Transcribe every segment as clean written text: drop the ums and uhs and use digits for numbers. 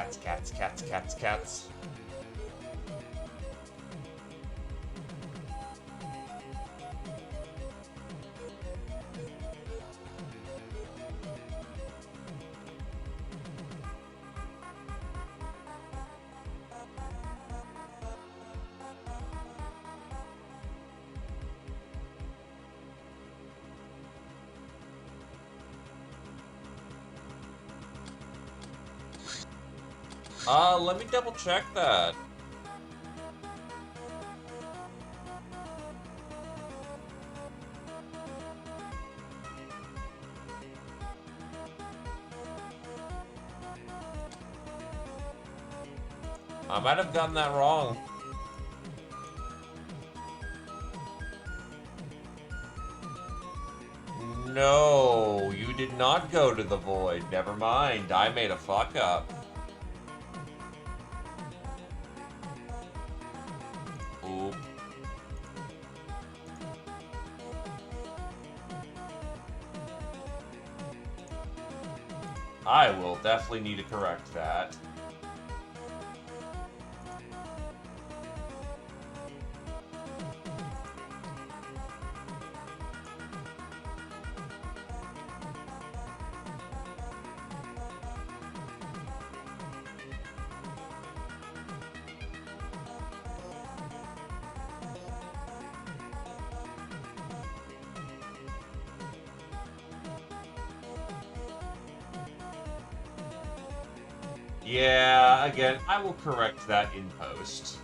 Cats, cats, cats, cats, cats. Let me double check that. I might have gotten that wrong. No, you did not go to the void. Never mind, I made a fuck up. Oop. I will definitely need to correct that. Yeah, again, I will correct that in post.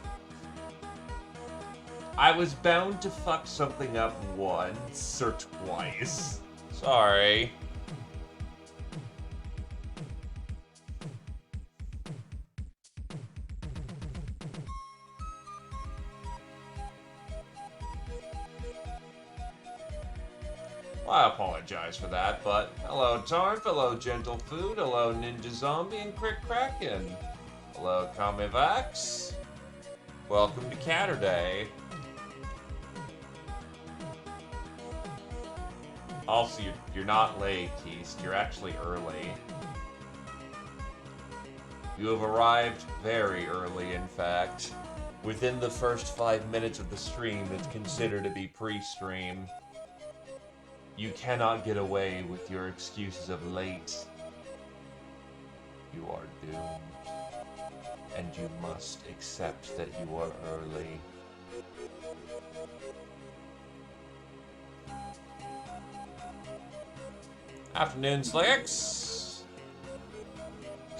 I was bound to fuck something up once or twice. Sorry. Well, I apologize for that, but hello Tarf, hello Gentle Food, hello Ninja Zombie and Crick Kraken. Hello Kamevax. Welcome to Caturday. Also, you're not late, Keist. You're actually early. You have arrived very early, in fact. Within the first 5 minutes of the stream, it's considered to be pre-stream. You cannot get away with your excuses of late. You are doomed. And you must accept that you are early. Afternoon, Slicks.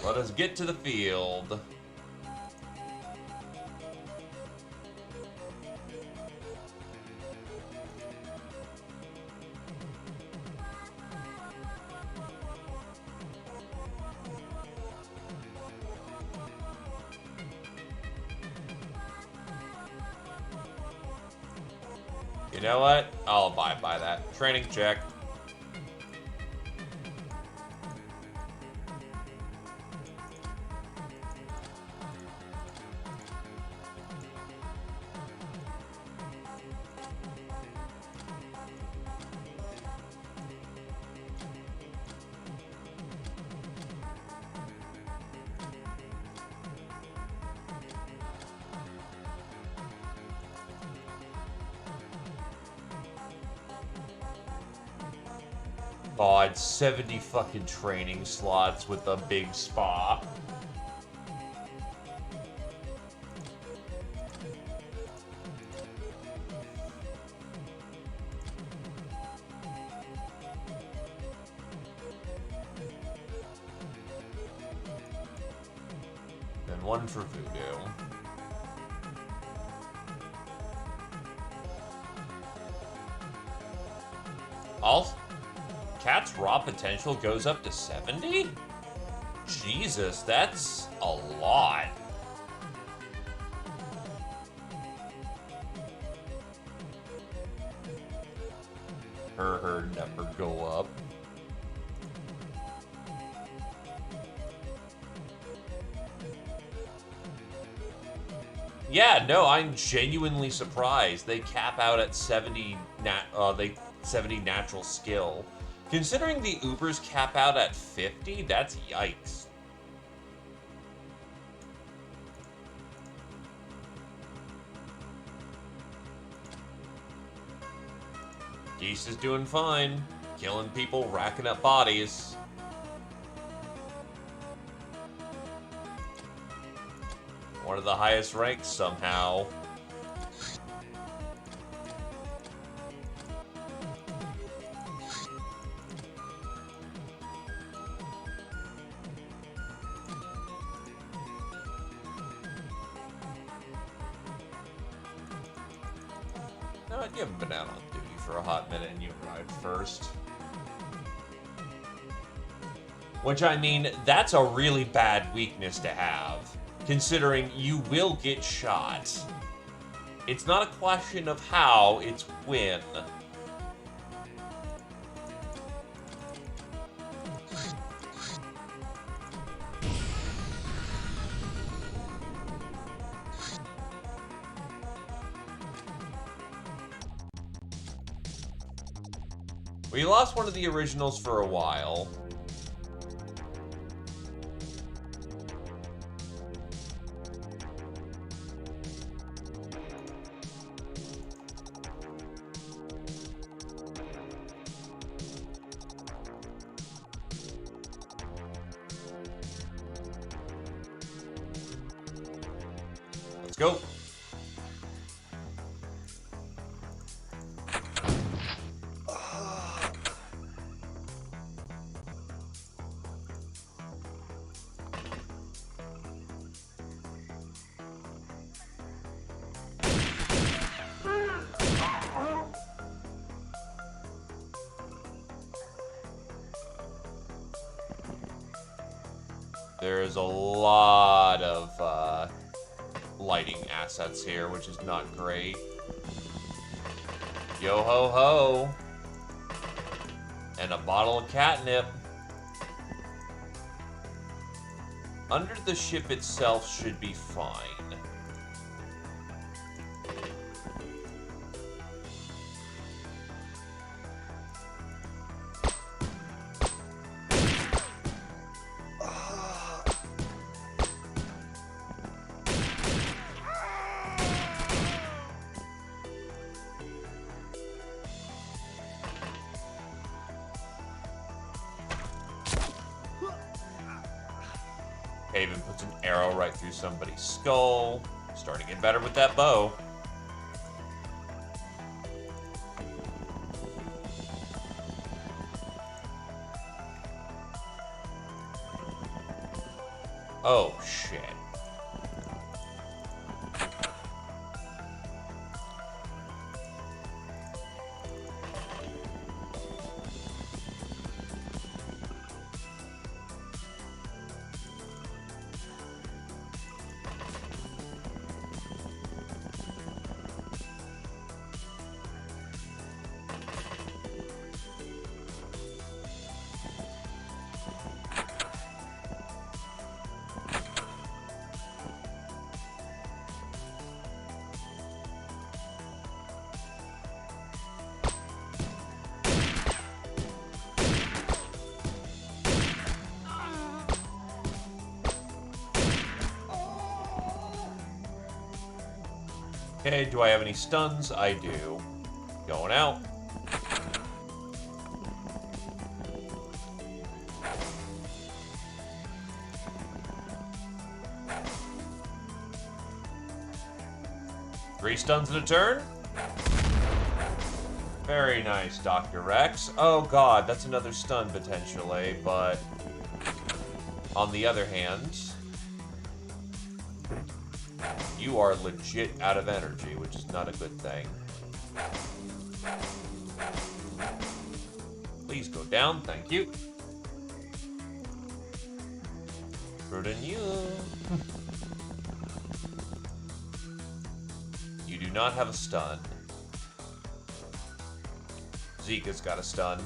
Let us get to the field. You know what? I'll abide by that. Training check. God, 70 fucking training slots with a big spa. And one for Voodoo. Also, Cat's raw potential goes up to 70? Jesus, that's a lot. Her number go up. Yeah, no, I'm genuinely surprised. They cap out at 70 70 natural skill. Considering the Ubers cap out at 50, that's yikes. Geese is doing fine. Killing people, racking up bodies. One of the highest ranks somehow. No, you haven't been out on duty for a hot minute and you arrived first. Which, I mean, that's a really bad weakness to have, considering you will get shot. It's not a question of how, it's when. We lost one of the originals for a while. Let's go. There's a lot of lighting assets here, which is not great. Yo ho ho! And a bottle of catnip. Under the ship itself should be fine. Haven puts an arrow right through somebody's skull. Starting to get better with that bow. Oh, shit. Okay, do I have any stuns? I do. Going out. Three stuns in a turn. Very nice, Dr. Rex. Oh god, that's another stun potentially, but on the other hand, you are legit out of energy, which is not a good thing. Please go down, thank you. Burden you. You do not have a stun. Zika's got a stun.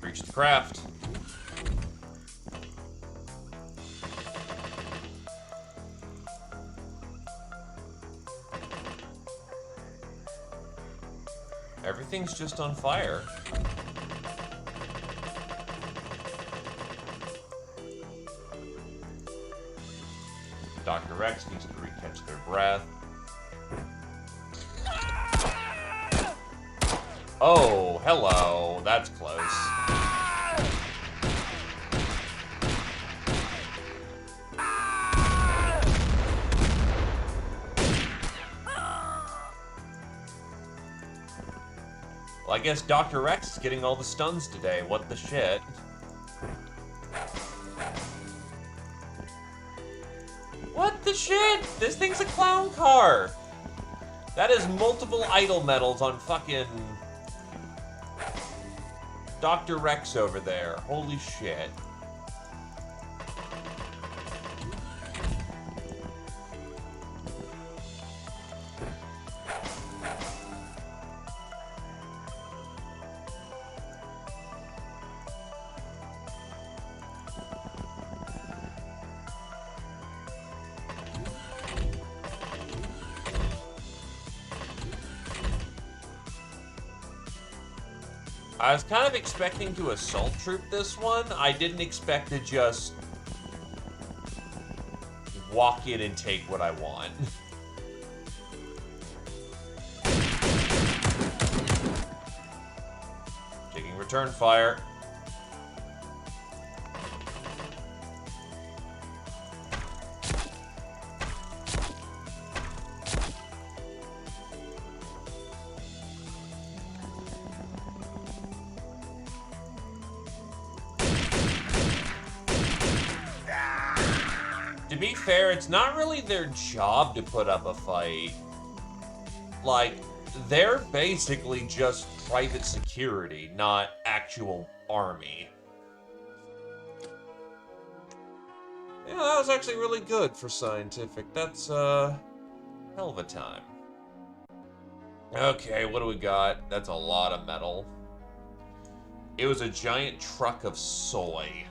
Reach the craft. Everything's just on fire. Dr. Rex needs to recatch their breath. Oh, hello. That's close. Well, I guess Dr. Rex is getting all the stuns today. What the shit? What the shit? This thing's a clown car! That is multiple idol medals on fucking Dr. Rex over there. Holy shit. I was kind of expecting to assault troop this one. I didn't expect to just walk in and take what I want. Taking return fire. To be fair, it's not really their job to put up a fight. Like, they're basically just private security, not actual army. Yeah, that was actually really good for scientific. That's, hell of a time. Okay, what do we got? That's a lot of metal. It was a giant truck of soy.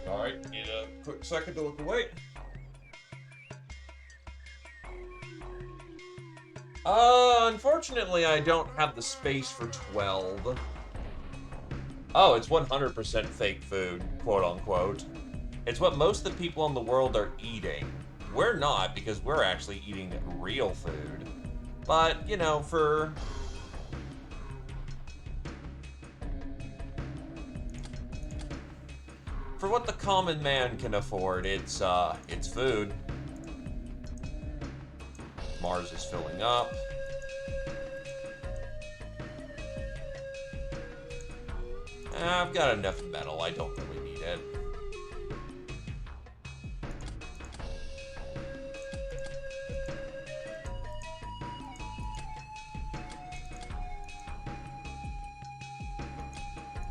Alright, need a quick second to look away. Unfortunately, I don't have the space for 12. Oh, it's 100% fake food, quote unquote. It's what most of the people in the world are eating. We're not, because we're actually eating real food. But, you know, for what the common man can afford, it's food. Mars is filling up. I've got enough metal, I don't really need it.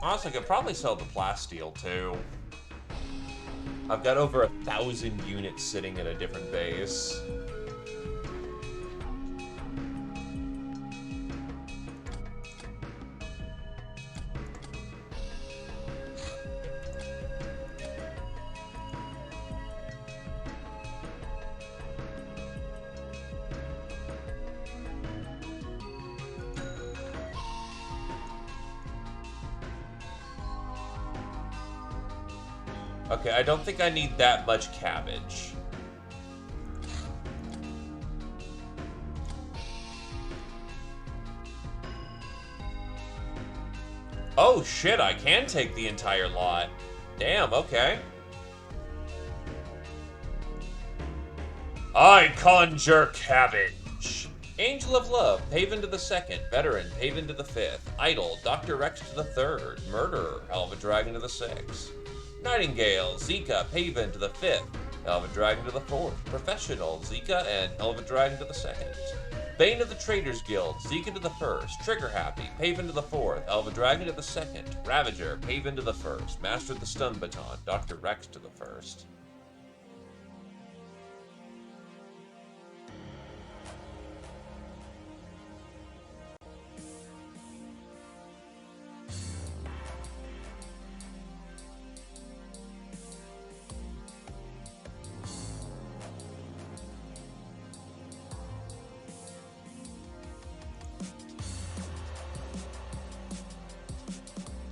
Honestly, I could probably sell the plasteel too. I've got over 1,000 units sitting at a different base. Okay, I don't think I need that much cabbage. Oh shit, I can take the entire lot. Damn, okay. I conjure cabbage. Angel of Love, Paven to the 2nd. Veteran, Paven to the 5th. Idol, Dr. Rex to the 3rd. Murderer, Elva Dragon to the 6th. Nightingale, Zika, Paven to the 5th. Elva Dragon to the 4th. Professional, Zika and Elva Dragon to the 2nd. Bane of the Traders Guild, Zika to the 1st. Trigger Happy, Paven to the 4th. Elva Dragon to the 2nd. Ravager, Paven to the 1st. Master of the Stun Baton, Dr. Rex to the 1st.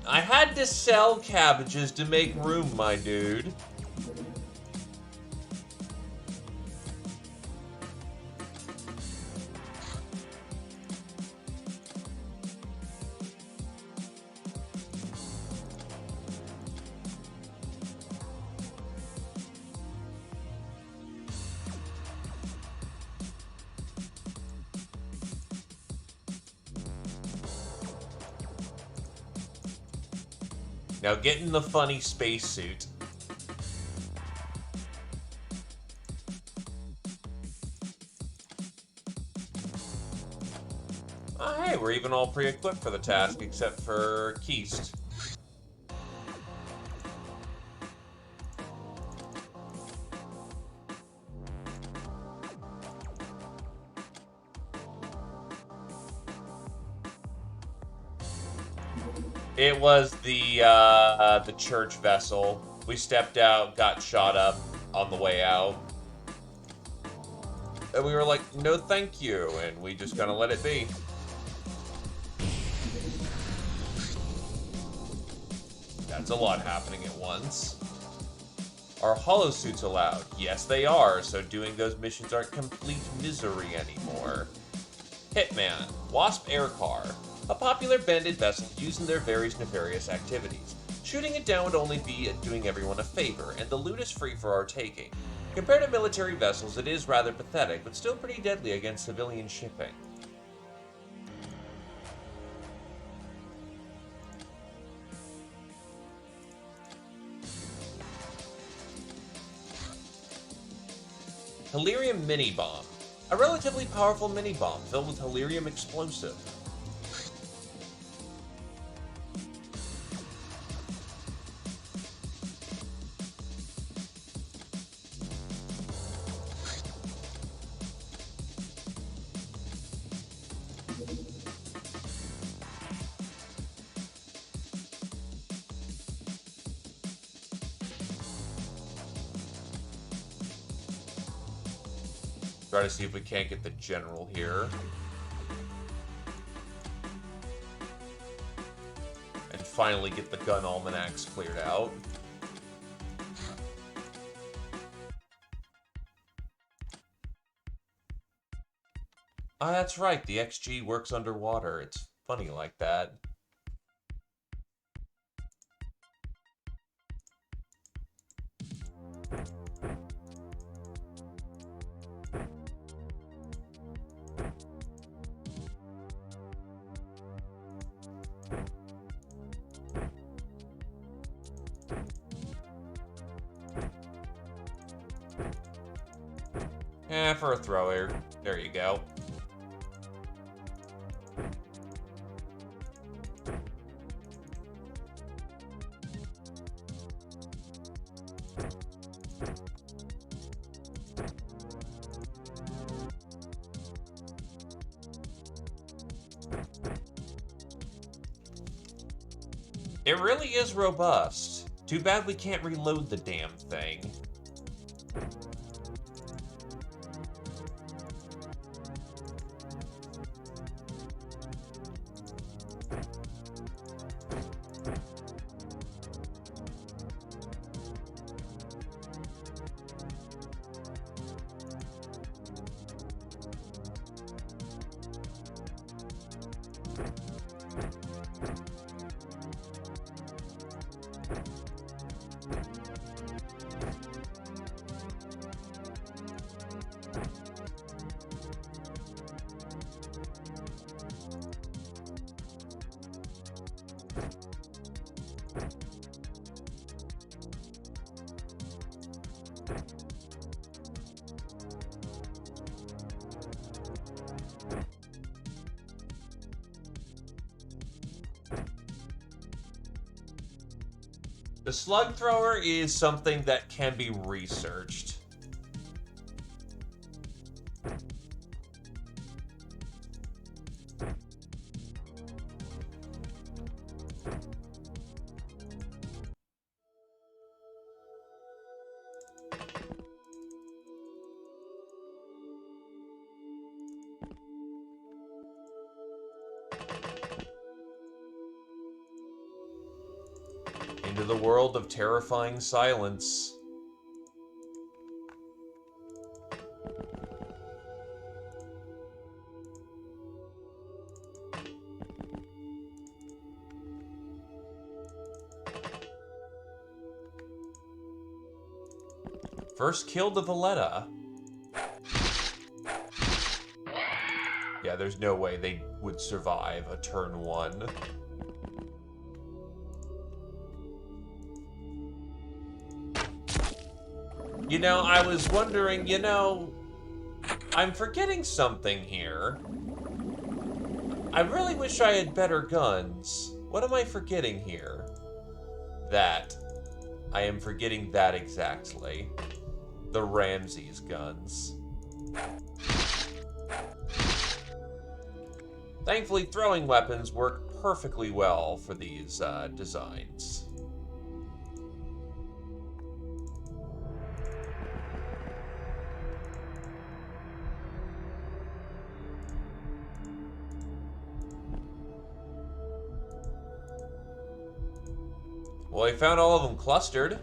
I had to sell cabbages to make room, my dude. Now get in the funny spacesuit. Oh, hey, we're even all pre-equipped for the task except for Keist. It was the church vessel. We stepped out, got shot up on the way out. And we were like, no thank you, and we just kind of let it be. That's a lot happening at once. Are holosuits allowed? Yes, they are, so doing those missions aren't complete misery anymore. Hitman, Wasp Air Car. A popular bandit vessel used in their various nefarious activities. Shooting it down would only be doing everyone a favor, and the loot is free for our taking. Compared to military vessels, it is rather pathetic, but still pretty deadly against civilian shipping. Helium Mini Bomb. A relatively powerful mini bomb filled with helium explosive. Try to see if we can't get the general here. And finally get the gun almanacs cleared out. Ah, that's right, the XG works underwater. It's funny like that. For a thrower. There you go. It really is robust. Too bad we can't reload the damn thing. The slug thrower is something that can be researched. Into the world of terrifying silence. First kill to Valletta. Yeah, there's no way they would survive a turn 1. You know, I was wondering, I'm forgetting something here. I really wish I had better guns. What am I forgetting here? That. I am forgetting that exactly. The Ramses guns. Thankfully, throwing weapons work perfectly well for these designs. Well, I found all of them clustered.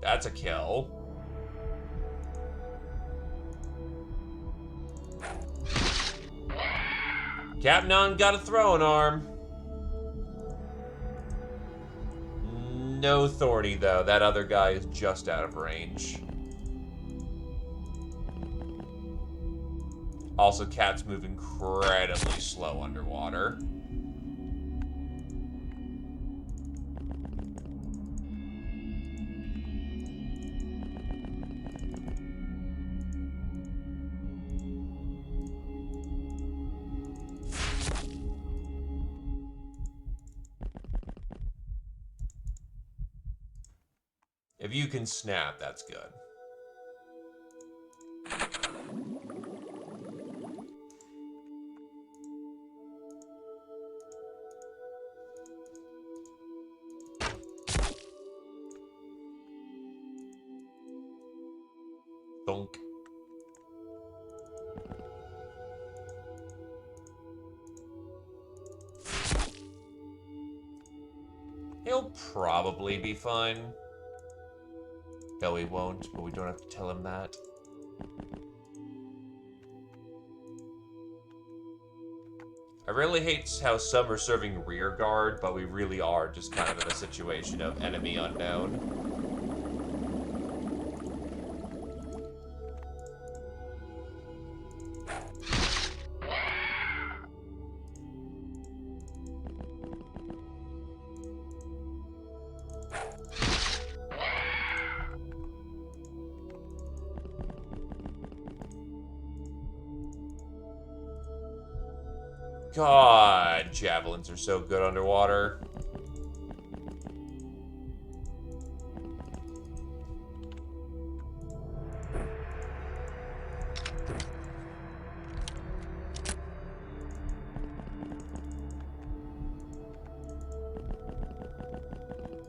That's a kill. Capnon got a throwing arm. No Thorny, though. That other guy is just out of range. Also, cats move incredibly slow underwater. If you can snap, that's good. Donk. He'll probably be fine. No, he won't, but we don't have to tell him that. I really hate how some are serving rear guard, but we really are just kind of in a situation of enemy unknown. God, javelins are so good underwater.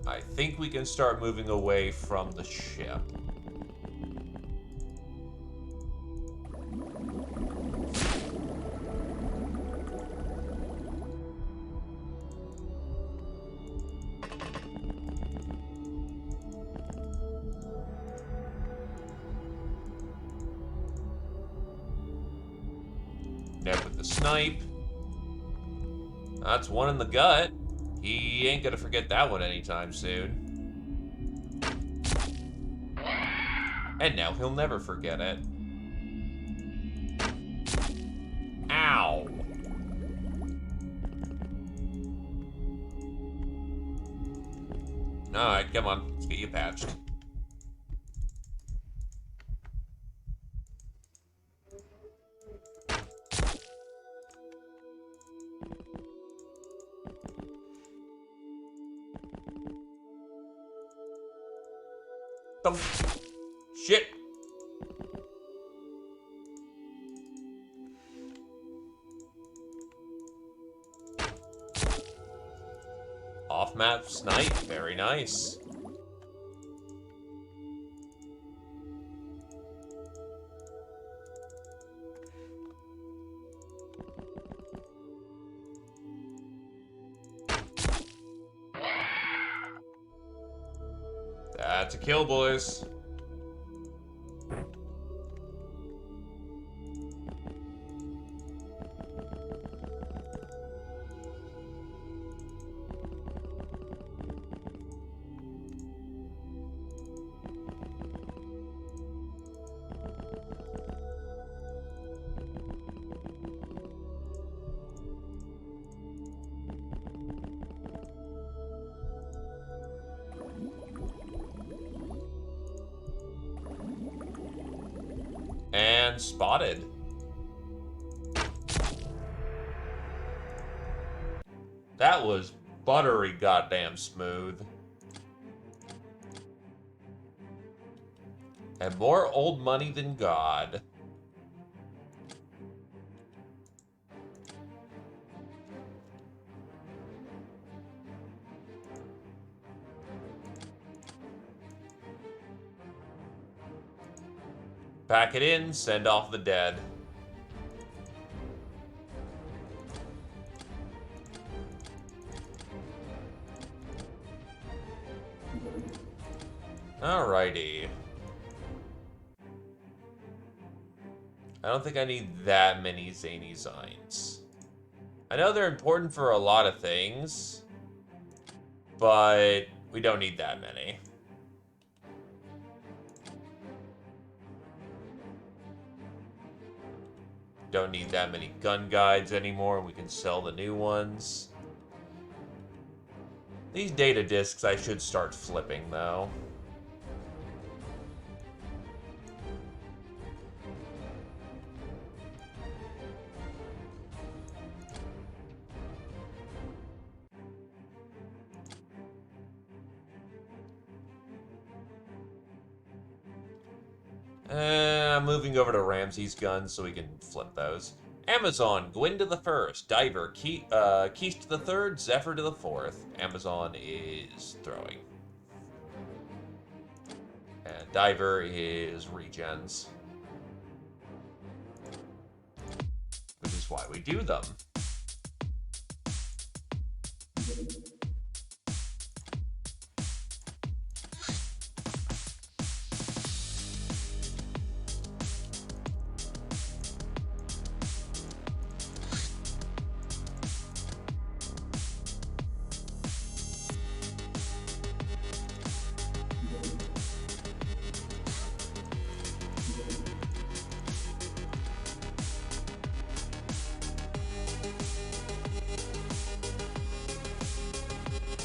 I think we can start moving away from the ship. Ned with the snipe. That's one in the gut. He ain't gonna forget that one anytime soon. And now he'll never forget it. Ow! Alright, come on. Let's get you patched. Shit! Off-map snipe, very nice. That's a kill, boys. And spotted. That was buttery goddamn smooth. And more old money than God. Pack it in, send off the dead. Alrighty. I don't think I need that many zany Zines. I know they're important for a lot of things, but we don't need that many. Don't need that many gun guides anymore. We can sell the new ones. These data discs I should start flipping, though. I'm moving over to Ramsey's guns so we can flip those. Amazon, Gwyn to the first. Diver, Keist to the third. Zephyr to the fourth. Amazon is throwing. And Diver is regens. Which is why we do them.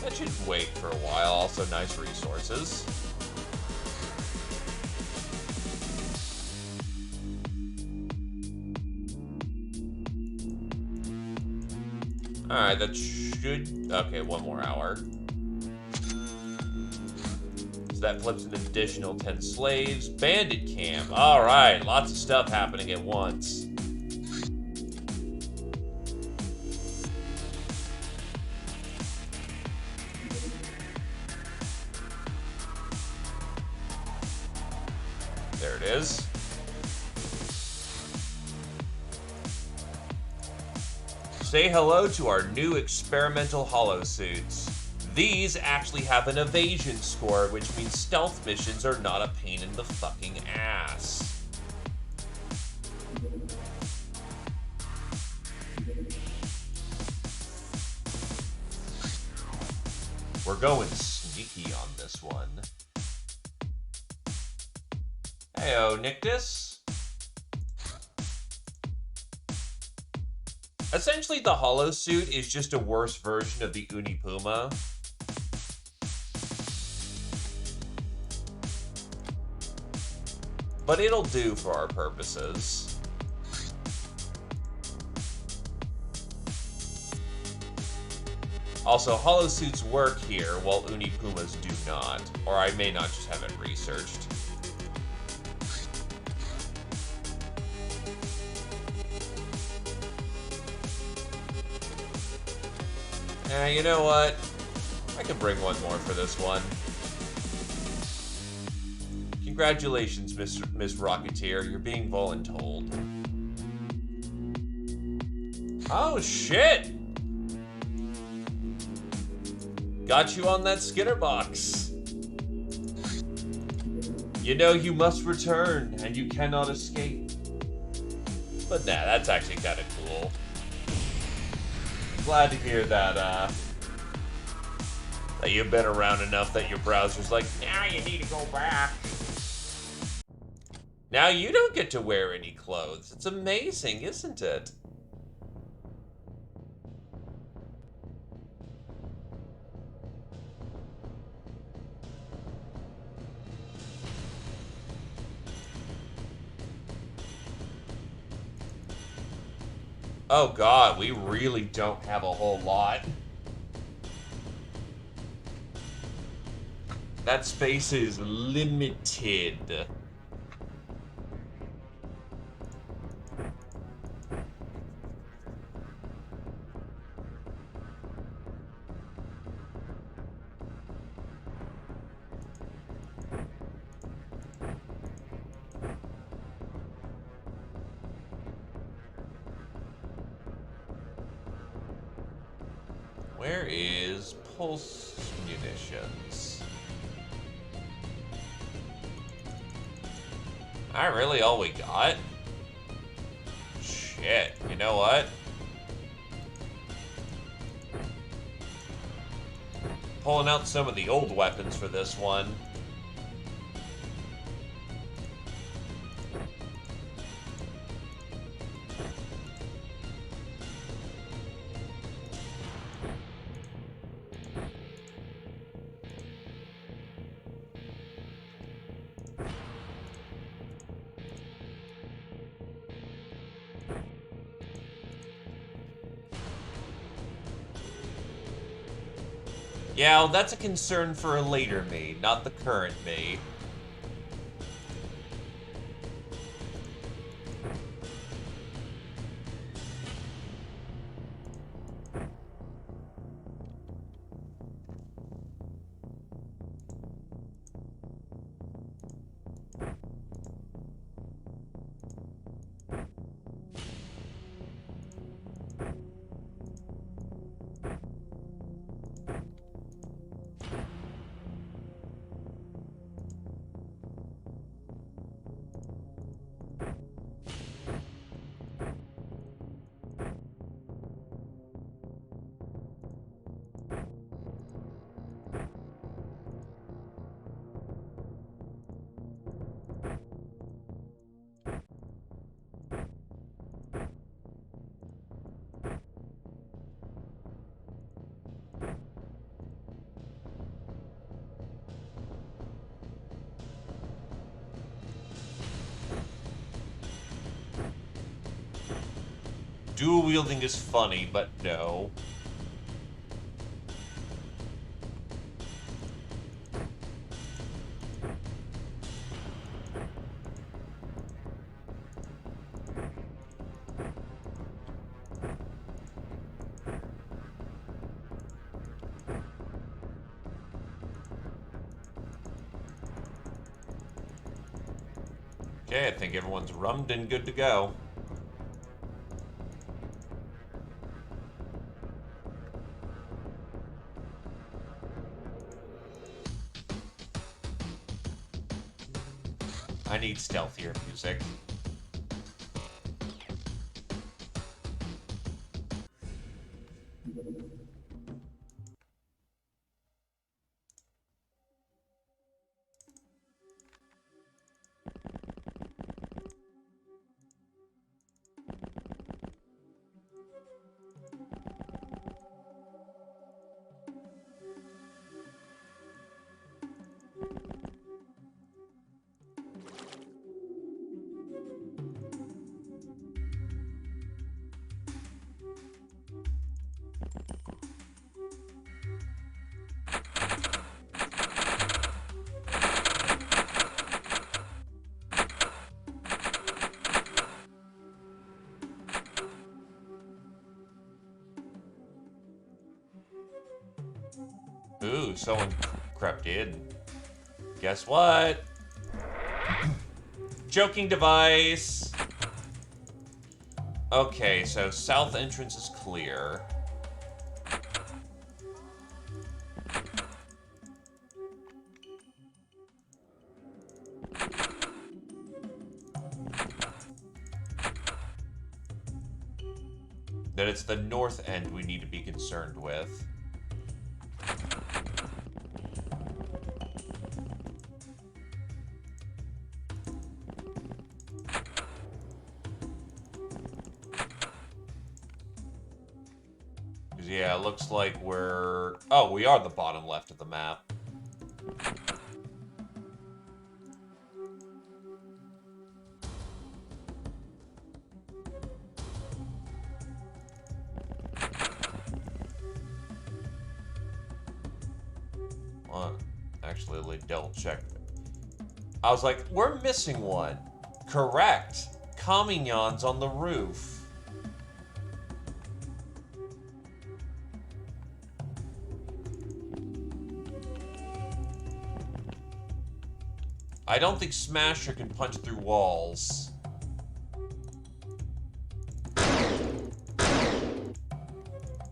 That should wait for a while. Also nice resources. Alright, that should... Okay, one more hour. So that flips an additional 10 slaves. Bandit camp. Alright, lots of stuff happening at once. There it is. Say hello to our new experimental holo suits. These actually have an evasion score, which means stealth missions are not a pain in the fucking ass. We're going sneaky on this one. Heyo, Nictus. Essentially, the Hollow Suit is just a worse version of the Unipuma. But it'll do for our purposes. Also, Hollow Suits work here, while Unipumas do not. Or I may not just have it researched. You know what? I can bring one more for this one. Congratulations, Miss Rocketeer. You're being voluntold. Oh, shit! Got you on that Skinner box. You know you must return, and you cannot escape. But nah, that's actually kind of cool. Glad to hear that, that you've been around enough that your browser's like, now you need to go back. Now you don't get to wear any clothes. It's amazing, isn't it? Oh god, we really don't have a whole lot. That space is limited. Where is pulse munitions? That really all we got? Shit, you know what? Pulling out some of the old weapons for this one. Yeah, well, that's a concern for a later me, not the current me. Dual wielding is funny, but no. Okay, I think everyone's rummed and good to go. I need stealthier music. Ooh, someone crept in. Guess what? Joking device. Okay, so south entrance is clear. Then it's the north end we need to be concerned with. Yeah, it looks like we're... Oh, we are the bottom left of the map. Well, actually, let me double check. I was like, we're missing one. Correct. Comignon's on the roof. I don't think Smasher can punch through walls.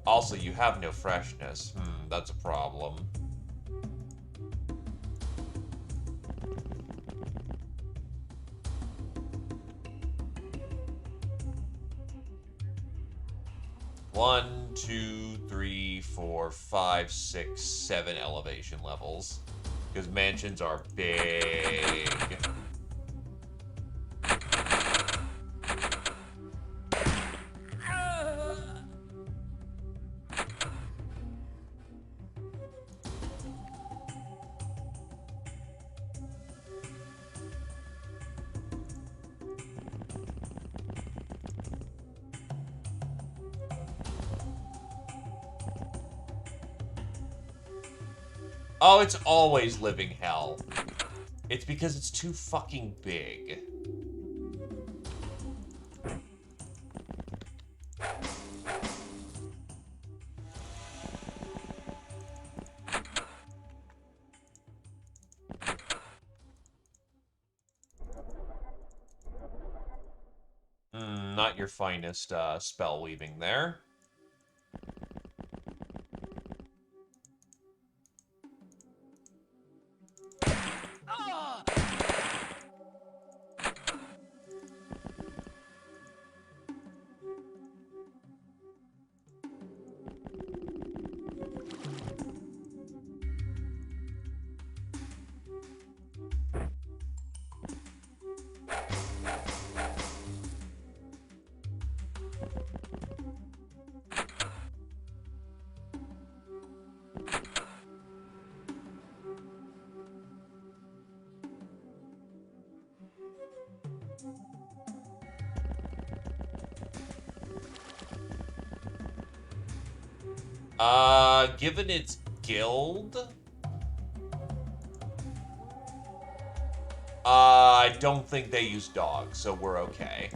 Also, you have no freshness. That's a problem. One, two, three, four, five, six, 7 elevation levels. Because mansions are big. Oh, it's always living hell. It's because it's too fucking big. Not your finest spell weaving there. Given its guild, I don't think they use dogs, so we're okay.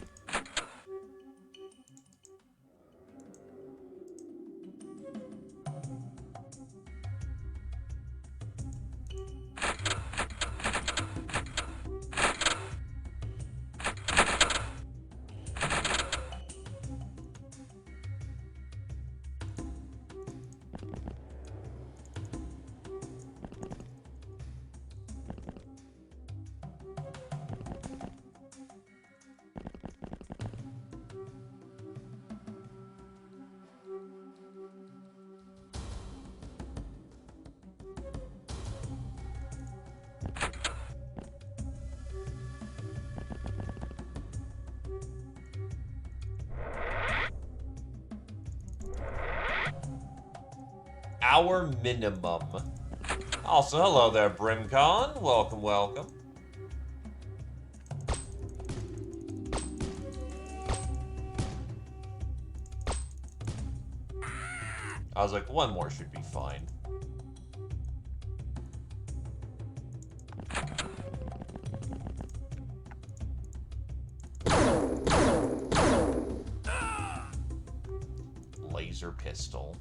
Our minimum. Also, hello there, Brimcon. Welcome, welcome. I was like, one more should be fine. Laser pistol.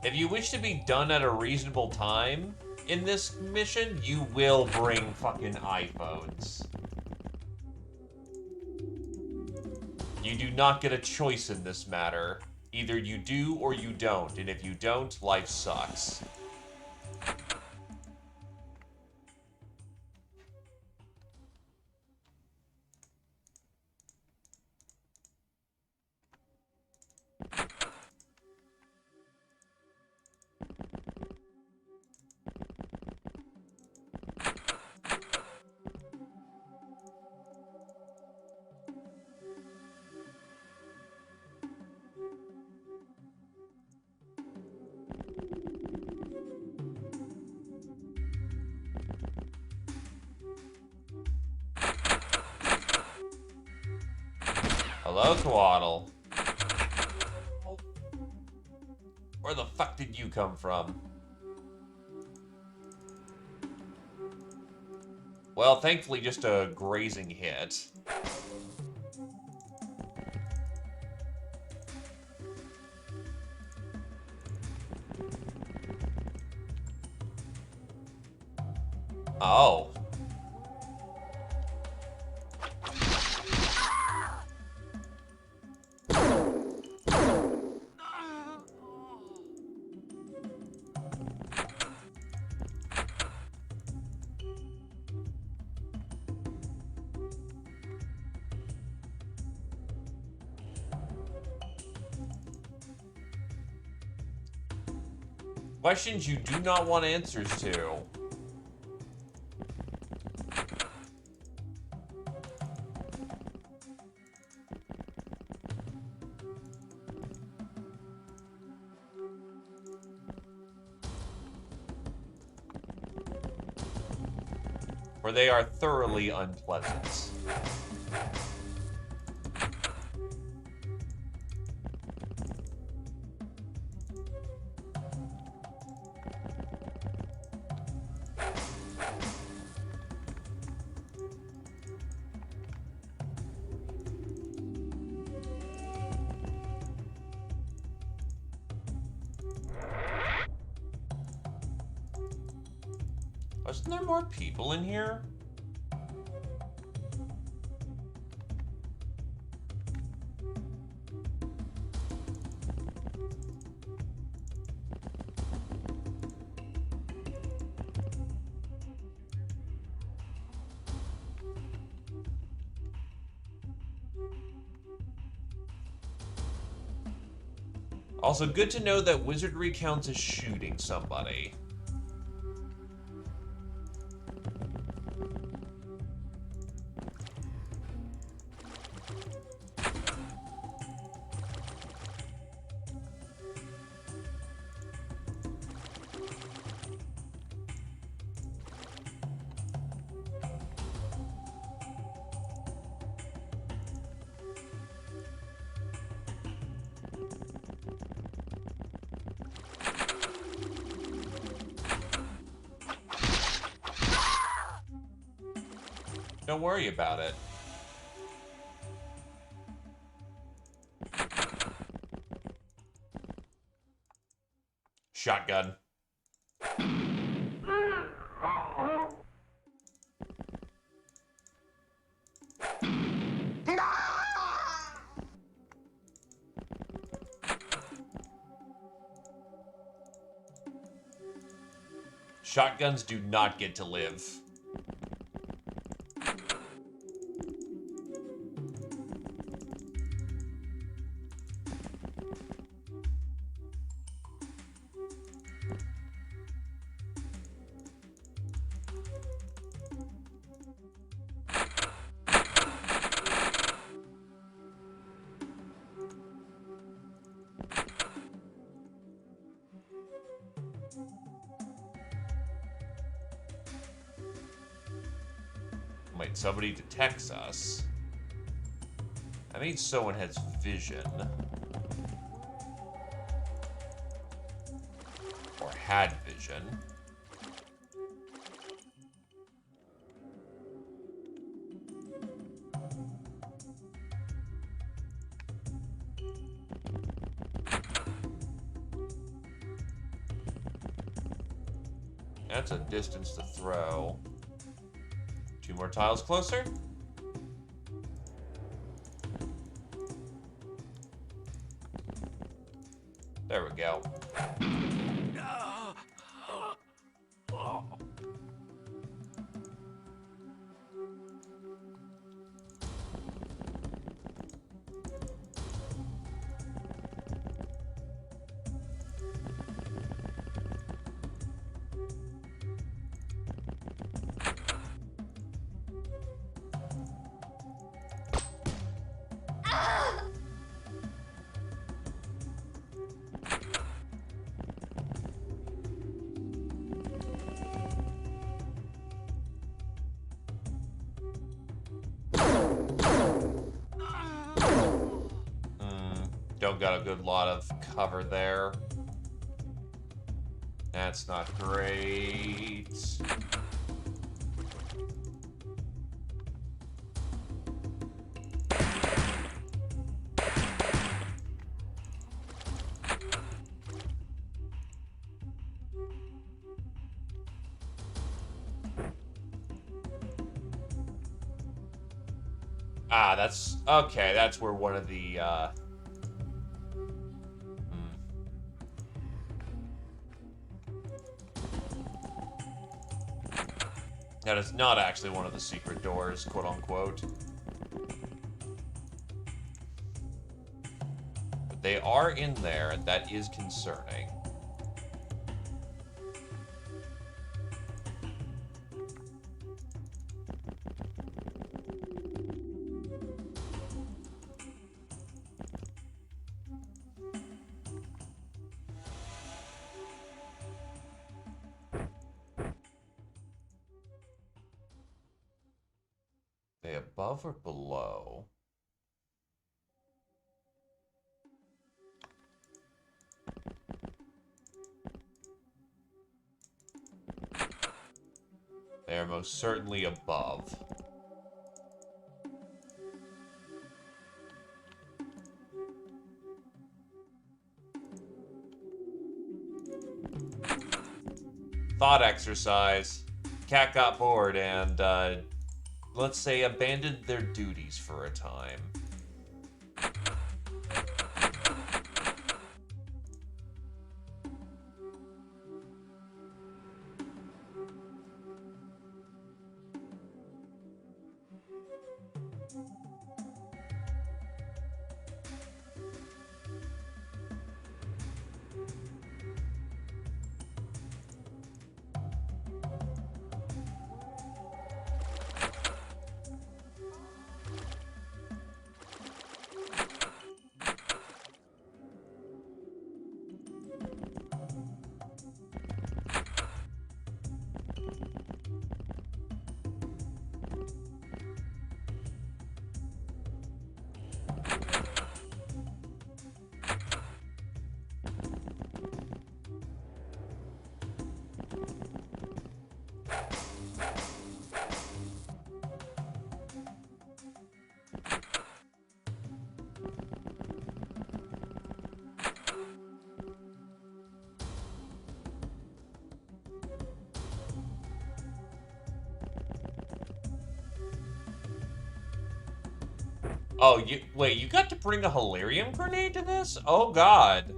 If you wish to be done at a reasonable time in this mission, you will bring fucking iPhones. You do not get a choice in this matter. Either you do or you don't, and if you don't, life sucks. Hello, Coatl. Where the fuck did you come from? Well, thankfully just a grazing hit. Oh. Questions you do not want answers to. For they are thoroughly unpleasant. Wasn't there more people in here? Also, good to know that wizardry counts as shooting somebody. Don't worry about it. Shotgun. Shotguns do not get to live. Like, somebody detects us. That means someone has vision. Or had vision. That's a distance to throw. 2 more tiles closer. There we go. Don't got a good lot of cover there. That's not great. Ah, that's... Okay, that's where one of the, That is not actually one of the secret doors, quote-unquote. But they are in there, and that is concerning. They above or below? They are most certainly above. Thought exercise. Cat got bored and, let's say, abandoned their duties for a time. Oh, wait, you got to bring a Hilarium grenade to this? Oh, God.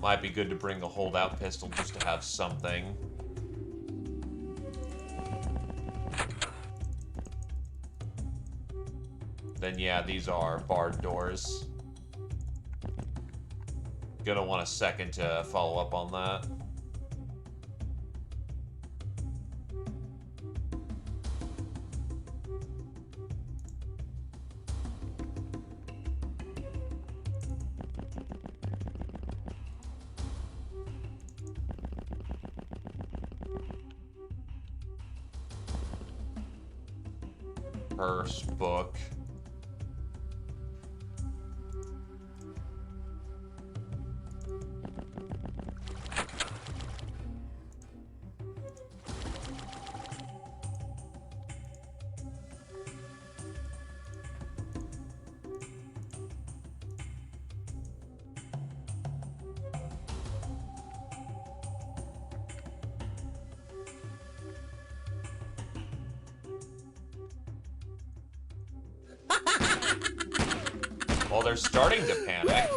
Might be good to bring a holdout pistol just to have something. Then yeah, these are barred doors. Gonna want a second to follow up on that. purse, book. Well, they're starting to panic.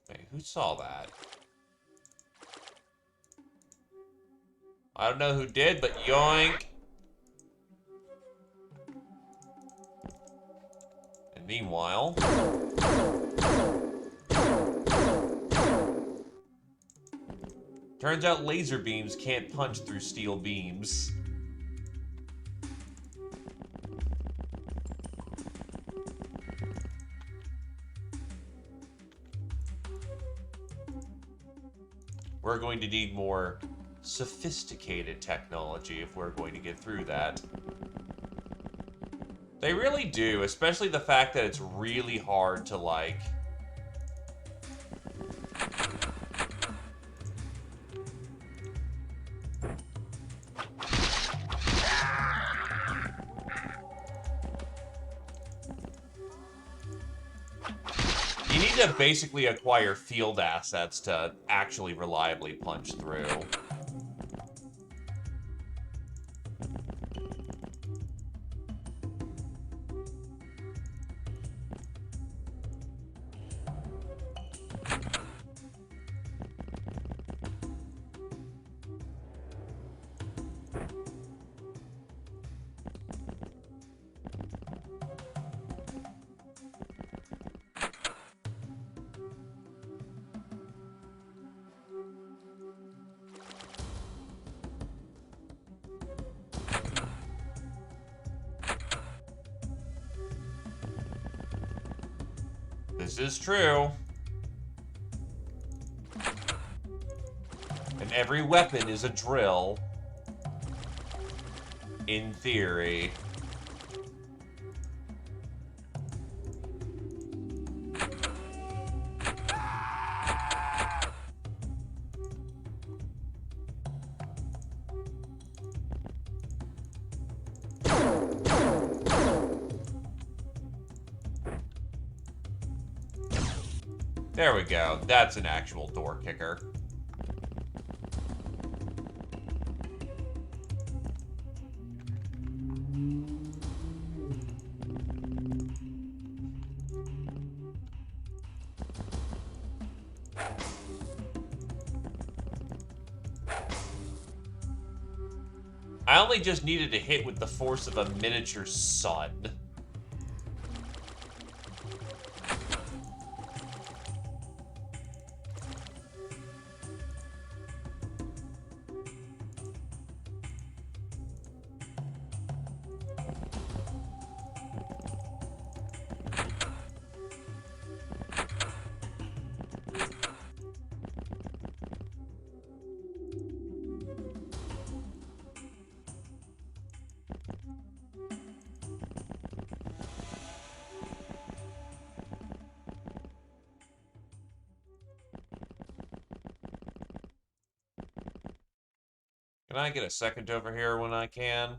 Wait, who saw that? I don't know who did, but yoink. And meanwhile... turns out laser beams can't punch through steel beams. We're going to need more sophisticated technology if we're going to get through that. They really do, especially the fact that it's really hard to, like... you need to basically acquire field assets to actually reliably punch through. This is true. And every weapon is a drill. In theory. There we go. That's an actual door kicker. I only just needed to hit with the force of a miniature sun. Can I get a second over here when I can?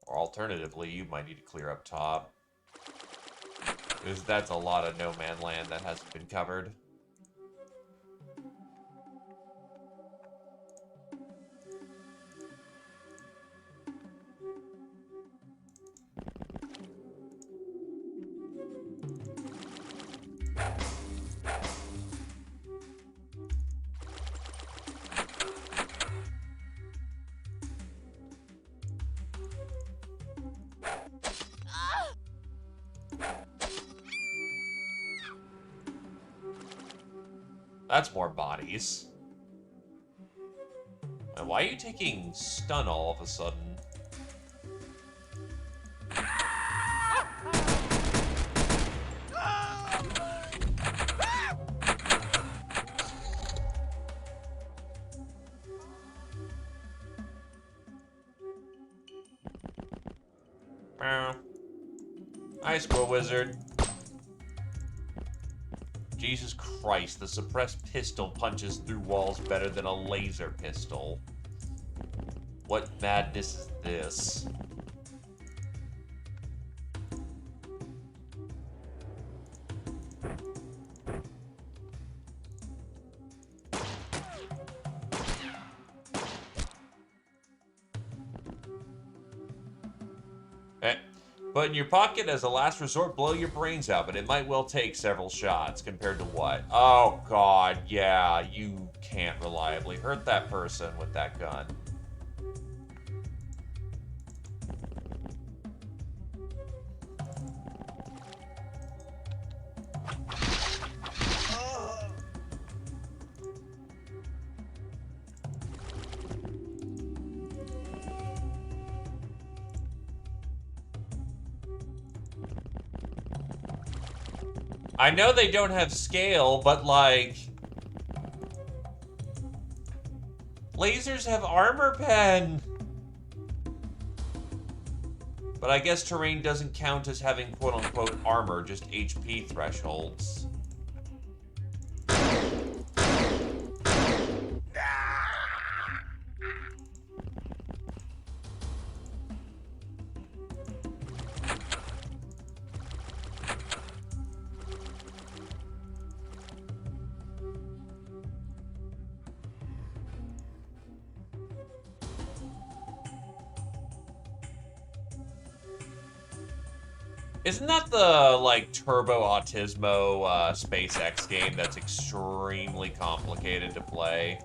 Or alternatively, you might need to clear up top. Because that's a lot of no-man land that hasn't been covered. That's more bodies. And why are you taking stun all of a sudden? Oh. Hi, Squirrel Wizard. Jesus Christ, the suppressed pistol punches through walls better than a laser pistol. What madness is this? Put in your pocket as a last resort, blow your brains out, but it might well take several shots compared to what? Oh, God, yeah, you can't reliably hurt that person with that gun. I know they don't have scale, but like... lasers have armor pen! But I guess terrain doesn't count as having quote-unquote armor, just HP thresholds. Isn't that the, like, Turbo Autismo SpaceX game that's extremely complicated to play?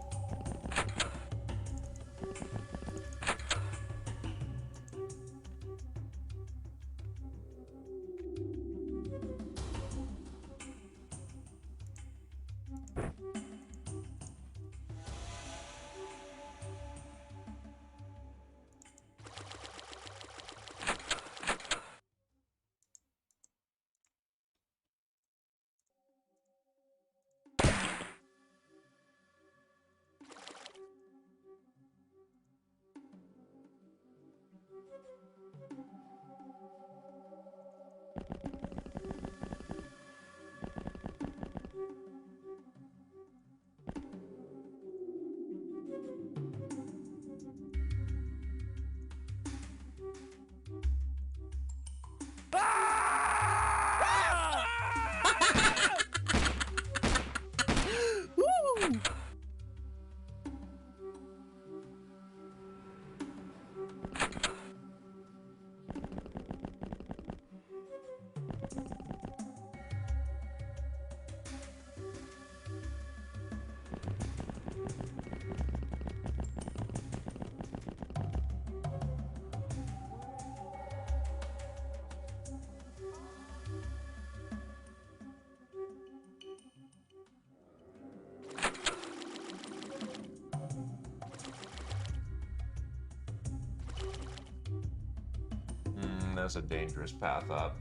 That's a dangerous path up.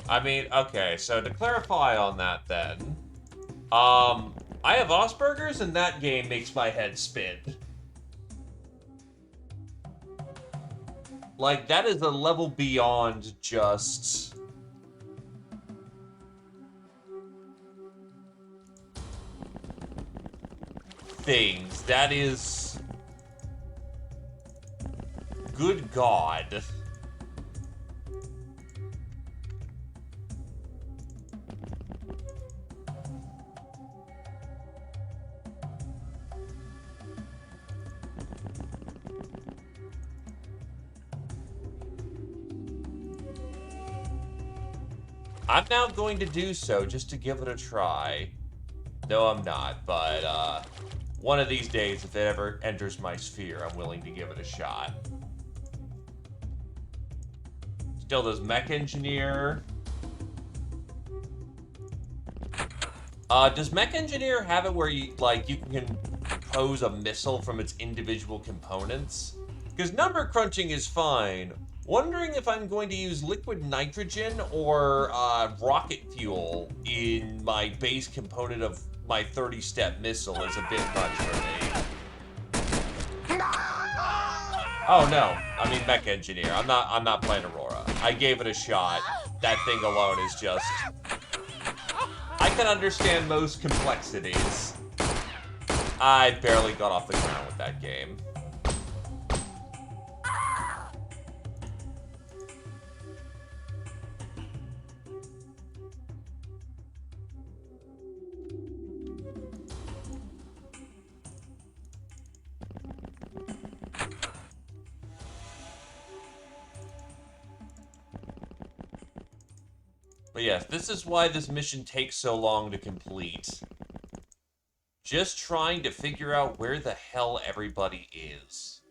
I mean, okay, so to clarify on that then, I have Asperger's and that game makes my head spin. Like, that is a level beyond just... things. That is... good God. I'm now going to do so just to give it a try. No, I'm not, but one of these days, if it ever enters my sphere, I'm willing to give it a shot. Still, does Mech Engineer... does Mech Engineer have it where you, like, you can compose a missile from its individual components? Because number crunching is fine. Wondering if I'm going to use liquid nitrogen or rocket fuel in my base component of my 30-step missile is a bit much for me. Oh no, I mean mech engineer. I'm not playing Aurora. I gave it a shot. That thing alone is just... I can understand most complexities. I barely got off the ground with that game. But yes, this is why this mission takes so long to complete. Just trying to figure out where the hell everybody is.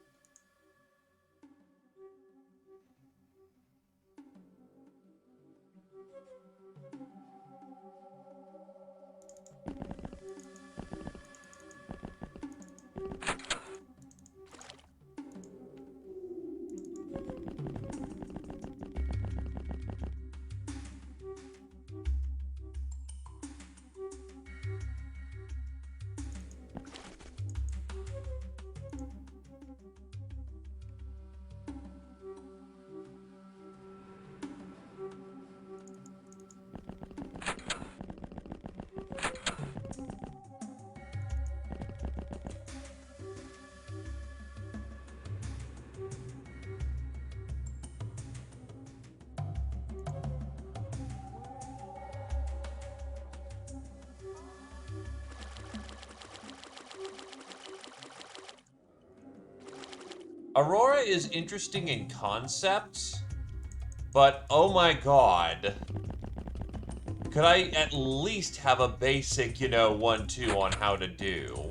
Aurora is interesting in concept, but oh my god. Could I at least have a basic, 1-2 on how to do?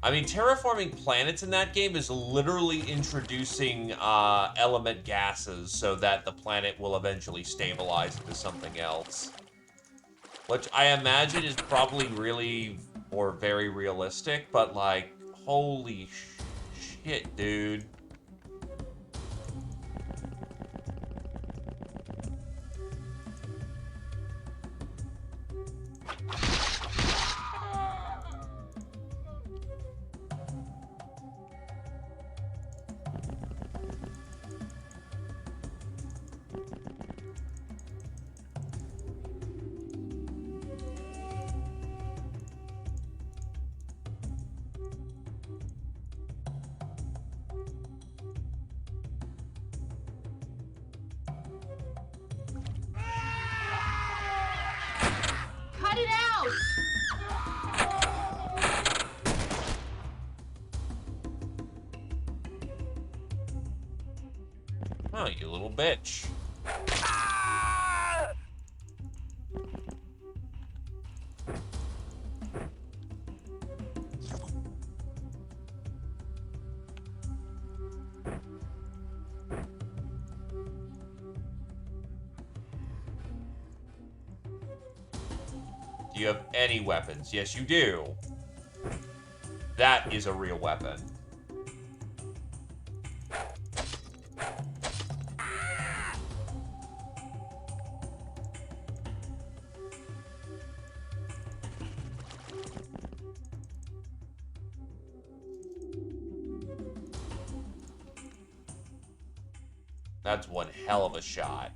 I mean, terraforming planets in that game is literally introducing element gases so that the planet will eventually stabilize into something else. Which I imagine is probably really or very realistic, but like, holy shit, dude. Cut it out! Oh, you little bitch. Do you have any weapons? Yes, you do. That is a real weapon. That's one hell of a shot.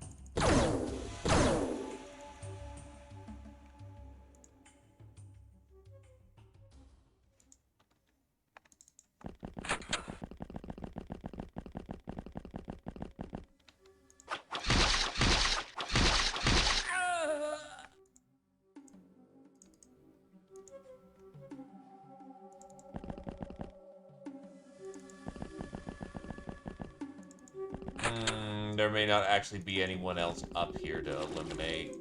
There may not actually be anyone else up here to eliminate.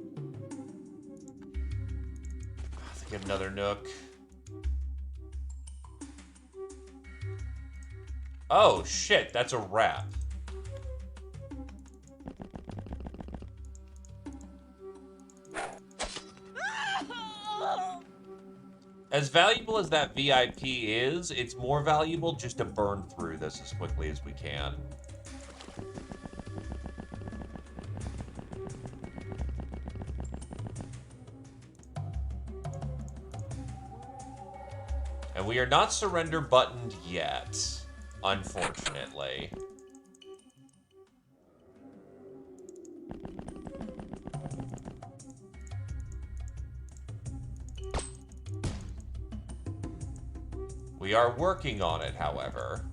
I think another nook. Oh, shit, that's a wrap. As valuable as that VIP is, it's more valuable just to burn through this as quickly as we can. And we are not surrender buttoned yet, unfortunately. We are working on it, however.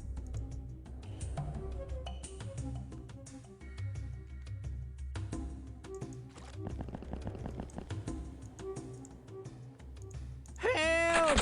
Help!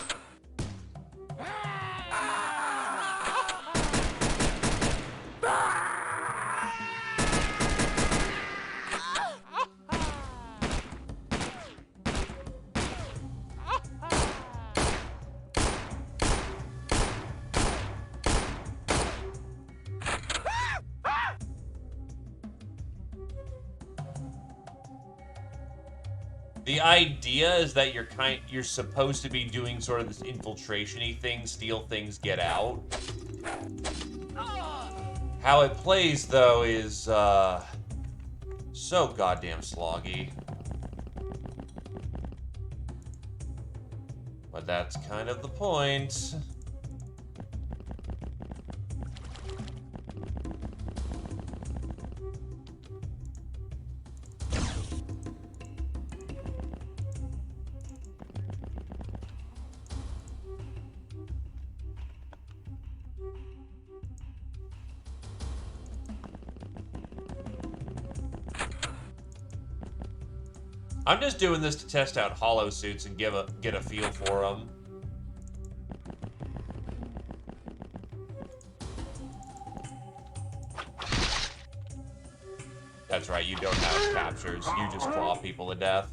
The idea is that you're supposed to be doing sort of this infiltration-y thing, steal things, get out. How it plays, though, is, so goddamn sloggy. But that's kind of the point. I'm just doing this to test out hollow suits and get a feel for them. That's right, you don't have captures. You just claw people to death.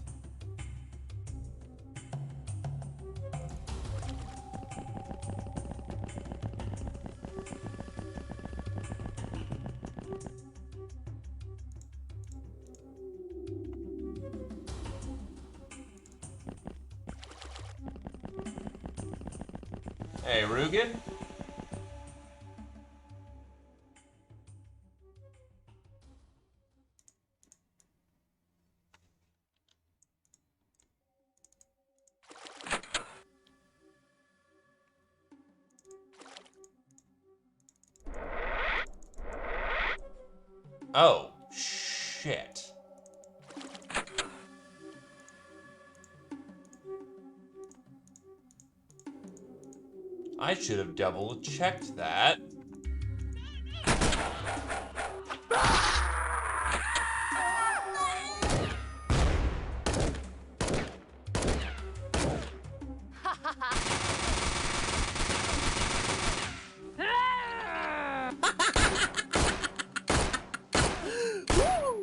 Hey, Rugen? Oh, shit. I should have double-checked that.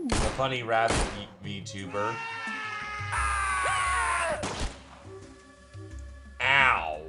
The funny rabbit VTuber. Ow.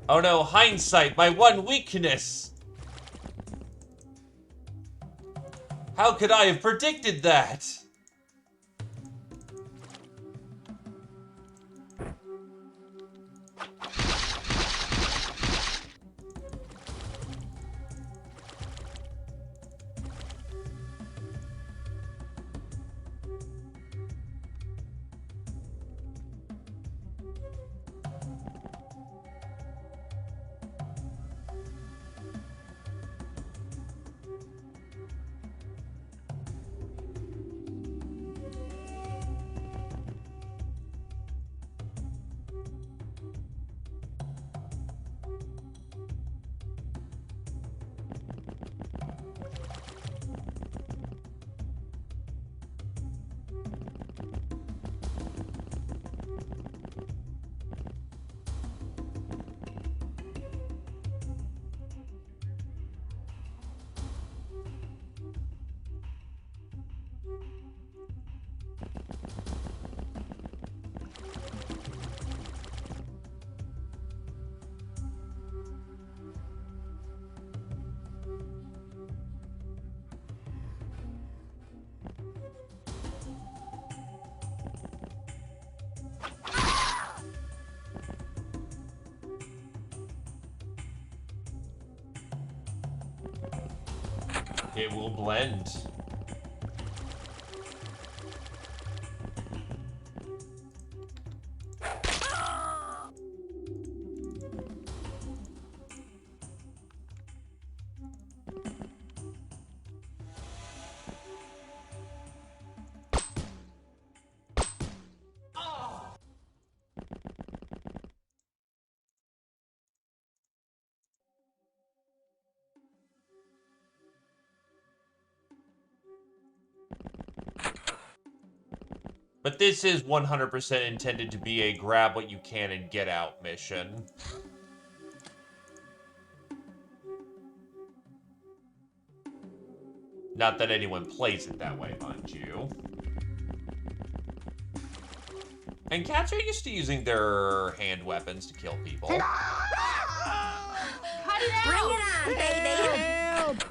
Oh no, hindsight, my one weakness! How could I have predicted that? It will blend. But this is 100% intended to be a grab what you can and get out mission. Not that anyone plays it that way, mind you. And cats are used to using their hand weapons to kill people. Cut it out! Bring it on, baby! Help!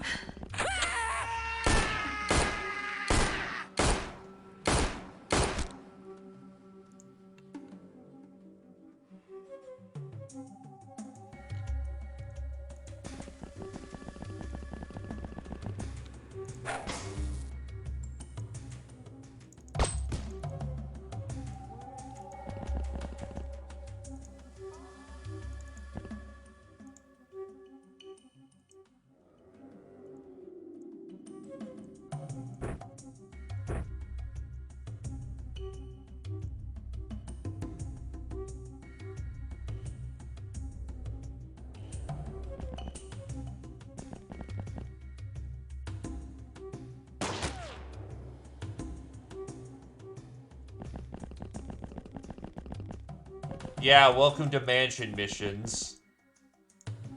Yeah, welcome to mansion missions.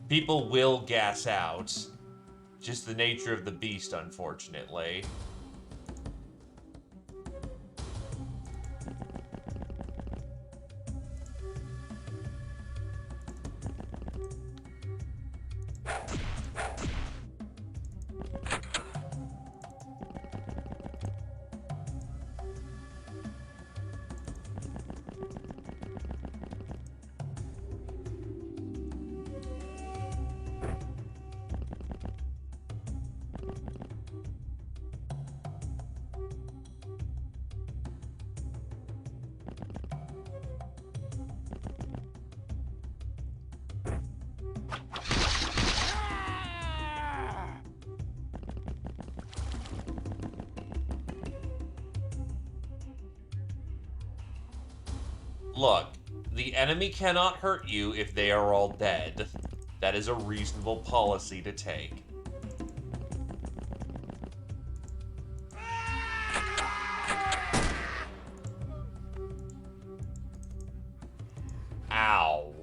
People will gas out. Just the nature of the beast, unfortunately. Look, the enemy cannot hurt you if they are all dead. That is a reasonable policy to take. Ow.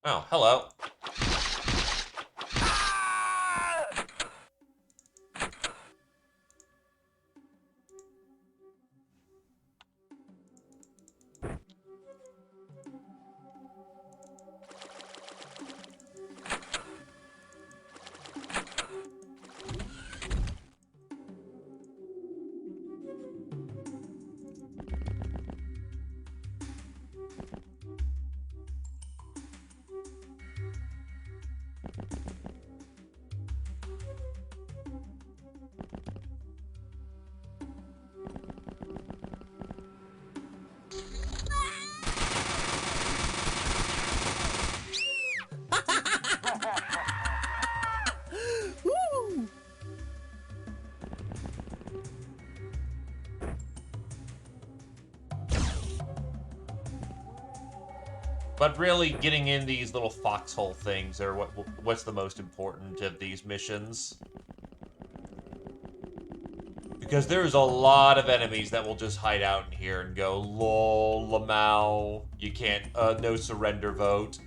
Oh, hello. Woo! But really, getting in these little foxhole things are what's the most important of these missions. Because there's a lot of enemies that will just hide out in here and go, lol, lamau, you can't, no surrender vote.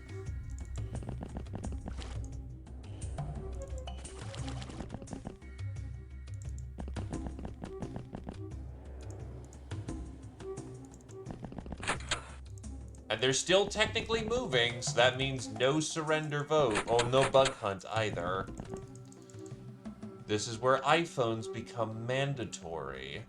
And they're still technically moving, so that means no surrender vote. Oh, no bug hunt either. This is where iPhones become mandatory.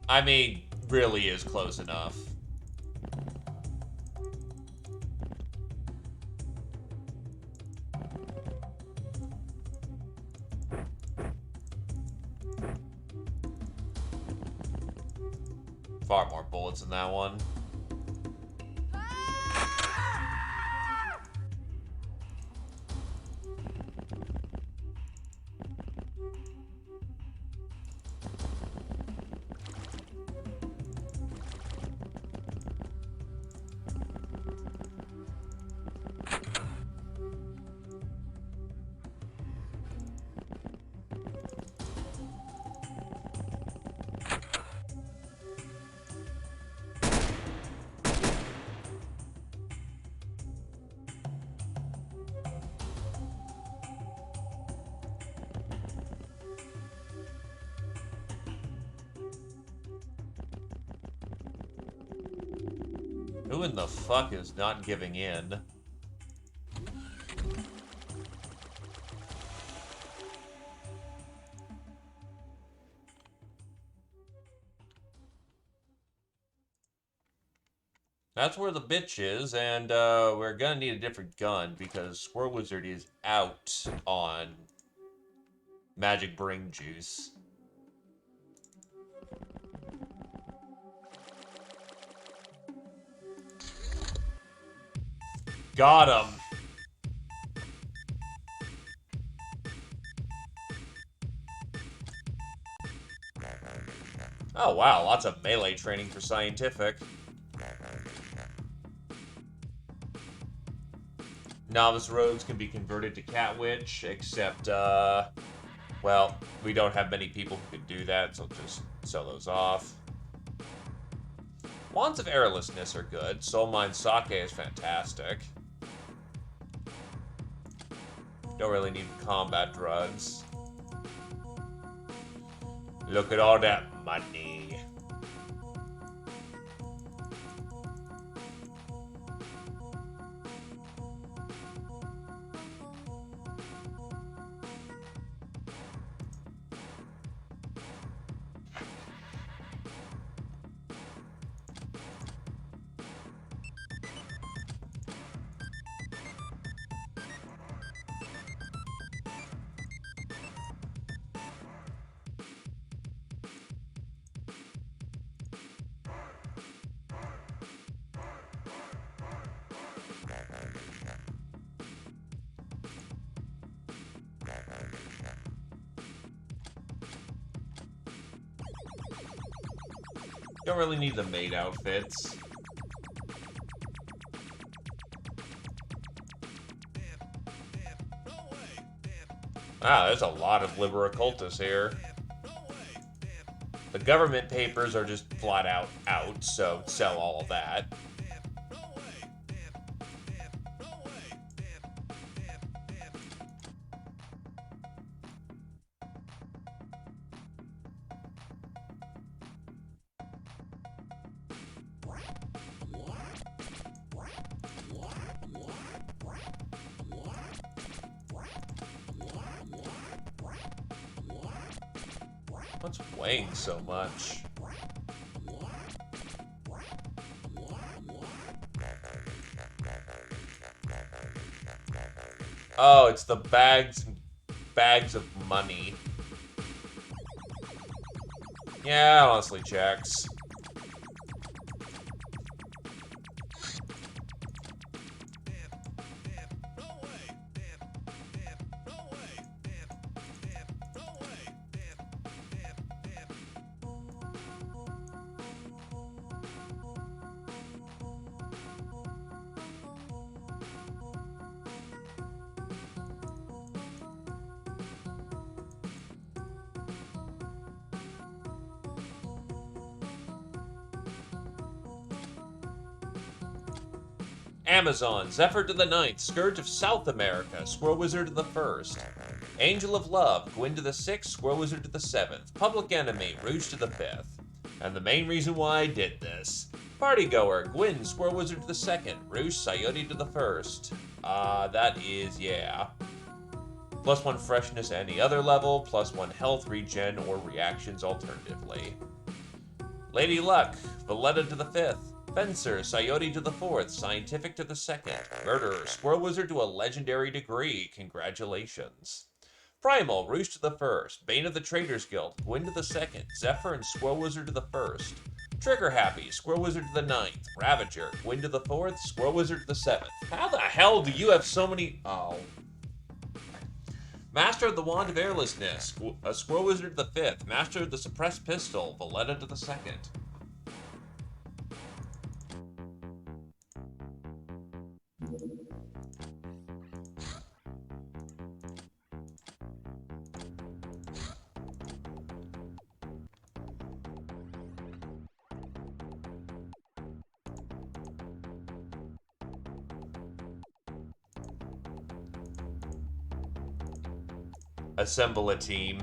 I mean, really is close enough. Far more bullets in that one. Who in the fuck is not giving in? That's where the bitch is, and we're gonna need a different gun because Squirrel Wizard is out on magic brain juice. Got him. Oh wow, lots of melee training for Scientific. Novice rogues can be converted to Cat Witch, except, well, we don't have many people who can do that, so just sell those off. Wands of Airlessness are good. Soul Mine Sake is fantastic. Don't really need combat drugs. Look at all that money. Don't really need the maid outfits. Ah, there's a lot of Liber Occultus here. The government papers are just flat out, so sell all of that. What's weighing so much? Oh, it's the bags of money. Yeah, honestly checks. Amazon, Zephyr to the 9th, Scourge of South America, Squirrel Wizard to the 1st. Angel of Love, Gwyn to the 6th, Squirrel Wizard to the 7th. Public Enemy, Rouge to the 5th. And the main reason why I did this. Partygoer, Gwyn, Squirrel Wizard to the 2nd, Rouge, Coyote to the 1st. That is, yeah. +1 freshness at any other level, +1 health, regen, or reactions alternatively. Lady Luck, Valletta to the 5th. Fencer, Coyote to the 4th, Scientific to the 2nd. Murderer, Squirrel Wizard to a legendary degree, congratulations. Primal, Rouge to the 1st. Bane of the Traders Guild, Gwyn to the 2nd. Zephyr and Squirrel Wizard to the 1st. Trigger Happy, Squirrel Wizard to the 9th. Ravager, Gwyn to the 4th, Squirrel Wizard to the 7th. How the hell do you have so many... Oh. Master of the Wand of Airlessness, Squirrel Wizard to the 5th. Master of the Suppressed Pistol, Valletta to the 2nd. Assemble a team.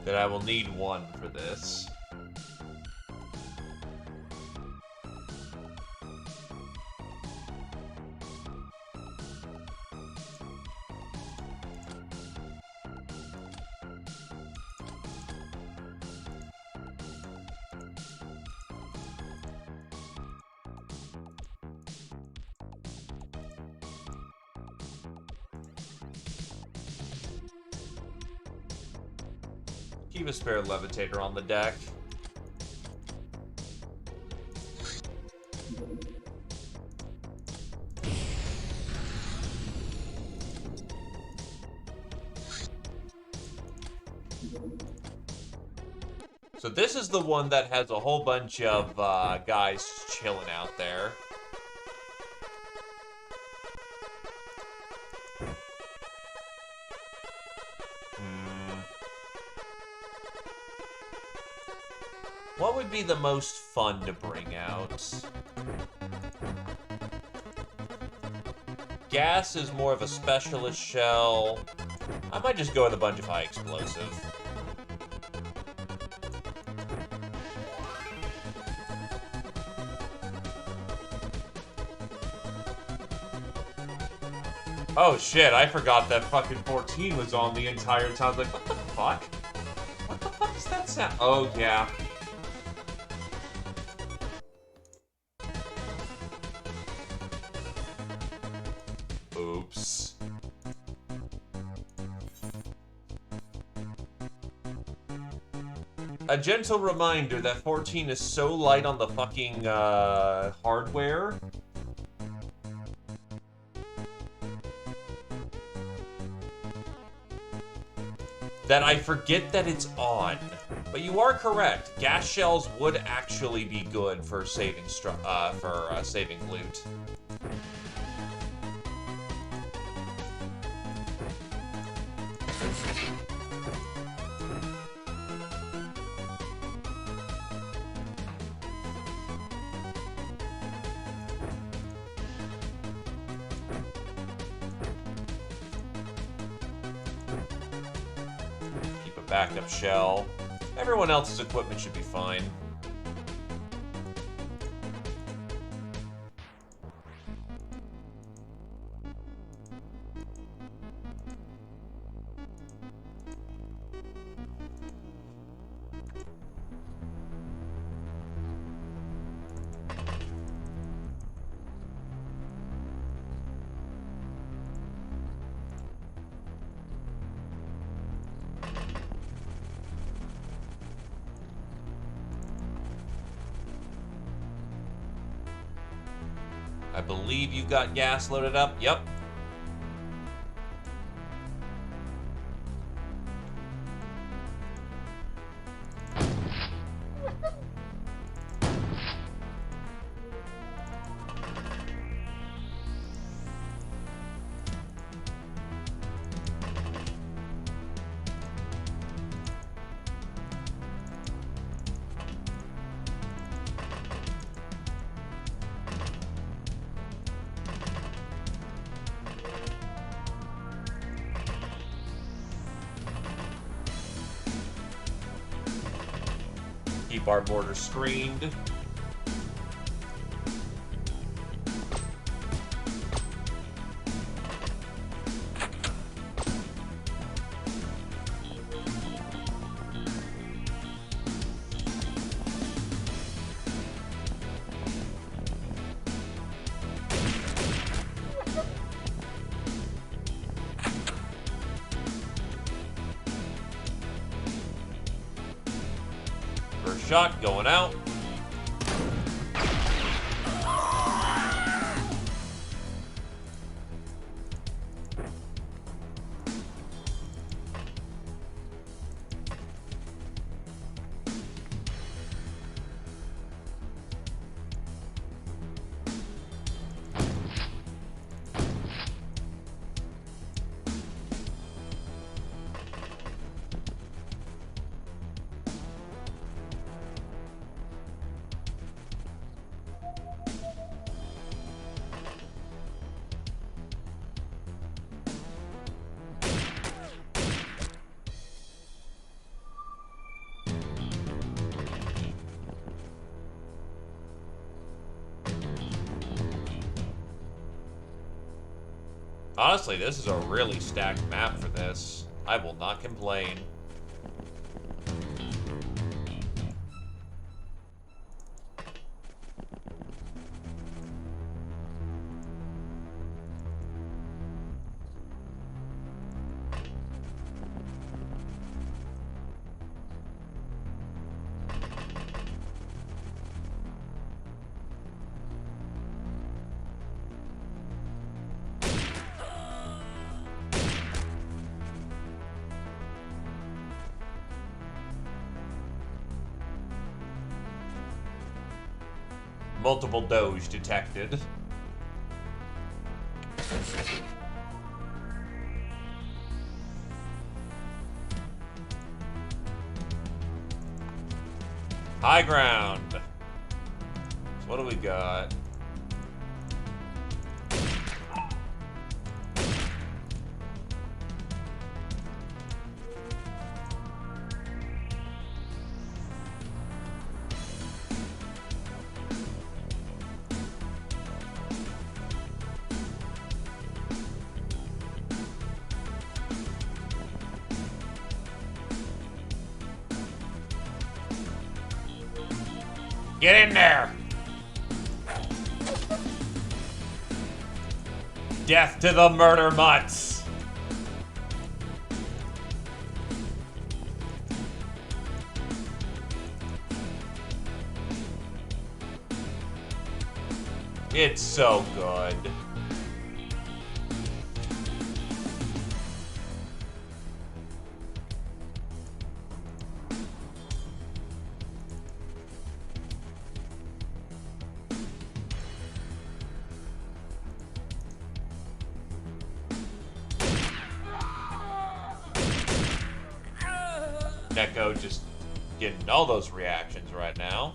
That I will need one for this. Keep a spare levitator on the deck. So this is the one that has a whole bunch of guys chilling out there. What would be the most fun to bring out? Gas is more of a specialist shell. I might just go with a bunch of high explosive. Oh shit, I forgot that fucking 14 was on the entire time. I was like, what the fuck? What the fuck is that sound? Oh yeah. Oops. A gentle reminder that 14 is so light on the fucking hardware. That I forget that it's on. But you are correct. Gas shells would actually be good for saving saving loot. Backup shell. Everyone else's equipment should be fine. I believe you got gas loaded up. Yep. keep our mortar screened. First shot going out. Honestly, this is a really stacked map for this. I will not complain. Multiple Doge detected. High ground. So what do we got? Get in there! Death to the murder mutts! It's so good. Neko just getting all those reactions right now.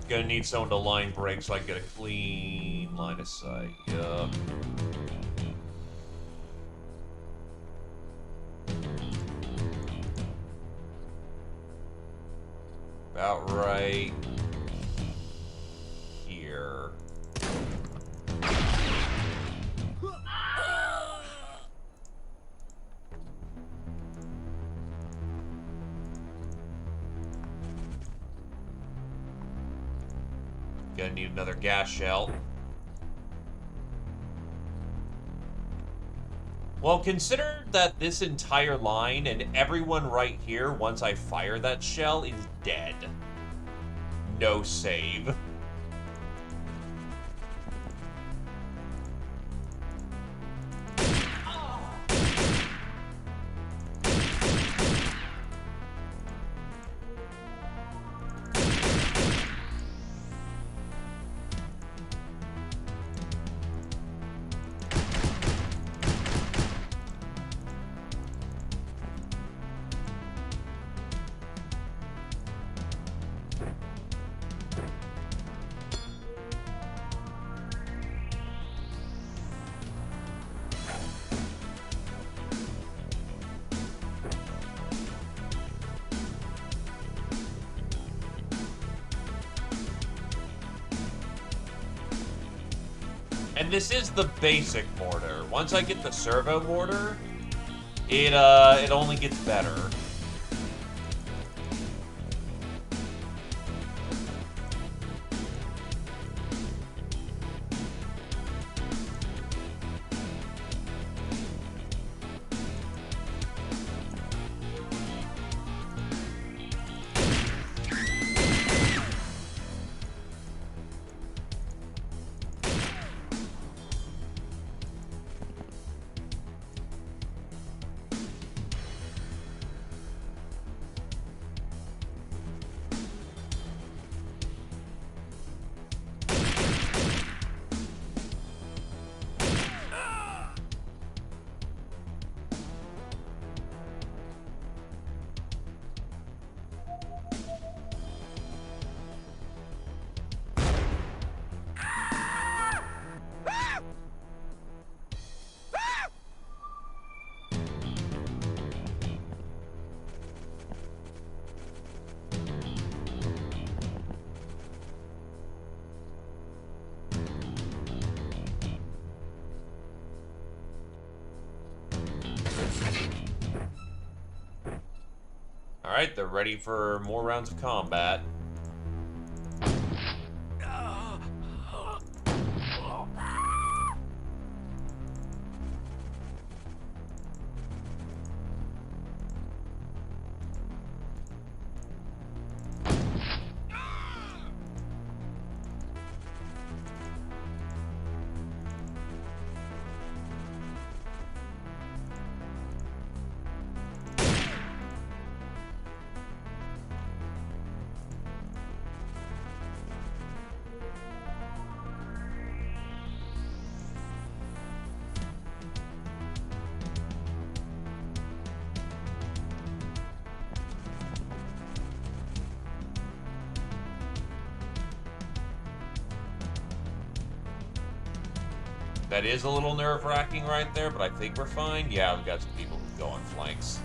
Gonna need someone to line break so I can get a clean line of sight. Yup. About right here. Gonna need another gas shell. Well, consider that this entire line and everyone right here, once I fire that shell, is dead. No save. And this is the basic mortar. Once I get the servo mortar, it only gets better. Alright, they're ready for more rounds of combat. That is a little nerve-wracking right there, but I think we're fine. Yeah, we've got some people who go on flanks.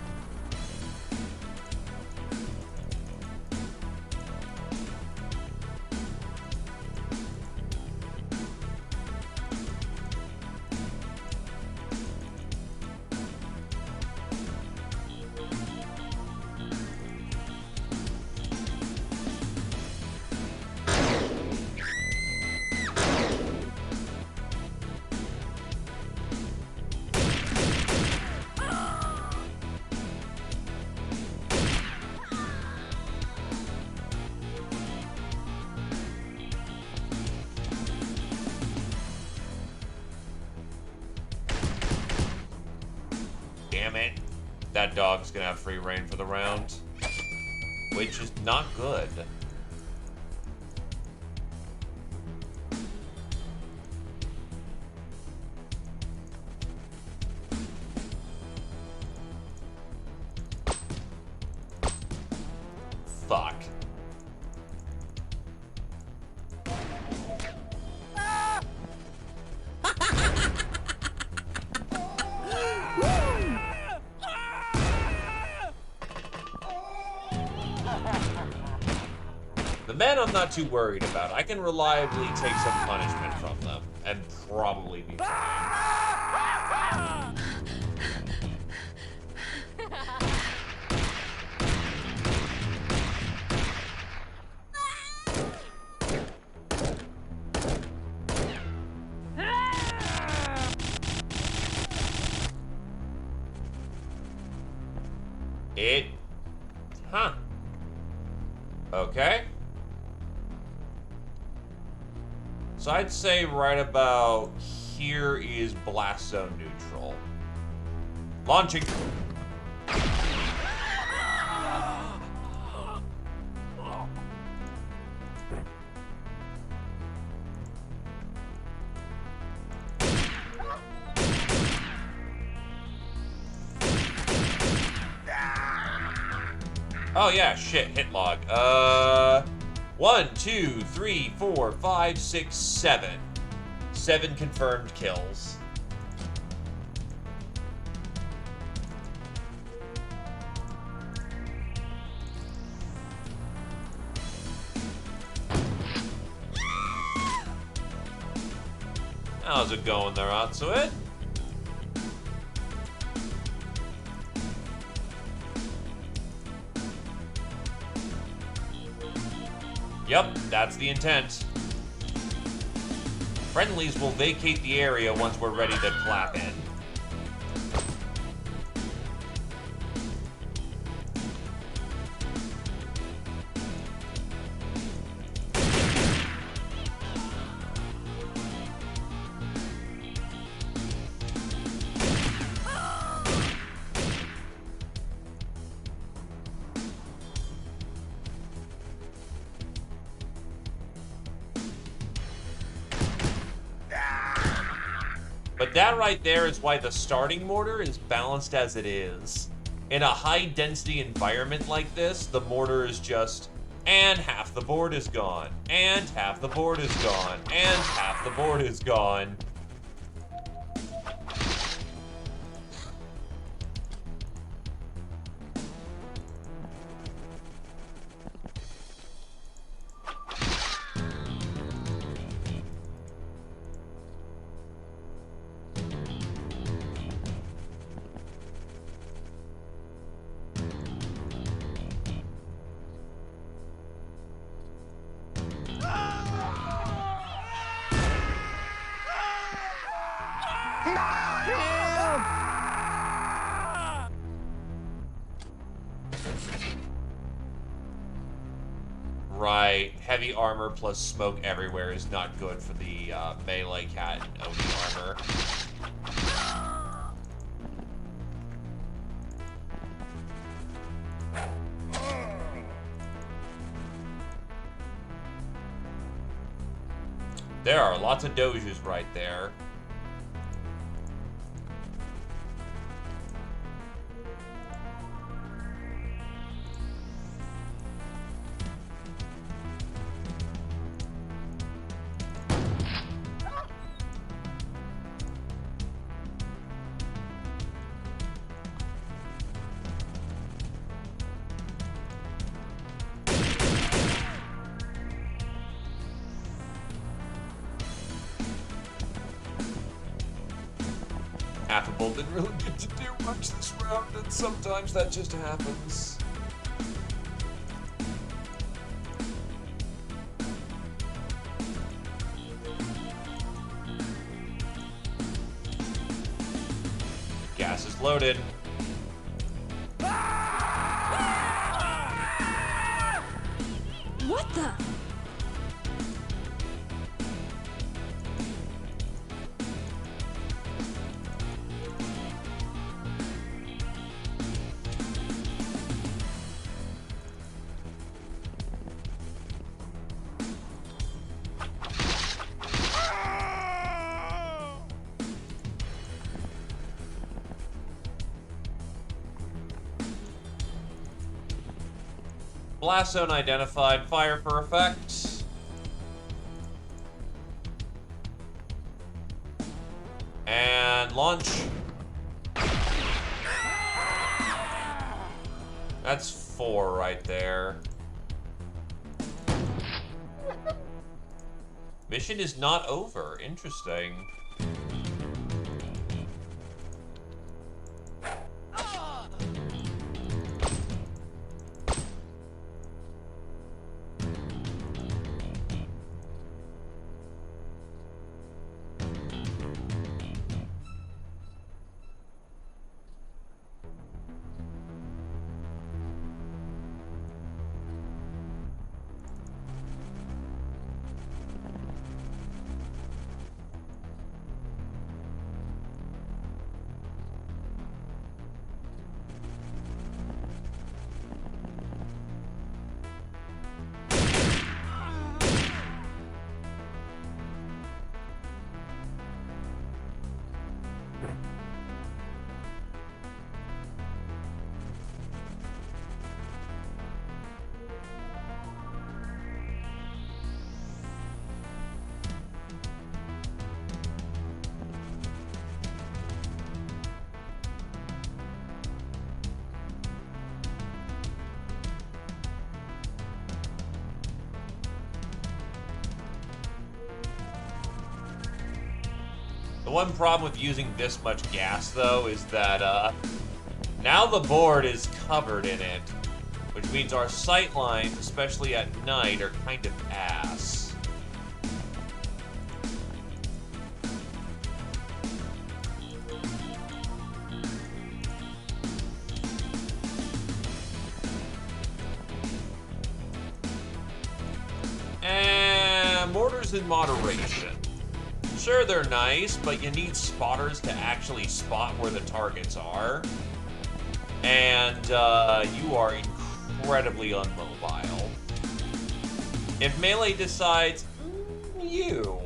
Damn it. That dog's gonna have free reign for the round. Which is not good. Fuck. The men I'm not too worried about. I can reliably take some punishment from them and probably be fine. Huh. Okay. So I'd say right about here is blast zone neutral. Launching. Oh yeah, shit, hit log. 1, 2, 3, 4, 5, 6, 7. 7 confirmed kills. How's it going there, Atsuit? Yep, that's the intent. Friendlies will vacate the area once we're ready to clap in. But that right there is why the starting mortar is balanced as it is. In a high-density environment like this, the mortar is just, and half the board is gone, and half the board is gone, and half the board is gone. Right, heavy armor plus smoke everywhere is not good for the melee cat and Oni armor. There are lots of doges right there. Affable didn't really get to do much this round, and sometimes that just happens. Gas is loaded. What the? Blast zone identified. Fire for effect. And launch. That's 4 right there. Mission is not over. Interesting. The one problem with using this much gas, though, is that now the board is covered in it, which means our sight lines, especially at night, are kind of ass. And mortars in moderation. Sure, they're nice, but you need spotters to actually spot where the targets are. And you are incredibly unmobile. If melee decides, you.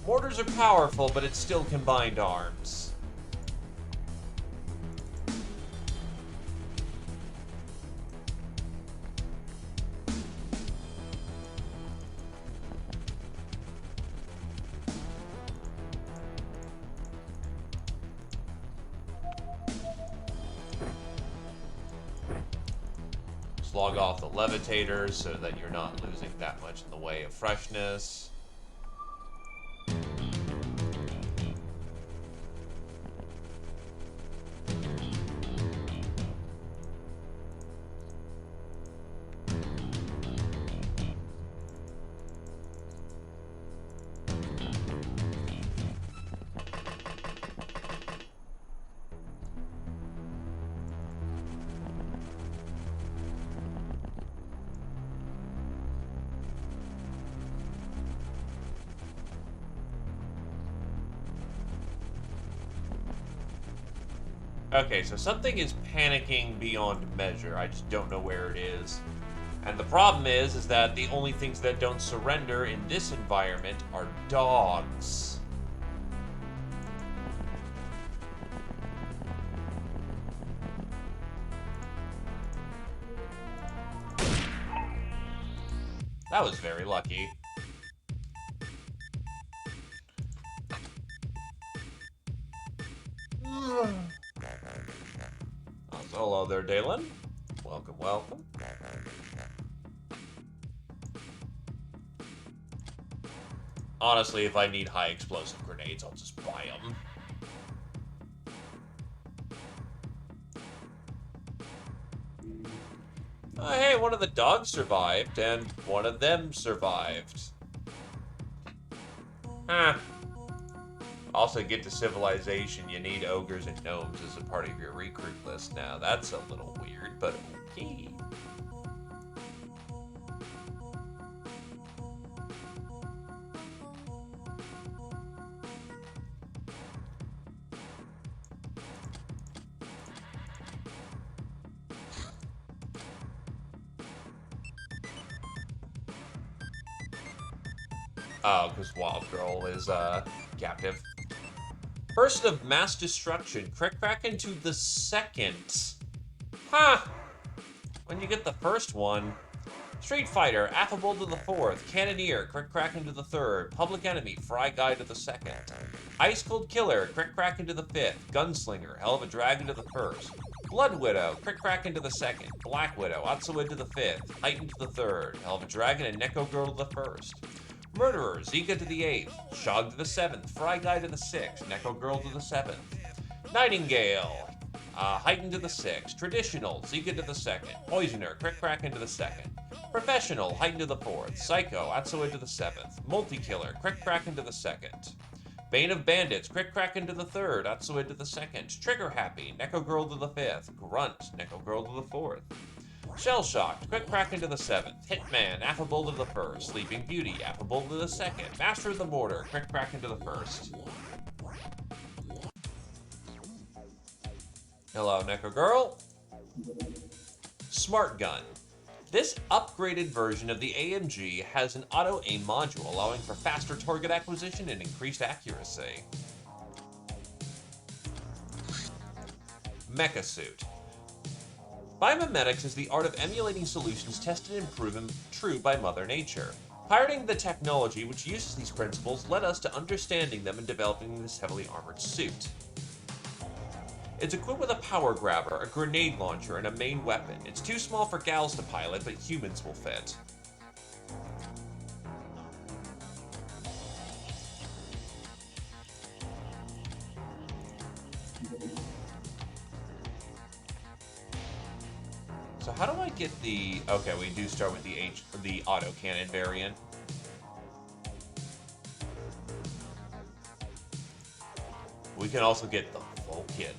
Mortars are powerful, but it's still combined arms. Log off the levitators so that you're not losing that much in the way of freshness. Okay, so something is panicking beyond measure. I just don't know where it is. And the problem is that the only things that don't surrender in this environment are dogs. That was very lucky. Hello there, Dalen. Welcome, welcome. Honestly, if I need high explosive grenades, I'll just buy them. Oh, hey, one of the dogs survived, and one of them survived. Huh. Also, get to civilization, you need ogres and gnomes as a part of your recruit list now. That's a little weird, but okay. Oh, because Wild Girl is, captive. Person of Mass Destruction, crack into the second. Ha! Huh. When you get the first one. Street Fighter, affable to the fourth. Cannoneer, crack into the third. Public Enemy, fry guy to the second. Ice Cold Killer, crack into the fifth. Gunslinger, hell of a drag into the first. Blood Widow, crack into the second. Black Widow, Atsuid to the fifth. Heighten to the third. Hell of a dragon and Neko Girl to the first. Murderer, Zika to the 8th, Shog to the 7th, Fry Guy to the 6th, Neko Girl to the 7th. Nightingale, Heighten to the 6th, Traditional, Zika to the 2nd, Poisoner, Crack into the 2nd. Professional, Heighten to the 4th, Psycho, Atsuid to the 7th, Multi-Killer, Crack into the 2nd. Bane of Bandits, Crack into the 3rd, Atsuid to the 2nd. Trigger Happy, Neko Girl to the 5th, Grunt, Neko Girl to the 4th. Shell-Shocked, Crack into the 7th. Hitman, affable to the 1st. Sleeping Beauty, affable to the 2nd. Master of the Mortar, Crack into the 1st. Hello, Neko Girl. Smart Gun. This upgraded version of the AMG has an auto-aim module, allowing for faster target acquisition and increased accuracy. Mecha Suit. Biomimetics is the art of emulating solutions tested and proven true by Mother Nature. Pirating the technology which uses these principles led us to understanding them and developing this heavily armored suit. It's equipped with a power grabber, a grenade launcher, and a main weapon. It's too small for gals to pilot, but humans will fit. So how do I get the... Okay, we do start with the autocannon variant. We can also get the Vulcan.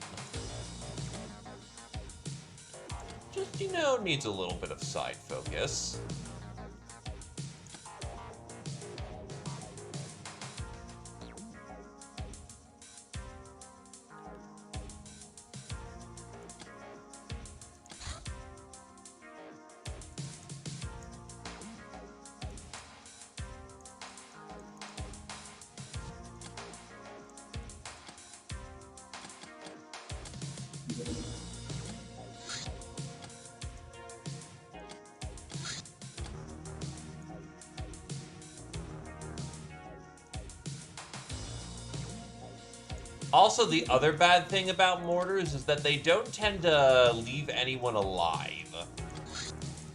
Just, you know, needs a little bit of side focus. Also, the other bad thing about mortars is that they don't tend to leave anyone alive,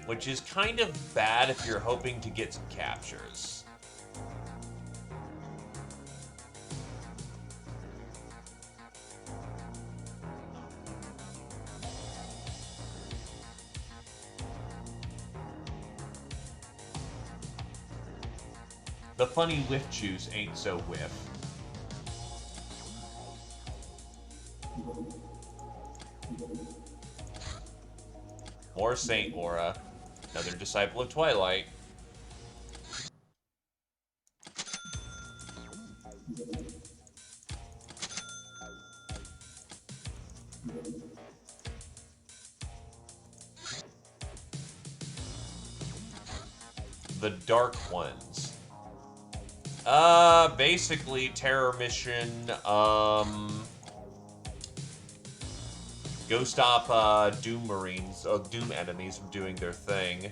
which is kind of bad if you're hoping to get some captures. The funny whiff juice ain't so whiff. More Saint Aura. Another Disciple of Twilight. The Dark Ones. Basically, Terror Mission, go stop, Doom Marines, Doom enemies from doing their thing.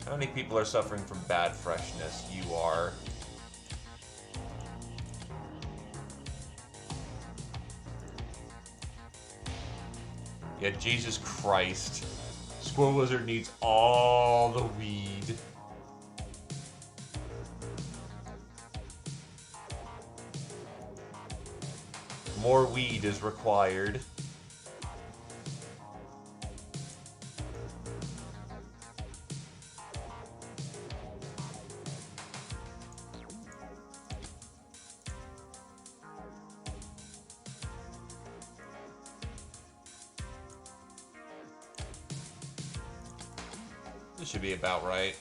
How many people are suffering from bad freshness? You are. Yeah, Jesus Christ. Squirrel Wizard needs all the weed. More weed is required. This should be about right.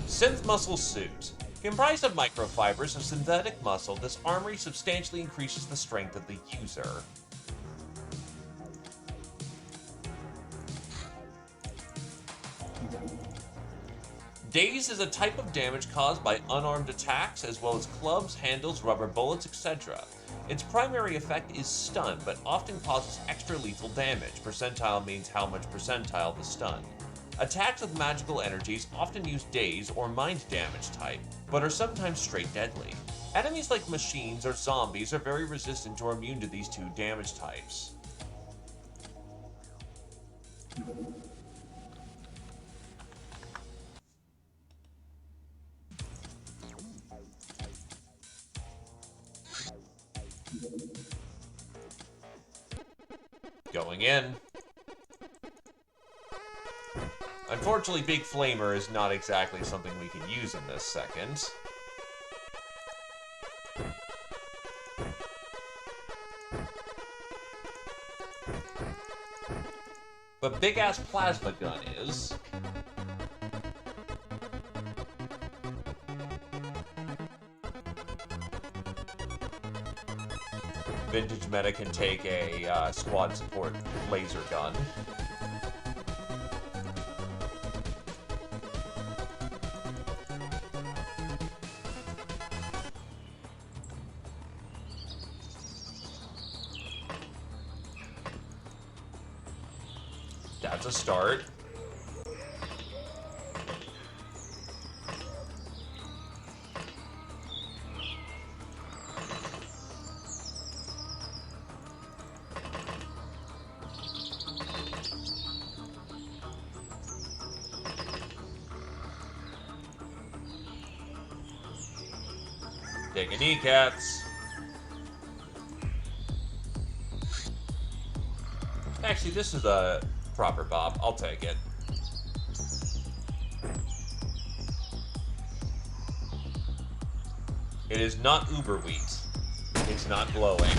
Synth Muscle Suit. Comprised of microfibers of synthetic muscle, this armory substantially increases the strength of the user. Daze is a type of damage caused by unarmed attacks, as well as clubs, handles, rubber bullets, etc. Its primary effect is stun, but often causes extra lethal damage. Percentile means how much percentile the stun. Attacks with magical energies often use Daze or mind damage type, but are sometimes straight deadly. Enemies like machines or zombies are very resistant or immune to these two damage types. Going in. Unfortunately, Big Flamer is not exactly something we can use in this second. But Big-Ass Plasma Gun is. Vintage Meta can take a squad support laser gun. That's a start. taking kneecaps. Actually, this is a proper bop. I'll take it. It is not uber wheat. It's not glowing.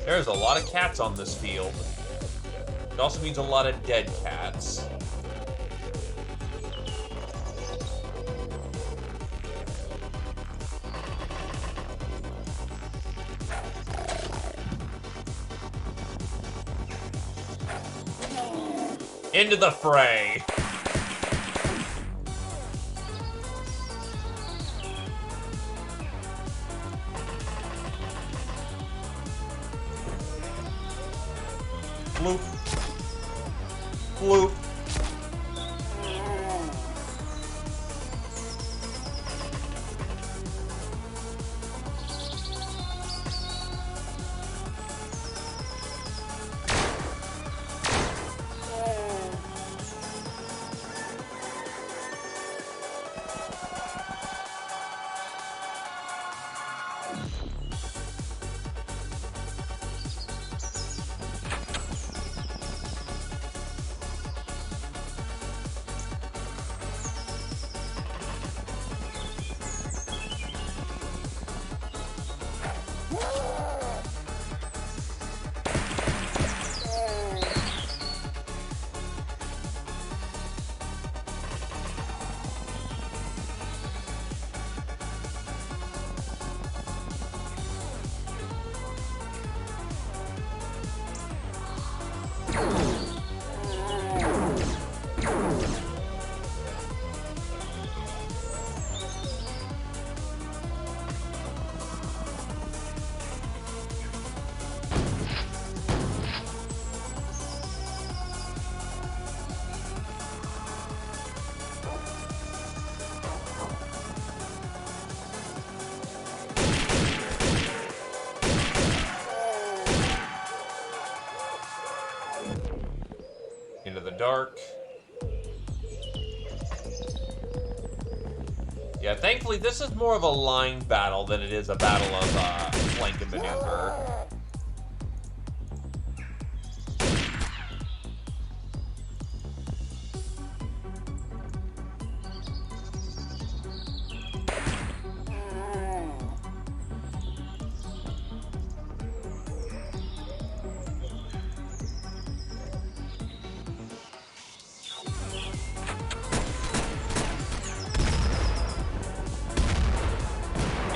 There's a lot of cats on this field. It also means a lot of dead cats. Into the fray. Bloop. Bloop. Into the dark. Yeah, thankfully this is more of a line battle than it is a battle of flank and maneuver.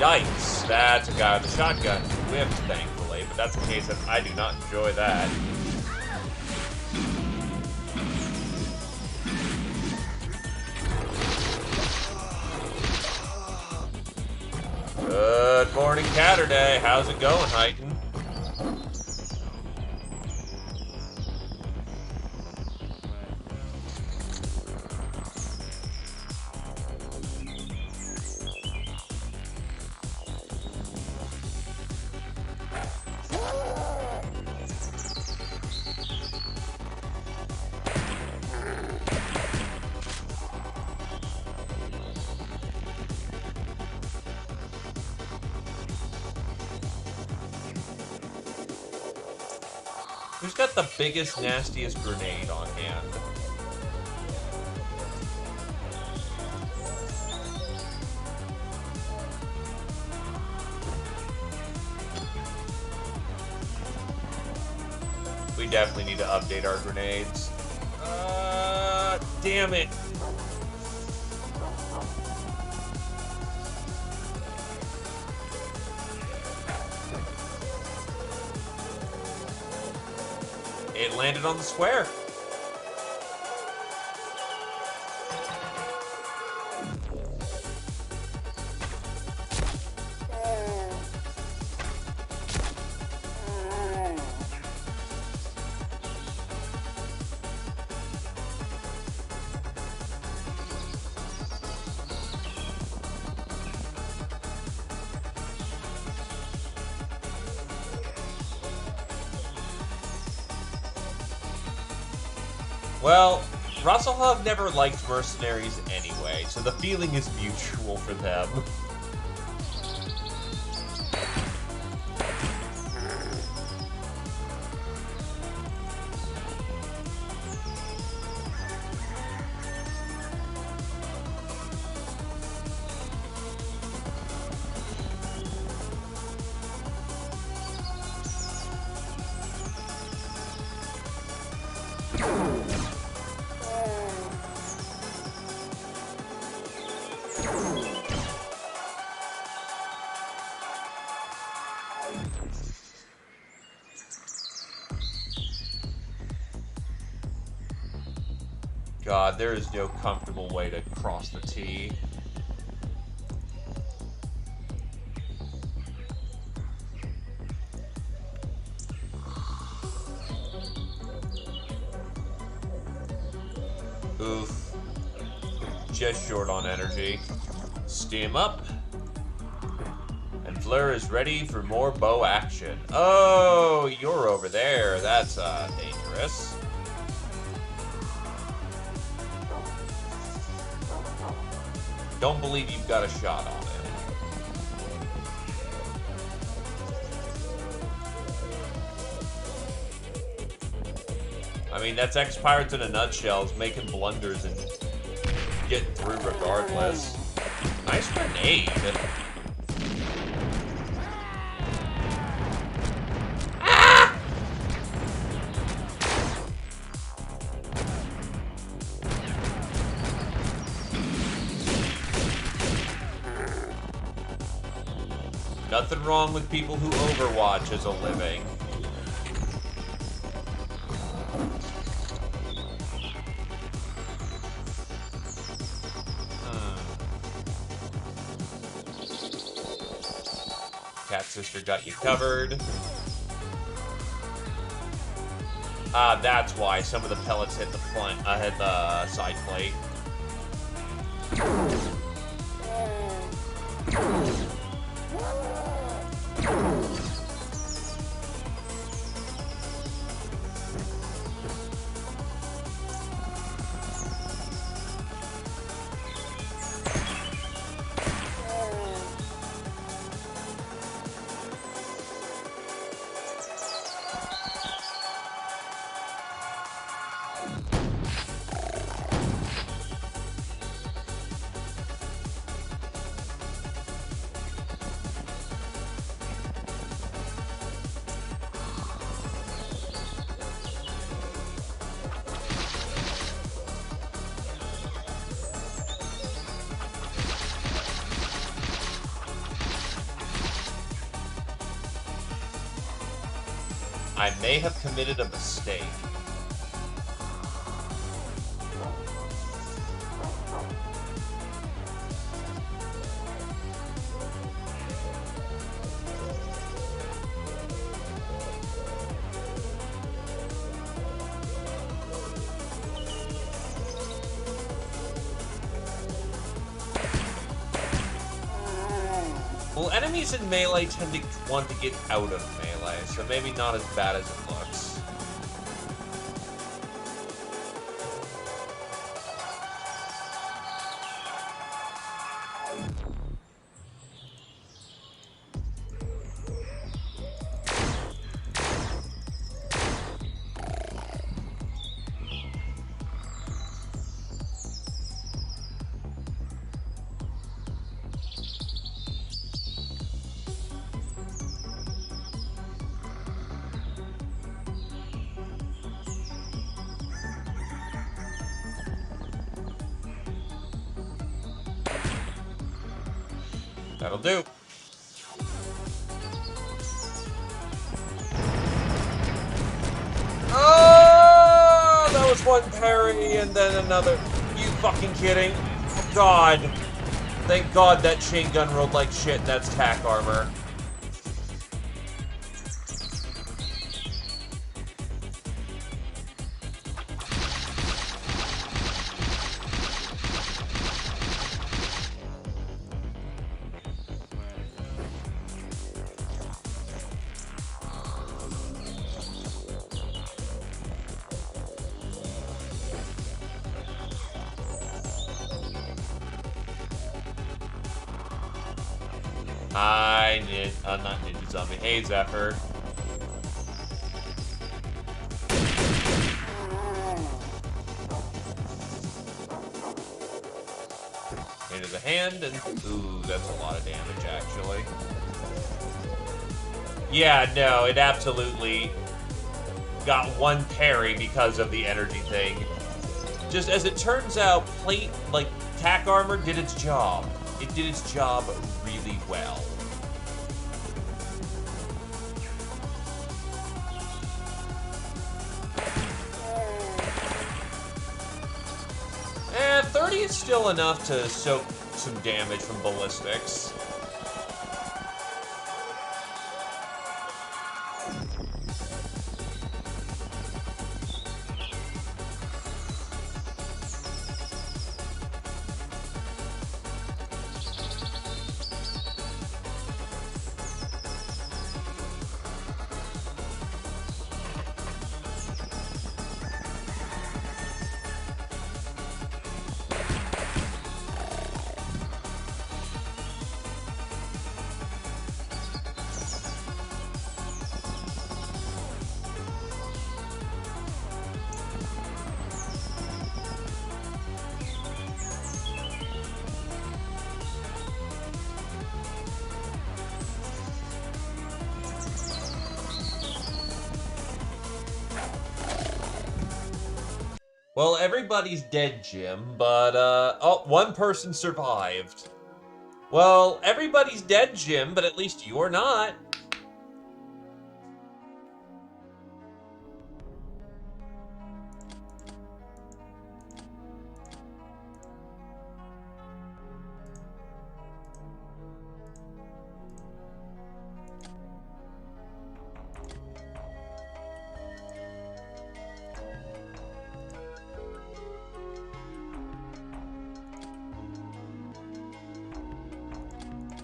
Yikes, that's a guy with a shotgun whipped, thankfully, but that's a case that I do not enjoy that. Good morning, Caturday. How's it going, Heighton? Who's got the biggest, nastiest grenade on hand? We definitely need to update our grenades. Damn it. It landed on the square. Well, Russellhug never liked mercenaries anyway, so the feeling is mutual for them. God, there is no comfortable way to cross the T. Oof. Just short on energy. Steam up. And Fleur is ready for more bow action. Oh, you're over there. That's, dangerous. Don't believe you've got a shot on it. I mean, that's Xpiratez in a nutshell, is making blunders and getting through regardless. Nice grenade. Nothing wrong with people who Overwatch as a living. Cat Sister got you covered. Ah, that's why some of the pellets hit the hit the side plate. I may have committed a mistake. Well, enemies in melee tend to want to get out of melee, so maybe not as bad as it looks. That'll do. Oh! one parry and then another. You fucking kidding? Oh, God. Thank God that chain gun rolled like shit and that's tack armor. Not Ninja Zombie. Hey, Zephyr. Into the hand, and ooh, that's a lot of damage, actually. Yeah, no, it absolutely got one parry because of the energy thing. Just as it turns out, tack armor did its job. It did its job really well. 30 is still enough to soak some damage from ballistics. Well, everybody's dead, Jim, but, oh, one person survived. Well, everybody's dead, Jim, but at least you're not.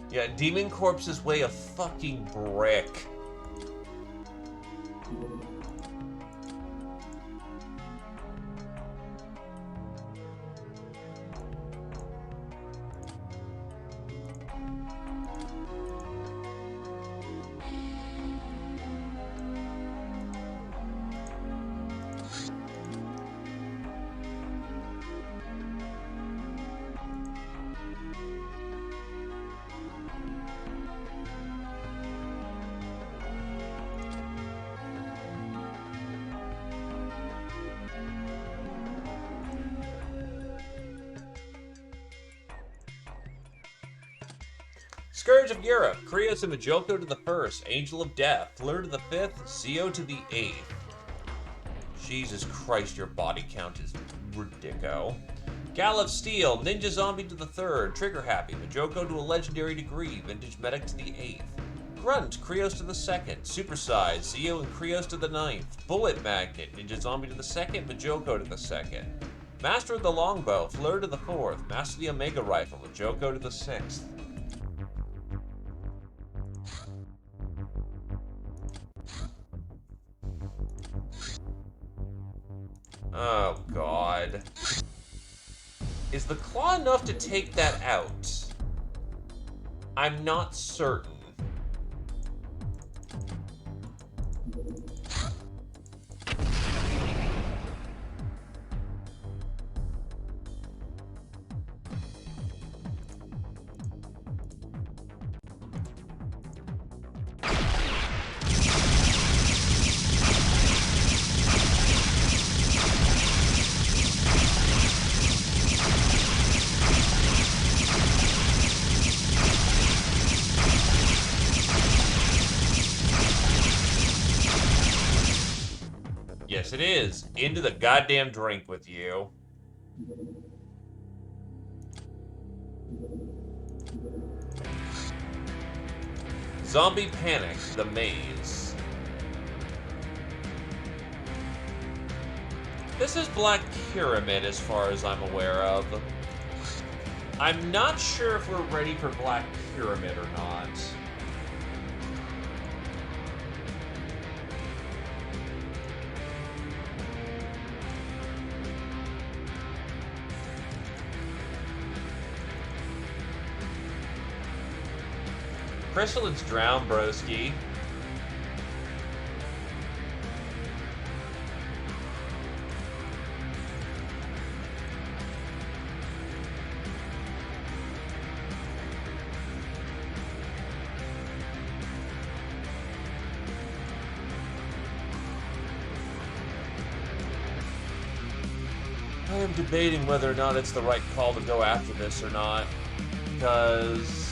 Yeah, Demon Corpses weigh a fucking brick. Scourge of Europe, Krios and Majoko to the 1st, Angel of Death, Fleur to the 5th, Zio to the 8th. Jesus Christ, your body count is ridico. Gal of Steel, Ninja Zombie to the 3rd, Trigger Happy, Majoko to a legendary degree, Vintage Medic to the 8th. Grunt, Krios to the 2nd, Supersize, Zio and Krios to the 9th. Bullet Magnet, Ninja Zombie to the 2nd, Majoko to the 2nd. Master of the Longbow, Fleur to the 4th, Master of the Omega Rifle, Majoko to the 6th. Oh, God. Is the claw enough to take that out? I'm not certain. it is. Into the goddamn drink with you. Zombie Panic, the maze. This is Black Pyramid as far as I'm aware of. I'm not sure if we're ready for Black Pyramid or not. Crystalline's drown, broski. I am debating whether or not it's the right call to go after this or not, because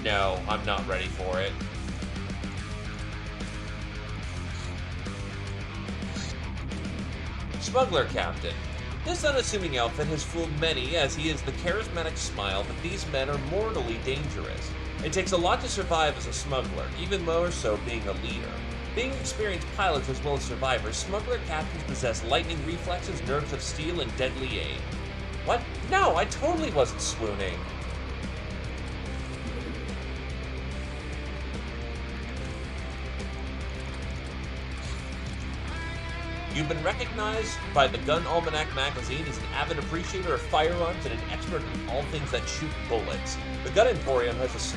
no, I'm not ready for it. Smuggler Captain. This unassuming outfit has fooled many, as he is the charismatic smile, but these men are mortally dangerous. It takes a lot to survive as a smuggler, even more so being a leader. Being experienced pilots as well as survivors, smuggler captains possess lightning reflexes, nerves of steel, and deadly aim. What? No, I totally wasn't swooning. You've been recognized by the Gun Almanac magazine as an avid appreciator of firearms and an expert in all things that shoot bullets. The Gun Emporium has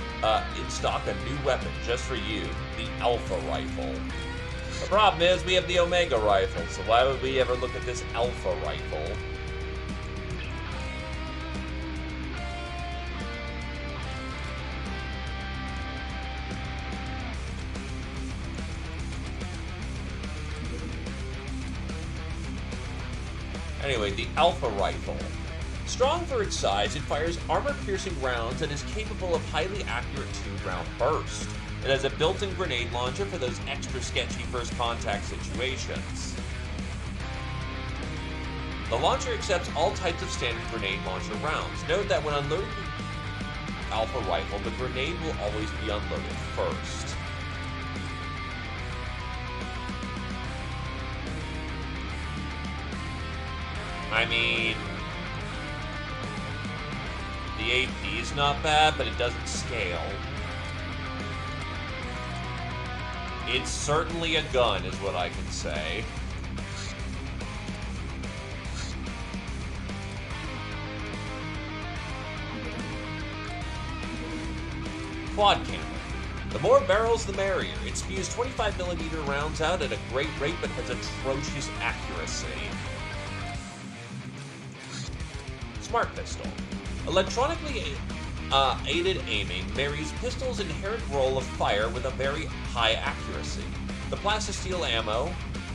in stock a new weapon just for you, the Alpha Rifle. The problem is we have the Omega Rifle, so why would we ever look at this Alpha Rifle? Anyway, the Alpha Rifle. Strong for its size, it fires armor-piercing rounds and is capable of highly accurate 2-round burst. It has a built-in grenade launcher for those extra sketchy first-contact situations. The launcher accepts all types of standard grenade launcher rounds. Note that when unloading the Alpha Rifle, the grenade will always be unloaded first. I mean, the AP is not bad, but it doesn't scale. It's certainly a gun, is what I can say. Quad cannon. The more barrels, the merrier. It spews 25mm rounds out at a great rate, but has atrocious accuracy. Smart Pistol. Electronically aided aiming marries pistol's inherent role of fire with a very high accuracy. The plastisteel ammo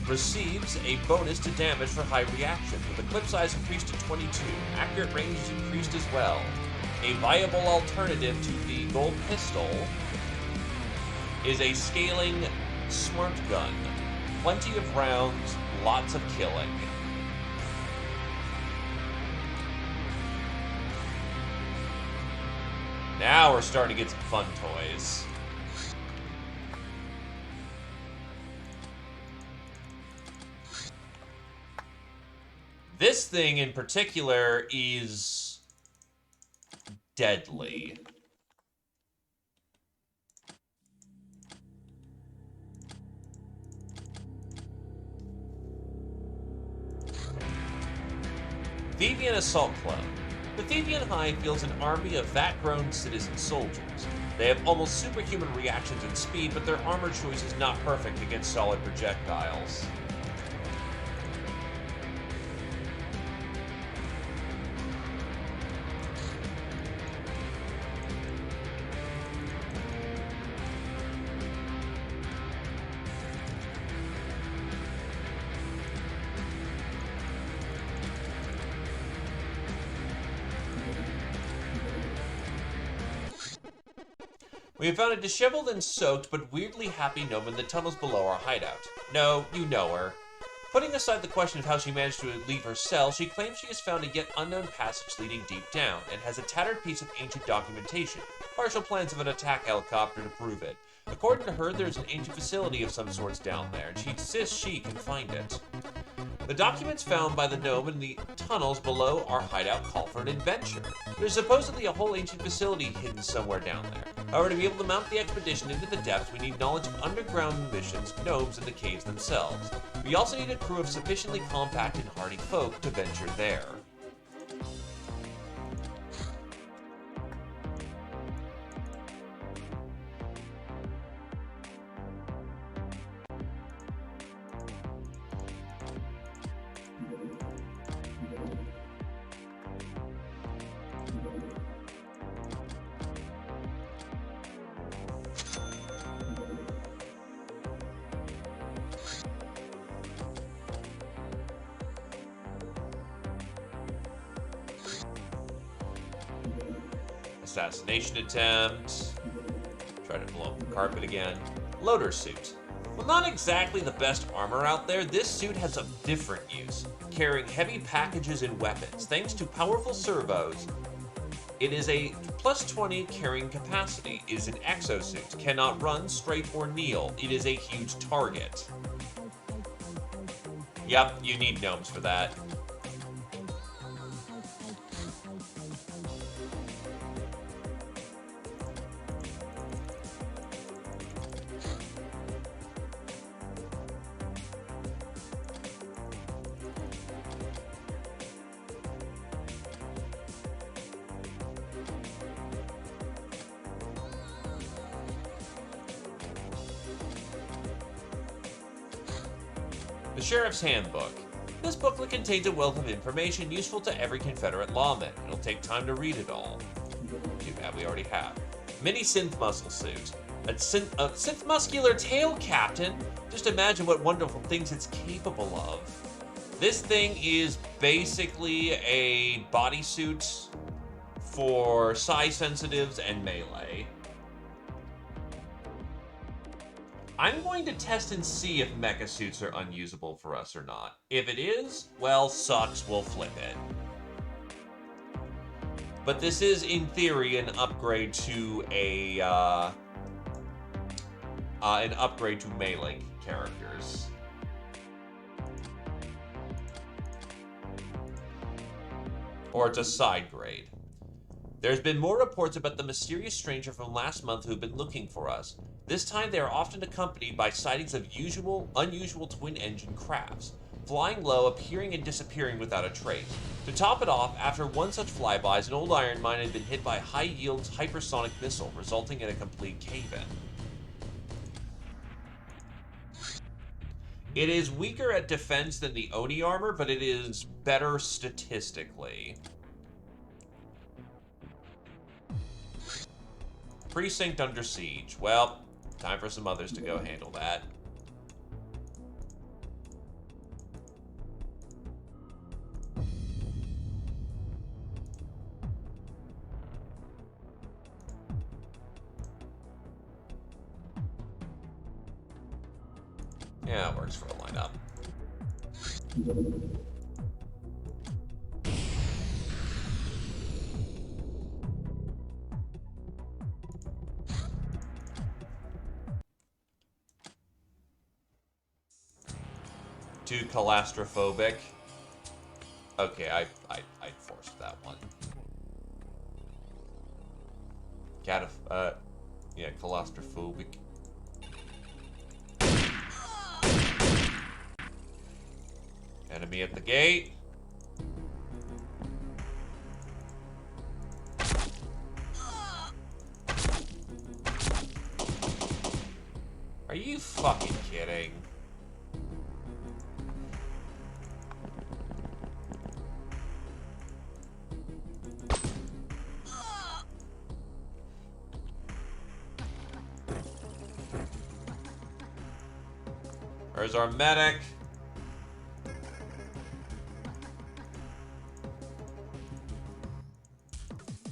receives a bonus to damage for high reaction, with the clip size increased to 22. Accurate range is increased as well. A viable alternative to the gold pistol is a scaling smart gun. Plenty of rounds, lots of killing. Now we're starting to get some fun toys. This thing in particular is deadly. Thevian Assault Club. The Thevian Hive fields an army of vat-grown citizen soldiers. They have almost superhuman reactions and speed, but their armor choice is not perfect against solid projectiles. We have found a disheveled and soaked but weirdly happy gnome in the tunnels below our hideout. No, you know her. Putting aside the question of how she managed to leave her cell, she claims she has found a yet unknown passage leading deep down, and has a tattered piece of ancient documentation, partial plans of an attack helicopter to prove it. According to her, there's an ancient facility of some sorts down there, and she insists she can find it. The documents found by the gnome in the tunnels below our hideout call for an adventure. There's supposedly a whole ancient facility hidden somewhere down there. However, to be able to mount the expedition into the depths, we need knowledge of underground missions, gnomes, and the caves themselves. We also need a crew of sufficiently compact and hardy folk to venture there. Assassination attempt. Try to blow up the carpet again. Loader suit. Well, not exactly the best armor out there, this suit has a different use. Carrying heavy packages and weapons. Thanks to powerful servos, it is a plus 20 carrying capacity. It is an exosuit. Cannot run, straight, or kneel. It is a huge target. Yep, you need gnomes for that. The Sheriff's Handbook. This booklet contains a wealth of information useful to every Confederate lawman. It'll take time to read it all. Too bad we already have. Mini synth muscle suit. A synth muscular tail captain. Just imagine what wonderful things it's capable of. This thing is basically a bodysuit for psi sensitives and melee. I'm going to test and see if mecha suits are unusable for us or not. If it is, well, sucks, we'll flip it. But this is, in theory, an upgrade to melee characters. Or it's a side grade. There's been more reports about the mysterious stranger from last month who've been looking for us. This time they are often accompanied by sightings of unusual twin-engine crafts, flying low, appearing and disappearing without a trace. To top it off, after one such flyby, an old iron mine had been hit by a high-yield hypersonic missile, resulting in a complete cave-in. It is weaker at defense than the Oni armor, but it is better statistically. Precinct under siege. Well, time for some others to go handle that. Yeah, it works for a lineup. Too claustrophobic. Okay, I forced that one. Yeah, claustrophobic. Enemy at the gate. fucking kidding? Where's our medic?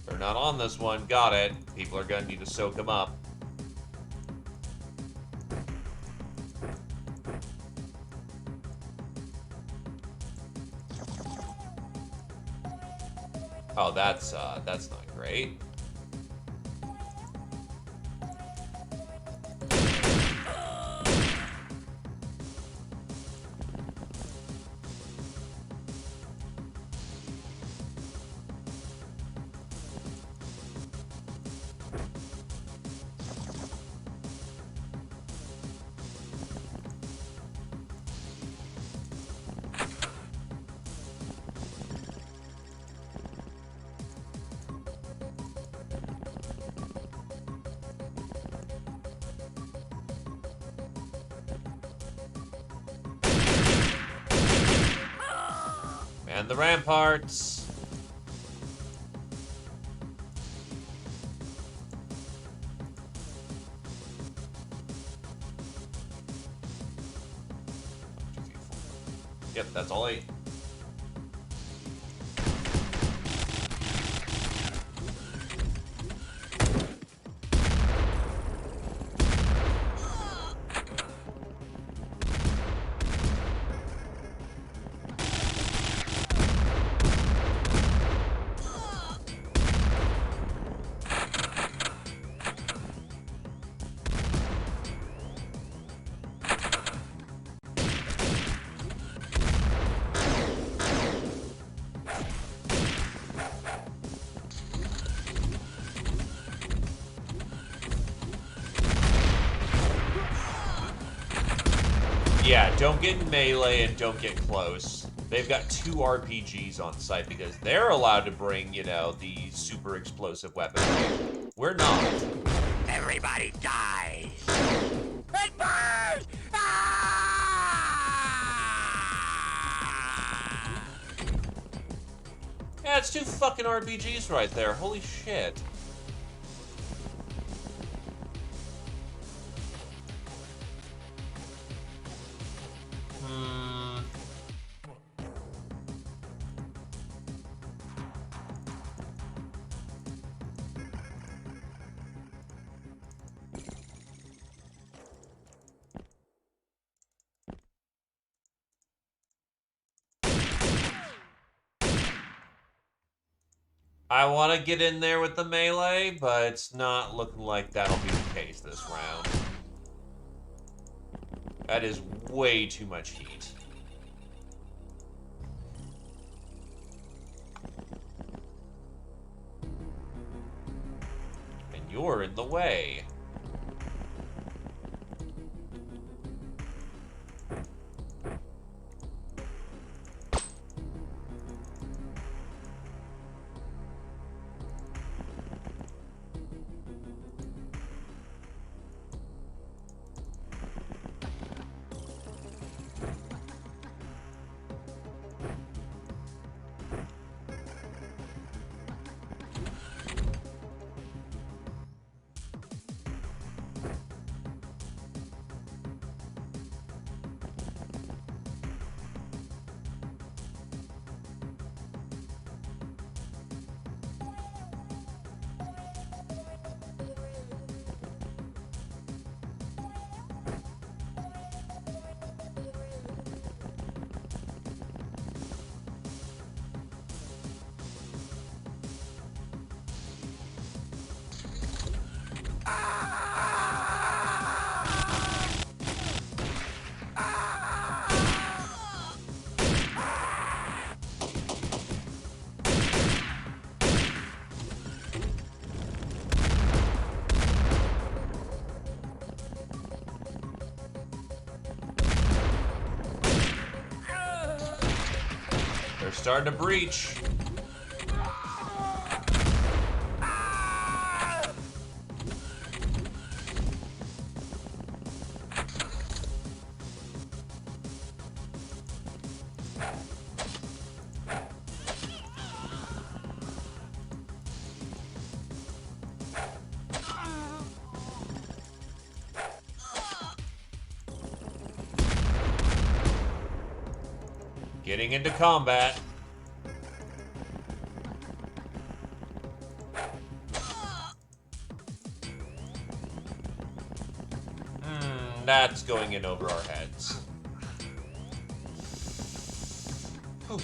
They're not on this one. Got it. People are gonna need to soak them up. Oh, that's not great. And the ramparts. Yep, that's all 8. Yeah, don't get in melee and don't get close. They've got 2 RPGs on site because they're allowed to bring, you know, the super explosive weaponry. We're not. Everybody dies. It burns! Ah! Yeah, it's 2 fucking RPGs right there. Holy shit. I want to get in there with the melee, but it's not looking like that'll be the case this round. That is way too much heat. And you're in the way. They're starting to breach. Getting into combat. That's going in over our heads. Whew.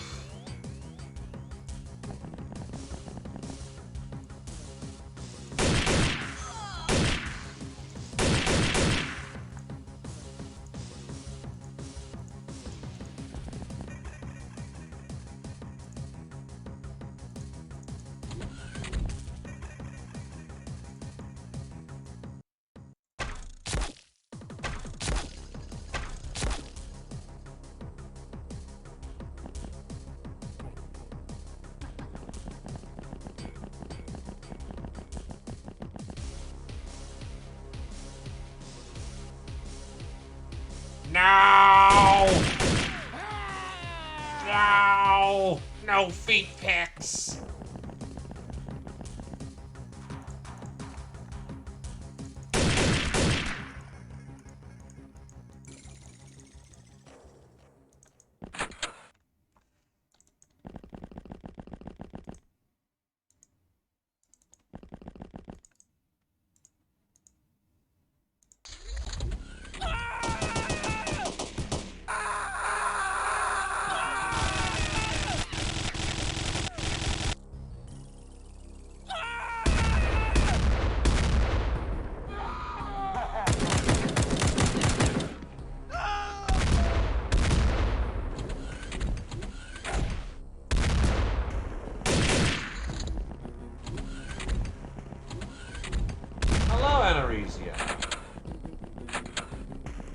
No! No! No feet picks!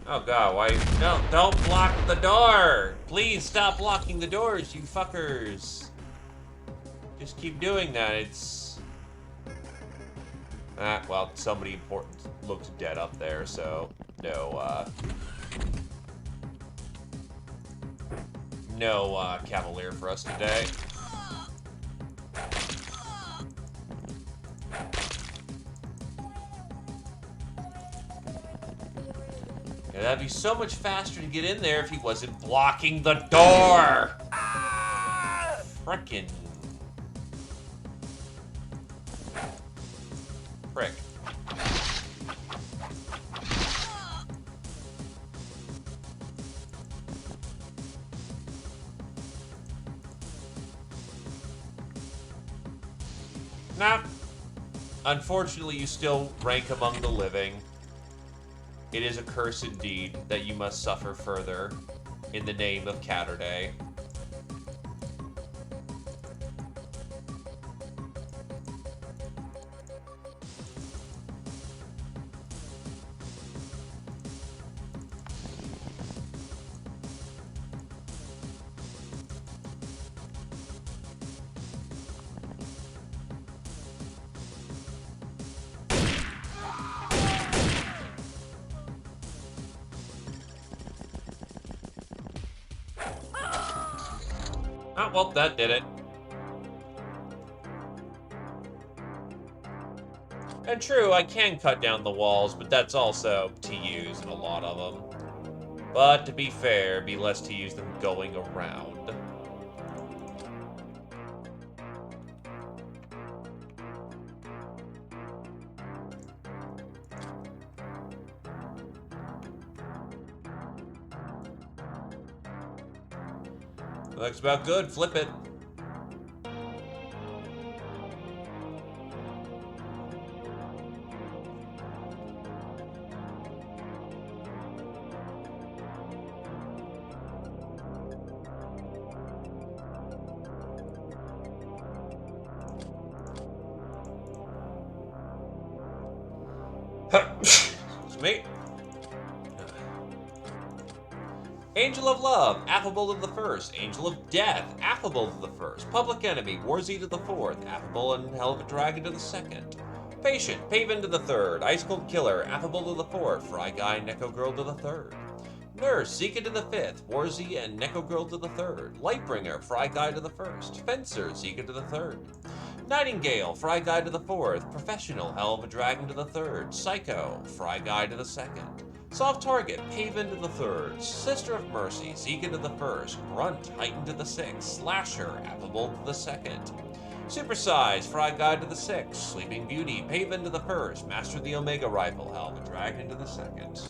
Oh god, why? No, don't block the door! Please stop blocking the doors, you fuckers! Just keep doing that, it's... Ah, well, somebody important looks dead up there, so... No, Cavalier for us today. Yeah, that'd be so much faster to get in there if he wasn't blocking the door! Frickin' prick. Nah. Unfortunately, you still rank among the living. It is a curse indeed that you must suffer further in the name of Caturday. Oh, well, that did it. And true, I can cut down the walls, but that's also to use in a lot of them. But to be fair, it'd be less to use them going around. Looks about good. Flip it. Excuse me. Angel of Love, Affable to the First. Angel of Death, Affable to the First. Public Enemy, Warzy to the Fourth. Affable and Hell of a Dragon to the Second. Patient, Paven to the Third. Ice Cold Killer, Affable to the Fourth. Fry Guy, Neko Girl to the Third. Nurse, Zika to the Fifth. Warzy and Neko Girl to the Third. Lightbringer, Fry Guy to the First. Fencer, Zika to the Third. Nightingale, Fry Guy to the Fourth. Professional, Hell of a Dragon to the Third. Psycho, Fry Guy to the Second. Soft target, Pave into the third. Sister of Mercy, Zeke into the first. Grunt, heightened to the sixth. Slasher, affable to the second. Supersize, Fried Guide to the sixth. Sleeping Beauty, Pave into the first. Master the Omega Rifle, Helmet Dragged into the second.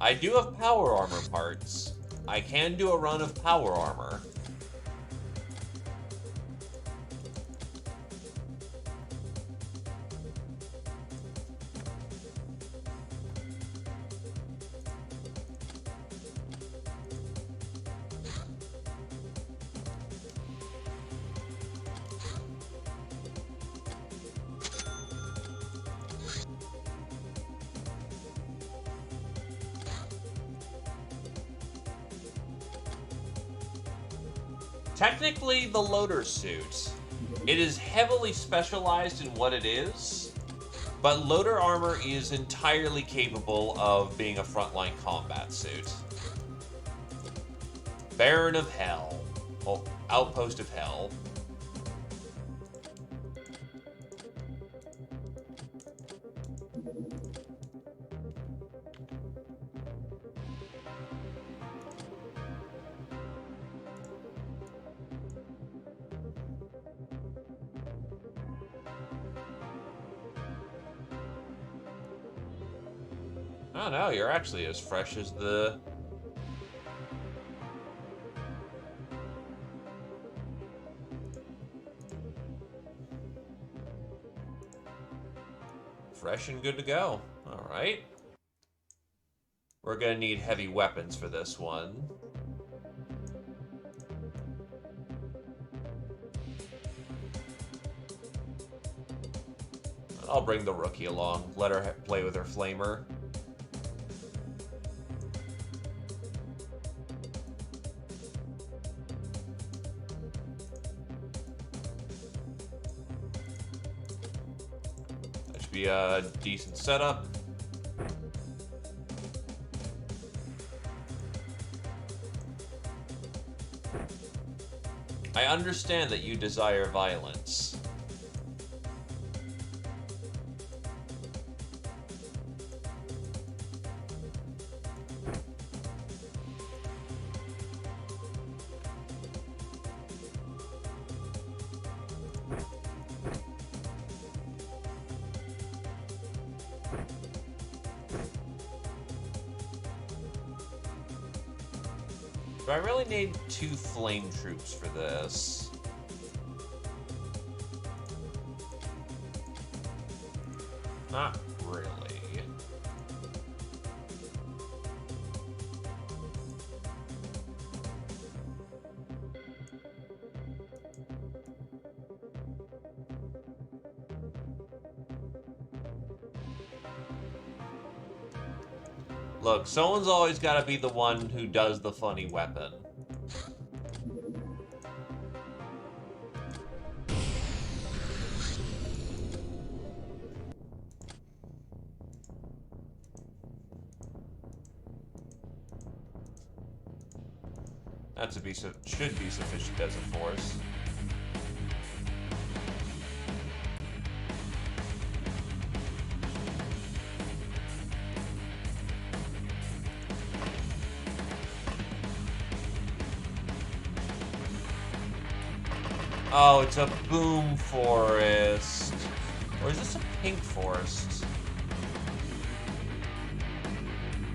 I do have power armor parts. I can do a run of power armor. Technically, the loader suit. It is heavily specialized in what it is, but loader armor is entirely capable of being a frontline combat suit. Baron of Hell. Oh, Outpost of Hell. Oh no, you're actually as fresh as the... Fresh and good to go. Alright. We're gonna need heavy weapons for this one. I'll bring the rookie along. Let her play with her flamer. Be a decent setup. I understand that you desire violence. Do I really need 2 flame troops for this? Not really. Look, someone's always got to be the one who does the funny weapon. That should be sufficient as a force. Oh, it's a boom forest. Or is this a pink forest?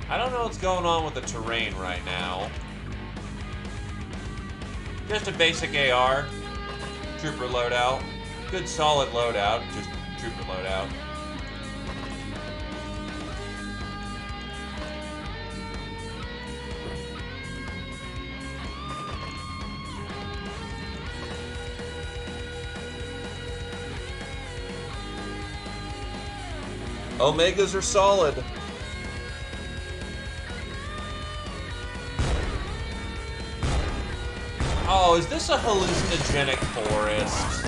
I don't know what's going on with the terrain right now. Just a basic AR. Trooper loadout. Good solid loadout. Just trooper loadout. Omegas are solid. Oh, Oh, is this a hallucinogenic forest?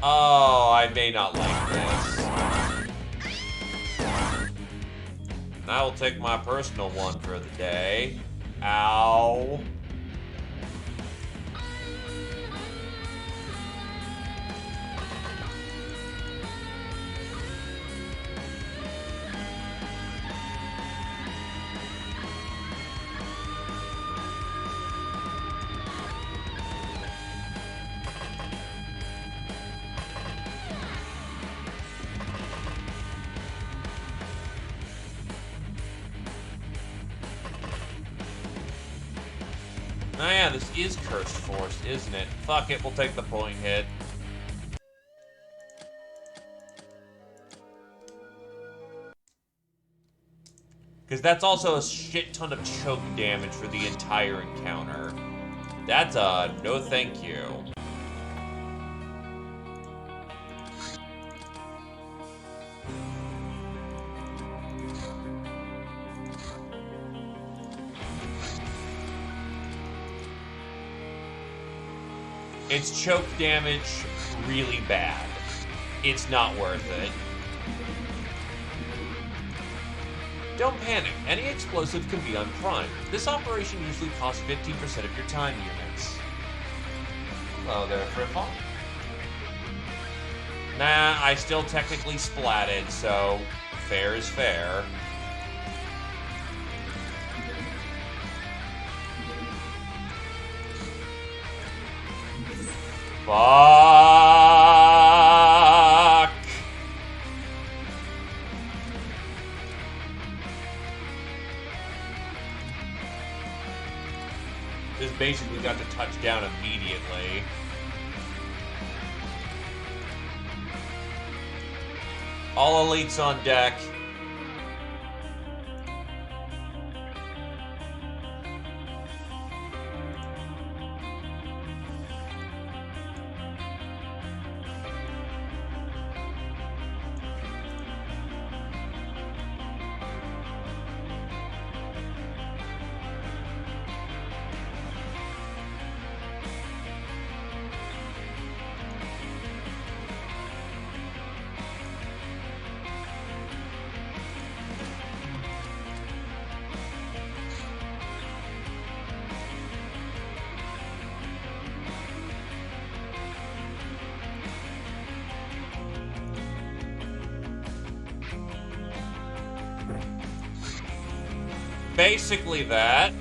Oh, I may not like this. And I will take my personal one for the day. Ow. Oh yeah, this is Cursed Forest, isn't it? Fuck it, we'll take the point hit. Because that's also a shit ton of choke damage for the entire encounter. That's a no thank you. It's choke damage really bad. It's not worth it. Don't panic, any explosive can be unprimed. This operation usually costs 15% of your time units. Hello there, Friffle. Nah, I still technically splatted, so fair is fair. Fuck! Just basically got to touch down immediately. All elites on deck. Basically that.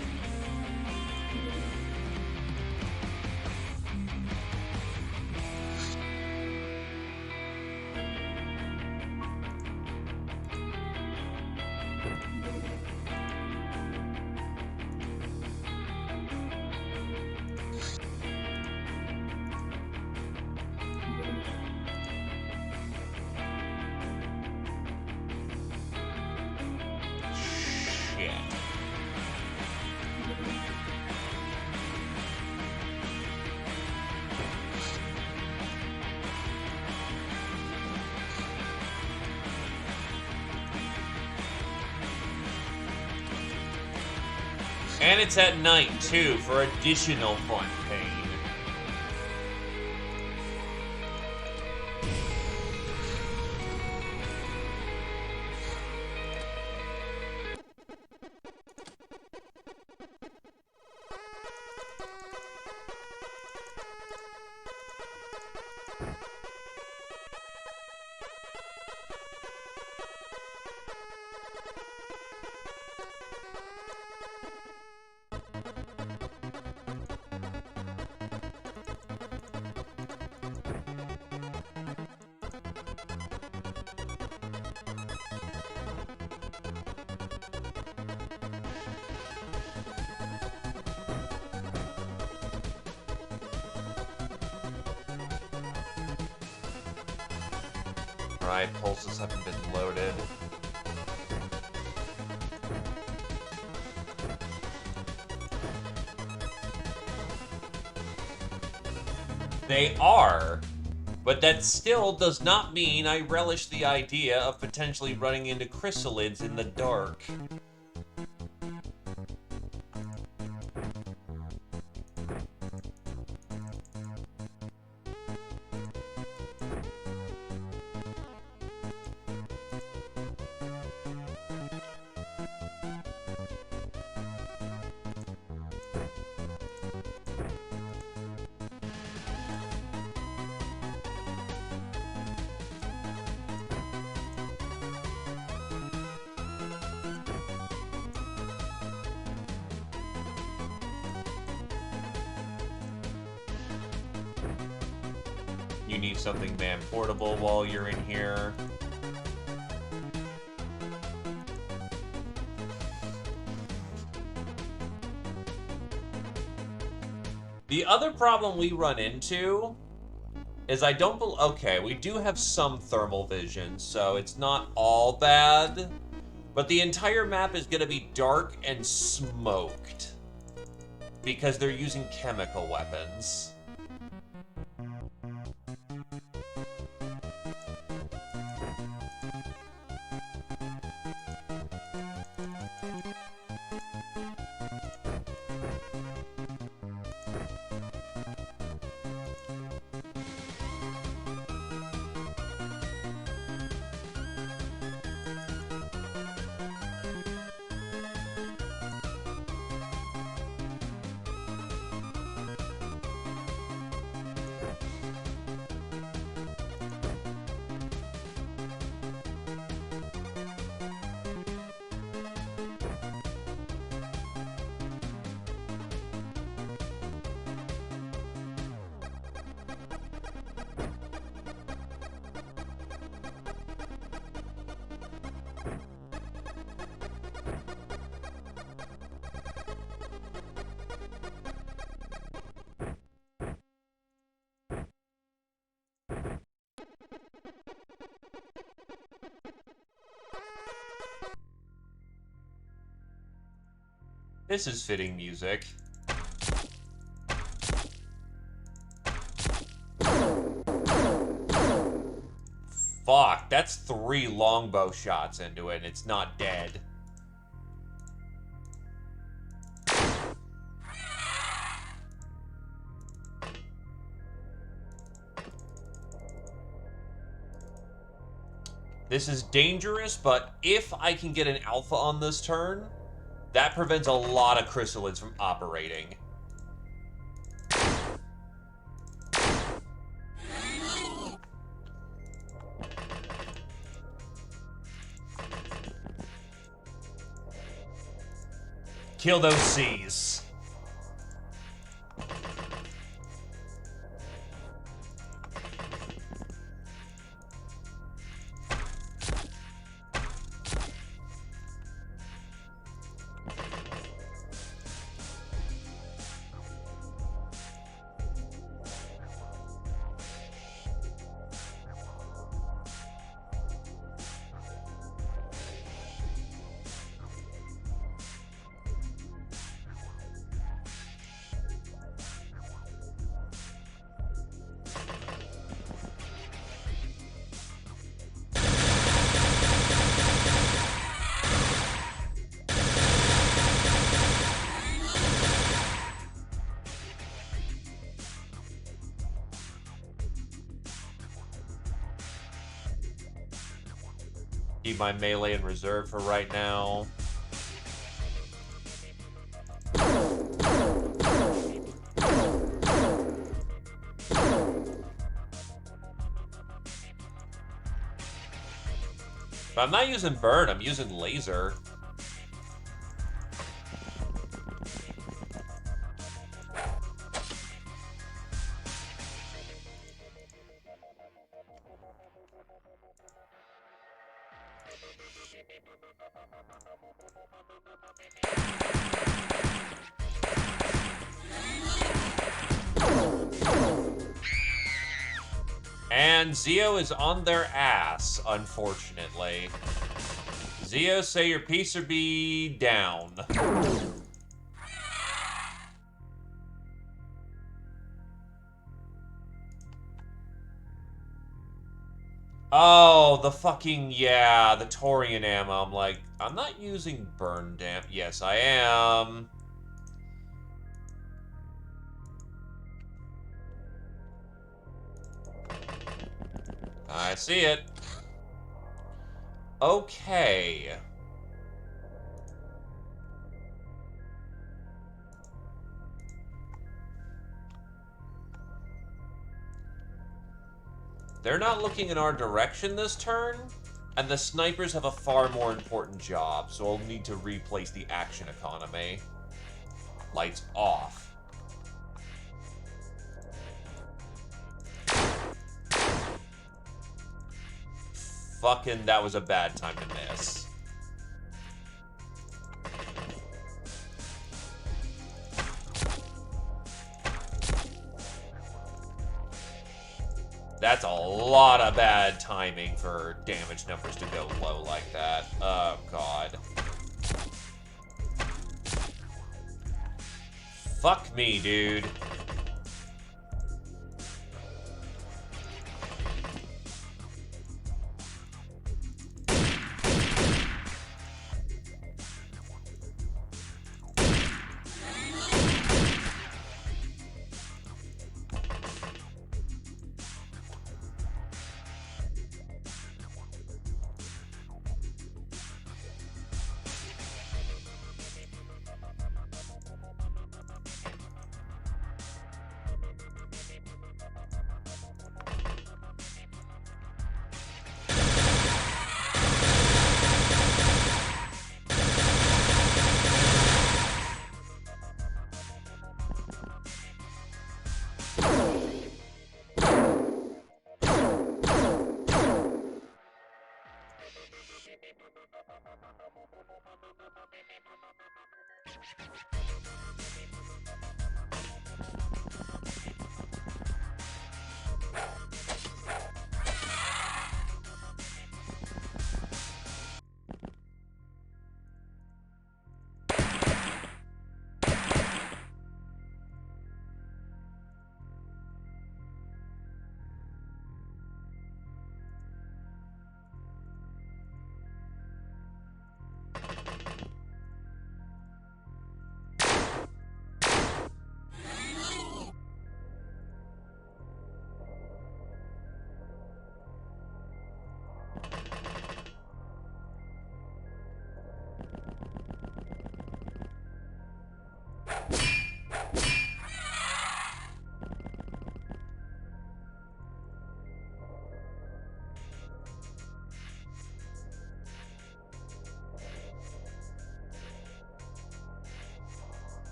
And it's at night, too, for additional fun pain. Right, pulses haven't been loaded. They are, but that still does not mean I relish the idea of potentially running into chrysalids in the dark. You need something man-portable while you're in here. The other problem we run into is okay, we do have some thermal vision, so it's not all bad, but the entire map is going to be dark and smoked because they're using chemical weapons. This is fitting music. Fuck, that's 3 longbow shots into it, and it's not dead. This is dangerous, but if I can get an alpha on this turn, that prevents a lot of chrysalids from operating. Kill those C's. Keep my melee in reserve for right now. But I'm not using burn, I'm using laser. And Zeo is on their ass, unfortunately. Zeo, say your piece or be down. Oh, the fucking, yeah, the Torian ammo. I'm like, I'm not using burn damp. Yes, I am. I see it. Okay. They're not looking in our direction this turn, and the snipers have a far more important job, so I'll need to replace the action economy. Lights off. fucking... That was a bad time to miss. That's a lot of bad timing for damage numbers to go low like that. Oh, God. Fuck me, dude.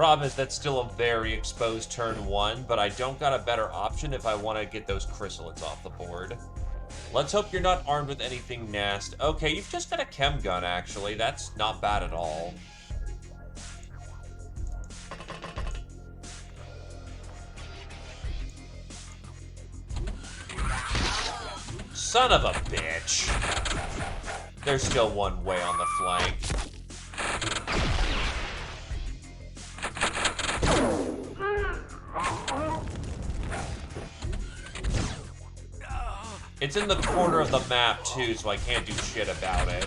Problem is, that's still a very exposed turn 1, but I don't got a better option if I want to get those chrysalids off the board. Let's hope you're not armed with anything nasty. Okay, you've just got a chem gun, actually. That's not bad at all. Son of a bitch. There's still one way on the flank. It's in the corner of the map, too, so I can't do shit about it.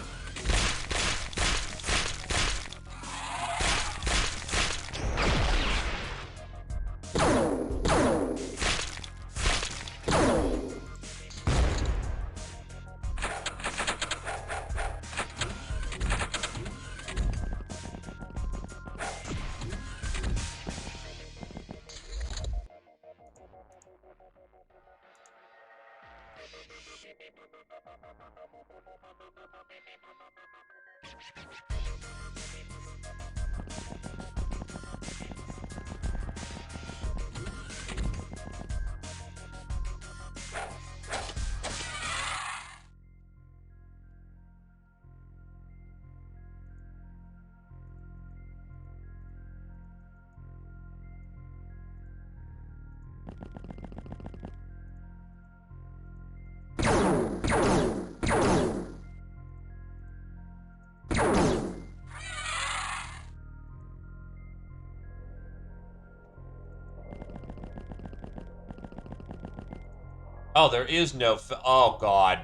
Oh, there is no oh, God.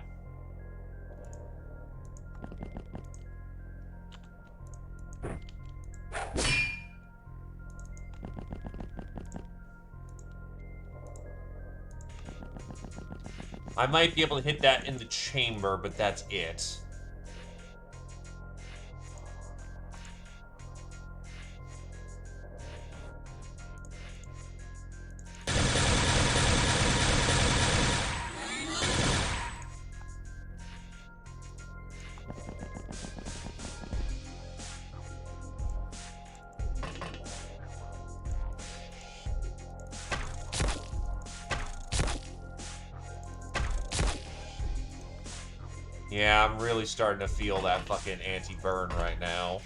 I might be able to hit that in the chamber, but that's it. Yeah, I'm really starting to feel that fucking anti-burn right now.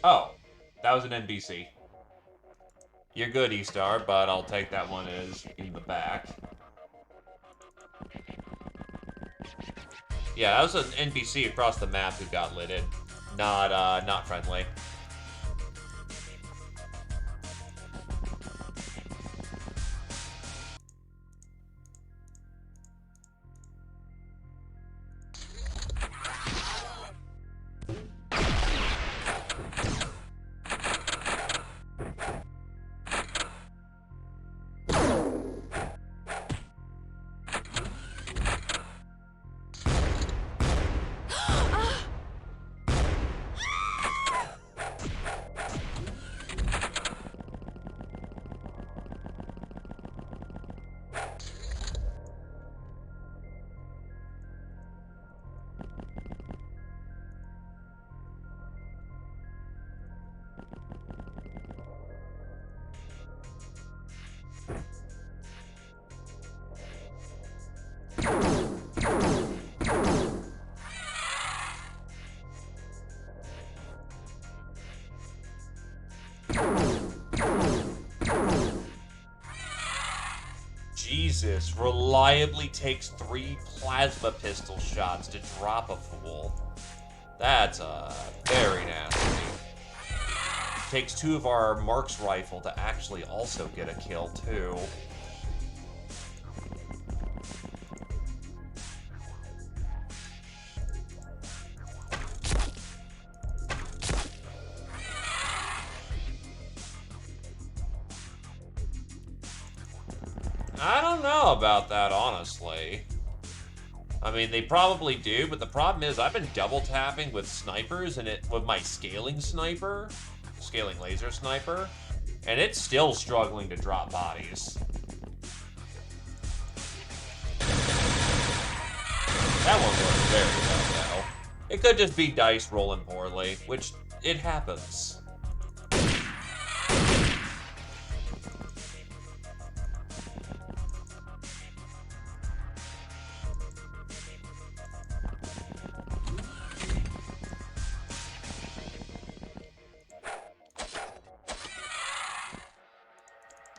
Oh, that was an NBC. You're good, E-Star, but I'll take that one as in the back. Yeah, that was an NPC across the map who got lidded. Not friendly. Jesus, reliably takes 3 plasma pistol shots to drop a fool. That's very nasty. Takes 2 of our Mark's rifle to actually also get a kill, too. I don't know about that, honestly. I mean, they probably do, but the problem is I've been double tapping with snipers and with my scaling laser sniper, and it's still struggling to drop bodies. That one worked very well, though. It could just be dice rolling poorly, which it happens.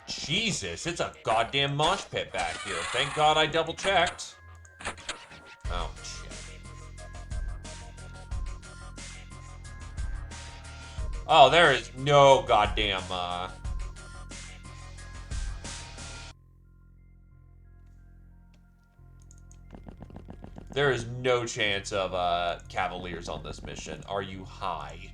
Jesus, it's a goddamn mosh pit back here. Thank God I double checked. Oh, shit. Oh, there is no goddamn, there is no chance of, Cavaliers on this mission. Are you high?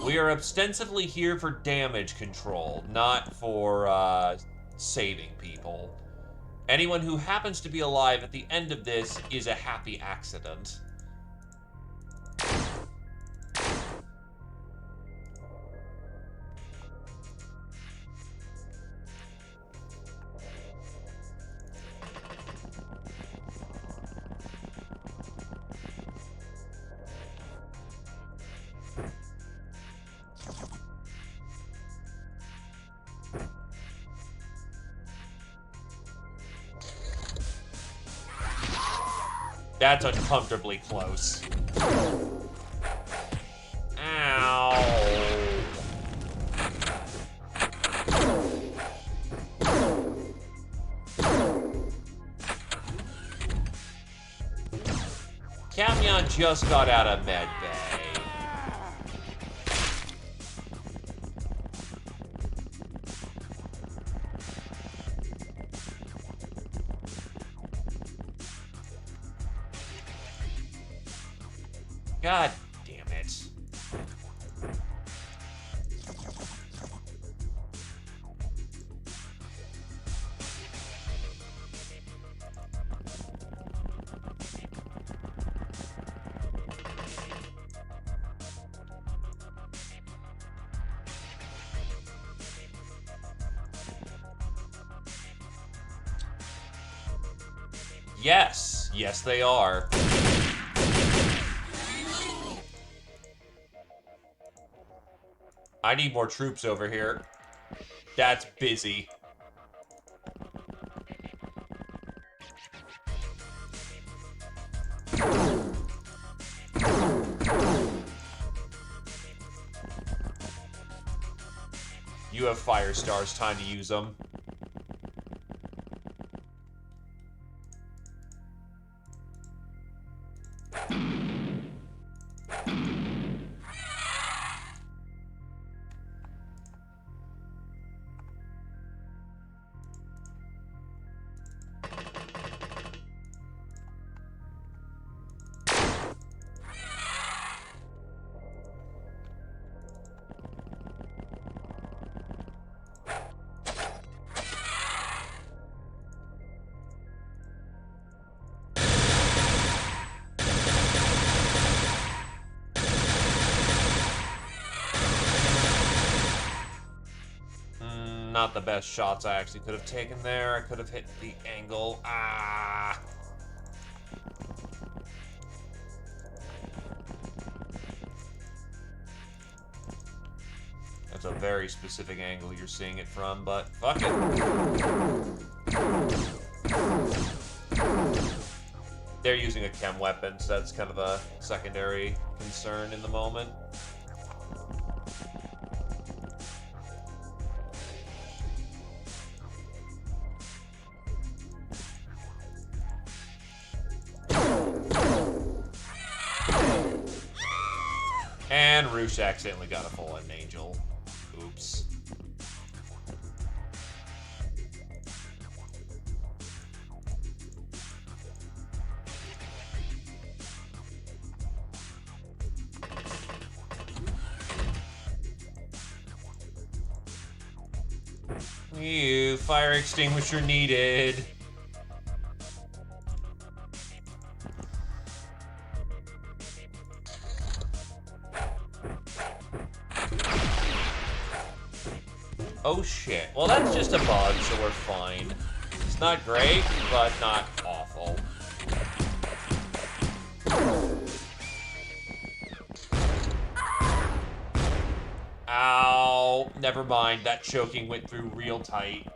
We are ostensibly here for damage control, not for, saving people. Anyone who happens to be alive at the end of this is a happy accident. That's uncomfortably close. Ow. Leon just got out of med bay. God damn it. Yes. Yes, they are. I need more troops over here. That's busy. You have fire stars. Time to use them. Not the best shots I actually could have taken there. I could have hit the angle. Ah. That's a very specific angle you're seeing it from, but fuck it. They're using a chem weapon, so that's kind of a secondary concern in the moment. And Roosh accidentally got a fallen angel. Oops. Ew, fire extinguisher needed. Oh shit. Well, that's just a bug, so we're fine. It's not great, but not awful. Ow. Never mind. That choking went through real tight.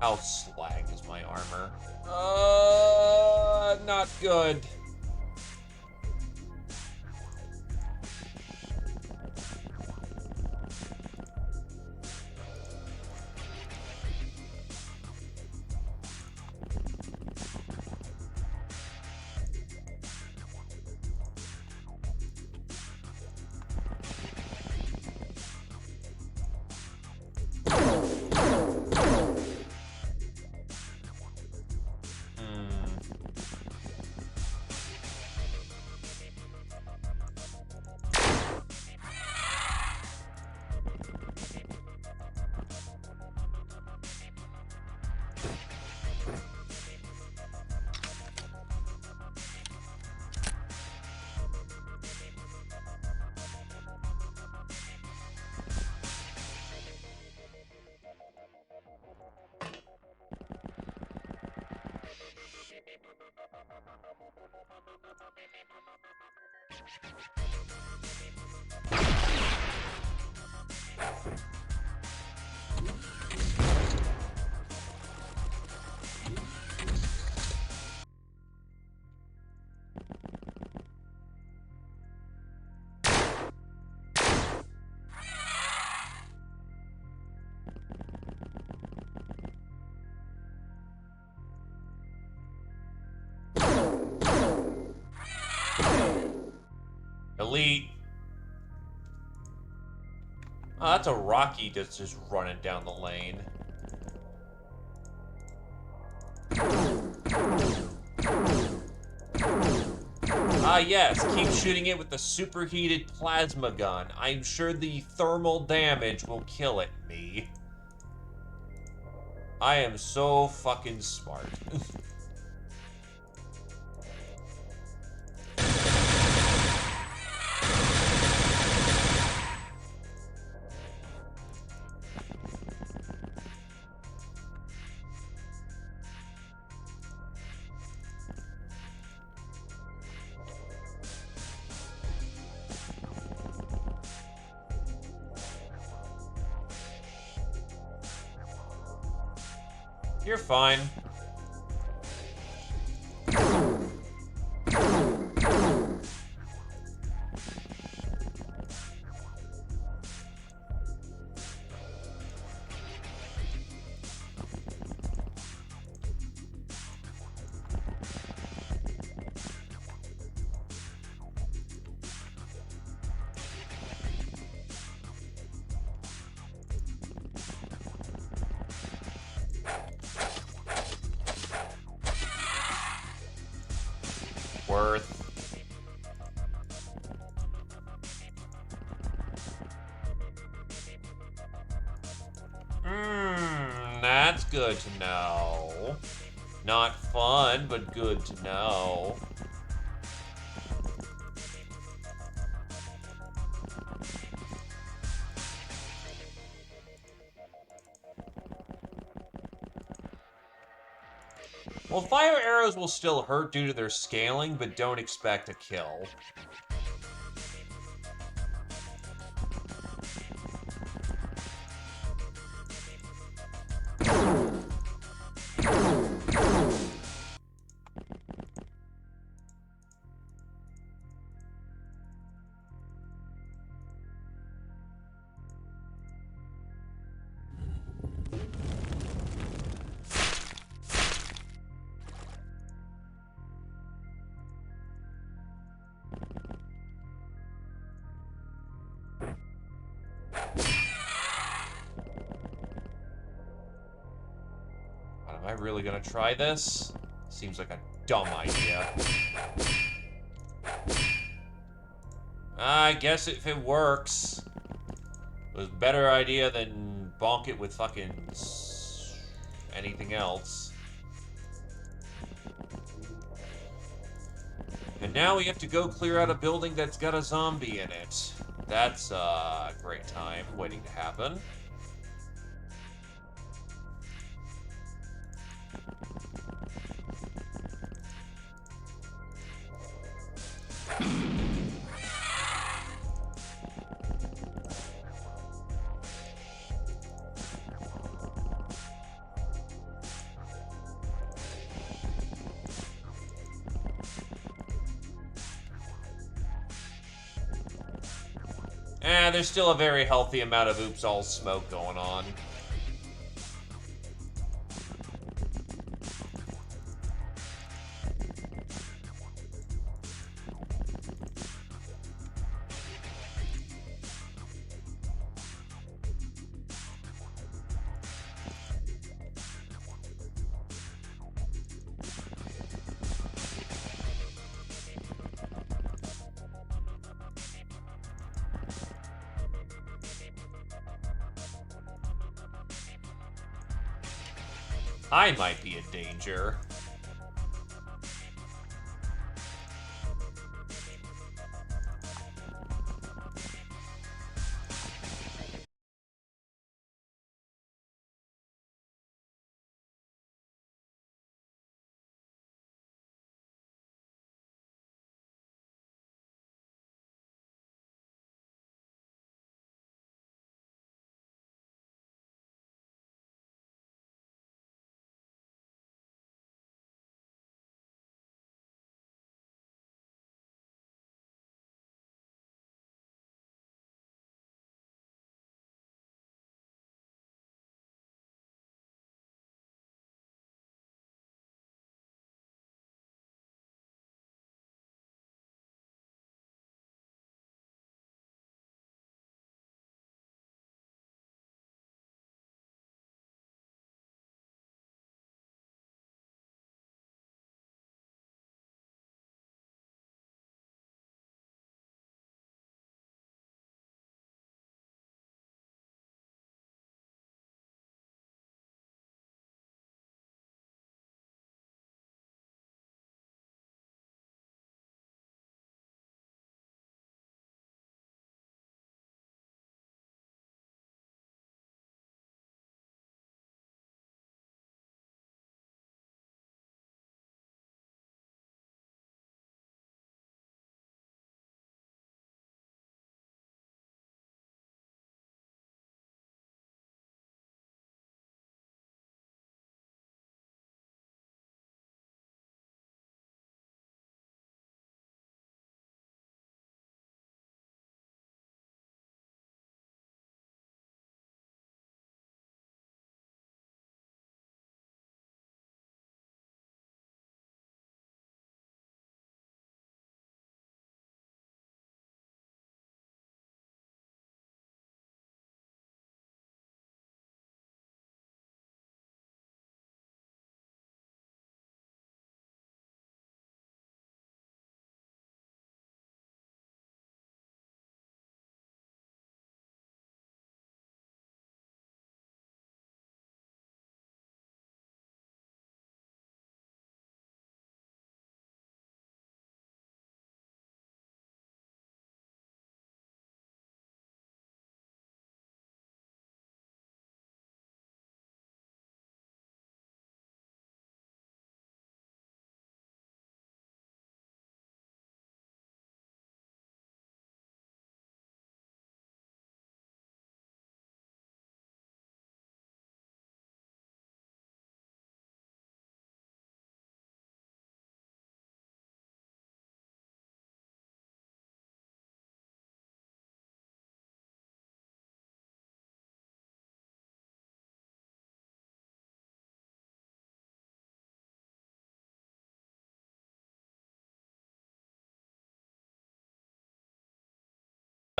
How slag is my armor? Not good. Elite. Oh, that's a Rocky that's just running down the lane. Ah, yes, keep shooting it with the superheated plasma gun. I'm sure the thermal damage will kill it, me. I am so fucking smart. You're fine. Worth. That's good to know. Not fun, but good to know. Well, fire arrows will still hurt due to their scaling, but don't expect a kill. Am I really gonna try this? Seems like a dumb idea. I guess if it works, it was a better idea than bonk it with fucking anything else. And now we have to go clear out a building that's got a zombie in it. That's a great time waiting to happen. There's still a very healthy amount of oops all smoke going on. I might be a danger.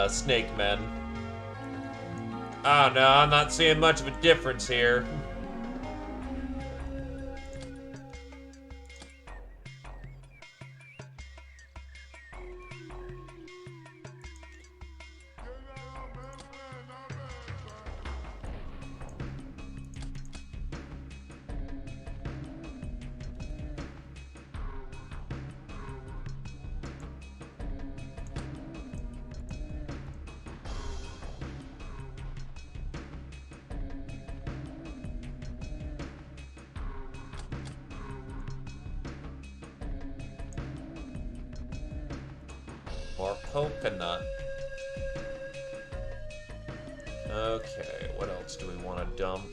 Snake men. Oh no, I'm not seeing much of a difference here. More coconut. Okay, what else do we want to dump?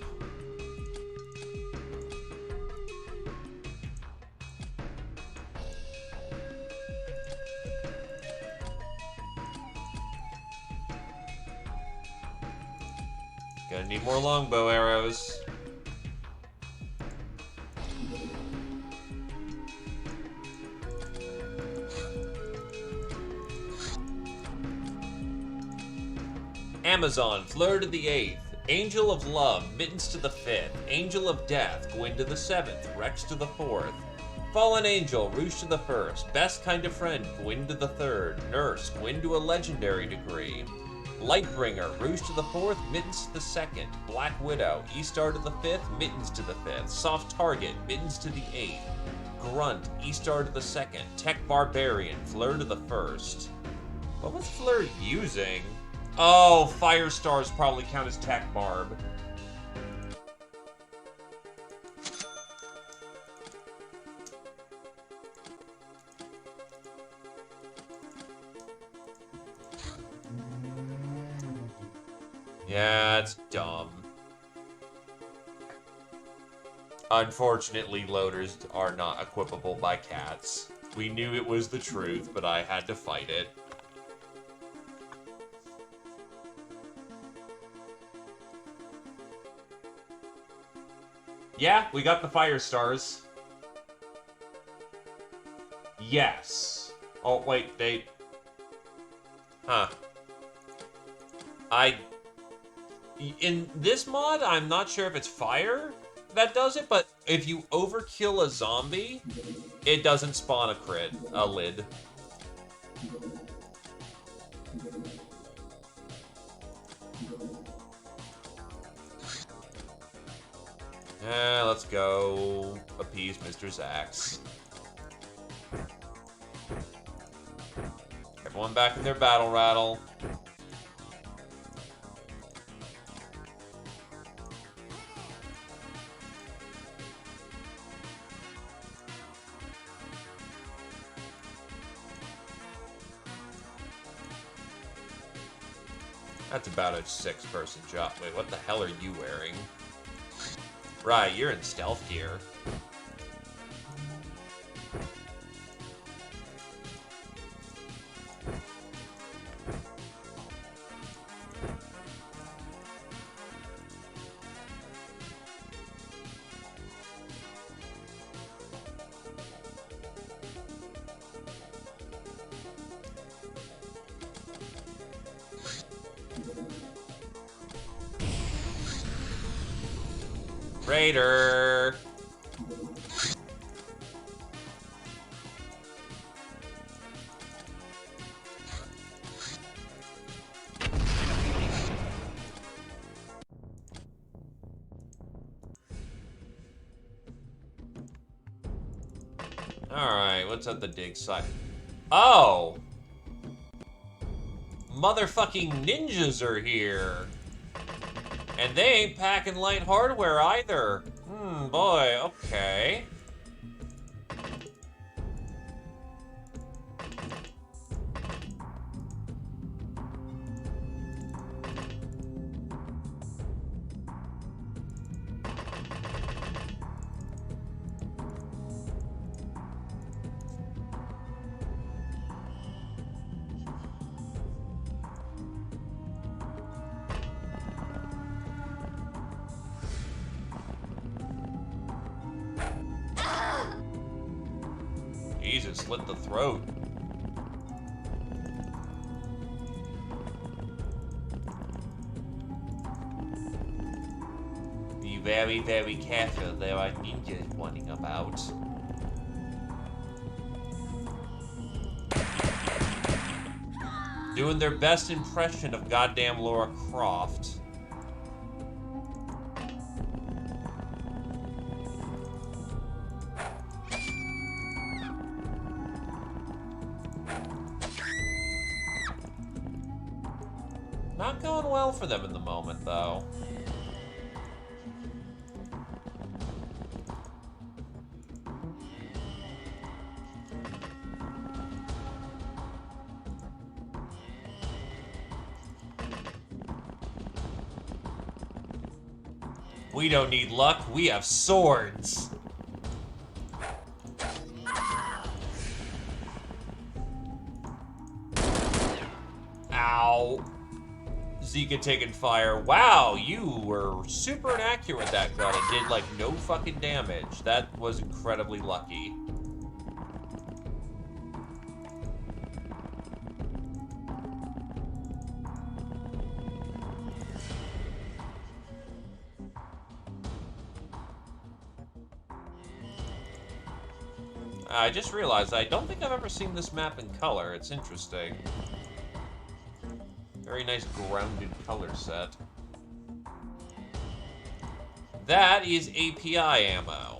Gonna need more longbow arrows. Amazon, Fleur to the 8th. Angel of Love, Mittens to the 5th. Angel of Death, Gwyn to the 7th. Rex to the 4th. Fallen Angel, Rouge to the 1st. Best Kind of Friend, Gwyn to the 3rd. Nurse, Gwyn to a legendary degree. Lightbringer, Rouge to the 4th, Mittens to the 2nd. Black Widow, E-Star to the 5th, Mittens to the 5th. Soft Target, Mittens to the 8th. Grunt, E-Star to the 2nd. Tech Barbarian, Fleur to the 1st. What was Fleur using? Oh, Fire Stars probably count as Tech Barb. Yeah, it's dumb. Unfortunately, loaders are not equipable by cats. We knew it was the truth, but I had to fight it. Yeah, we got the fire stars. Yes. Oh, wait, they... Huh. In this mod, I'm not sure if it's fire that does it, but if you overkill a zombie, it doesn't spawn a lid. Let's go appease Mr. Zax. Everyone back in their battle rattle. That's about a 6-person job. Wait, what the hell are you wearing? Right, you're in stealth gear. Raider! Alright, what's at the dig site? Oh! Motherfucking ninjas are here! And they ain't packing light hardware either. Boy, okay. Jesus, slit the throat. Be very, very careful. There are ninjas running about. Doing their best impression of goddamn Lara Croft. Not going well for them in the moment, though. We don't need luck, we have swords! Ow. Zika taking fire. Wow, you were super inaccurate with that gun. It did, like, no fucking damage. That was incredibly lucky. I just realized I don't think I've ever seen this map in color. It's interesting. Very nice grounded color set. That is API ammo.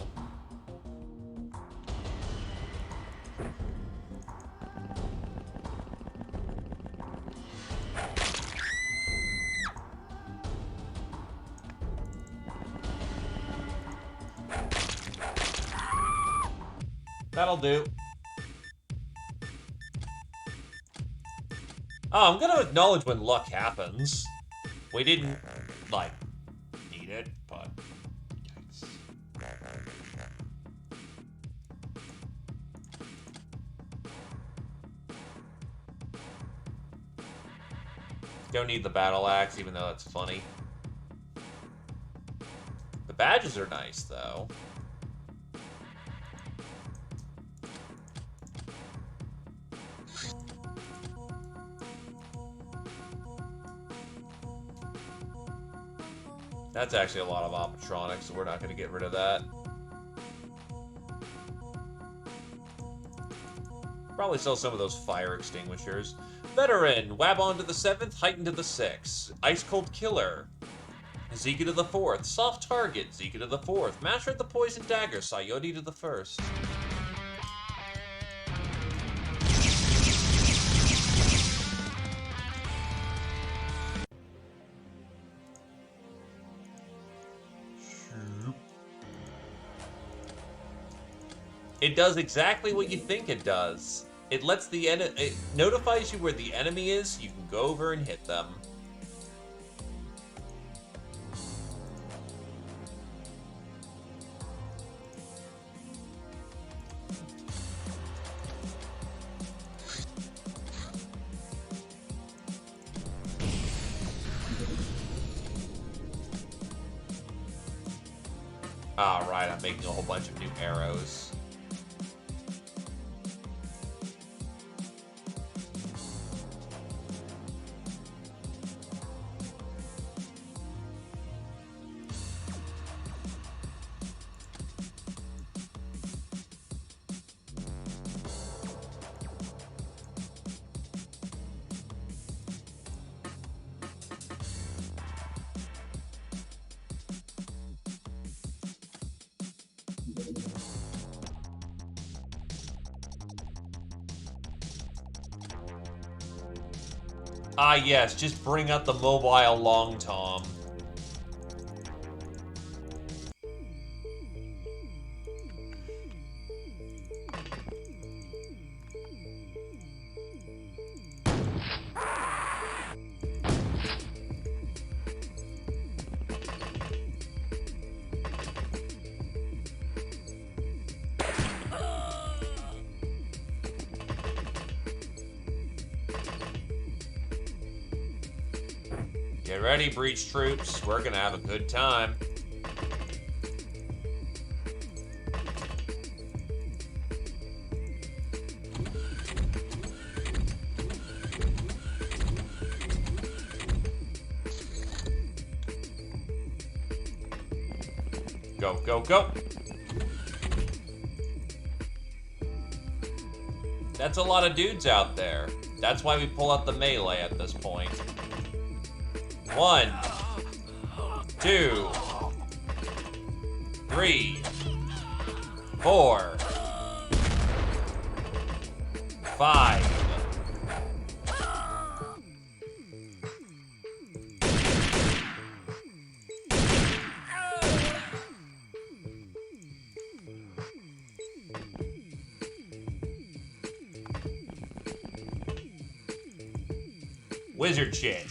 That'll do. Oh, I'm gonna acknowledge when luck happens. We didn't, like, need it, but... Yikes. Don't need the battle axe, even though that's funny. The badges are nice, though. That's actually a lot of optronics, so we're not going to get rid of that. Probably sell some of those fire extinguishers. Veteran, Wab on to the 7th, Heighten to the 6th. Ice Cold Killer. Zika to the 4th. Soft Target, Zika to the 4th. Master of the Poison Dagger, Sayodi to the 1st. It does exactly what you think it does. It lets the it notifies you where the enemy is, so you can go over and hit them. Alright, I'm making a whole bunch of new arrows. Ah, yes, just bring out the mobile long tom. Get ready, Breach troops. We're gonna have a good time. Go, go, go. That's a lot of dudes out there. That's why we pull out the melee at this point. 1, 2, 3, 4, 5. Wizard shit.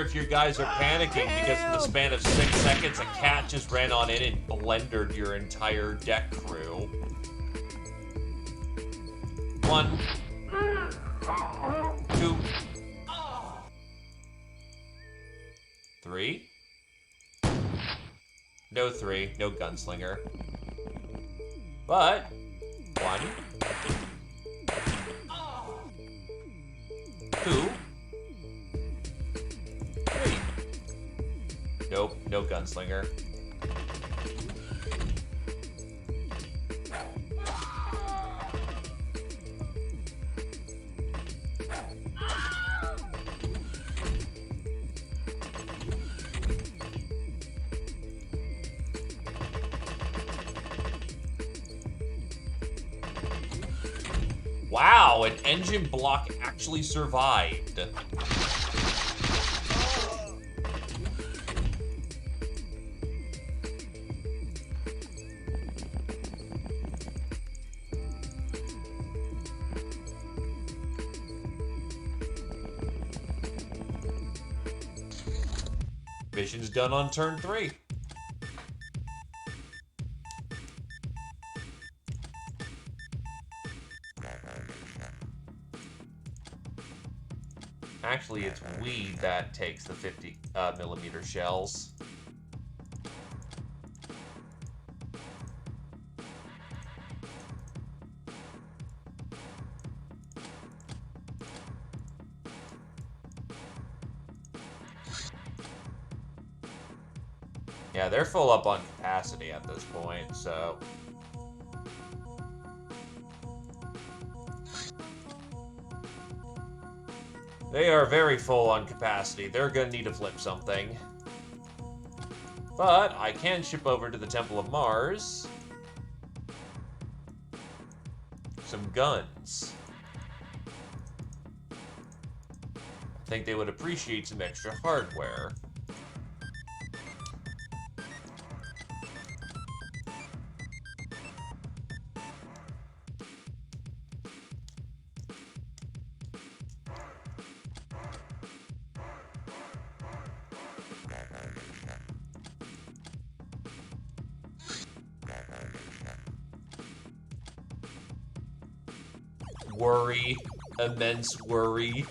if your guys are panicking because in the span of 6 seconds, a cat just ran on in and blendered your entire deck crew. 1, 2, 3. No 3, no gunslinger. But 1, 2, 3. Nope, no gunslinger. Wow, an engine block actually survived. Mission's done on turn 3. Actually, it's we that takes the 50 millimeter shells. Yeah, they're full up on capacity at this point, so... They are very full on capacity. They're gonna need to flip something. But I can ship over to the Temple of Mars some guns. I think they would appreciate some extra hardware. Worry, immense worry.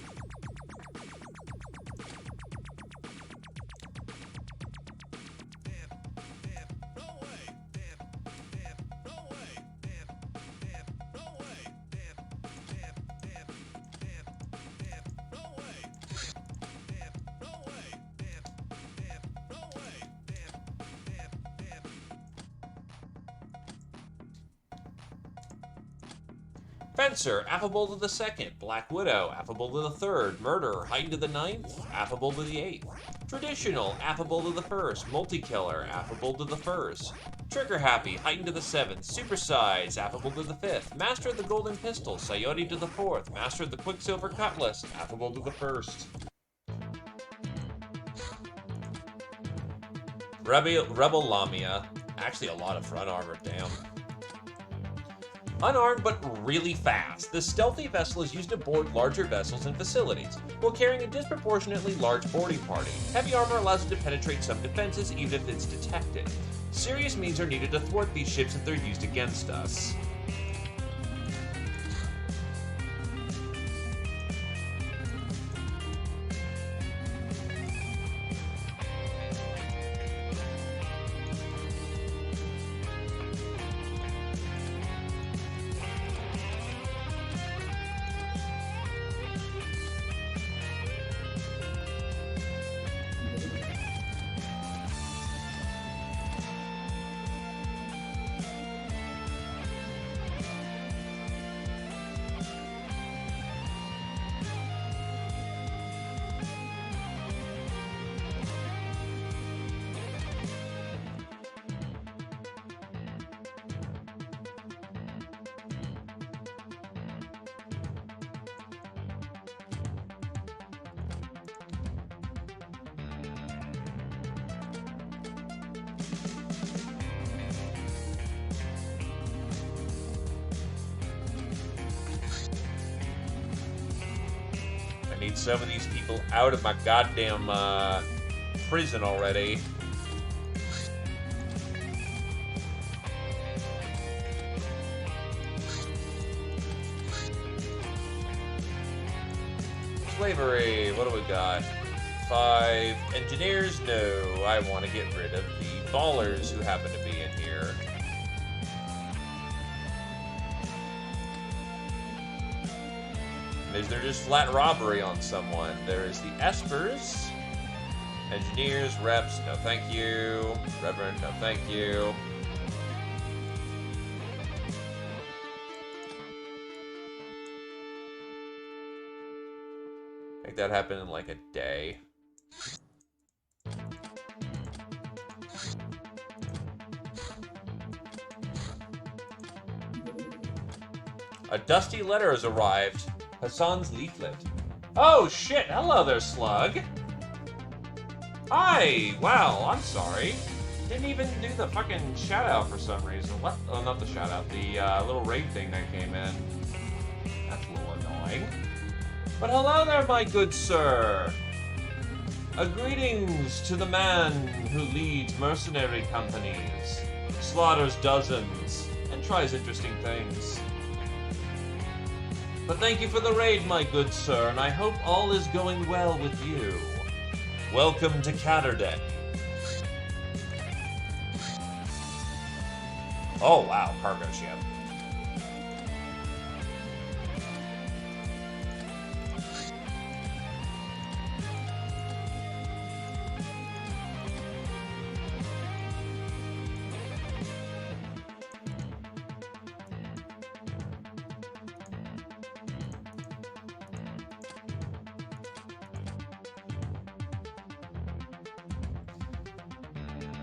Fencer, affable to the 2nd. Black Widow, affable to the 3rd. Murderer, heightened to the 9th. Affable to the 8th. Traditional, affable to the 1st. Multi-killer, affable to the 1st. Trigger Happy, heightened to the 7th. Supersize, affable to the 5th. Master of the Golden Pistol, Coyote to the 4th. Master of the Quicksilver Cutlass, affable to the 1st. Rebel Lamia. Actually, a lot of front armor, damn. Unarmed but really fast, this stealthy vessel is used to board larger vessels and facilities, while carrying a disproportionately large boarding party. Heavy armor allows it to penetrate some defenses even if it's detected. Serious means are needed to thwart these ships if they're used against us. need some of these people out of my goddamn prison already. Slavery, what do we got? 5 engineers? No, I want to get rid of the ballers who happen to be in here. Is there just flat robbery on someone? There is the Espers. Engineers, reps, no thank you. Reverend, no thank you. Make that happen in like a day. A dusty letter has arrived. Hassan's leaflet. Oh shit, hello there, Slug. Hi, wow, I'm sorry. Didn't even do the fucking shout out for some reason. What? Oh, not the shout out, the little raid thing that came in. That's a little annoying. But hello there, my good sir. Greetings to the man who leads mercenary companies, slaughters dozens, and tries interesting things. But thank you for the raid, my good sir, and I hope all is going well with you. Welcome to Caturday. Oh wow, cargo ship.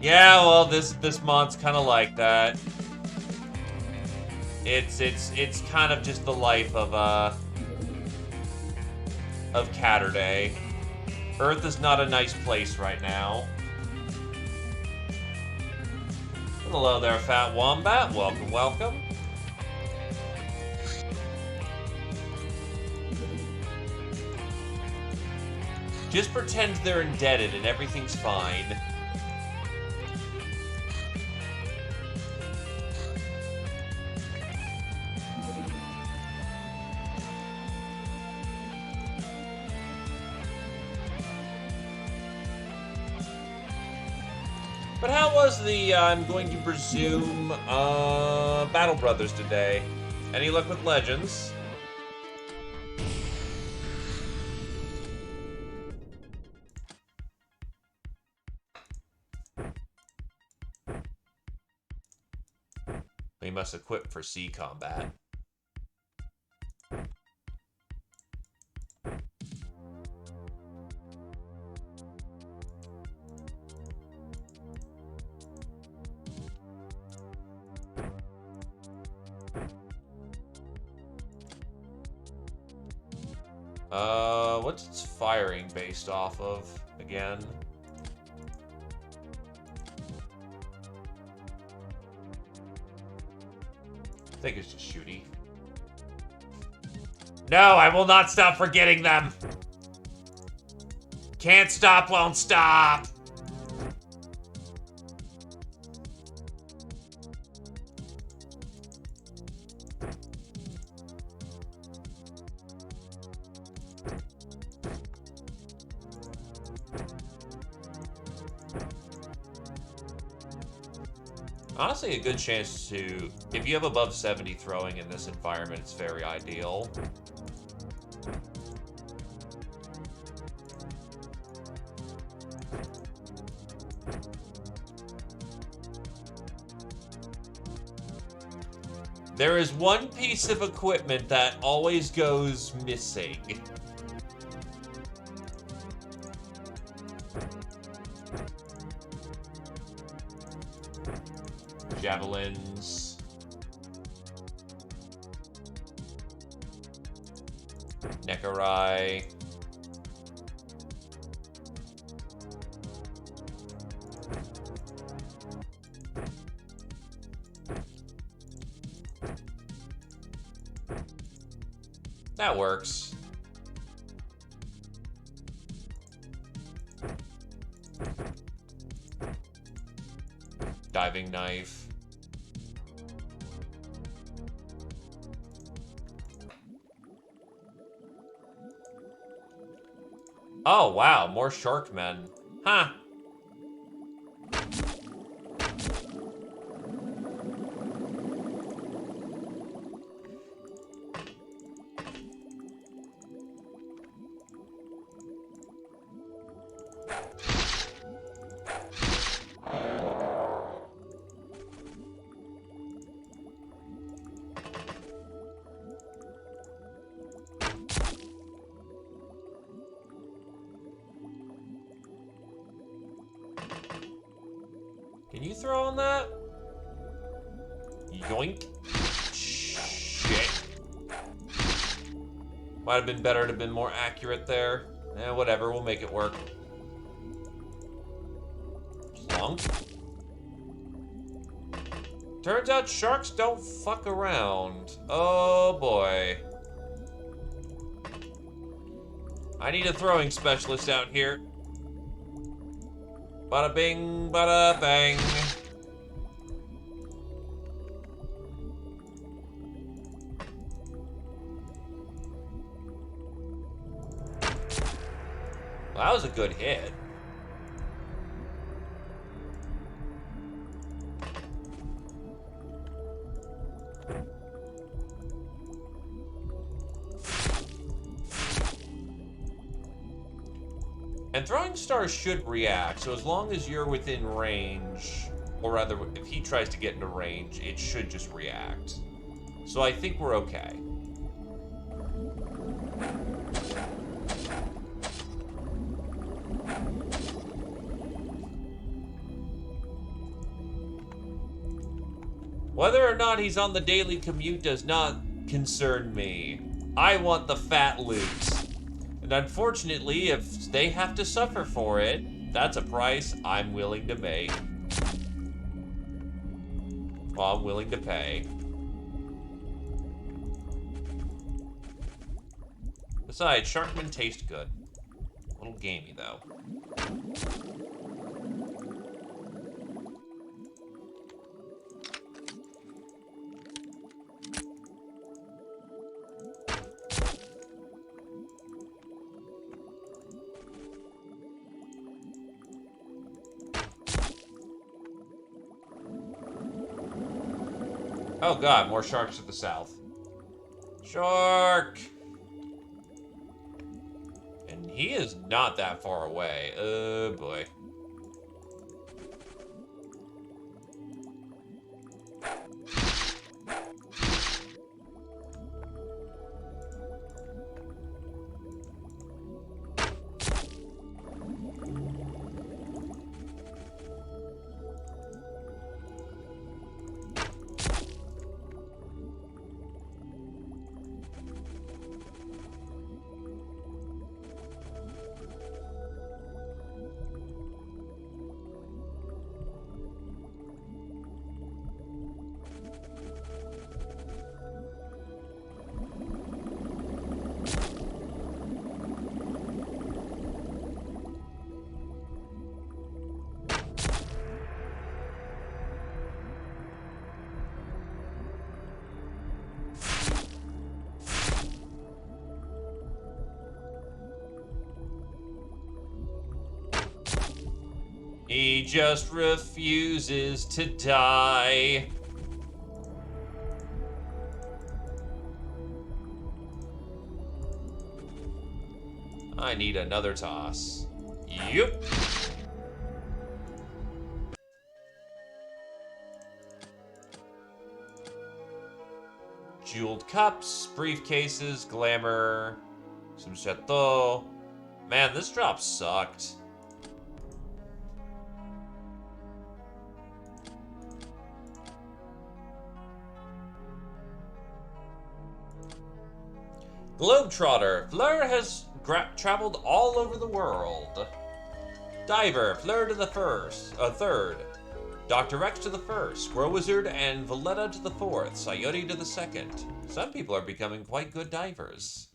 Yeah, well, this mod's kind of like that. It's kind of just the life of Caturday. Earth is not a nice place right now. Hello there, Fat Wombat. Welcome, welcome. Just pretend they're indebted and everything's fine. But how was the, I'm going to presume, Battle Brothers today? Any luck with Legends? We must equip for sea combat. What's its firing based off of, again? I think it's just shooty. No, I will not stop forgetting them! Can't stop, won't stop! Honestly, a good chance to... If you have above 70 throwing in this environment, it's very ideal. There is one piece of equipment that always goes missing. Javelins. Nekarai. That works. diving knife. Oh, wow, more shark men. Huh. Can you throw on that? Yoink. Shit. Might have been better to have been more accurate there. Eh, whatever, we'll make it work. Plunk. Turns out sharks don't fuck around. Oh boy. I need a throwing specialist out here. Bada bing, bada bang. Well, that was a good hit. And throwing stars should react, so as long as you're within range, or rather, if he tries to get into range, it should just react. So I think we're okay. Whether or not he's on the daily commute does not concern me. I want the fat loot. And unfortunately, if they have to suffer for it, that's a price I'm willing to make. Well, I'm willing to pay. Besides, Sharkmen taste good. A little gamey, though. Oh god, more sharks to the south. Shark! And he is not that far away. Oh boy. He just refuses to die. I need another toss. Yup. Jeweled cups, briefcases, glamour, some chateau. Man, this drop sucked. Globetrotter. Fleur has traveled all over the world. Diver. Fleur to the third. Dr. X to the first. Squirrel Wizard and Valletta to the fourth. Coyote to the second. Some people are becoming quite good divers.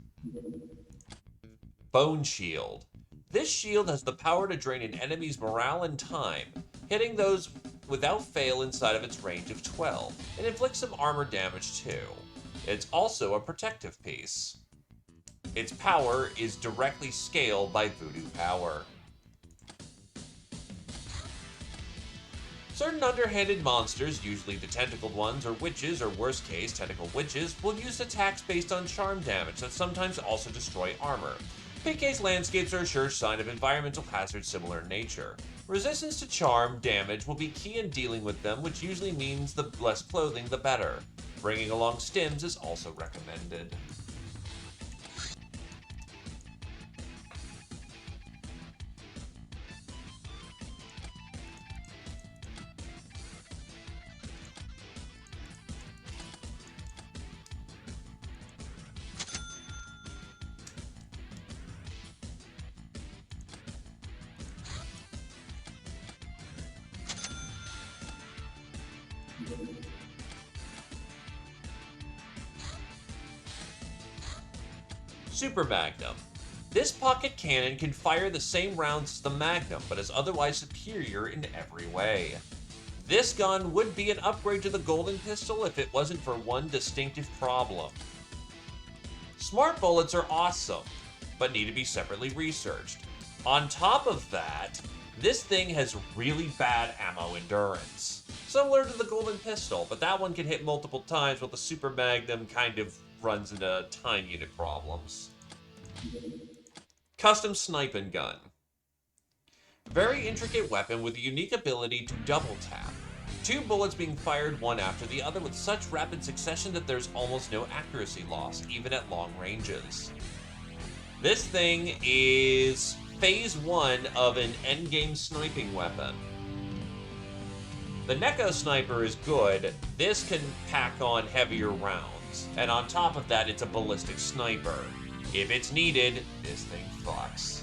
Bone Shield. This shield has the power to drain an enemy's morale and time. Hitting those without fail inside of its range of 12. It inflicts some armor damage too. It's also a protective piece. Its power is directly scaled by voodoo power. Certain underhanded monsters, usually the tentacled ones or witches, or worst case, tentacle witches, will use attacks based on charm damage that sometimes also destroy armor. PK's landscapes are a sure sign of environmental hazards similar in nature. Resistance to charm damage will be key in dealing with them, which usually means the less clothing the better. Bringing along stims is also recommended. Super Magnum. This pocket cannon can fire the same rounds as the Magnum, but is otherwise superior in every way. This gun would be an upgrade to the Golden Pistol if it wasn't for one distinctive problem. Smart bullets are awesome, but need to be separately researched. On top of that, this thing has really bad ammo endurance. Similar to the Golden Pistol, but that one can hit multiple times, while the Super Magnum kind of runs into time unit problems. Custom Sniping Gun. Very intricate weapon with a unique ability to double tap. 2 bullets being fired one after the other with such rapid succession that there's almost no accuracy loss, even at long ranges. This thing is phase 1 of an endgame sniping weapon. The Neko Sniper is good. This can pack on heavier rounds. And on top of that, it's a ballistic sniper. If it's needed, this thing fucks.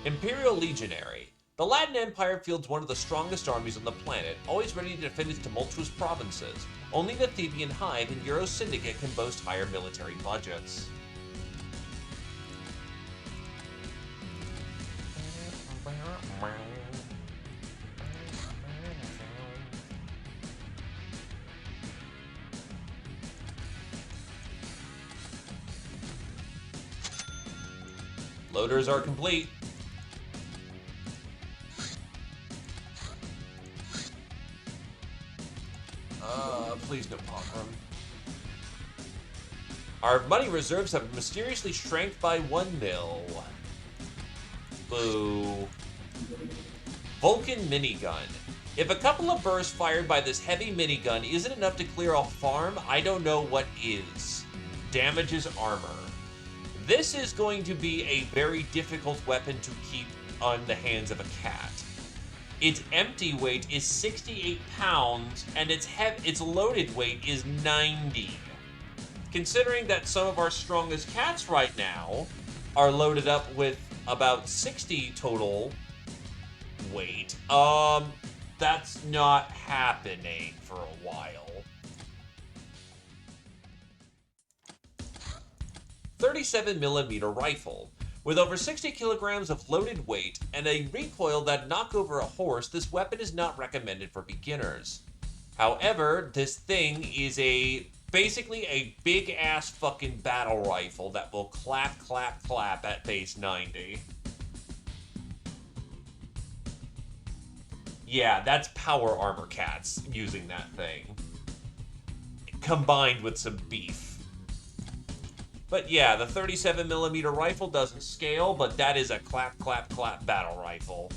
Imperial Legionary. The Latin Empire fields one of the strongest armies on the planet, always ready to defend its tumultuous provinces. Only the Theban Hive and Euro Syndicate can boast higher military budgets. Loaders are complete. Please no popcorn. Our money reserves have mysteriously shrank by 1 mil. Boo. Vulcan Minigun. If a couple of bursts fired by this heavy minigun isn't enough to clear a farm, I don't know what is. Damages armor. This is going to be a very difficult weapon to keep on the hands of a cat. Its empty weight is 68 pounds, and its loaded weight is 90. Considering that some of our strongest cats right now are loaded up with about 60 total weight, that's not happening for a while. 37mm rifle. With over 60 kilograms of loaded weight and a recoil that'd knock over a horse, this weapon is not recommended for beginners. However, this thing is basically a big-ass fucking battle rifle that will clap, clap, clap at base 90. Yeah, that's power armor cats using that thing. Combined with some beef. But yeah, the 37mm rifle doesn't scale, but that is a clap, clap, clap battle rifle.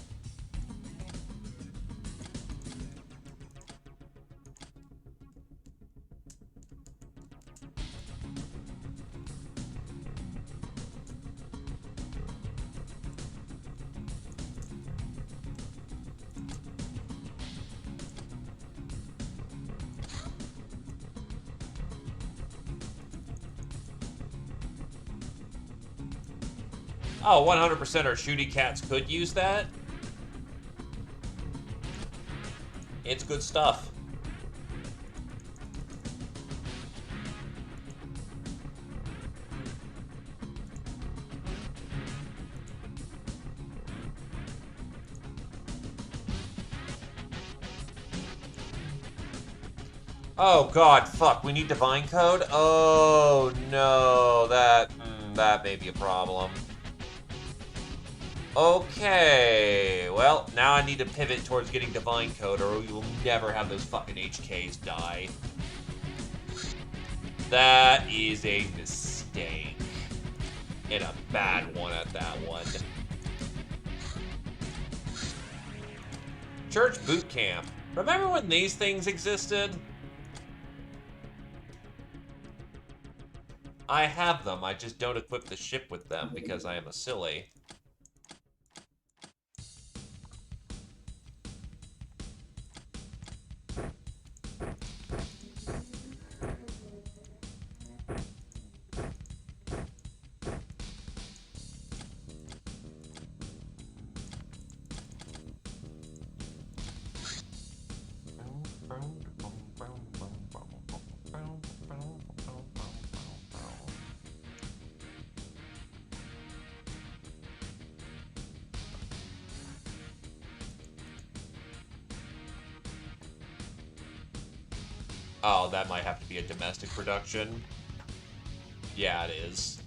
Oh, 100% our shooty cats could use that. It's good stuff. Oh god, fuck, we need divine code? Oh no, that may be a problem. Okay, well, now I need to pivot towards getting divine code or we will never have those fucking HKs die. That is a mistake. And a bad one at that one. Church boot camp. Remember when these things existed? I have them, I just don't equip the ship with them because I am a silly. Oh, that might have to be a domestic production. Yeah, it is.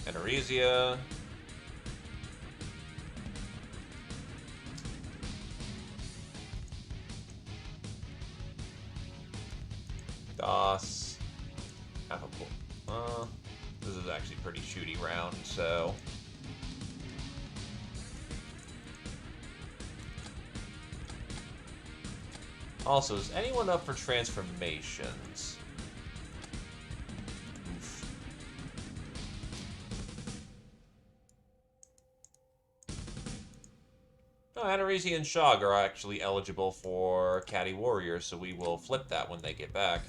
Aneresia. DOS. This is actually a pretty shooty round, so... Also, is anyone up for transformations? Oof. No, Aneresia and Shog are actually eligible for Caddy Warriors, so we will flip that when they get back.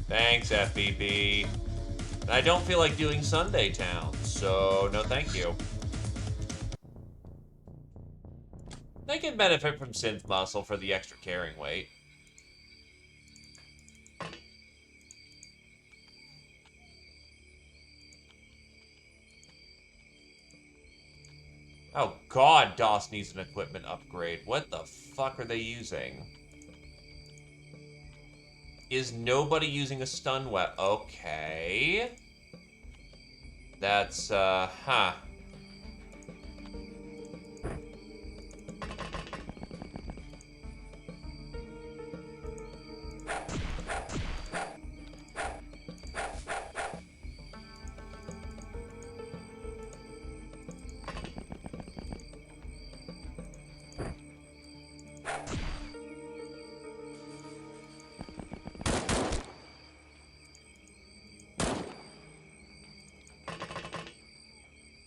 Thanks, FBB. And I don't feel like doing Sunday Town, so no thank you. They can benefit from synth muscle for the extra carrying weight. Oh god, DOS needs an equipment upgrade. What the fuck are they using? Is nobody using a stun weapon? Okay. That's, huh.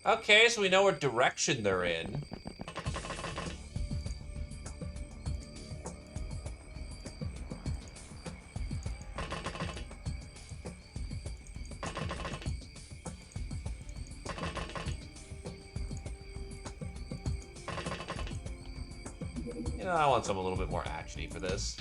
Okay, so we know what direction they're in. You know, I want something a little bit more action-y for this.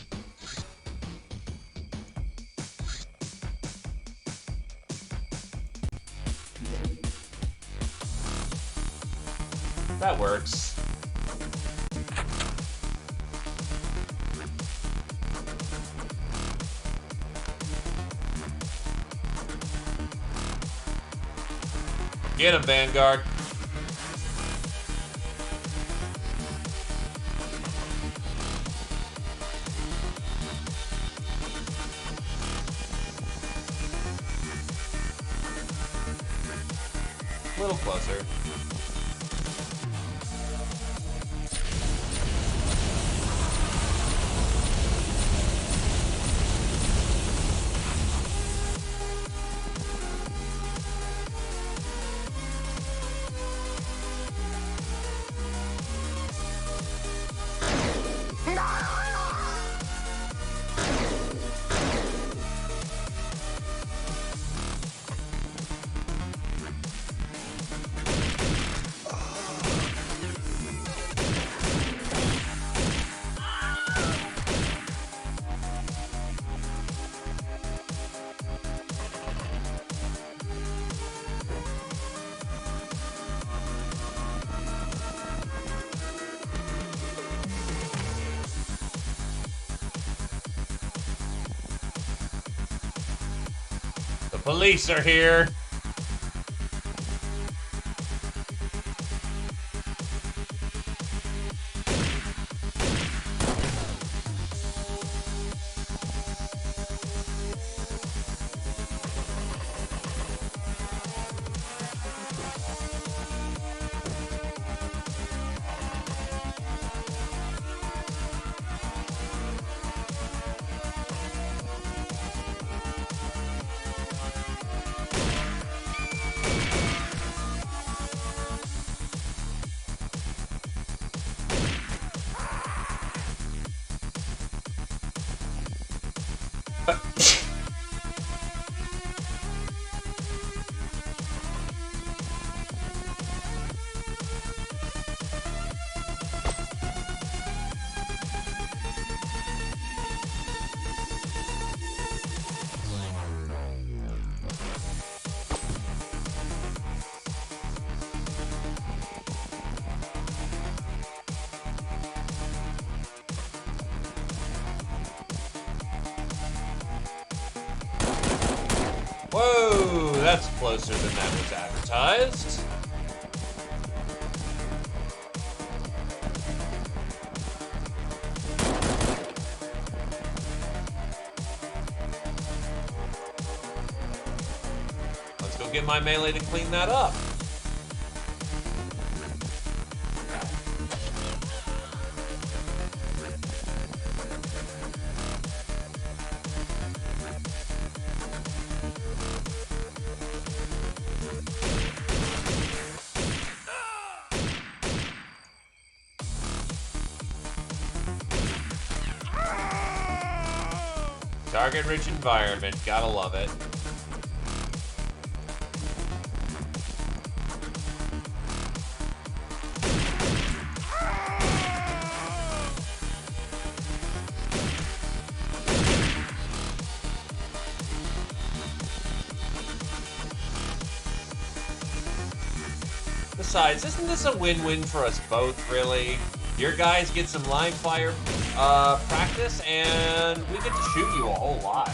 That works. Get him, Vanguard. A little closer. Police are here. Whoa, that's closer than that was advertised. Let's go get my melee to clean that up. Target-rich environment, gotta love it. Besides, isn't this a win-win for us both, really? Your guys get some live fire practice, and we get to shoot you a whole lot.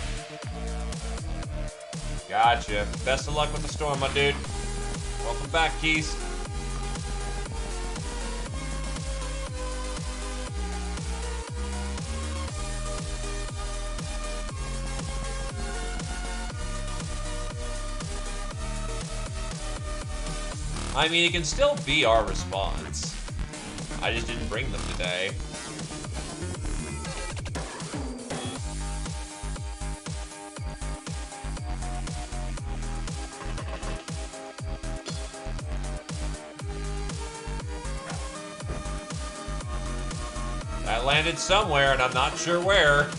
Gotcha. Best of luck with the storm, my dude. Welcome back, Keys. I mean, it can still be our response. I just didn't bring them today. That landed somewhere, and I'm not sure where.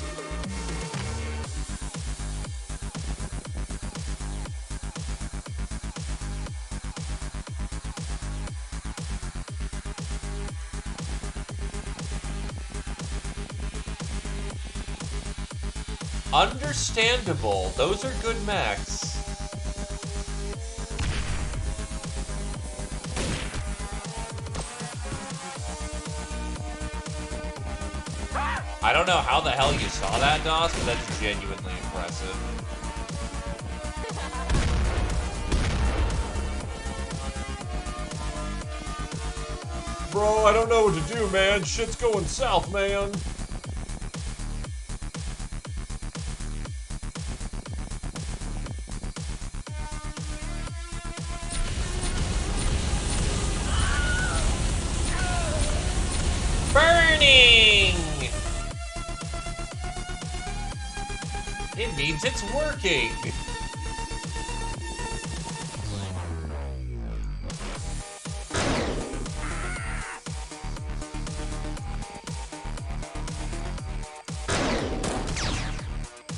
Understandable. Those are good mechs. I don't know how the hell you saw that, DOS, but that's genuinely impressive. Bro, I don't know what to do, man. Shit's going south, man. Burning! It means it's working!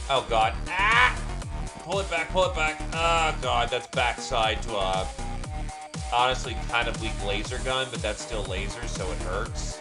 Oh god. Ah! Pull it back, pull it back. Oh god, that's backside to a honestly kind of weak laser gun, but that's still laser, so it hurts.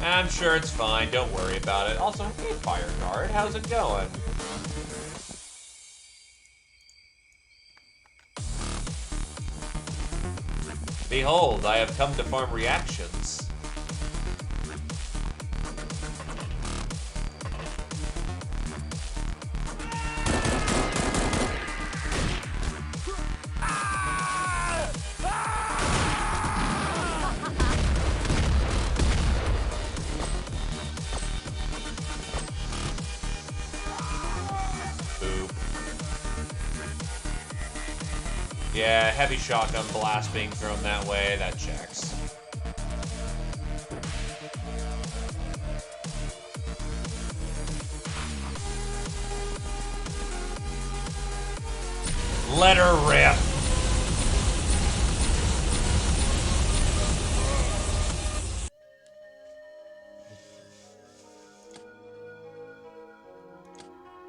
I'm sure it's fine, don't worry about it. Also, hey, Fire Guard, how's it going? Behold, I have come to farm reactions. Yeah, heavy shotgun blast being thrown that way, that checks. Let her rip.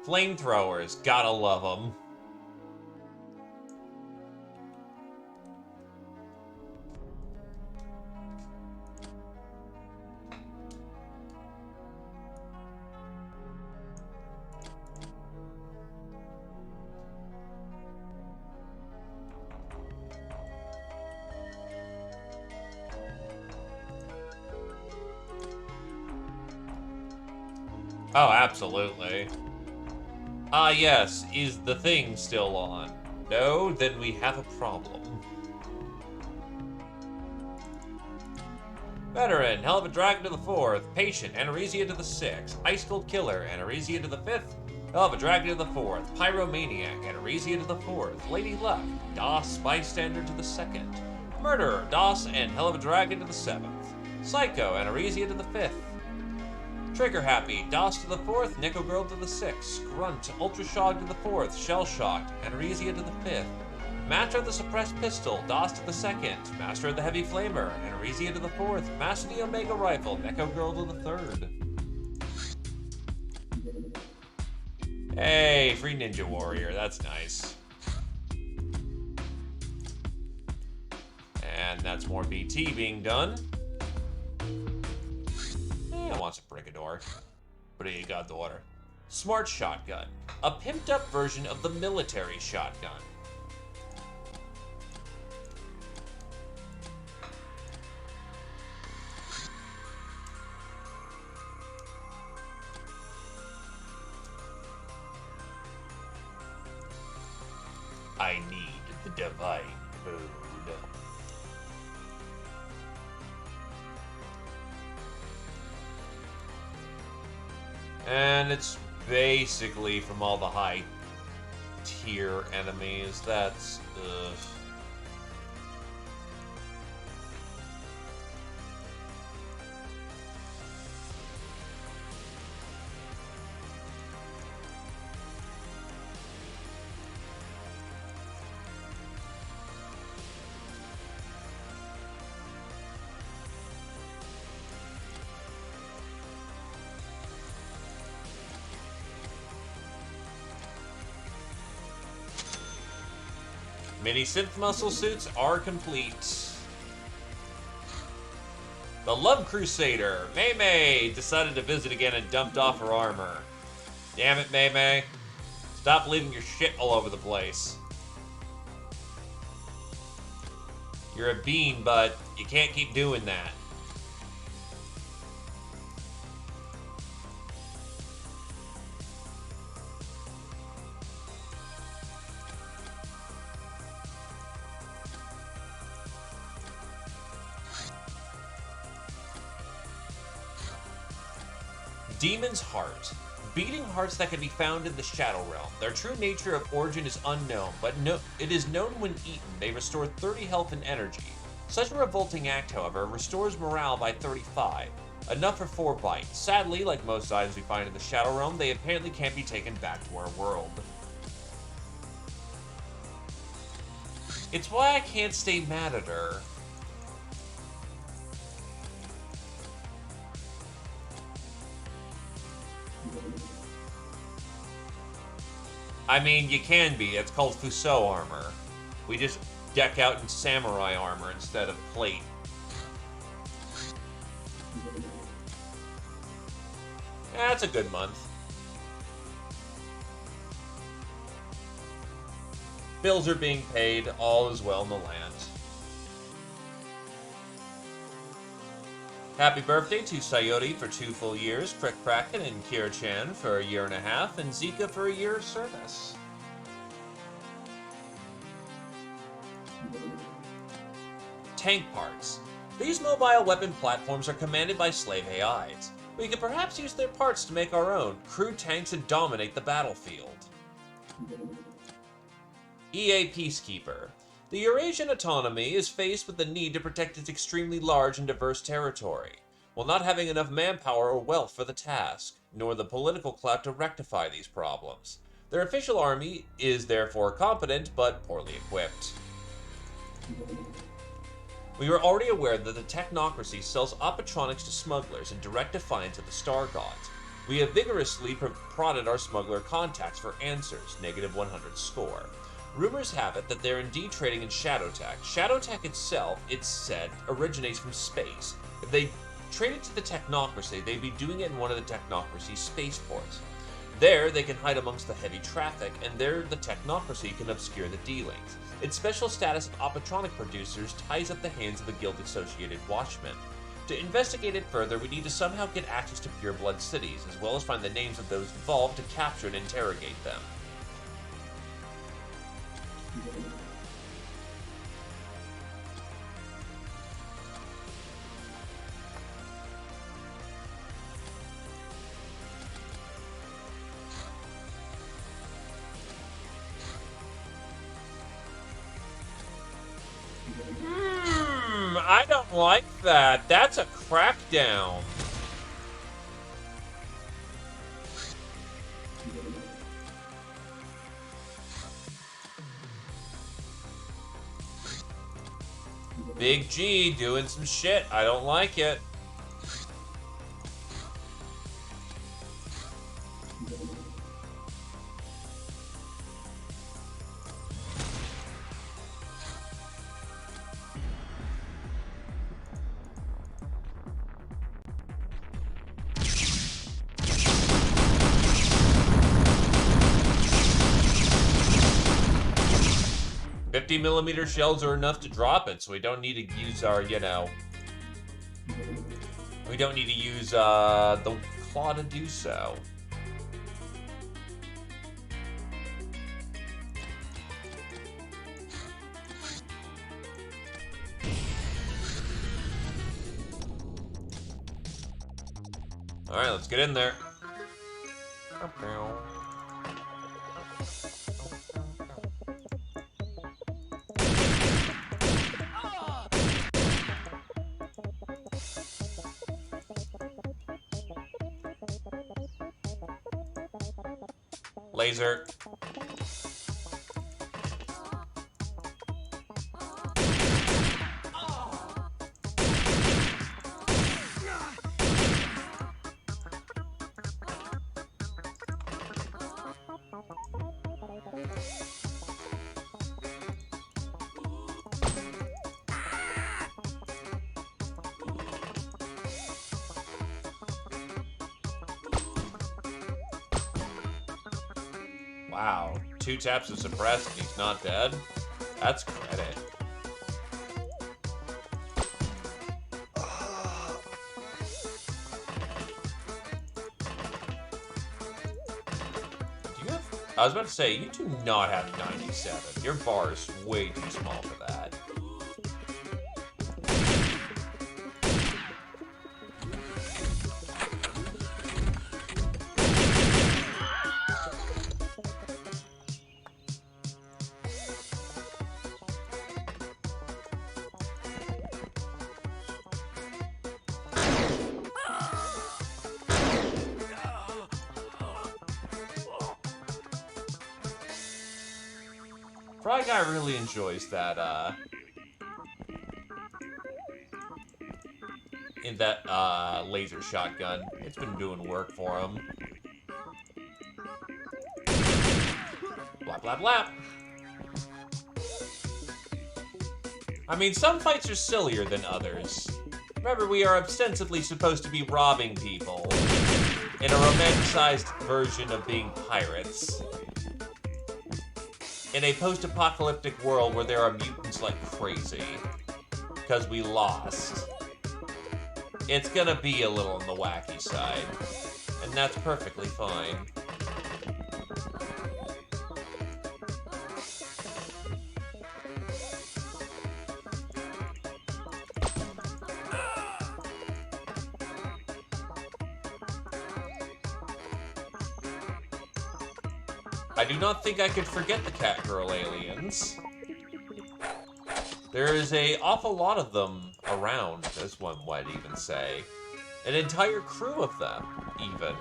Flamethrowers, gotta love them. Oh, absolutely. Ah, yes. Is the thing still on? No? Then we have a problem. Veteran, Hell of a Dragon to the 4th. Patient, Aneresia to the 6th. Ice Cold Killer, Aneresia to the 5th. Hell of a Dragon to the 4th. Pyromaniac, Aneresia to the 4th. Lady Luck, DOS, Bystander to the 2nd. Murderer, DOS, and Hell of a Dragon to the 7th. Psycho, Aneresia to the 5th. Trigger Happy, DOS to the 4th, Nico Girl to the 6th, Grunt, Ultra Shock to the 4th, Shell Shocked, Aneresia to the 5th, Master of the Suppressed Pistol, DOS to the 2nd, Master of the Heavy Flamer, Aneresia to the 4th, Master of the Omega Rifle, Nico Girl to the 3rd. Hey, free Ninja Warrior, that's nice. And that's more BT being done. I want some Brigador. What do you got, daughter? Smart Shotgun. A pimped up version of the military shotgun. I need the divine mood. And it's basically from all the high tier enemies. That's Mini synth muscle suits are complete. The Love Crusader, Mei Mei, decided to visit again and dumped off her armor. Damn it, Mei Mei. Stop leaving your shit all over the place. You're a bean, but you can't keep doing that. Demon's Heart. Beating hearts that can be found in the Shadow Realm. Their true nature of origin is unknown, but it is known when eaten. They restore 30 health and energy. Such a revolting act, however, restores morale by 35. Enough for 4 bites. Sadly, like most items we find in the Shadow Realm, they apparently can't be taken back to our world. It's why I can't stay mad at her. I mean, you can be. It's called Fusou armor. We just deck out in samurai armor instead of plate. That's a good month. Bills are being paid. All is well in the land. Happy birthday to Sayori for 2 full years, Crick Kraken and Kira-chan for 1.5 years, and Zika for 1 year of service. Tank parts. These mobile weapon platforms are commanded by slave AIs. We could perhaps use their parts to make our own crude tanks and dominate the battlefield. EA Peacekeeper. The Eurasian autonomy is faced with the need to protect its extremely large and diverse territory, while not having enough manpower or wealth for the task, nor the political clout to rectify these problems. Their official army is therefore competent, but poorly equipped. We are already aware that the technocracy sells optotronics to smugglers in direct defiance of the Star Gods. We have vigorously prodded our smuggler contacts for answers, -100 score. Rumors have it that they're indeed trading in shadow tech. Shadow tech itself, it's said, originates from space. If they traded to the technocracy, they'd be doing it in one of the technocracy's spaceports. There, they can hide amongst the heavy traffic, and there the technocracy can obscure the dealings. Its special status of optotronic producers ties up the hands of the guild-associated watchmen. To investigate it further, we need to somehow get access to Pure Blood cities, as well as find the names of those involved to capture and interrogate them. I don't like that. That's a crackdown. Big G doing some shit. I don't like it. .50mm shells are enough to drop it, so we don't need to use our, we don't need to use the claw to do so. Alright, let's get in there. Laser. Wow, 2 taps to suppress and he's not dead? That's credit. I was about to say, you do not have 97. Your bar is way too small for that. Fry Guy really enjoys that, laser shotgun. It's been doing work for him. Blah, blah, blah. I mean, some fights are sillier than others. Remember, we are ostensibly supposed to be robbing people. in a romanticized version of being pirates. In a post-apocalyptic world where there are mutants like crazy. Because we lost. It's gonna be a little on the wacky side. And that's perfectly fine. I do not think I could forget the cat girl aliens. There is an awful lot of them around, as one might even say. An entire crew of them, even.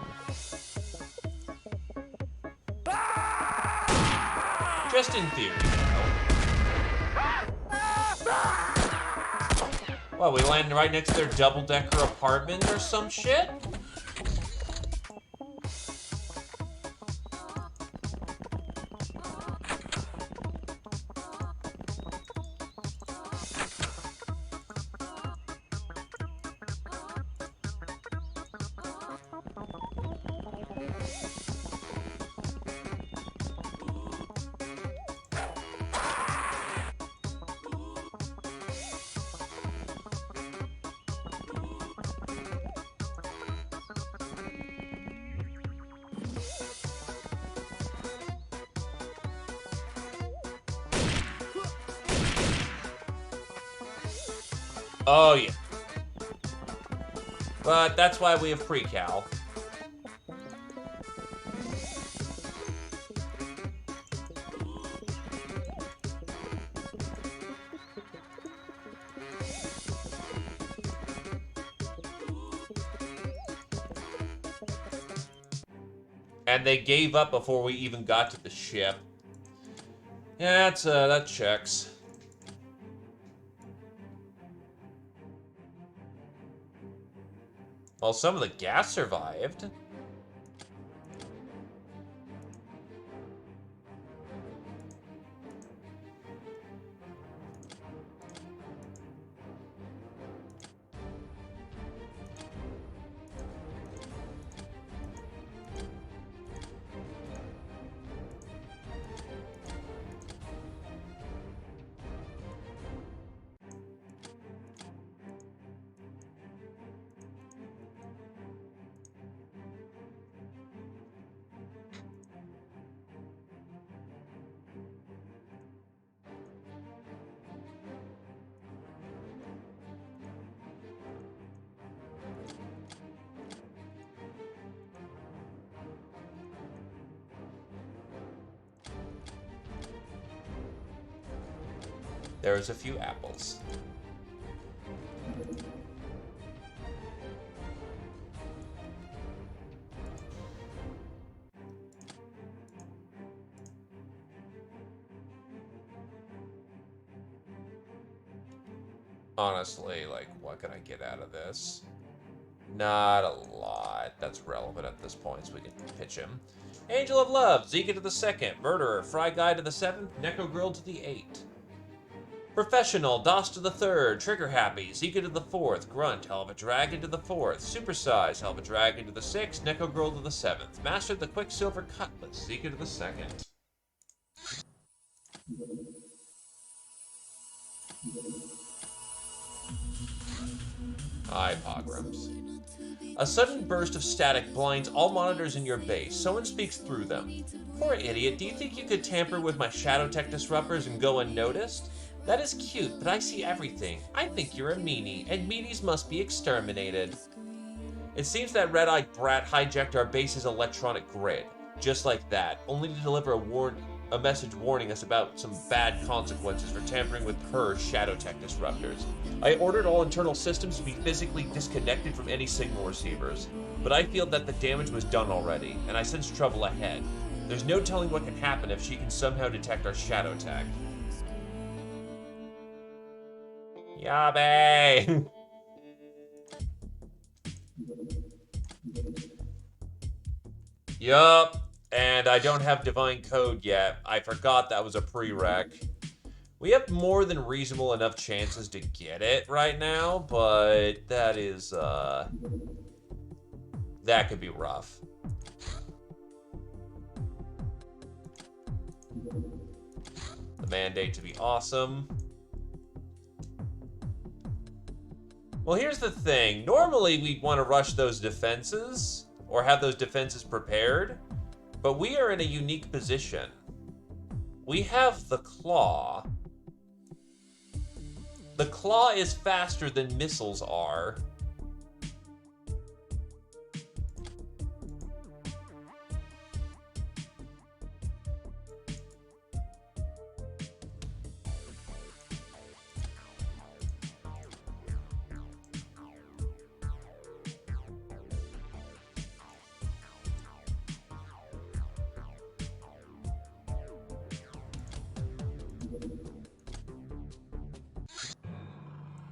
Just in theory, though. Well, we landed right next to their double-decker apartment or some shit? Oh, yeah. But that's why we have pre-cal. And they gave up before we even got to the ship. Yeah, that checks. Well, some of the gas survived. There's a few apples. Honestly, like, what can I get out of this? Not a lot that's relevant at this point, so we can pitch him. Angel of Love, Zika to the 2nd, Murderer, Fry Guy to the 7th, Necro Grill to the 8th. Professional, DOS to the 3rd, Trigger Happy, Zika to the 4th, Grunt, Hell of a Dragon to the 4th, Supersize, Hell of a Dragon to the 6th, Necro Grill to the 7th, Master the Quicksilver Cutlass, Zika to the 2nd. Hi, Pogroms. A sudden burst of static blinds all monitors in your base. Someone speaks through them. Poor idiot, do you think you could tamper with my shadow tech disruptors and go unnoticed? That is cute, but I see everything. I think you're a meanie, and meanies must be exterminated. It seems that red-eyed brat hijacked our base's electronic grid. Just like that, only to deliver a message warning us about some bad consequences for tampering with her shadow tech disruptors. I ordered all internal systems to be physically disconnected from any signal receivers, but I feel that the damage was done already, and I sense trouble ahead. There's no telling what can happen if she can somehow detect our shadow tech. Yabe! Yup. And I don't have Divine Code yet. I forgot that was a prereq. We have more than reasonable enough chances to get it right now, but that is, That could be rough. The mandate to be awesome. Well, here's the thing. Normally, we'd want to rush those defenses, or have those defenses prepared, but we are in a unique position. We have the Claw. The Claw is faster than missiles are.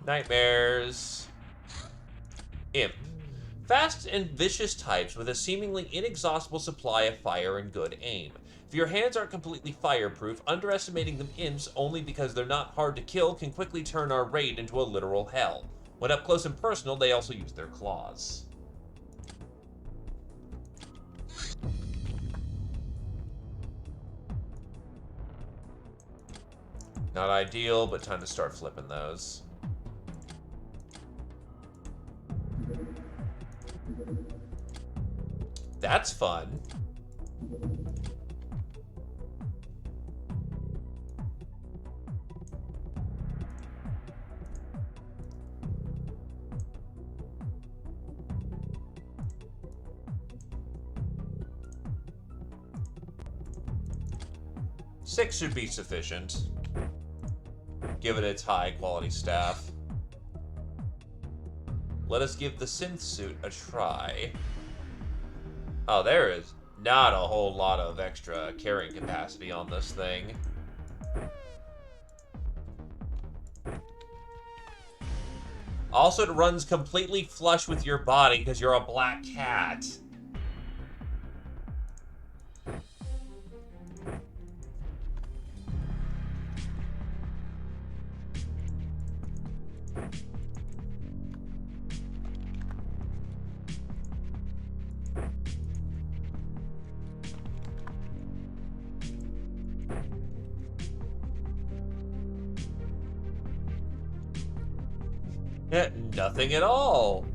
Nightmares. Imp. Fast and vicious types with a seemingly inexhaustible supply of fire and good aim. If your hands aren't completely fireproof, underestimating them imps only because they're not hard to kill can quickly turn our raid into a literal hell. When up close and personal, they also use their claws. Not ideal, but time to start flipping those. That's fun. Six should be sufficient, given its high-quality staff. Let us give the synth suit a try. Oh, there is not a whole lot of extra carrying capacity on this thing. Also, it runs completely flush with your body because you're a black cat. Nothing at all.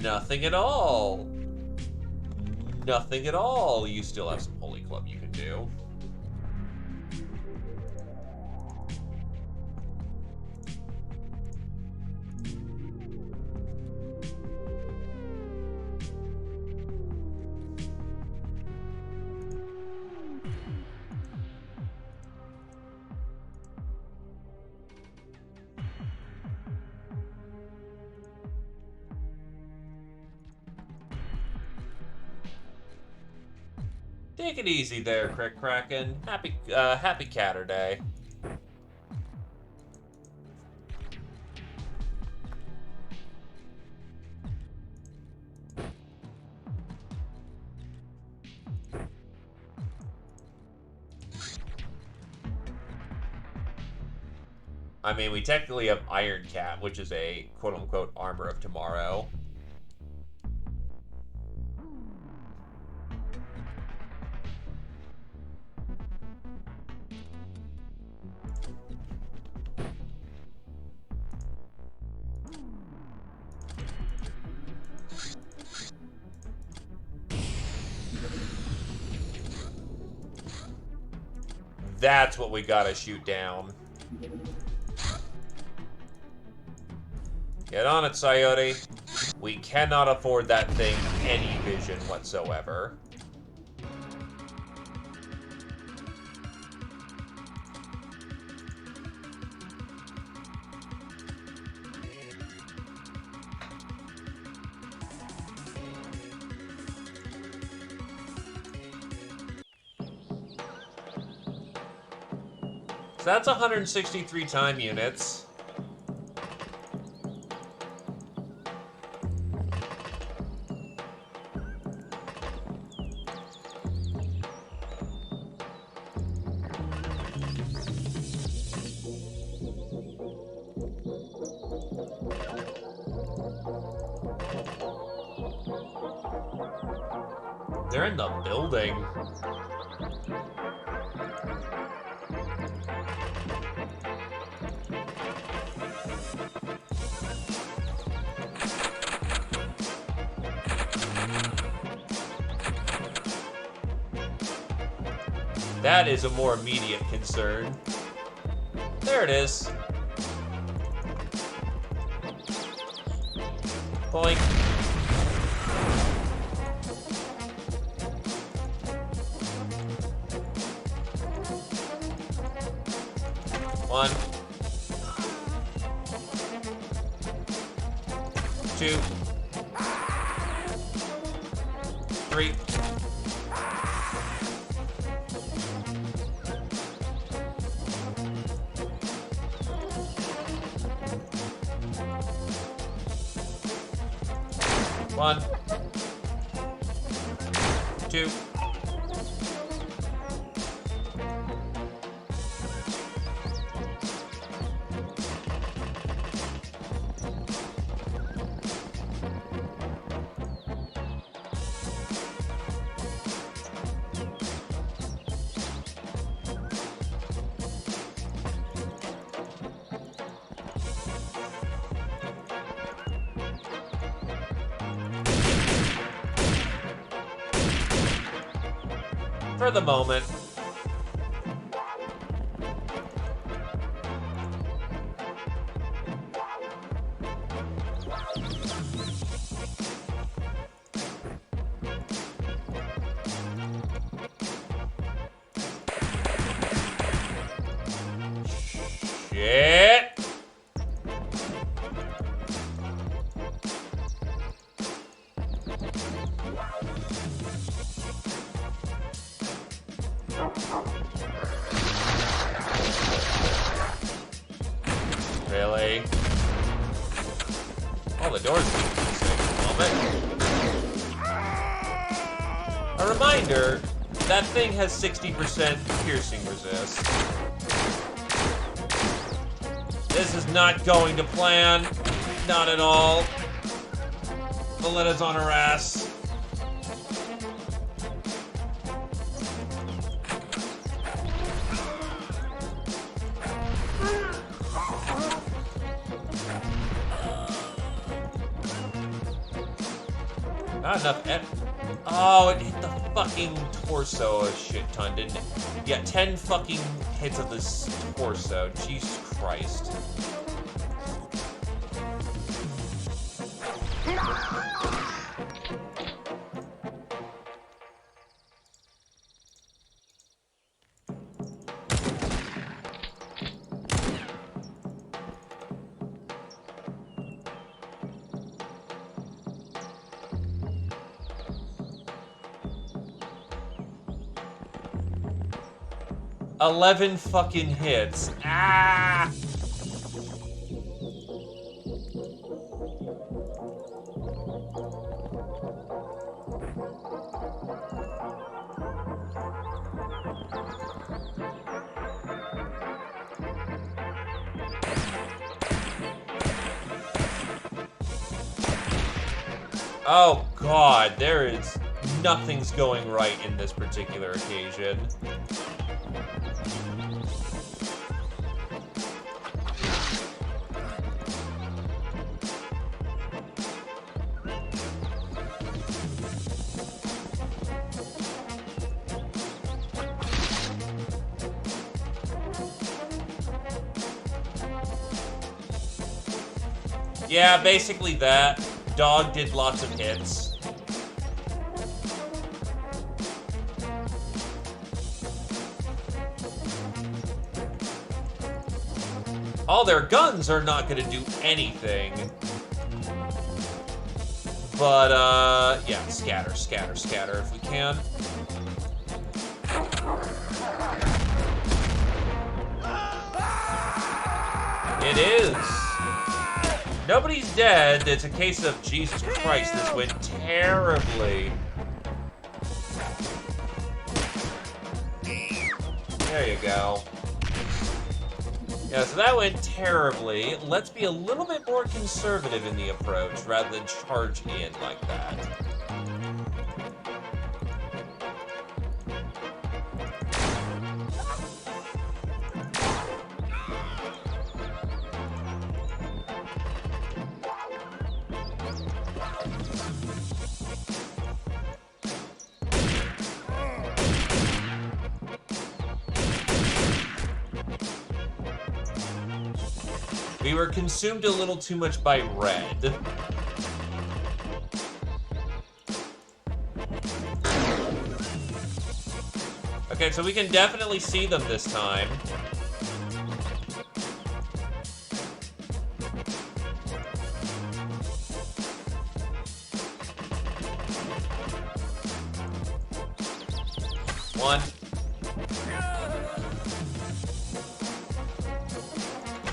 Nothing at all. Nothing at all. You still have some Holy Club you can do. Take it easy there, Crick Kraken. Happy Caturday. I mean, we technically have Iron Cat, which is a quote-unquote armor of tomorrow. That's what we gotta shoot down. Get on it, Coyote. We cannot afford that thing any vision whatsoever. So that's 163 time units. They're in the building. That is a more immediate concern. There it is. Boink. One. Two. Three. One. Two. For the moment. Shit. Really? Oh, the door's a reminder, that thing has 60% piercing resist. This is not going to plan. Not at all. Valetta's on her ass. Not enough. Oh, it hit the fucking torso a shit ton, didn't it? Yeah, 10 fucking hits of this torso. Jesus Christ. $11 fucking hits. Ah! Oh God, there is nothing's going right in this particular occasion. Yeah, basically that. Dog did lots of hits. All their guns are not gonna do anything. But, yeah, scatter, scatter, scatter if we can. It is. Nobody's dead. It's a case of Jesus Christ, this went terribly. There you go. Yeah, so that went terribly. Let's be a little bit more conservative in the approach rather than charge in like that. We were consumed a little too much by red. Okay, so we can definitely see them this time. One.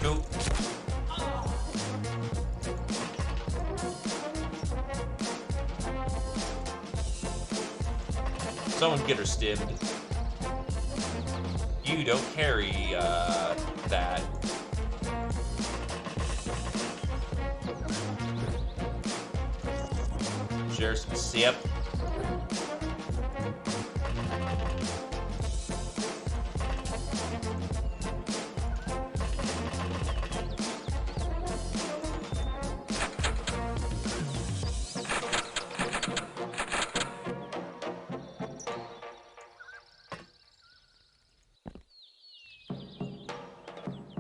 Two. Someone get her stimmed. You don't carry, that. Share some sip.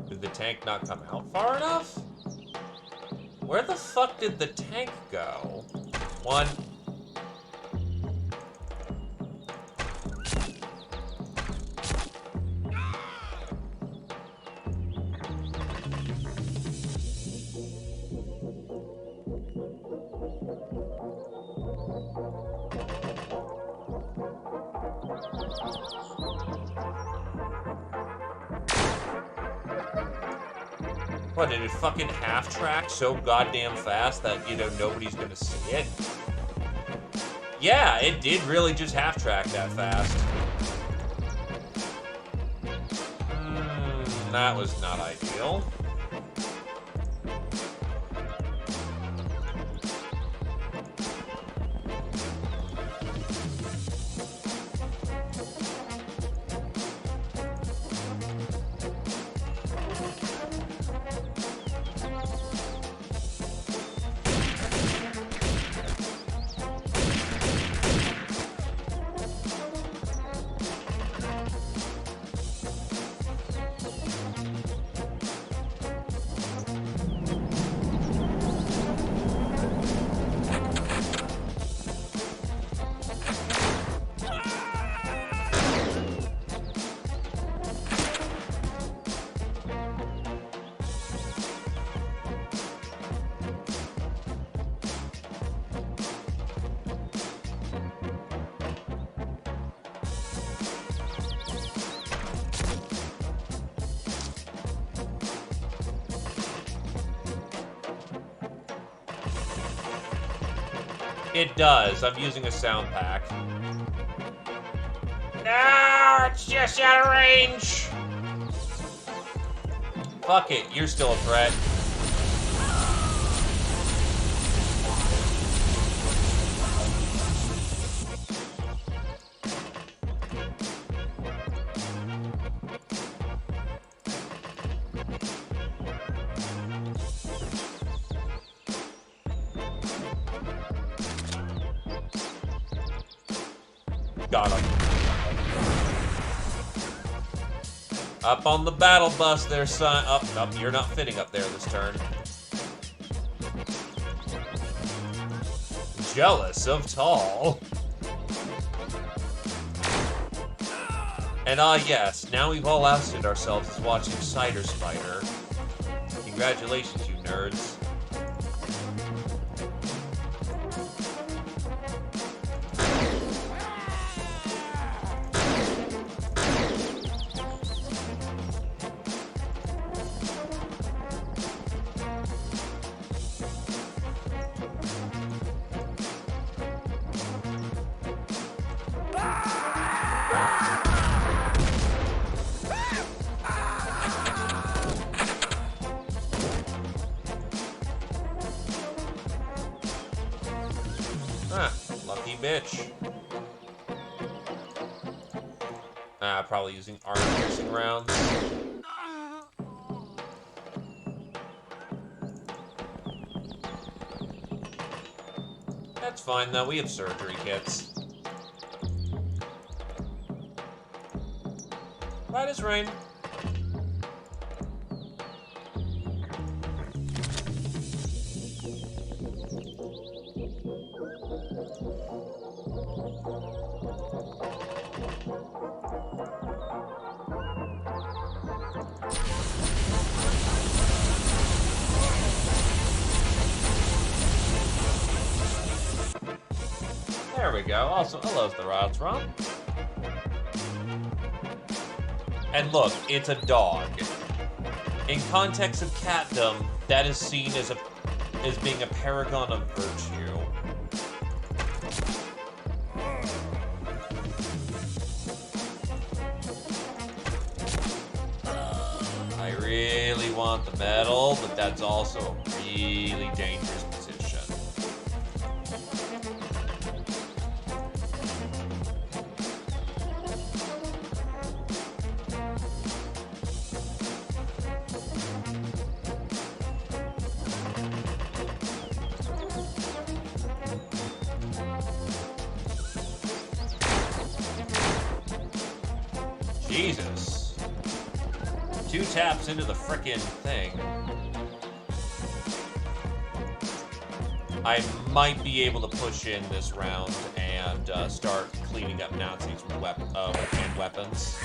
Did the tank not come out far enough? Where the fuck did the tank go? One. What, did it fucking half-track so goddamn fast that, you know, nobody's gonna see it? Yeah, it did really just half-track that fast. That was not ideal. It does. I'm using a sound pack. No, it's just out of range. Fuck it, you're still a threat. Got him. Up on the battle bus there, son. Up, you're not fitting up there this turn. Jealous of tall. And yes, now we've all ousted ourselves as watching Cider Spider. Congratulations, you nerds. Lucky bitch. Probably using armor-piercing rounds. That's fine, though. We have surgery kits. Light as rain. There we go. Also, hello, the Rod's Romp. And look, it's a dog. In context of catdom, that is seen as being a paragon of virtue. I really want the medal, but that's also a really dangerous position. Jesus. 2 taps into the frickin' thing. I might be able to push in this round and start cleaning up Nazis with hand weapons.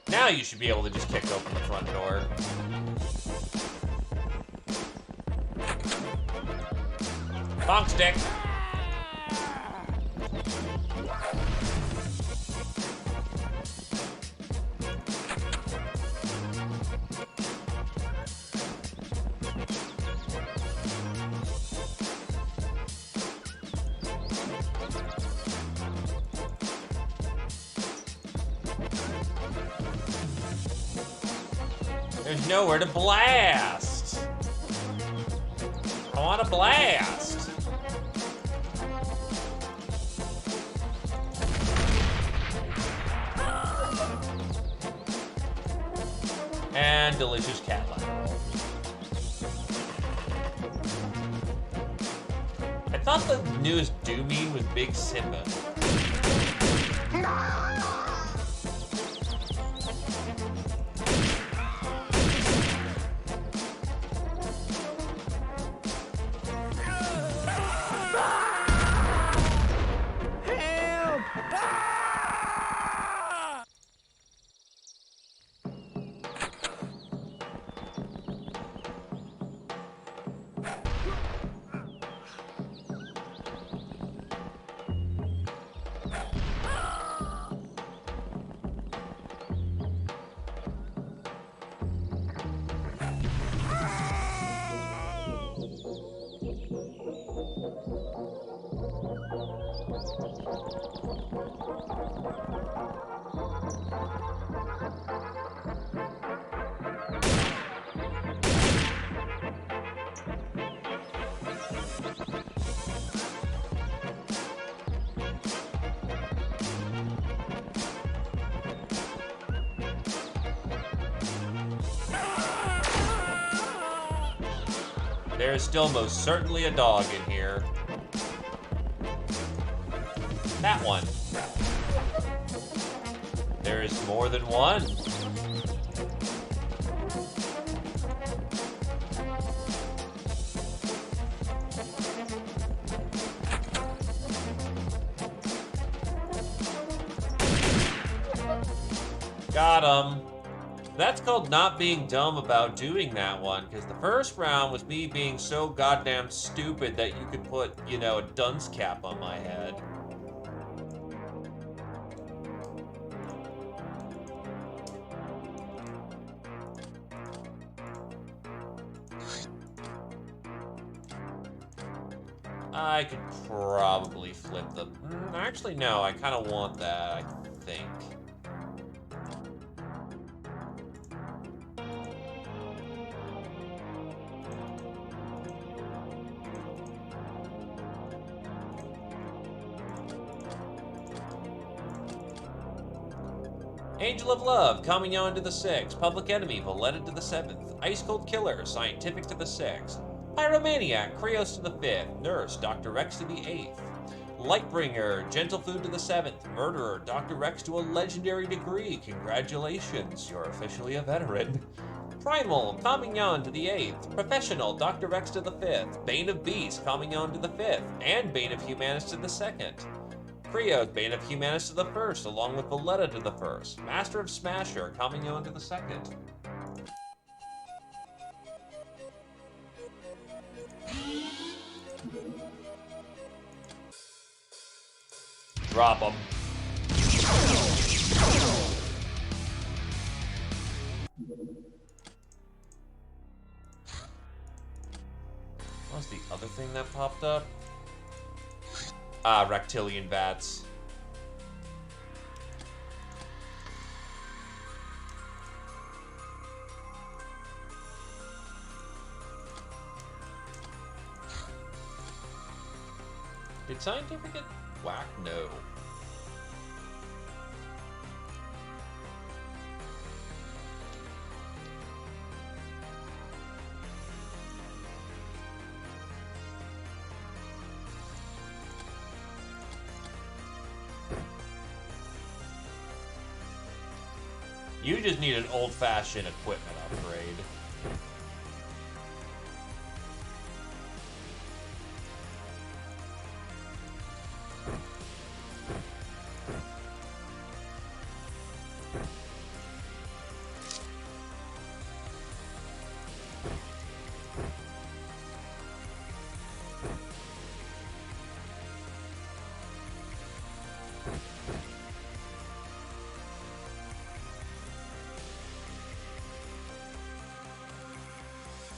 Now you should be able to just kick open the front door. Bonk stick. There's nowhere to blast. I want to blast. And delicious cat lateral. I thought the newest Doomy was Big Simba. There is still most certainly a dog in here. That one. There is more than one. Got him. That's called not being dumb about doing that one, because the first round was me being so goddamn stupid that you could put, you know, a dunce cap on my head. I could probably flip the... actually, no, I kind of want that, I think. Angel of Love, Kamignon to the 6th. Public Enemy, Valletta to the 7th. Ice Cold Killer, Scientific to the 6th. Pyromaniac, Krios to the 5th. Nurse, Dr. Rex to the 8th. Lightbringer, Gentle Food to the 7th. Murderer, Dr. Rex to a legendary degree. Congratulations, you're officially a veteran. Primal, Kamignon to the 8th. Professional, Dr. Rex to the 5th. Bane of Beasts, Kamignon to the 5th. And Bane of Humanus to the 2nd. Krios, Bane of Humanus to the 1st, along with Valletta to the 1st. Master of Smasher, Kamignon to the 2nd. Drop them. What was the other thing that popped up? Ah, Reptilian Bats. Did Scientific get whacked? No. You just need an old-fashioned equipment upgrade.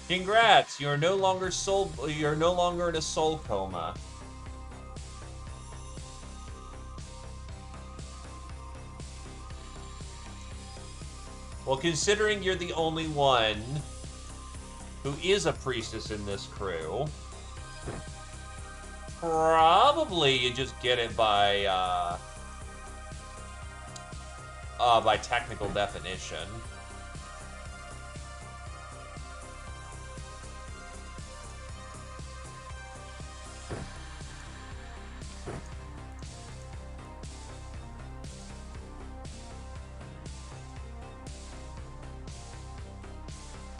Congrats! You're no longer in a soul coma. Well, considering you're the only one who is a priestess in this crew, probably you just get it by technical definition.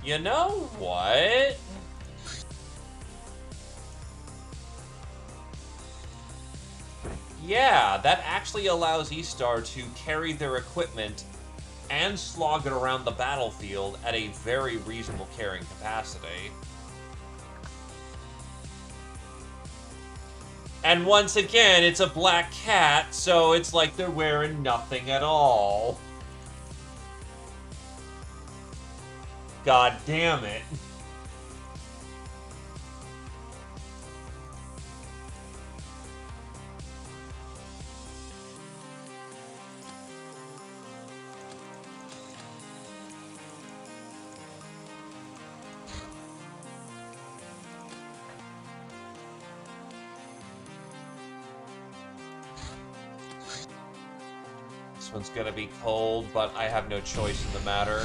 You know what? Yeah, that actually allows E-Star to carry their equipment and slog it around the battlefield at a very reasonable carrying capacity. And once again, it's a black cat, so it's like they're wearing nothing at all. God damn it. This one's gonna be cold, but I have no choice in the matter.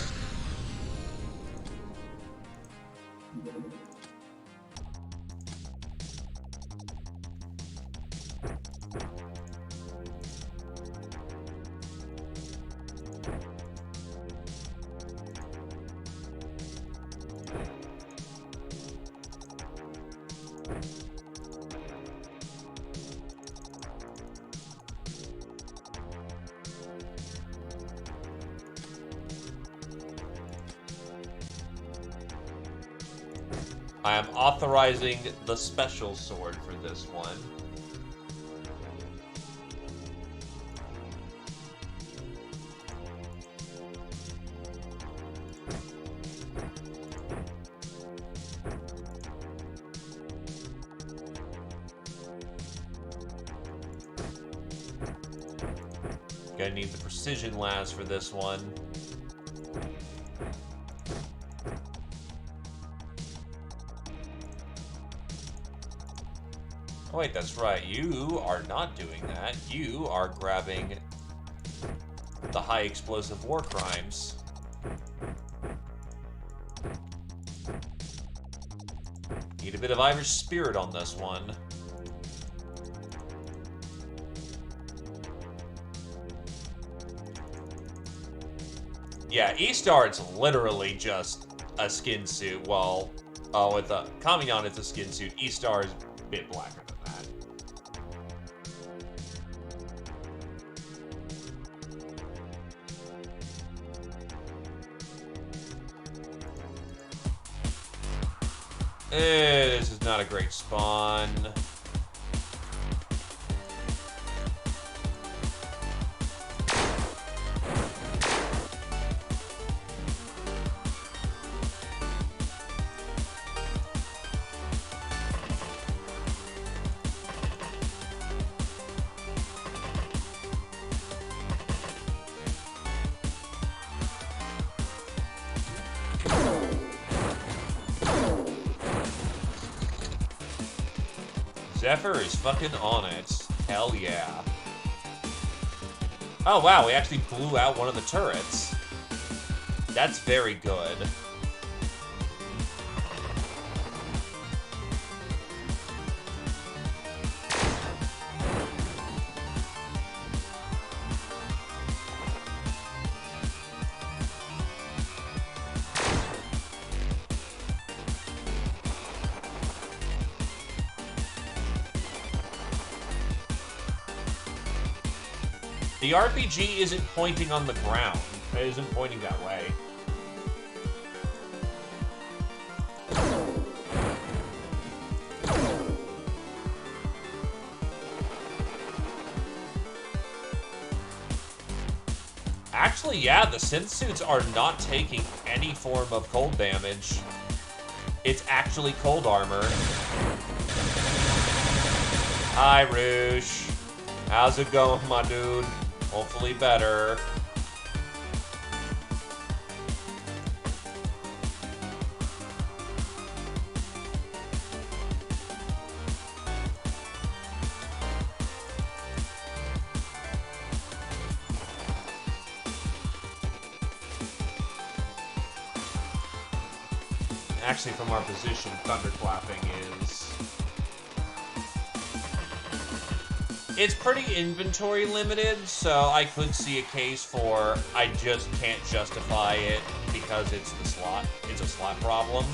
I am authorizing the special sword for this one. Gonna need the precision las for this one. Oh wait, that's right. You are not doing that. You are grabbing the the high explosive war crimes. Need a bit of Irish spirit on this one. Yeah, E-Star, it's literally just a skin suit. Well, with Kamion, it's a skin suit. E-Star is a bit blacker than that. This is not a great spawn. Zephyr is fucking on it. Hell yeah. Oh wow, we actually blew out one of the turrets. That's very good. The RPG isn't pointing on the ground. It isn't pointing that way. Actually, yeah, the synth suits are not taking any form of cold damage. It's actually cold armor. Hi, Roosh. How's it going, my dude? Hopefully better. Actually, from our position, thunderclapping is... It's pretty inventory limited, so I could see a case for I just can't justify it because it's the slot. It's a slot problem.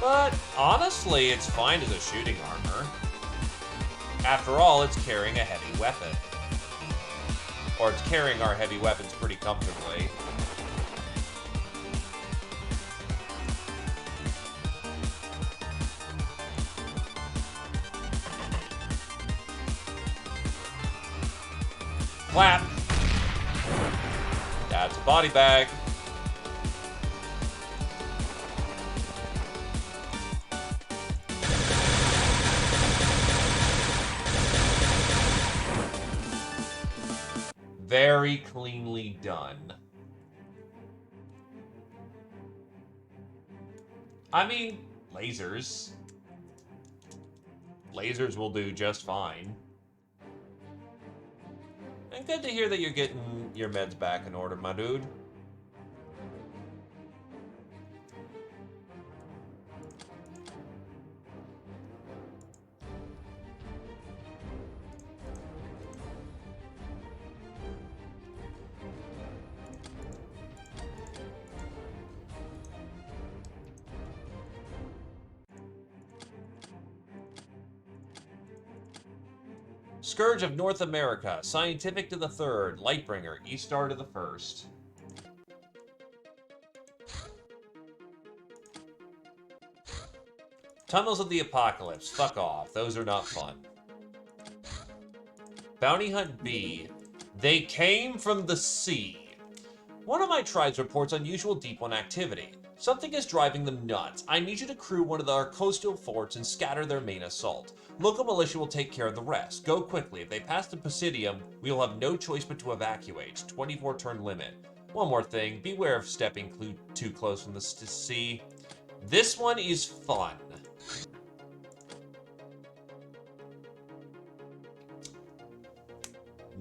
But honestly, it's fine as a shooting armor. After all, it's carrying a heavy weapon. Or it's carrying our heavy weapons pretty comfortably. Clap. That's a body bag. Very cleanly done. I mean, lasers. Lasers will do just fine. And good to hear that you're getting your meds back in order, my dude. Scourge of North America, Scientific to the third, Lightbringer, E-Star to the first. Tunnels of the Apocalypse, fuck off, those are not fun. Bounty Hunt B, they came from the sea. One of my tribes reports unusual Deep One activity. Something is driving them nuts. I need you to crew one of our coastal forts and scatter their main assault. Local militia will take care of the rest. Go quickly. If they pass the Presidium, we will have no choice but to evacuate. 24-turn limit. One more thing. Beware of stepping too close from the sea. This one is fun.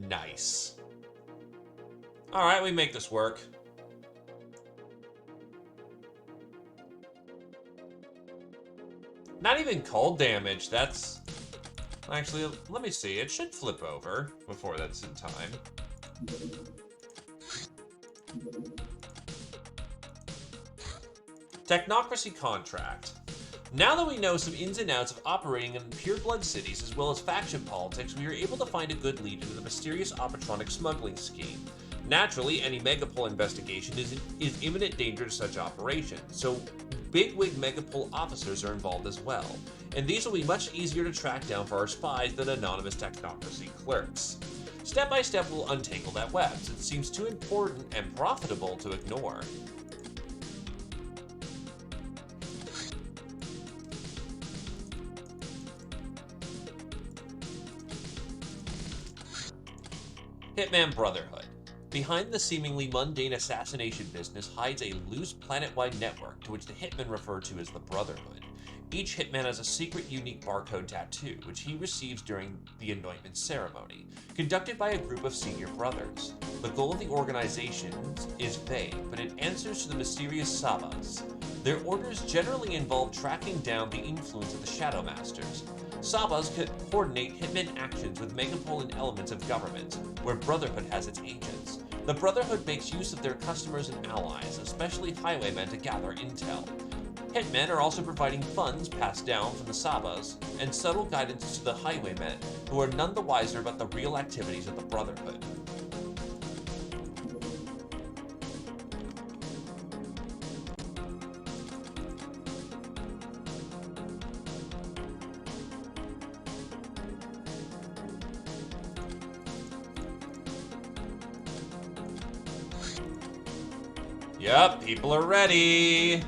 Nice. Alright, we make this work. Not even cold damage, that's... Actually, let me see. It should flip over before that's in time. Technocracy contract. Now that we know some ins and outs of operating in pureblood cities as well as faction politics, we are able to find a good lead into the mysterious Oppatronic smuggling scheme. Naturally, any Megapol investigation is imminent danger to such operations, so bigwig Megapol officers are involved as well, and these will be much easier to track down for our spies than anonymous Technocracy clerks. Step by step, we'll untangle that web, since it seems too important and profitable to ignore. Hitman Brotherhood. Behind the seemingly mundane assassination business hides a loose planet-wide network to which the hitmen refer to as the Brotherhood. Each hitman has a secret, unique barcode tattoo, which he receives during the anointment ceremony, conducted by a group of senior brothers. The goal of the organization is vague, but it answers to the mysterious Sabas. Their orders generally involve tracking down the influence of the Shadow Masters. Sabas could coordinate hitman actions with Megapol and elements of government, where Brotherhood has its agents. The Brotherhood makes use of their customers and allies, especially highwaymen, to gather intel. Hitmen are also providing funds passed down from the Sabas and subtle guidance to the highwaymen, who are none the wiser about the real activities of the Brotherhood. Yep, people are ready.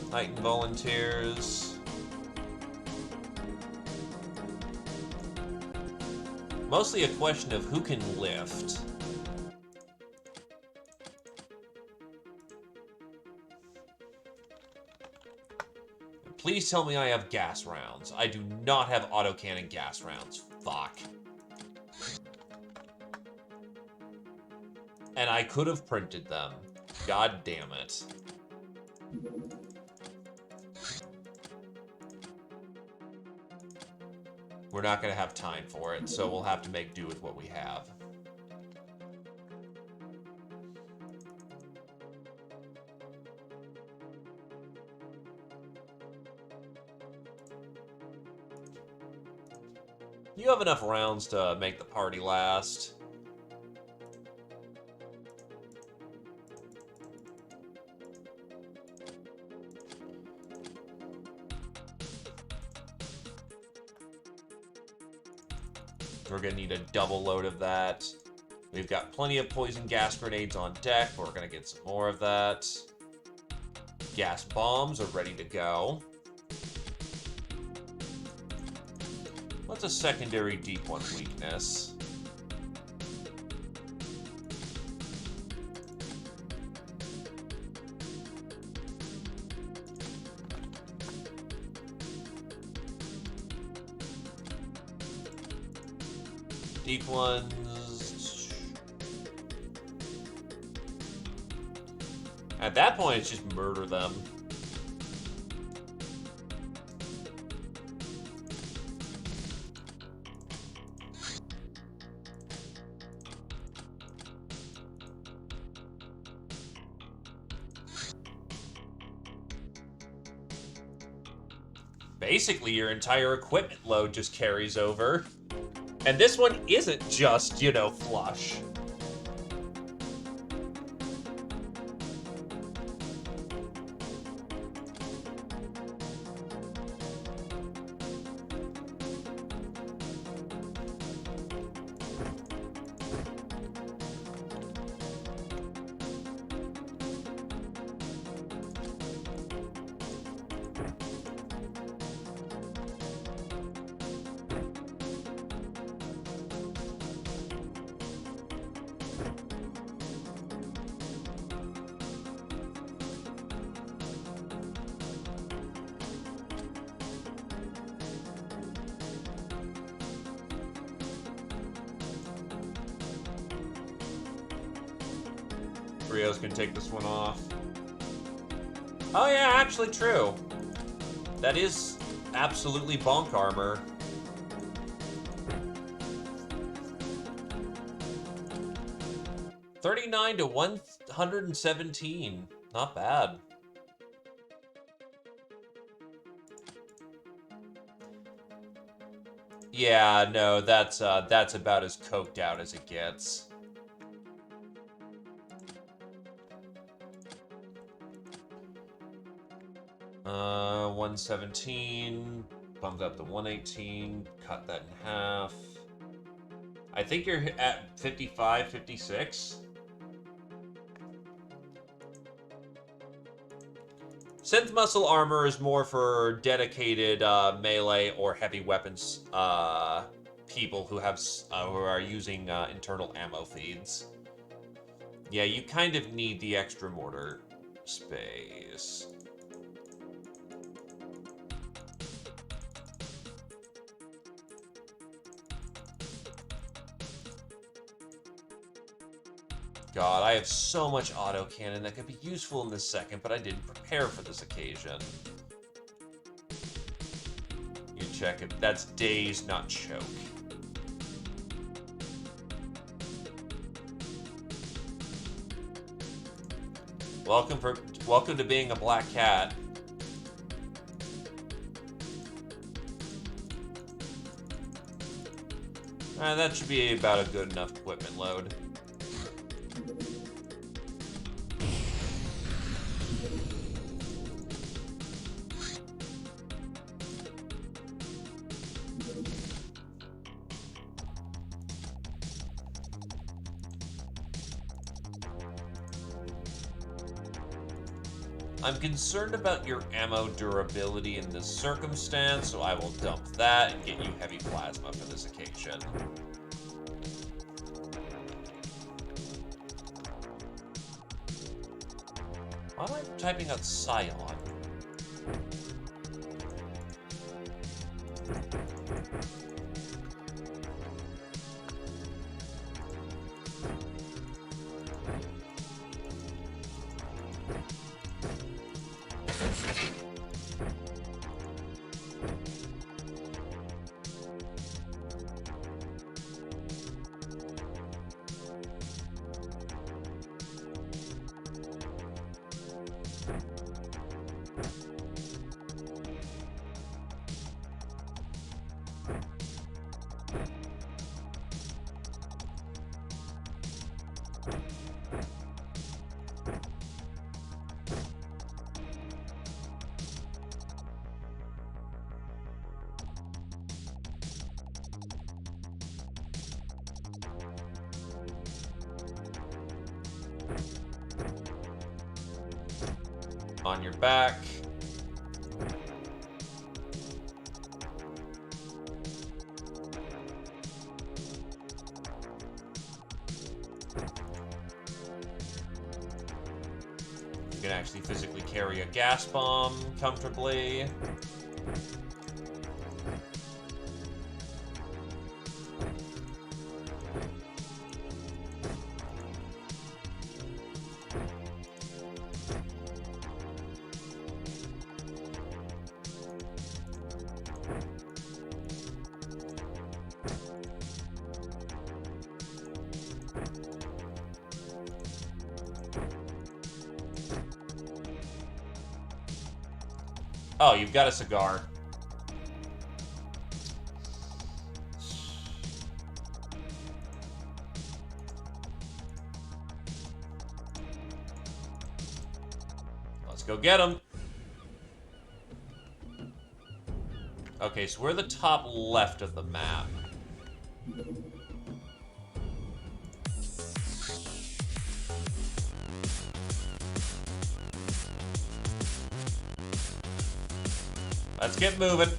Titan volunteers. Mostly a question of who can lift. Please tell me I have gas rounds. I do not have autocannon gas rounds. Fuck. And I could have printed them. God damn it. We're not going to have time for it, so we'll have to make do with what we have. You have enough rounds to make the party last. We're going to need a double load of that. We've got plenty of poison gas grenades on deck, but we're going to get some more of that. Gas bombs are ready to go. What's a secondary deep one weakness? Deep ones. At that point, it's just murder them. Basically, your entire equipment load just carries over. And this one isn't just, you know, flush. trios can take this one off. Oh yeah, actually true. That is absolutely bonk armor. $39 to $117. Not bad. Yeah, no, that's about as coked out as it gets. 117, bumped up to 118, cut that in half. I think you're at 55, 56. Synth muscle armor is more for dedicated melee or heavy weapons people who have who are using internal ammo feeds. Yeah, you kind of need the extra mortar space. God, I have so much autocannon that could be useful in this second, but I didn't prepare for this occasion. You check it. That's daze, not choke. Welcome to being a black cat. That should be about a good enough equipment load. I'm concerned about your ammo durability in this circumstance, so I will dump that and get you heavy plasma for this occasion. Why am I typing out Scion? On your back. You can actually physically carry a gas bomb comfortably. Oh, you've got a cigar. Let's go get him. Okay, so we're the top left of the map. Let's get moving.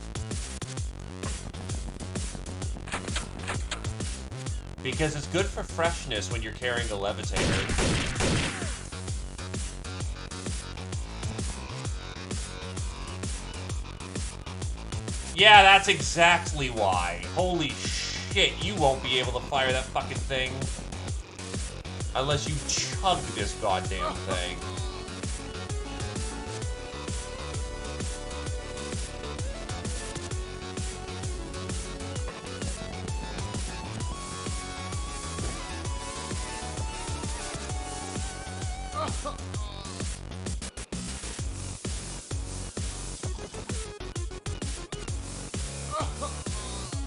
Because it's good for freshness when you're carrying a levitator. Yeah, that's exactly why. Holy shit, you won't be able to fire that fucking thing. Unless you chug this goddamn thing.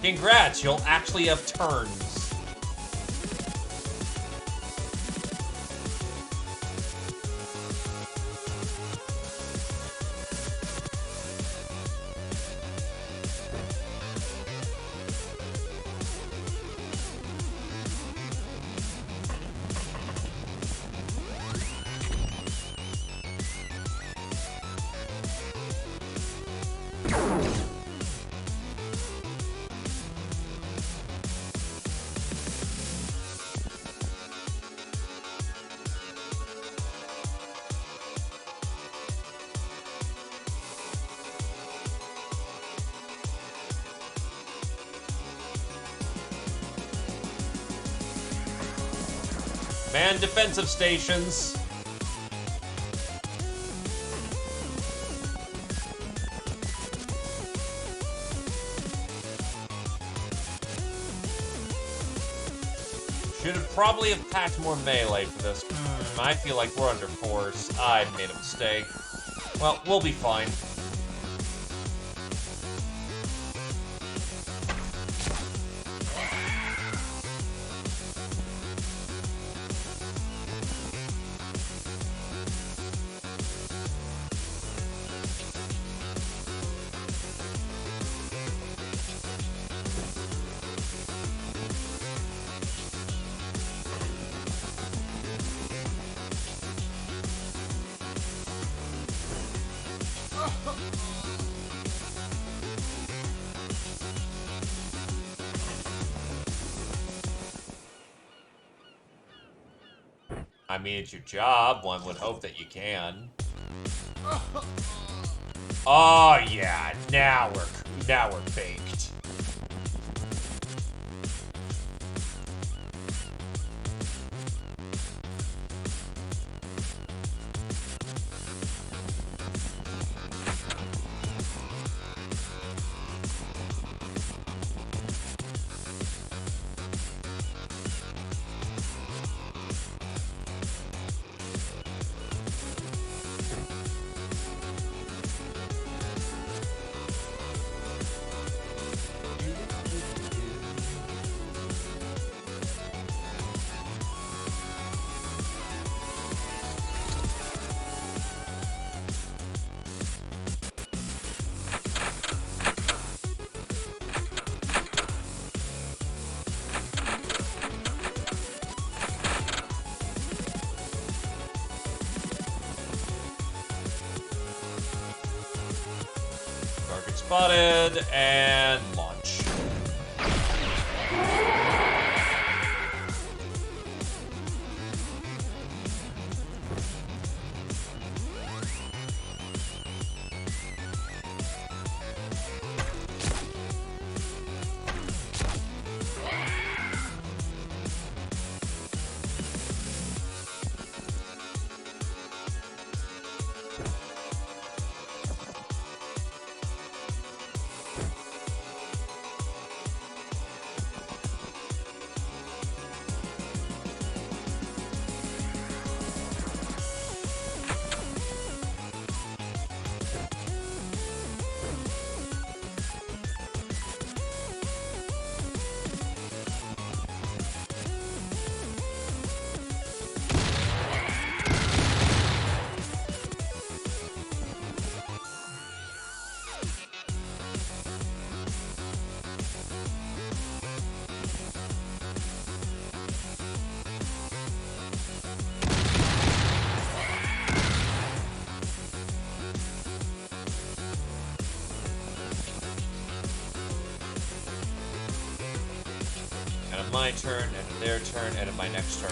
Congrats, you'll actually have turns. Man, defensive stations. Should have probably have packed more melee for this. I feel like we're under force. I made a mistake. Well, we'll be fine. I mean, it's your job. One would hope that you can. Oh yeah, now we're baked. Spotted, and launch. My turn, end of their turn, end of my next turn.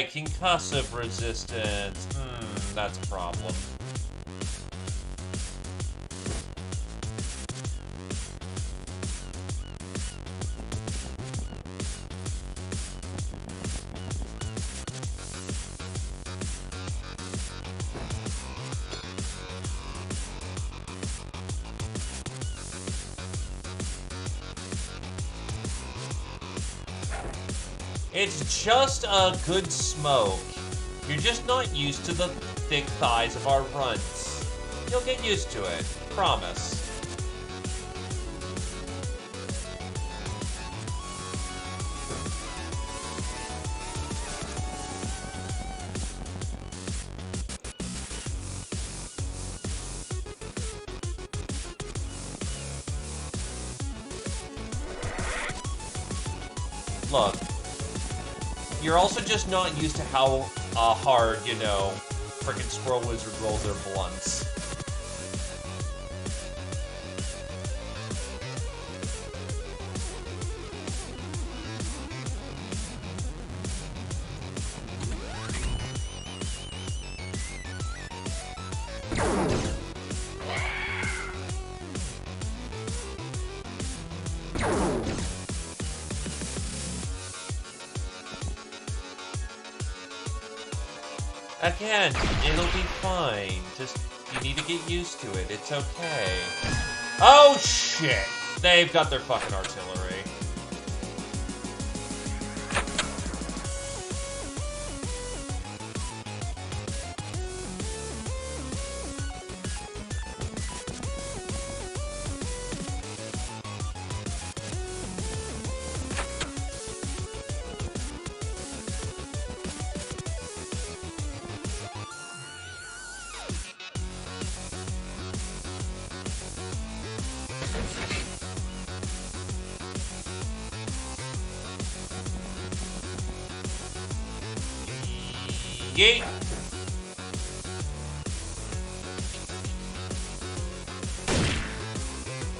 right, concussive resistance. That's a problem. It's just a good smoke. You're just not used to the thick thighs of our runts. You'll get used to it. Promise. Look. You're also just not used to how hard, you know, frickin' Squirrel Wizard rolls their blunts. Again, it'll be fine. Just, you need to get used to it. It's okay. Oh, shit! They've got their fucking artillery. Yeet.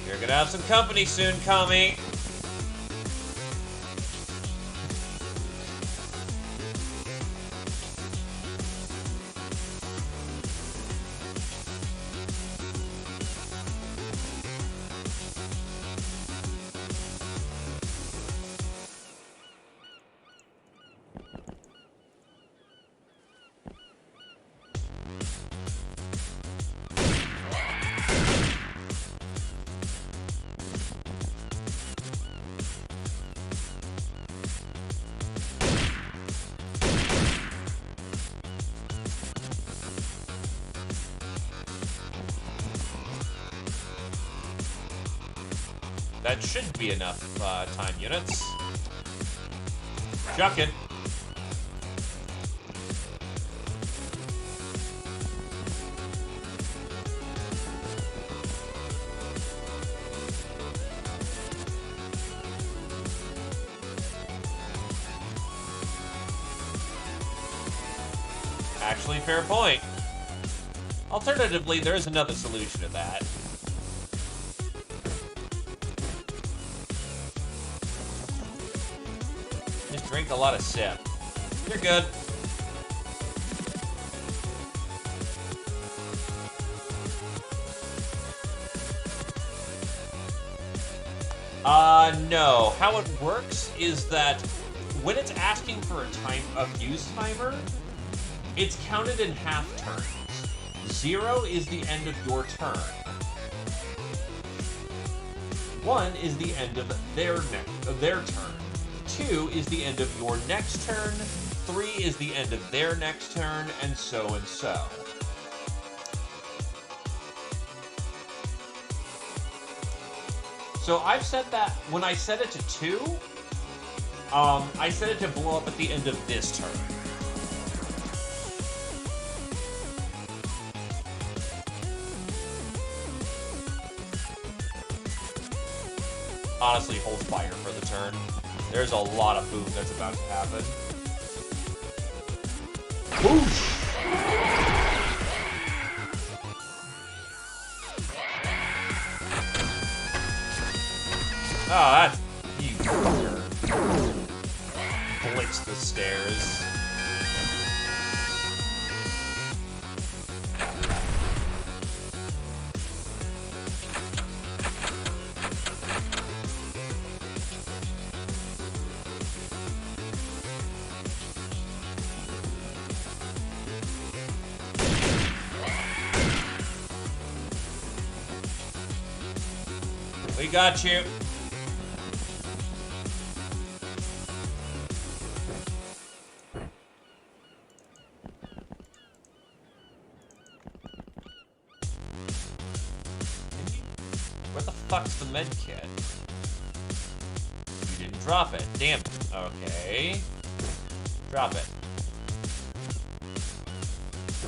You're gonna have some company soon, Kami. That should be enough time units. Chuck it. Actually, fair point. Alternatively, there is another solution to that. Just drink a lot of sip. You're good. No. How it works is that when it's asking for a time of use timer, it's counted in half turns. 0 is the end of your turn. 1 is the end of their turn. 2 is the end of your next turn. 3 is the end of their next turn, and so and so. So I've set that, when I set it to 2, I set it to blow up at the end of this turn. Honestly, hold fire for the turn. There's a lot of boom that's about to happen. Whoosh! Oh, that's... you fucker. Blitz the stairs. We got you. Where the fuck's the med kit? You didn't drop it. Damn it. Okay. Drop it.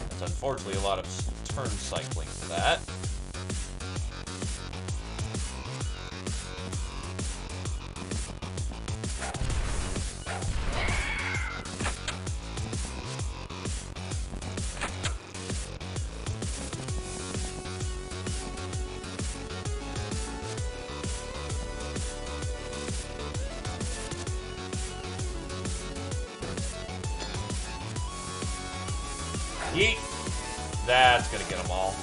That's unfortunately a lot of turn cycling for that. Yeet. That's gonna get them all.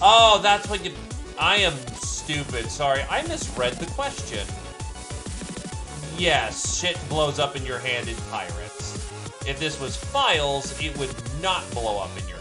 Oh, that's what you... I am stupid. Sorry, I misread the question. Yes, shit blows up in your hand in Pirates. If this was Files, it would not blow up in your hands.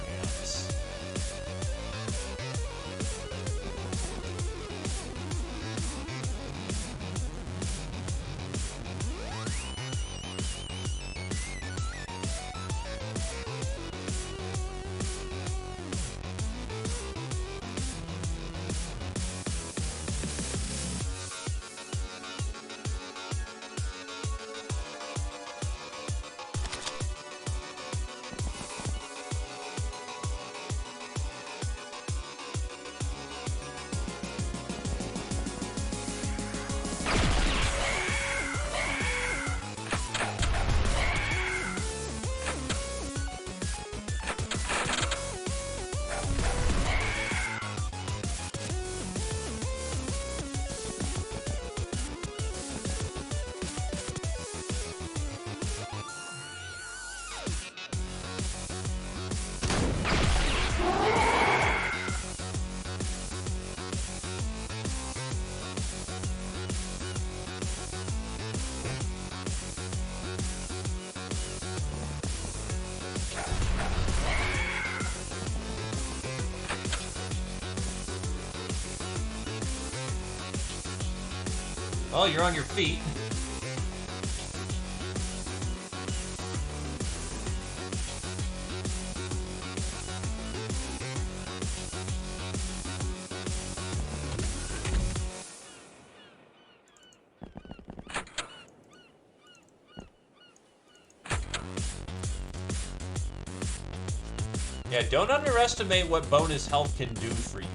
Well, you're on your feet. Yeah, don't underestimate what bonus health can do for you.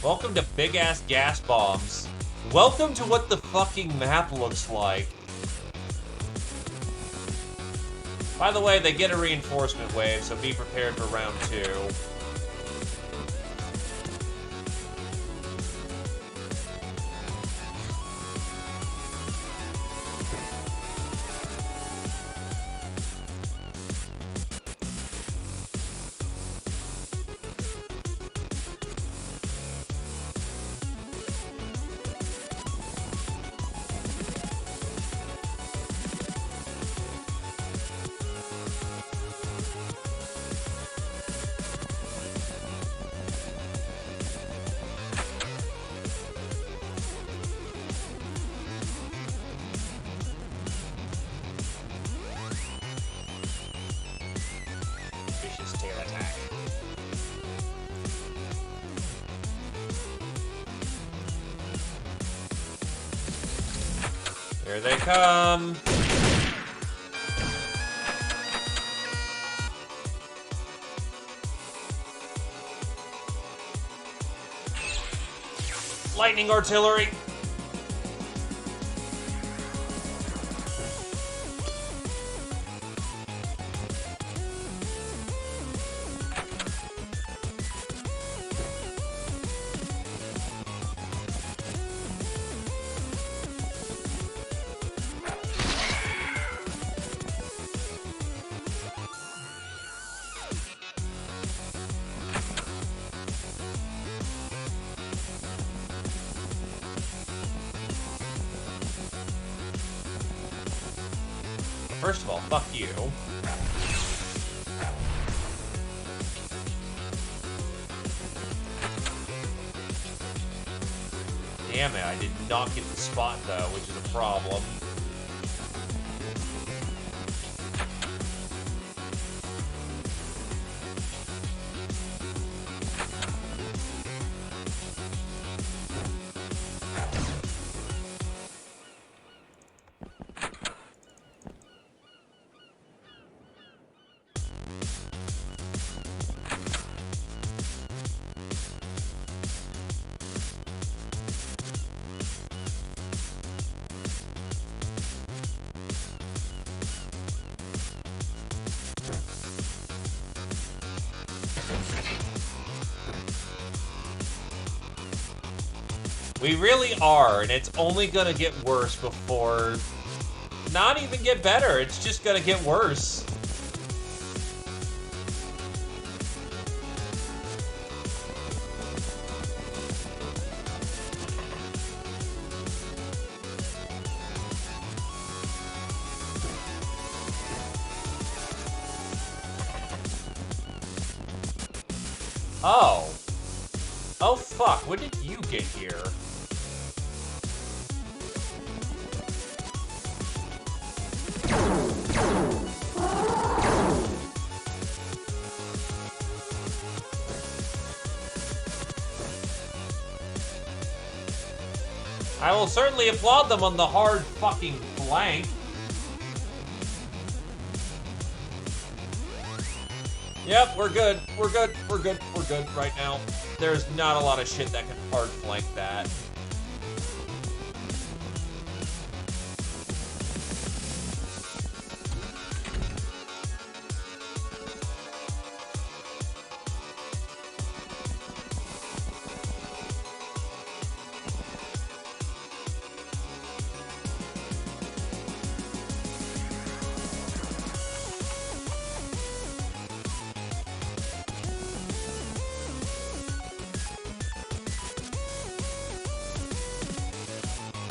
Welcome to big-ass gas bombs. Welcome to what the fucking map looks like. By the way, they get a reinforcement wave, so be prepared for round 2. Here they come. Lightning artillery. First of all, fuck you. Damn it, I did not get the spot though, which is a problem. We really are, and it's only gonna get worse before... Not even get better, it's just gonna get worse. Oh. Oh fuck, when did you get here? I will certainly applaud them on the hard fucking flank. Yep, we're good. We're good. We're good. We're good right now. There's not a lot of shit that can hard flank that.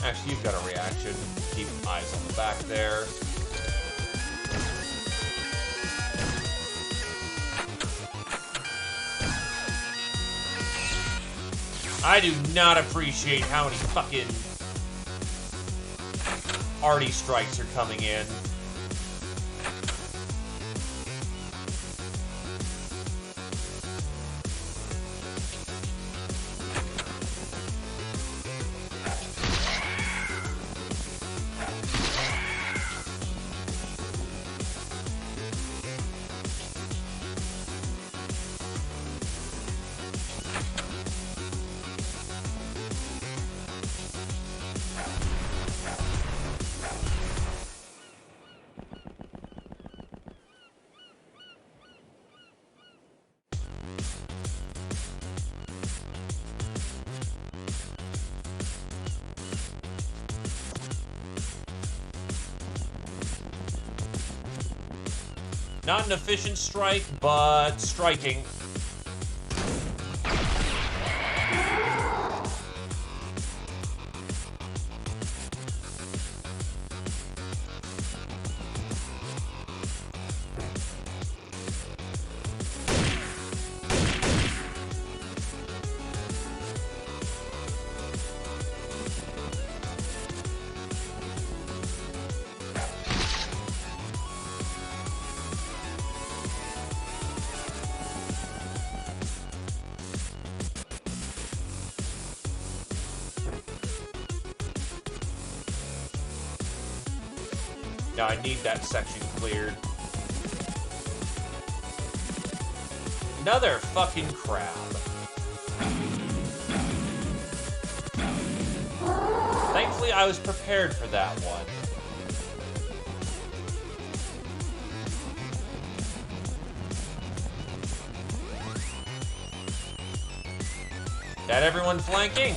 Actually, you've got a reaction. Keep eyes on the back there. I do not appreciate how many fucking arty strikes are coming in. Not an efficient strike, but striking. Now I need that section cleared. Another fucking crab. Thankfully, I was prepared for that one. Got everyone flanking?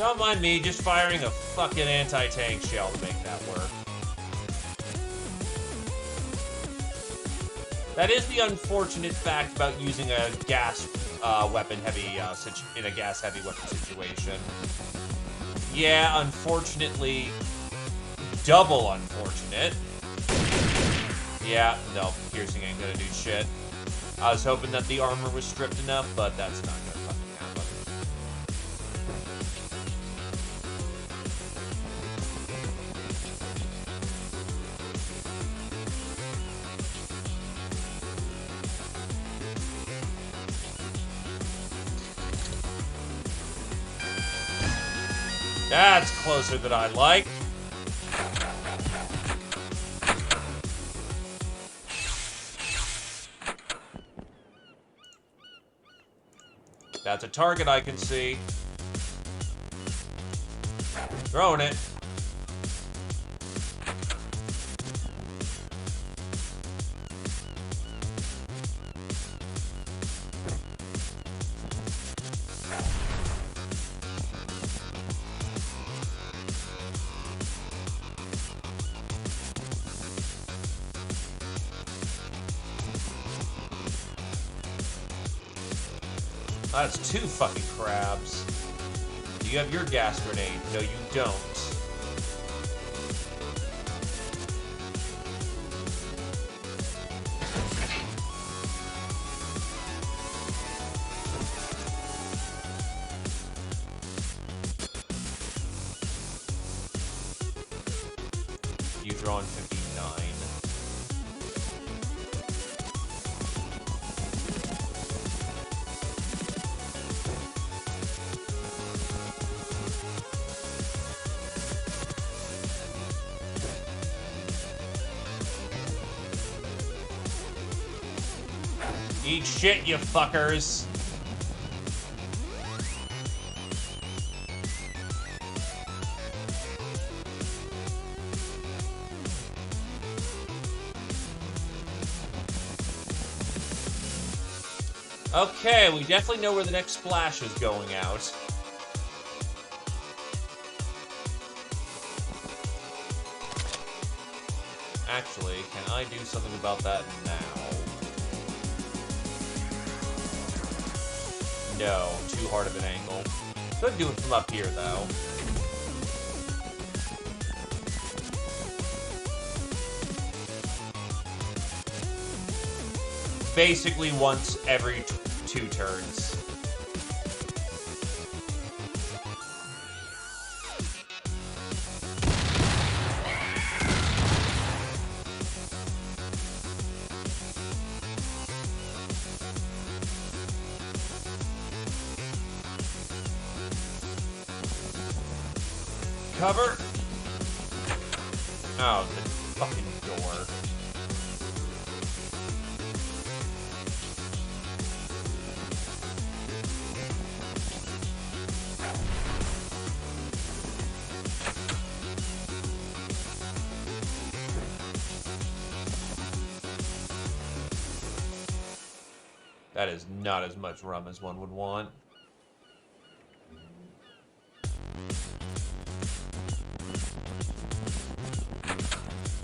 Don't mind me, just firing a fucking anti-tank shell to make that work. That is the unfortunate fact about using a gas weapon heavy in a gas heavy weapon situation. Yeah, unfortunately, double unfortunate. Yeah, no, piercing ain't gonna do shit. I was hoping that the armor was stripped enough, but that's not gonna fucking happen. That's closer than I like. That's a target I can see. Throwing it. That's two fucking crabs. Do you have your gas grenade? No, you don't. You drawing 59. Eat shit, you fuckers. Okay, we definitely know where the next splash is going out. Actually, can I do something about that now? No, too hard of an angle. Could do it from up here, though. Basically once every 2 turns. Cover. Oh, the fucking door. That is not as much rum as one would want.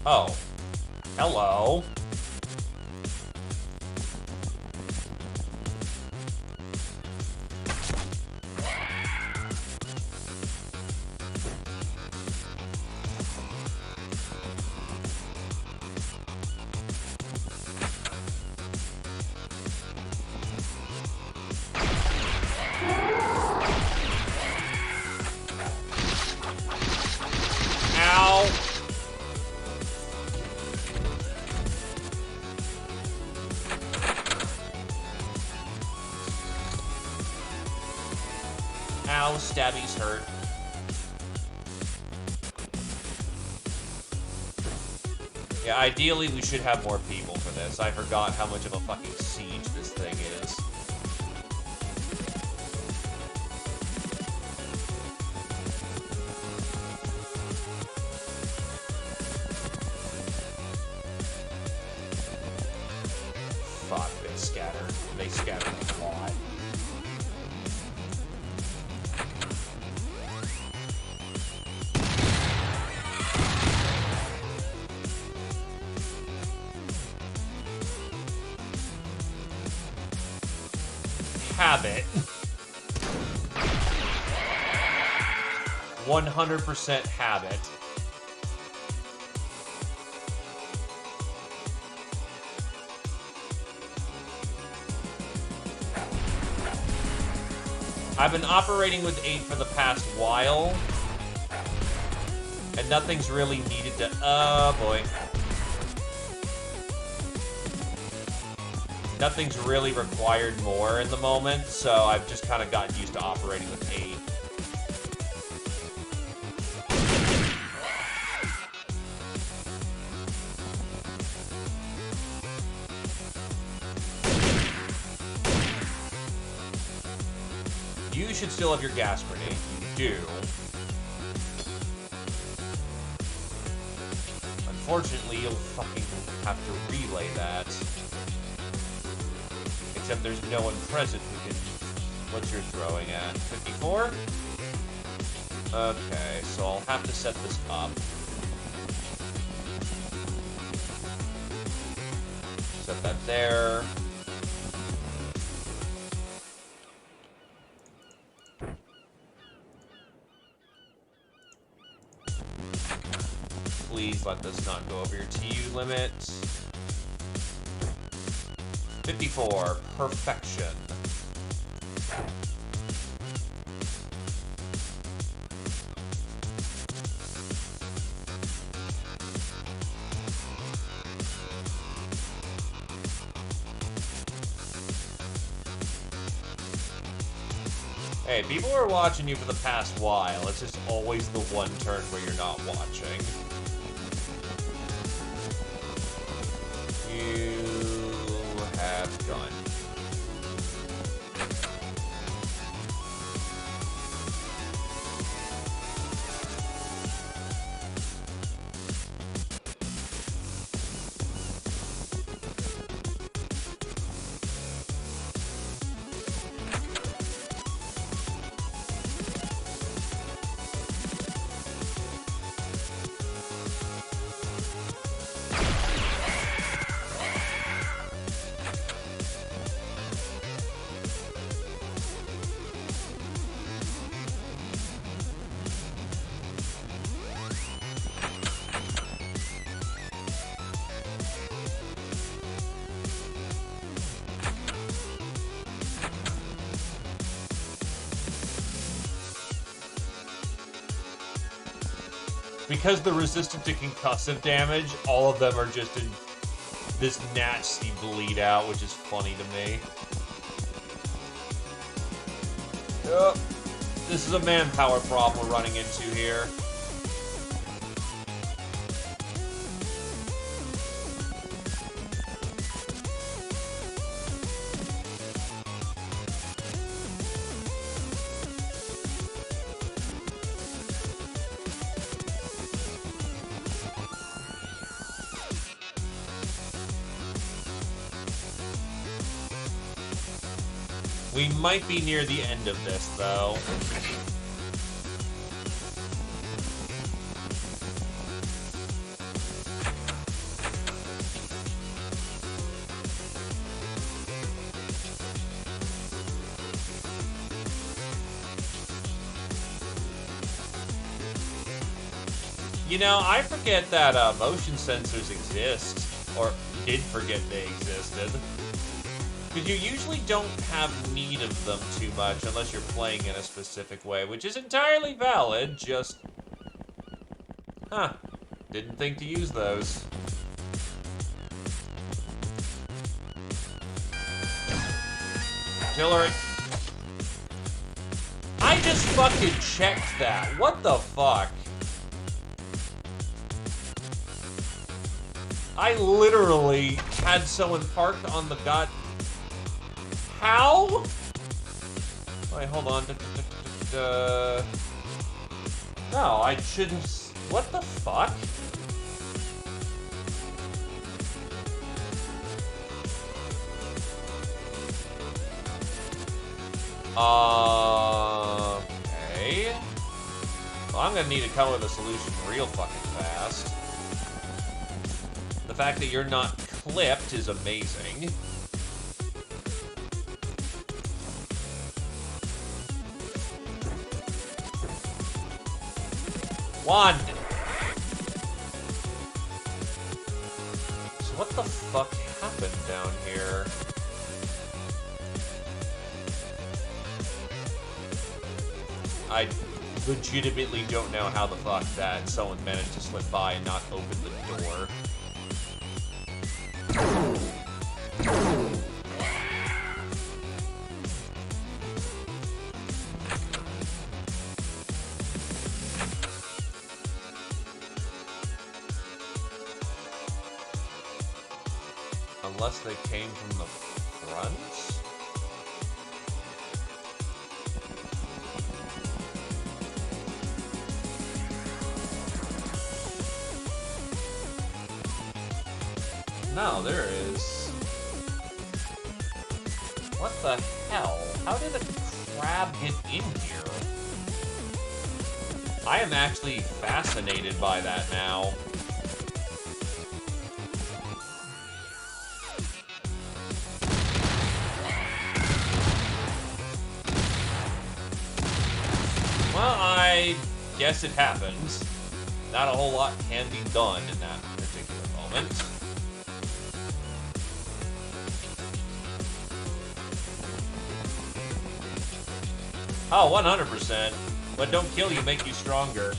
Oh. Hello. Ow, stabbies hurt. Yeah, ideally we should have more people for this. I forgot how much of a fucking siege this thing is. Fuck, they scatter. They scatter a lot. habit. 100% habit. I've been operating with 8 for the past while, and nothing's really needed to... Oh, boy. Nothing's really required more in the moment, so I've just kind of gotten used to operating with 8. You should still have your gas grenade. You do. Unfortunately, you'll fucking have to relay that. Except there's no one present who can... What's your throwing at? 54? Okay, so I'll have to set this up. Set that there. Please let this not go over your TU limit. 54. Perfection. Hey, people are watching you for the past while. It's just always the one turn where you're not watching. You have gone. Because they're resistant to concussive damage, all of them are just in this nasty bleed out, which is funny to me. Yep. This is a manpower problem we're running into here. We might be near the end of this, though. You know, I forget that motion sensors exist, or did forget they existed. Because you usually don't have need of them too much unless you're playing in a specific way, which is entirely valid, just... Huh. Didn't think to use those. Artillery. I just fucking checked that. What the fuck? I literally had someone parked on the god... How? Wait, hold on. No, I shouldn't... What the fuck? Okay. Well, I'm gonna need to come up with a solution real fucking fast. The fact that you're not clipped is amazing. One! So what the fuck happened down here? I legitimately don't know how the fuck that someone managed to slip by and not open the door. Unless they came from the front? No, there is. What the hell? How did a crab get in here? I am actually fascinated by that now. Well, I guess it happens. Not a whole lot can be done in that particular moment. Oh, 100%. But don't kill you, make you stronger.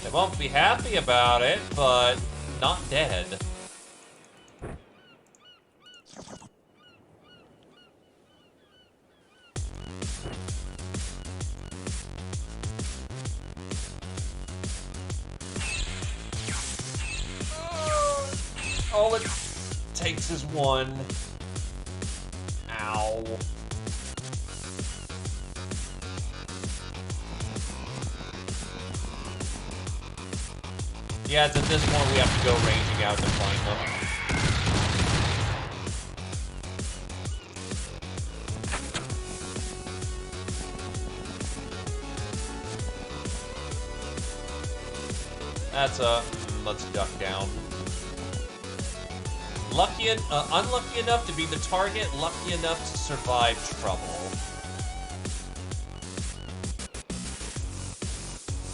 They won't be happy about it, but not dead. All it takes is one. Ow. Yeah, it's at this point we have to go ranging out to find them. That's let's duck down. Unlucky enough to be the target, lucky enough to survive trouble.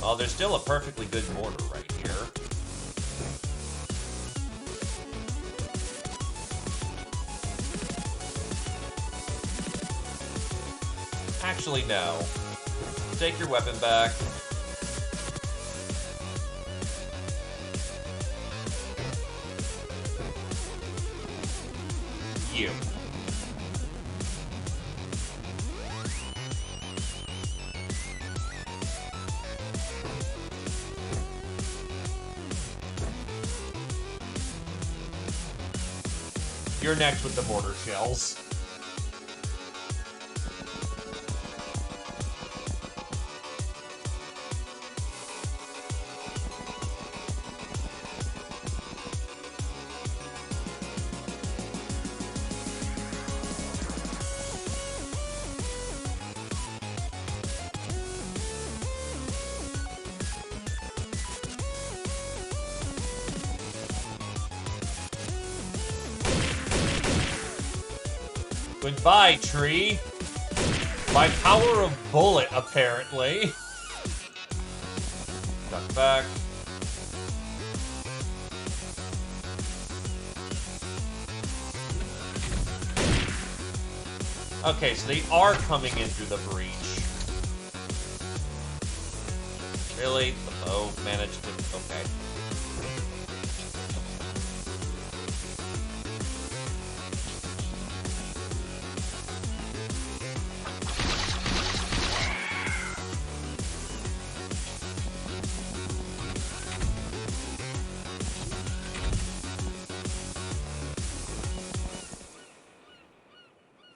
Well, there's still a perfectly good mortar right here. Actually, no. Take your weapon back. You. You're next with the mortar shells. Goodbye, tree. By power of bullet, apparently. Duck back. Okay, so they are coming in through the breach. Really? The bow managed to... Okay.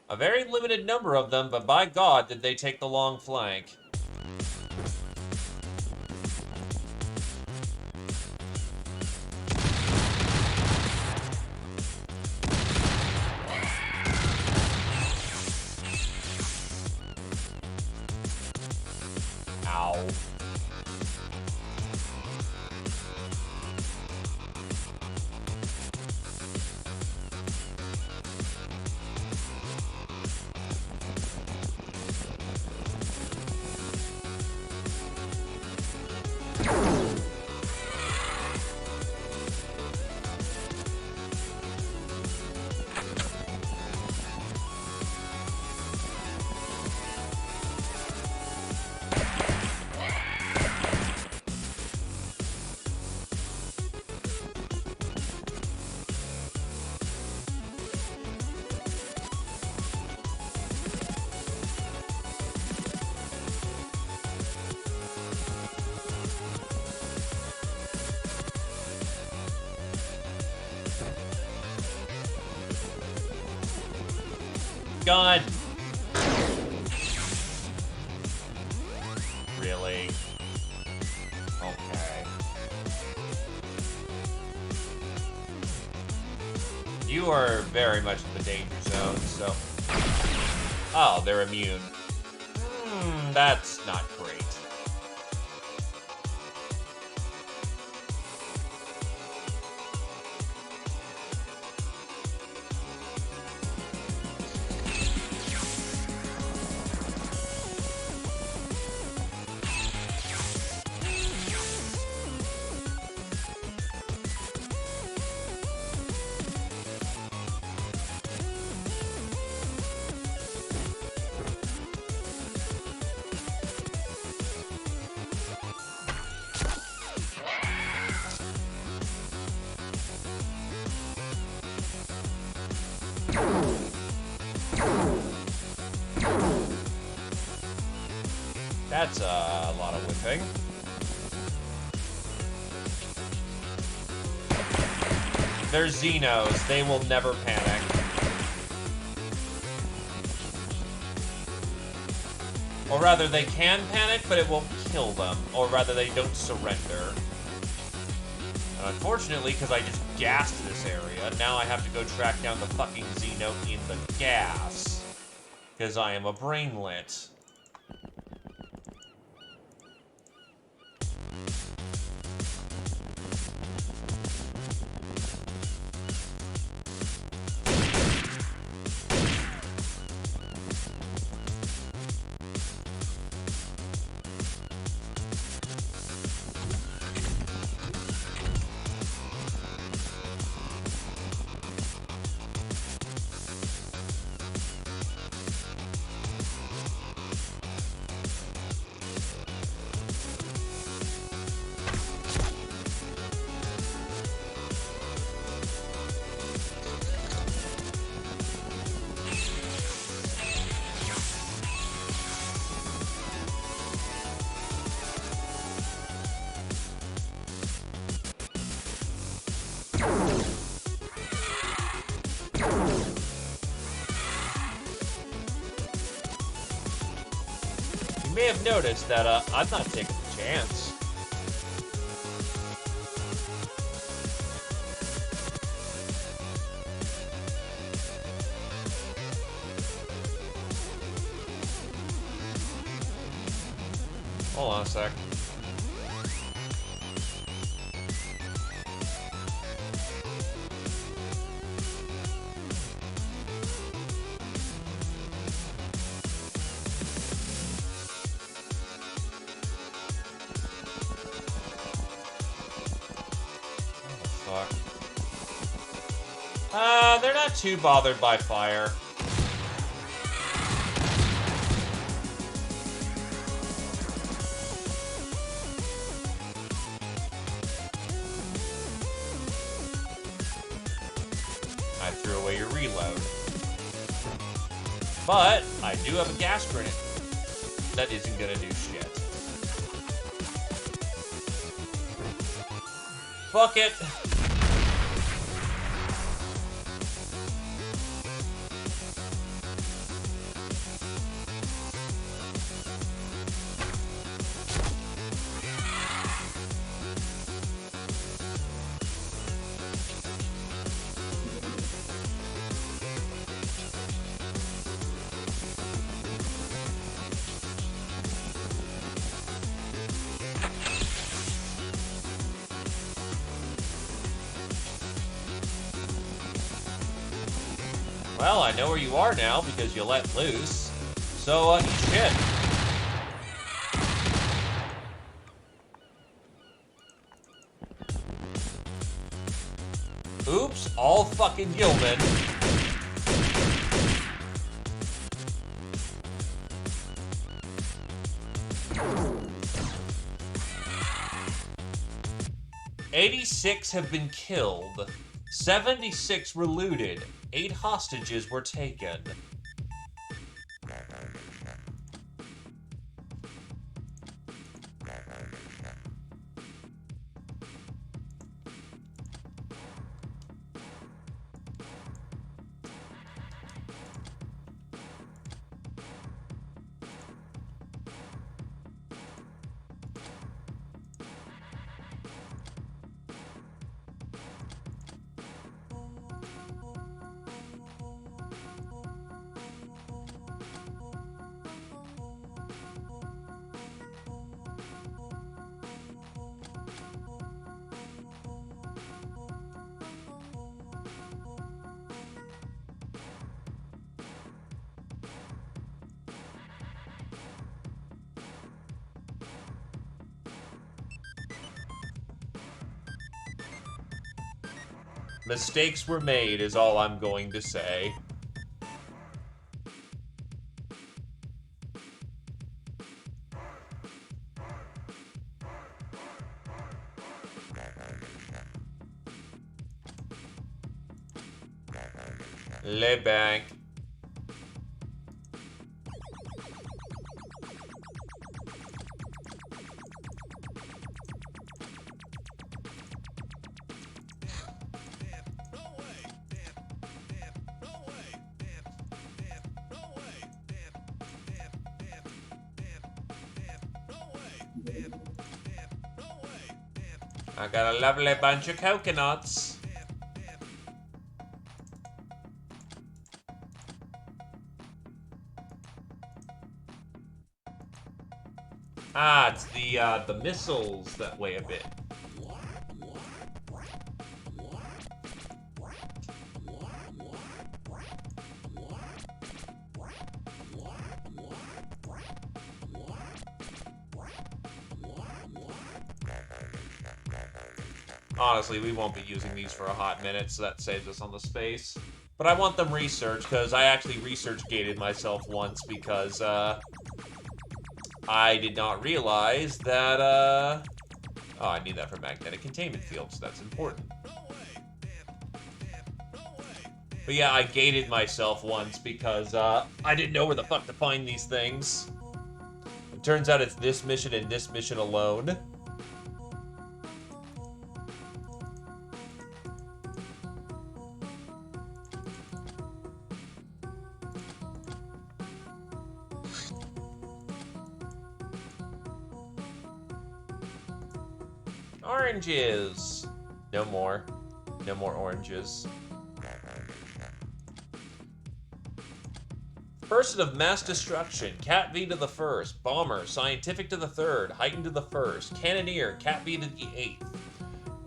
A very limited number of them, but by God, did they take the long flank. Ow. gun! Really? Okay. You are very much in the danger zone, so... Oh, they're immune. That's not great. That's a lot of whipping. They're Xenos. They will never panic. Or rather, they can panic, but it won't kill them. Or rather, they don't surrender. And unfortunately, because I just gassed this area, now I have to go track down the fucking Xeno in the gas. Because I am a brainlet. You may have noticed that I'm not taking a chance. Hold on a sec. They're not too bothered by fire. I threw away your reload. But I do have a gas grenade that isn't gonna do shit. Fuck it. Well, I know where you are now because you let loose. So, eat shit. Oops, all fucking Gilman. "86 have been killed. 76 were looted. 8 hostages were taken." Mistakes were made is all I'm going to say. Lay back. I got a lovely bunch of coconuts. Ah, it's the missiles that weigh a bit. Honestly, we won't be using these for a hot minute, so that saves us on the space. But I want them researched, because I actually research-gated myself once because, I did not realize that, oh, I need that for magnetic containment fields, so that's important. But yeah, I gated myself once because, I didn't know where the fuck to find these things. It turns out it's this mission and this mission alone. Oranges! No more. No more oranges. Person of mass destruction, Cat V to the first. Bomber, scientific to the third, heightened to the first. Cannoneer, Cat V to the eighth.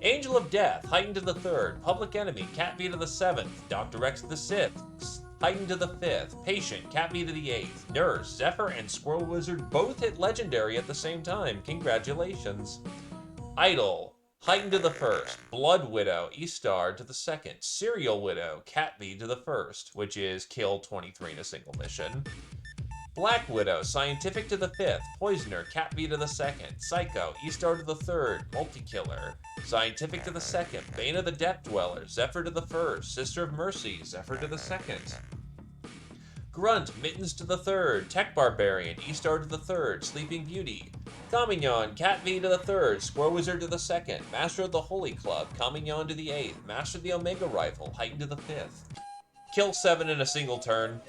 Angel of death, heightened to the third. Public enemy, Cat V to the seventh. Dr. X to the sixth, heightened to the fifth. Patient, Cat V to the eighth. Nurse, Zephyr, and Squirrel Wizard both hit legendary at the same time. Congratulations. Idol, heightened to the first. Blood Widow, E-Star to the second. Serial Widow, Cat V to the first, which is kill 23 in a single mission. Black Widow, scientific to the fifth. Poisoner, Cat V to the second. Psycho, E-Star to the third. Multi-Killer, scientific to the second. Bane of the Depth Dweller, Zephyr to the first. Sister of Mercy, Zephyr to the second. Grunt, Mittens to the third. Tech Barbarian, E-Star to the third. Sleeping Beauty, Kamignon, Cat V to the third. Squirrel Wizard to the second. Master of the Holy Club, Kamignon to the eighth. Master of the Omega Rifle, heightened to the fifth. Kill 7 in a single turn.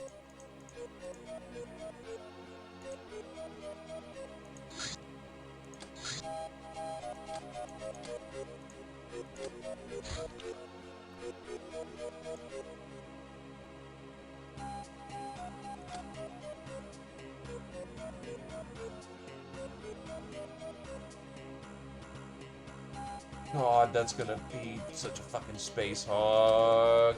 God, that's gonna be such a fucking space hog.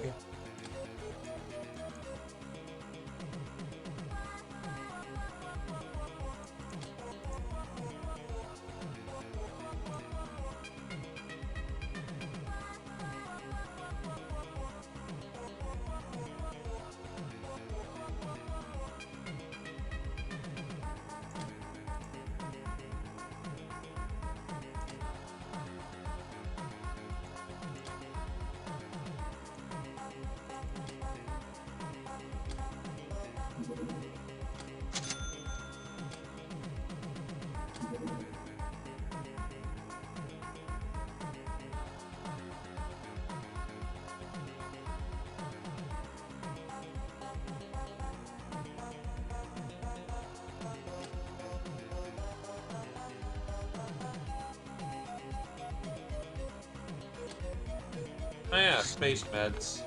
Oh yeah, space meds.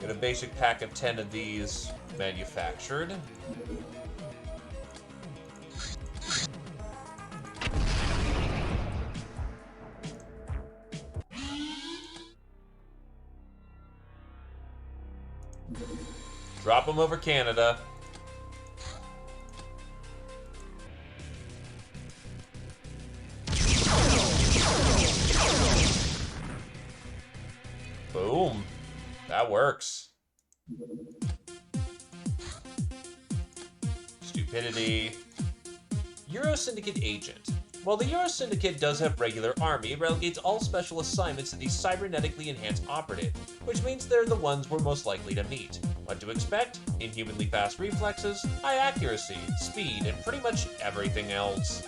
Get a basic pack of 10 of these manufactured. Drop them over Canada. Boom. That works. Stupidity. Euro Syndicate Agent. While the Euro Syndicate does have regular army, it relegates all special assignments to the cybernetically enhanced operative, which means they're the ones we're most likely to meet. What to expect? Inhumanly fast reflexes, high accuracy, speed, and pretty much everything else.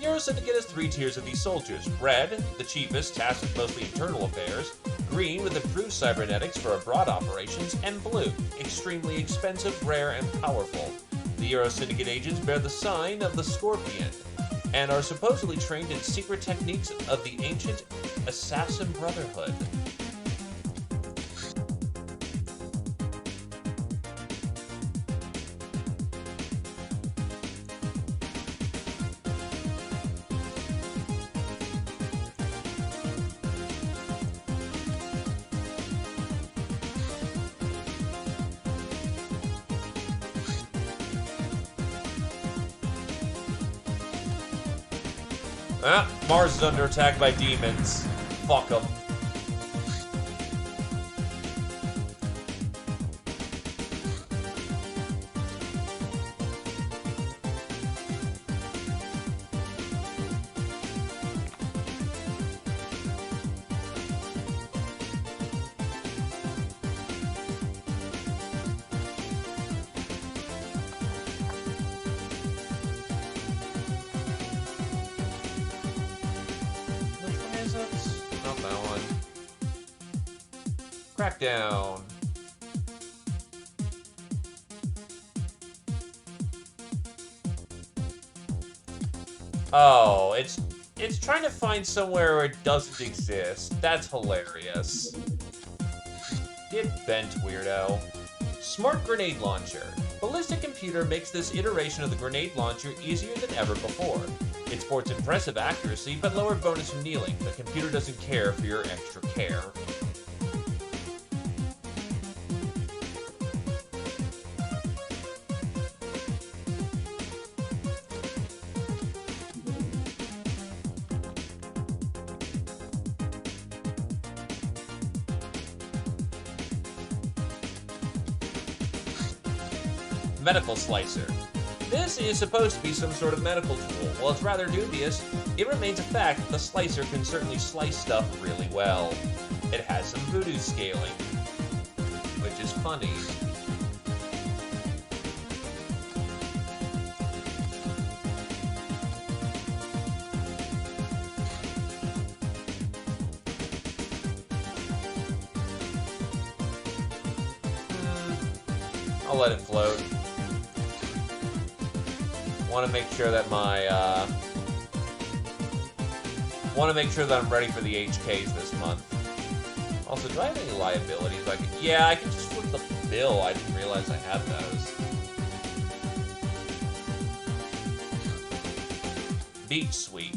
Euro Syndicate has 3 tiers of these soldiers. Red, the cheapest, tasked with mostly internal affairs. Green, with improved cybernetics for abroad operations. And blue, extremely expensive, rare, and powerful. The Euro Syndicate agents bear the sign of the Scorpion, and are supposedly trained in secret techniques of the ancient Assassin Brotherhood. Ah, Mars is under attack by demons. Fuck them. Not that one. Crackdown. Oh, it's trying to find somewhere where it doesn't exist. That's hilarious. Get bent, weirdo. Smart Grenade Launcher. Ballistic Computer makes this iteration of the grenade launcher easier than ever before. It sports impressive accuracy, but lower bonus from kneeling. The computer doesn't care for your extra care. Medical Slicer. This is supposed to be some sort of medical tool. While it's rather dubious, it remains a fact that the slicer can certainly slice stuff really well. It has some voodoo scaling, which is funny. I'll let it float. Want to make sure that I'm ready for the HKs this month. Also, do I have any liabilities? Yeah, I can just flip the bill. I didn't realize I had those. Beach Sweep.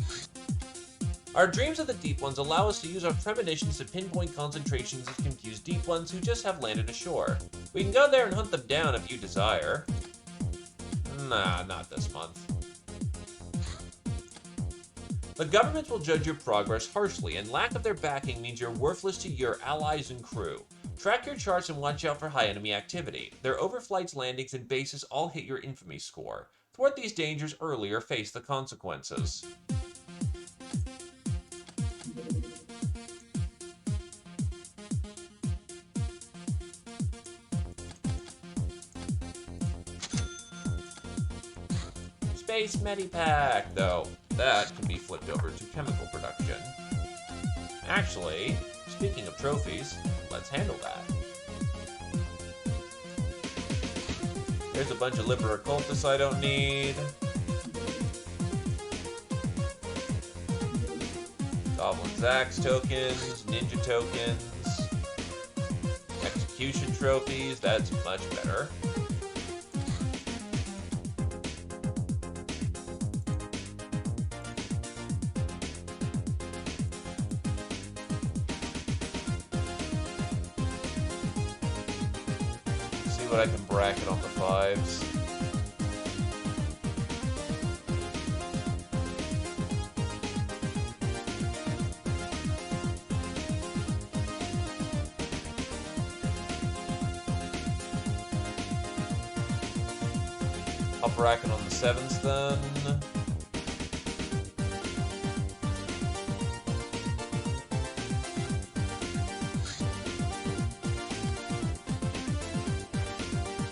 Our dreams of the deep ones allow us to use our premonitions to pinpoint concentrations of confused deep ones who just have landed ashore. We can go there and hunt them down if you desire. Nah, not this month. The government will judge your progress harshly, and lack of their backing means you're worthless to your allies and crew. Track your charts and watch out for high enemy activity. Their overflights, landings, and bases all hit your infamy score. Thwart these dangers early or face the consequences. Space Medipack, though. That can be flipped over to chemical production. Actually, speaking of trophies, let's handle that. There's a bunch of Liber Occultus I don't need. Goblin's Axe tokens, Ninja tokens, Execution trophies, that's much better. What I can bracket on the 5s. Upper Racket on the 7s then.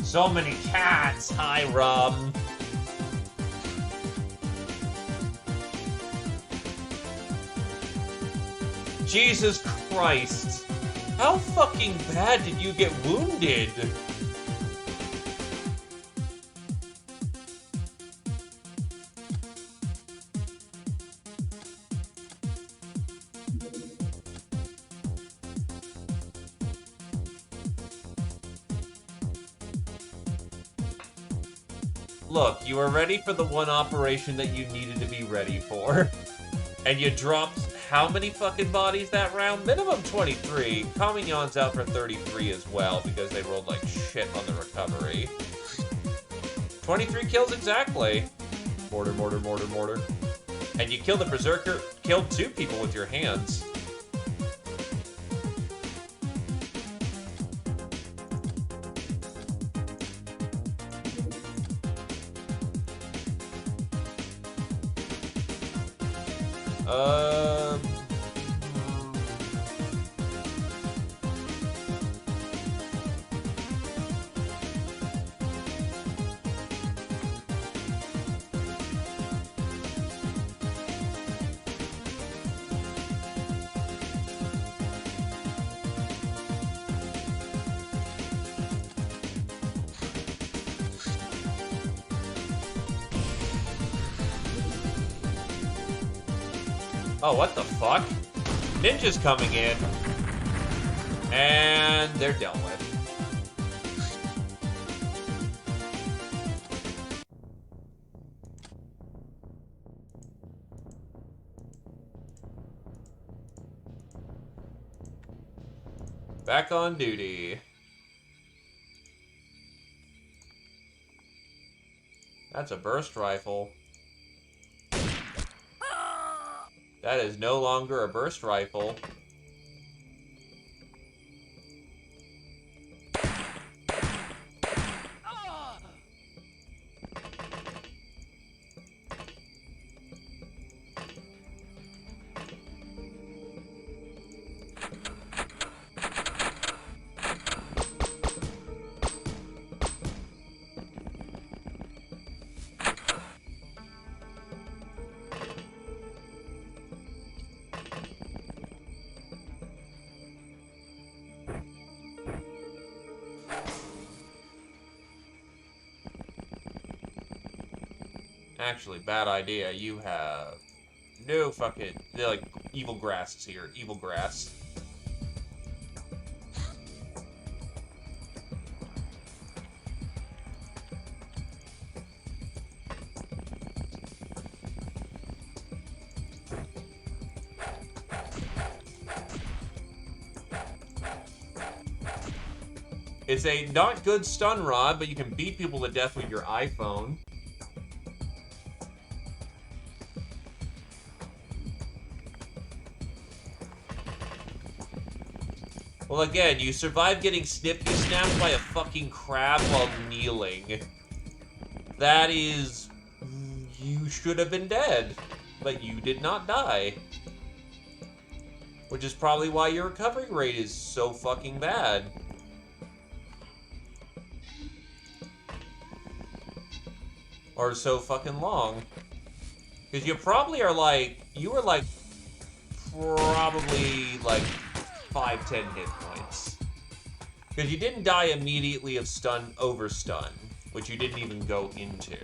So many cats! Hi, Rum! Jesus Christ! How fucking bad did you get wounded? Look, you were ready for the one operation that you needed to be ready for. And you dropped how many fucking bodies that round? Minimum 23. Kamiyan's out for 33 as well, because they rolled like shit on the recovery. 23 kills exactly. Mortar, mortar, mortar, mortar. And you killed the Berserker, killed 2 people with your hands. Oh, what the fuck? Ninja's coming in. And they're dealt with. Back on duty. That's a burst rifle. That is no longer a burst rifle. Actually, bad idea. You have no fucking... They're like evil grasses here. Evil grass. It's a not good stun rod, but you can beat people to death with your iPhone. Well, again, you survived getting snippy snapped by a fucking crab while kneeling. That is... You should have been dead, but you did not die. Which is probably why your recovery rate is so fucking bad. Or so fucking long. Because you probably are like... You were like... Probably like... 5-10 hit points. Because you didn't die immediately of stun over stun, which you didn't even go into.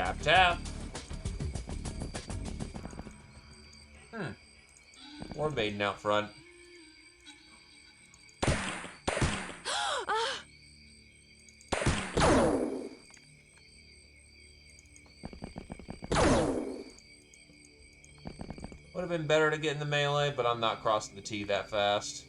Tap, tap. War maiden out front. Would have been better to get in the melee, but I'm not crossing the T that fast.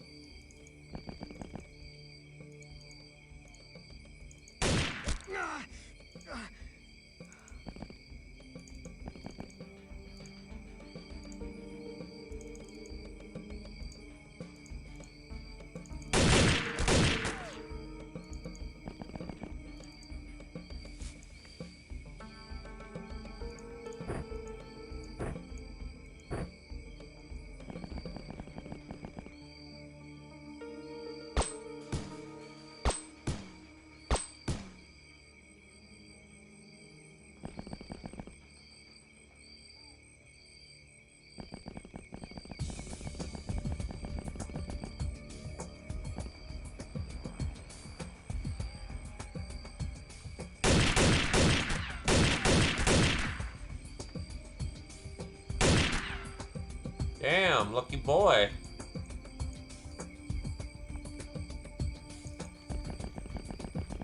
Damn, lucky boy.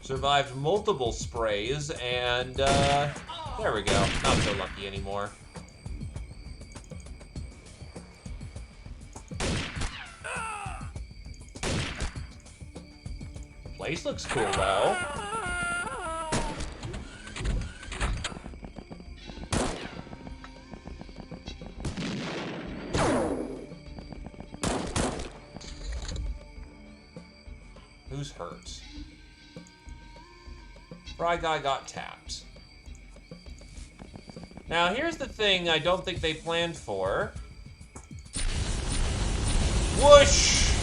Survived multiple sprays, and, there we go. Not so lucky anymore. Place looks cool, though. Who's hurt? Fry Guy got tapped. Now, here's the thing I don't think they planned for. Whoosh!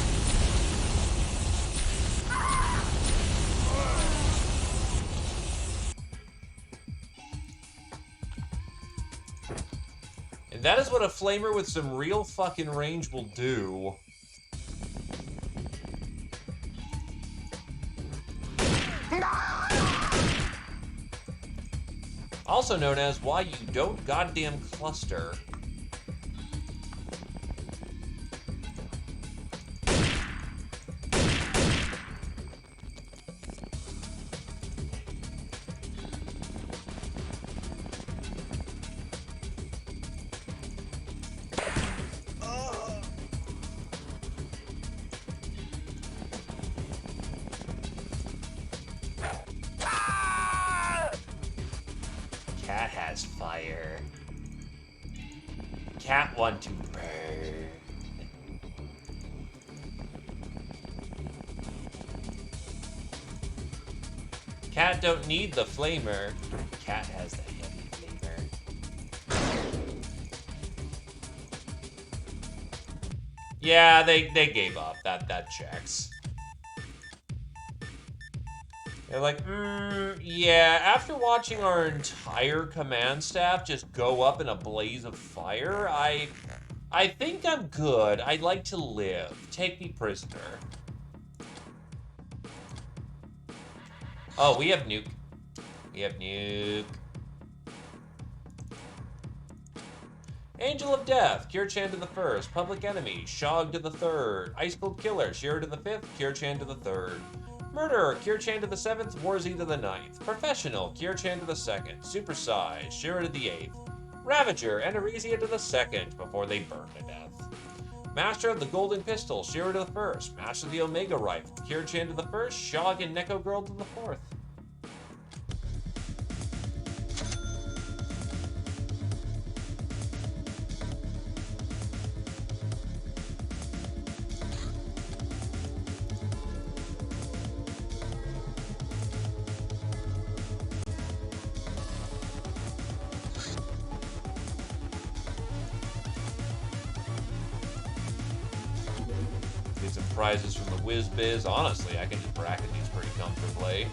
And that is what a flamer with some real fucking range will do. Also known as why you don't goddamn cluster. Cat has fire. Cat want to burn. Cat don't need the flamer. Cat has the heavy flamer. Yeah, they gave up. That checks. They're like, yeah, after watching our entire command staff just go up in a blaze of fire, I think I'm good. I'd like to live. Take me prisoner. Oh, we have nuke. We have nuke. Angel of Death, Cure-Chan to the 1st. Public Enemy, Shog to the 3rd. Ice Cold Killer, Shiro to the 5th, Cure-Chan to the 3rd. Murderer, Cure-Chan to the 7th, Warzy to the 9th. Professional, Cure-Chan to the 2nd. Super Size, Shiro to the 8th. Ravager, and Arisia to the 2nd, before they burn to death. Master of the Golden Pistol, Shiro to the 1st. Master of the Omega Rifle, Cure-Chan to the 1st. Shog and Neko Girl to the 4th. Get some prizes from the Whiz Biz. Honestly, I can just bracket these pretty comfortably.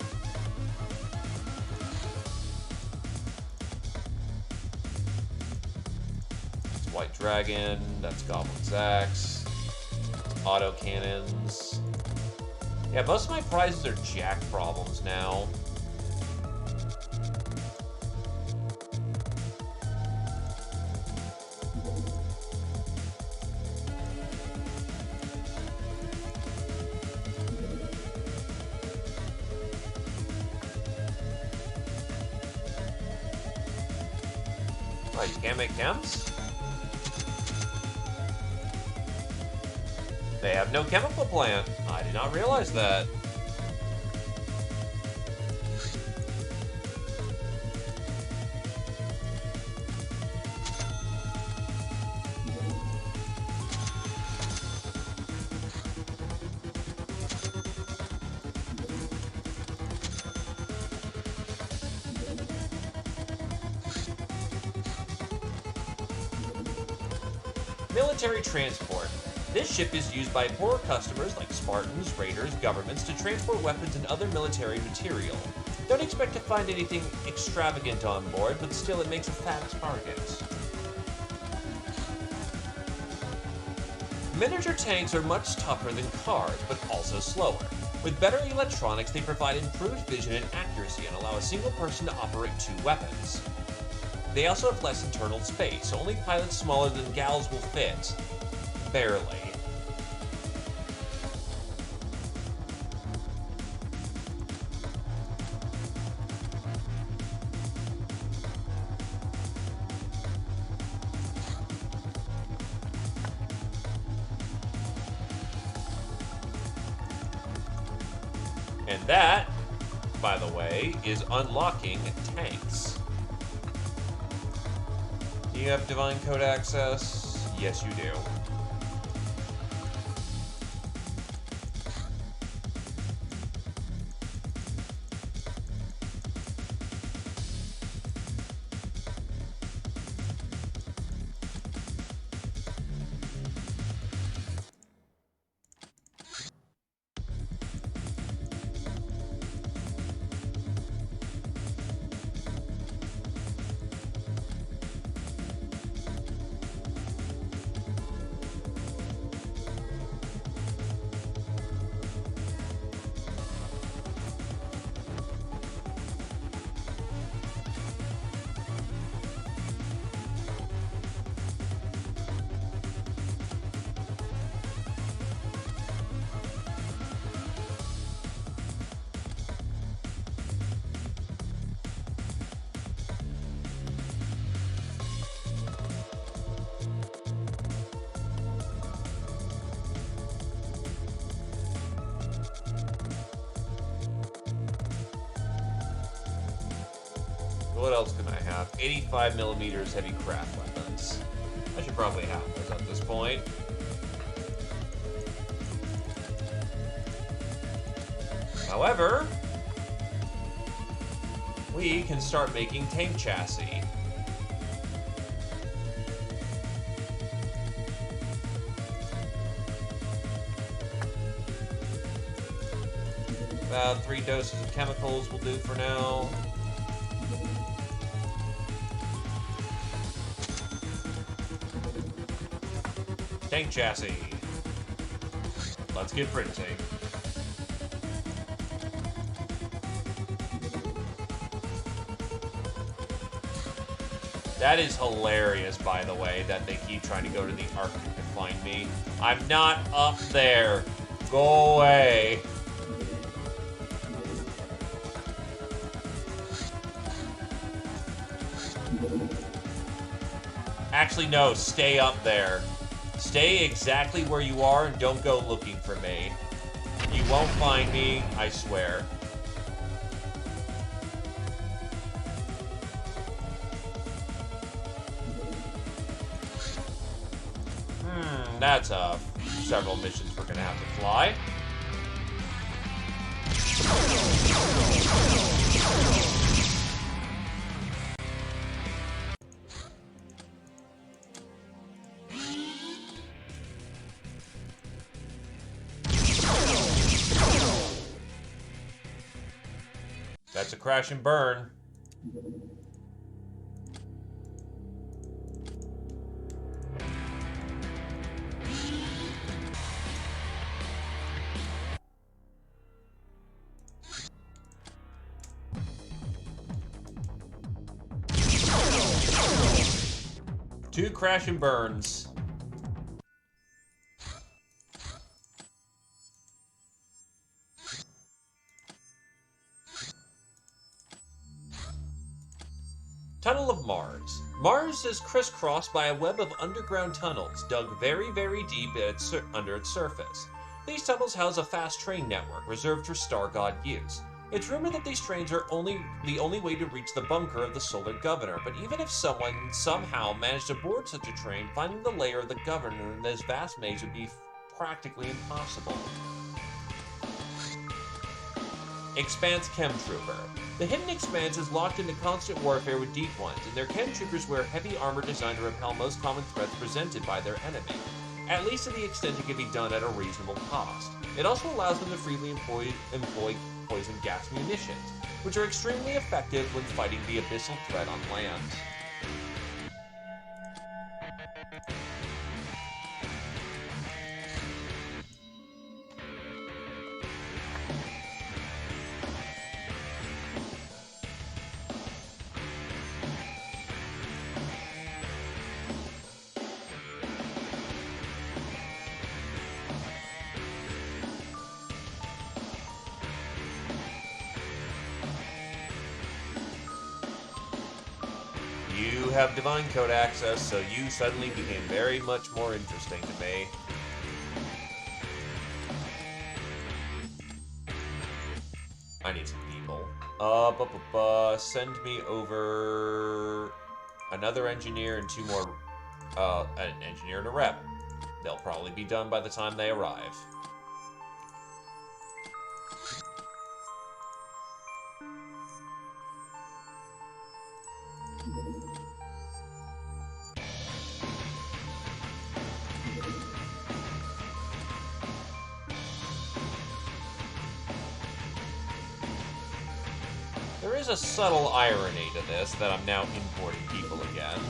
That's White Dragon. That's Goblin's Axe. Auto cannons. Yeah, most of my prizes are jack problems now. Oh, you can't make chems? They have no chemical plant. I did not realize that. Military transport. This ship is used by poorer customers like Spartans, raiders, governments to transport weapons and other military material. Don't expect to find anything extravagant on board, but still it makes a fat target. Miniature tanks are much tougher than cars, but also slower. With better electronics, they provide improved vision and accuracy and allow a single person to operate 2 weapons. They also have less internal space, so only pilots smaller than gals will fit. Barely. And that, by the way, is unlocking tanks. Do you have Divine Code access? Yes, you do. What else can I have? 85 millimeters heavy craft weapons. I should probably have those at this point. However, we can start making tank chassis. About 3 doses of chemicals will do for now. Tank chassis. Let's get printing. That is hilarious, by the way, that they keep trying to go to the Arctic to find me. I'm not up there. Go away. Actually, no, stay up there. Stay exactly where you are and don't go looking for me. You won't find me, I swear. That's several missions we're gonna have to fly. That's a crash and burn. Two crash and burns. Tunnel of Mars. Mars is crisscrossed by a web of underground tunnels dug very, very deep under its surface. These tunnels house a fast train network reserved for Star God use. It's rumored that these trains are the only way to reach the bunker of the Solar Governor, but even if someone somehow managed to board such a train, finding the lair of the Governor in this vast maze would be practically impossible. Expanse Chemtrooper. The hidden Expanse is locked into constant warfare with Deep Ones, and their Chemtroopers wear heavy armor designed to repel most common threats presented by their enemy, at least to the extent it can be done at a reasonable cost. It also allows them to freely employ poison gas munitions, which are extremely effective when fighting the abyssal threat on land. You have Divine Code access, so you suddenly became very much more interesting to me. I need some people. Send me over another engineer and two more, an engineer and a rep. They'll probably be done by the time they arrive. There is a subtle irony to this, that I'm now importing people again.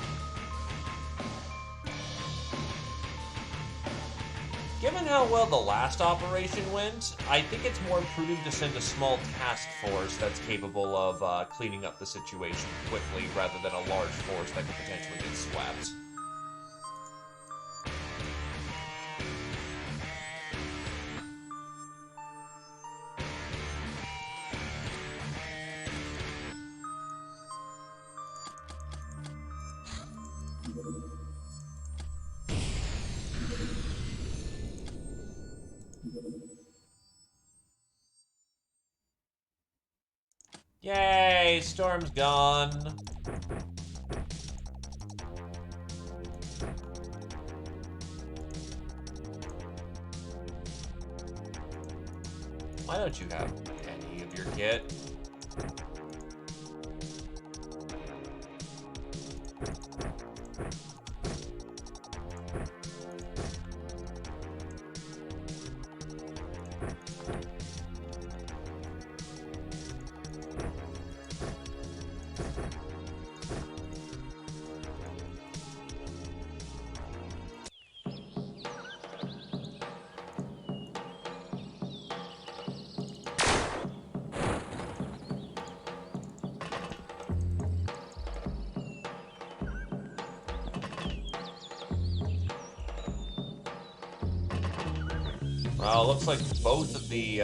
Given how well the last operation went, I think it's more prudent to send a small task force that's capable of cleaning up the situation quickly, rather than a large force that could potentially get swept. Yay, Storm's gone. Why don't you have any of your kit? Well, looks like both of the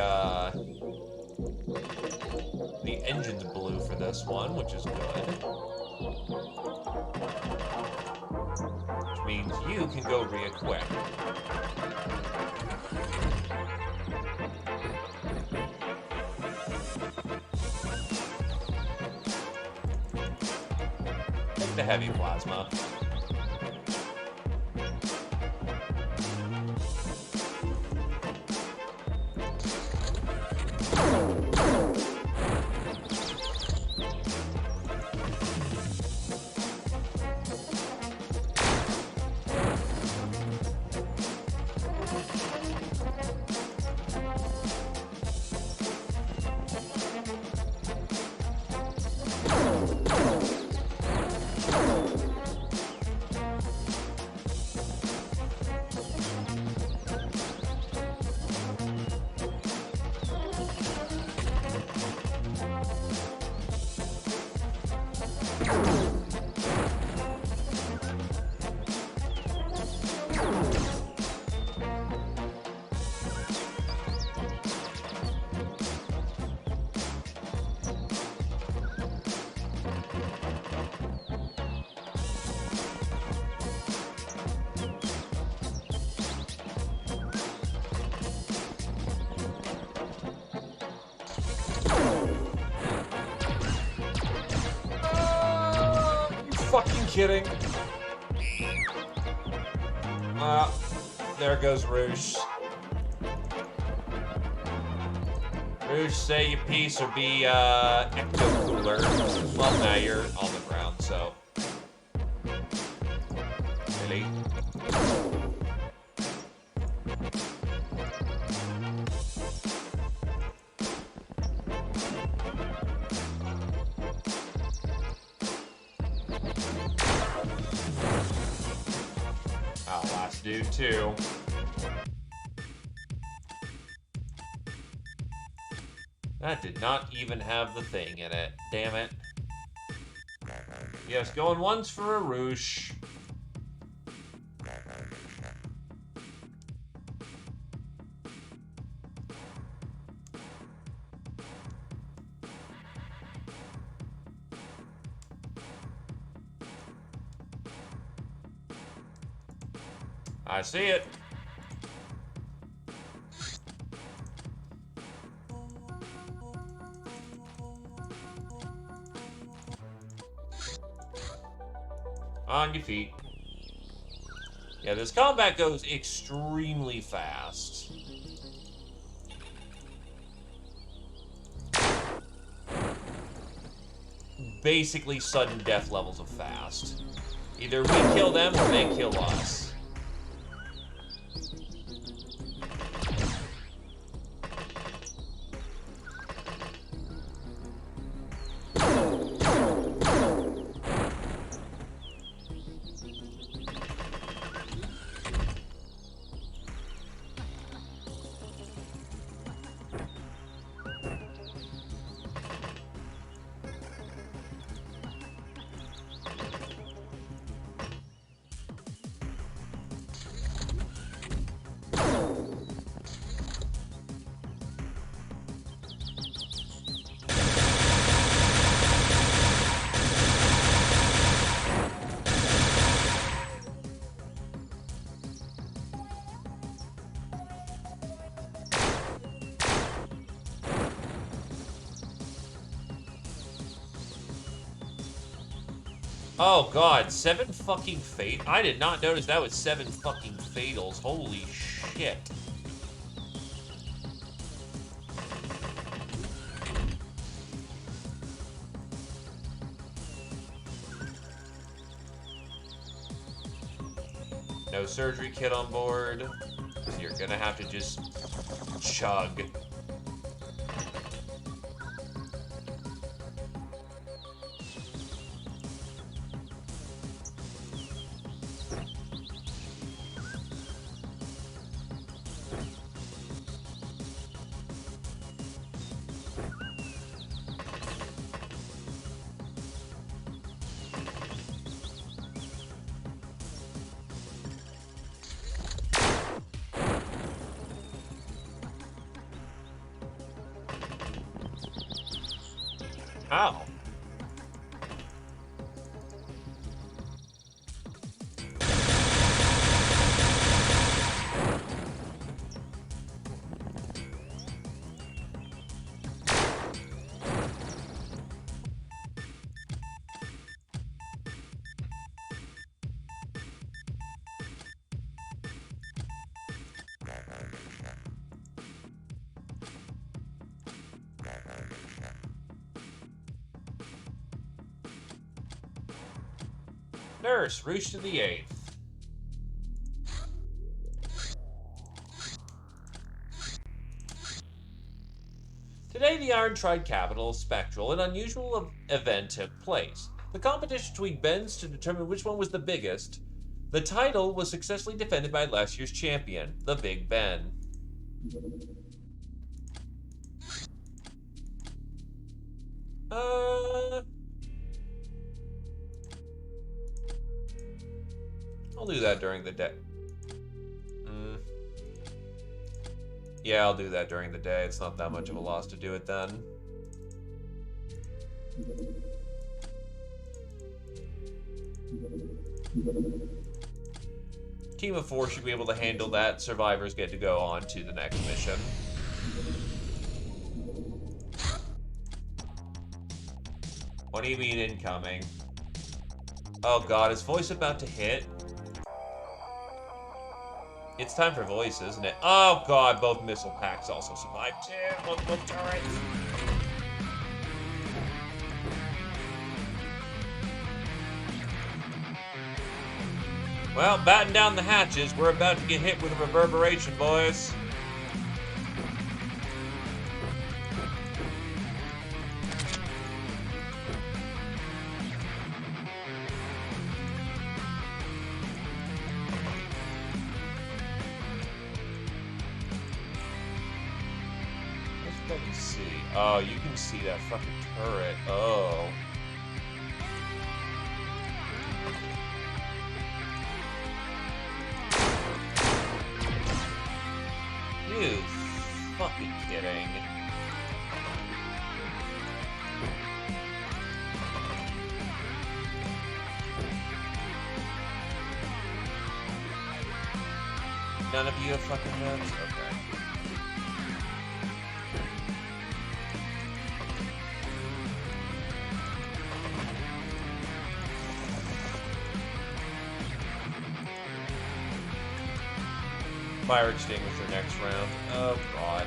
engines blew for this one, which is good. Which means you can go re-equip. Take the heavy plasma. fucking kidding? There goes Rouge. Rouge, say your piece or be, ecto cooler. Well, now you're on the ground, so. Really? Oh, last dude, too. That did not even have the thing in it. Damn it. Yes, going once for a Rouge. I see it. On your feet. Yeah, this combat goes extremely fast. Basically sudden death levels of fast. Either we kill them or they kill us. Oh god, 7 fucking fate? I did not notice that was 7 fucking fatals. Holy shit. No surgery kit on board. You're gonna have to just chug. Ow. Nurse, reach to the 8th. Today, the Iron Tried capital, Spectral, an unusual event took place. The competition between Bens to determine which one was the biggest. The title was successfully defended by last year's champion, the Big Ben. I'll do that during the day. Yeah, I'll do that during the day. It's not that much of a loss to do it then. Team of 4 should be able to handle that. Survivors get to go on to the next mission. What do you mean incoming? Oh god, is voice about to hit? It's time for voice, isn't it? Oh god, both missile packs also survived too. Multiple turrets. Well, batten down the hatches. We're about to get hit with a reverberation, boys. What can you see? Oh, you can see that fucking turret. Oh. You fucking kidding. None of you have fucking knows? Okay. Fire extinguisher next round. Oh god.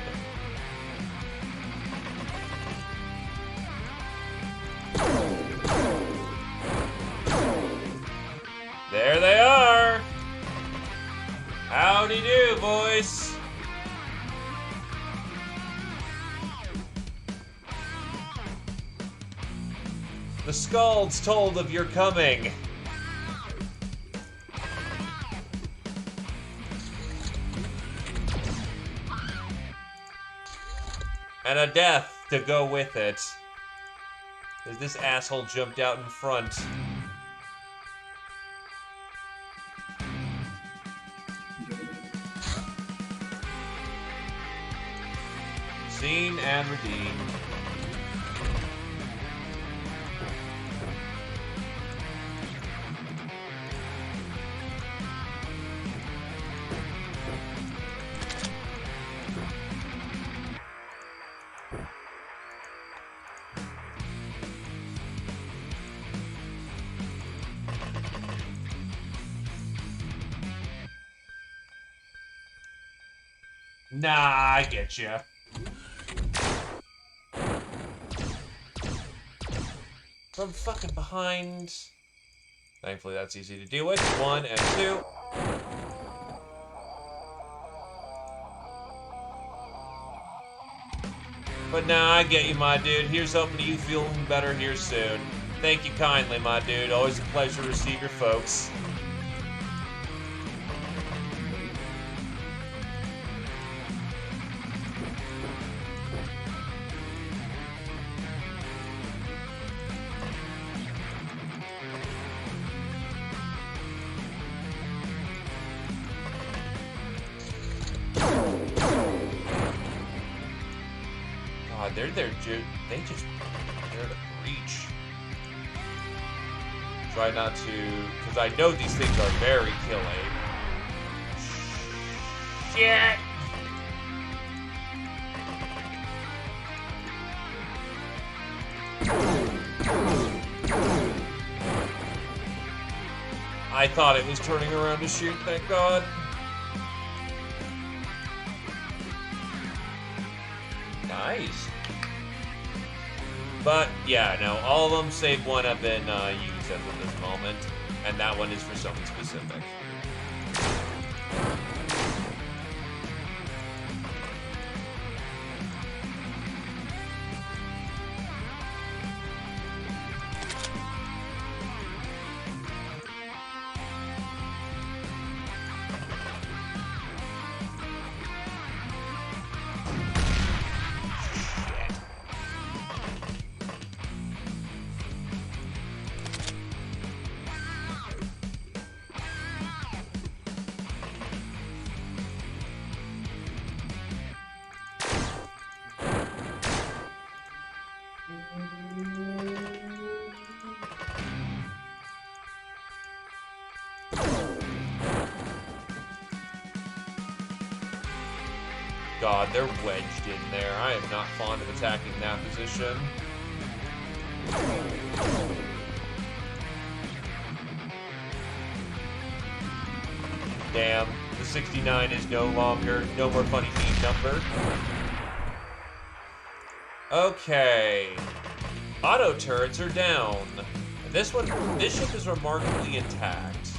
There they are! Howdy do, boys! The Scalds told of your coming. And a death to go with it. As this asshole jumped out in front. Seen and redeemed. Nah, I get ya. From fucking behind. Thankfully, that's easy to deal with. 1 and 2. But nah, I get you, my dude. Here's hoping you feeling better here soon. Thank you kindly, my dude. Always a pleasure to receive your folks. They just they're to breach. Try not to, because I know these things are very killing. Shit! I thought it was turning around to shoot, thank God. Nice. But, yeah, no, all of them save one have been used as of this moment, and that one is for something specific. God, they're wedged in there. I am not fond of attacking that position. Damn, the 69 is no more funny meme number. Okay. Auto turrets are down. And this ship is remarkably intact.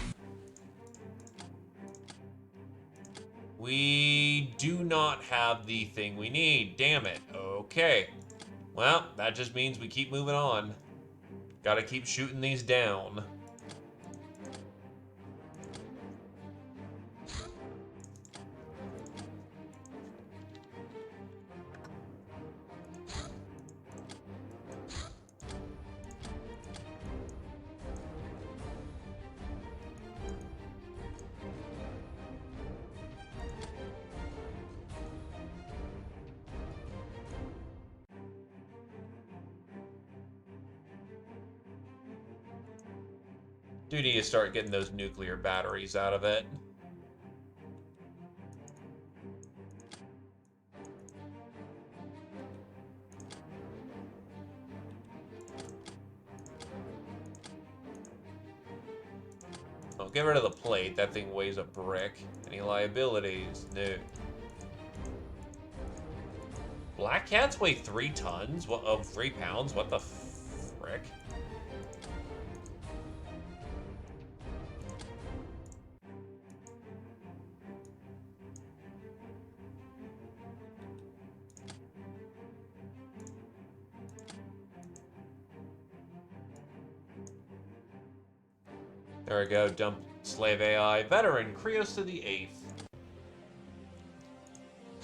We do not have the thing we need. Damn it. Okay. Well, that just means we keep moving on. Gotta keep shooting these down. Do need to start getting those nuclear batteries out of it. Oh, get rid of the plate. That thing weighs a brick. Any liabilities? No. Black cats weigh 3 tons? What? Oh, 3 pounds? What the frick? There we go, dump slave AI. Veteran, Krios to the 8th.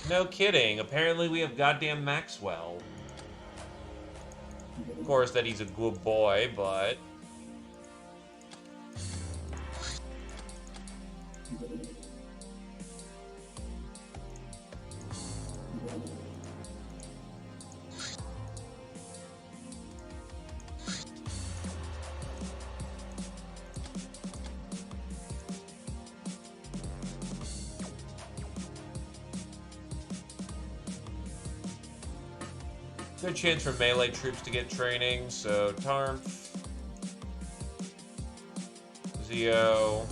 No kidding, apparently we have goddamn Maxwell. Of course that he's a good boy, but... Good chance for melee troops to get training, so Tarmf, Zio,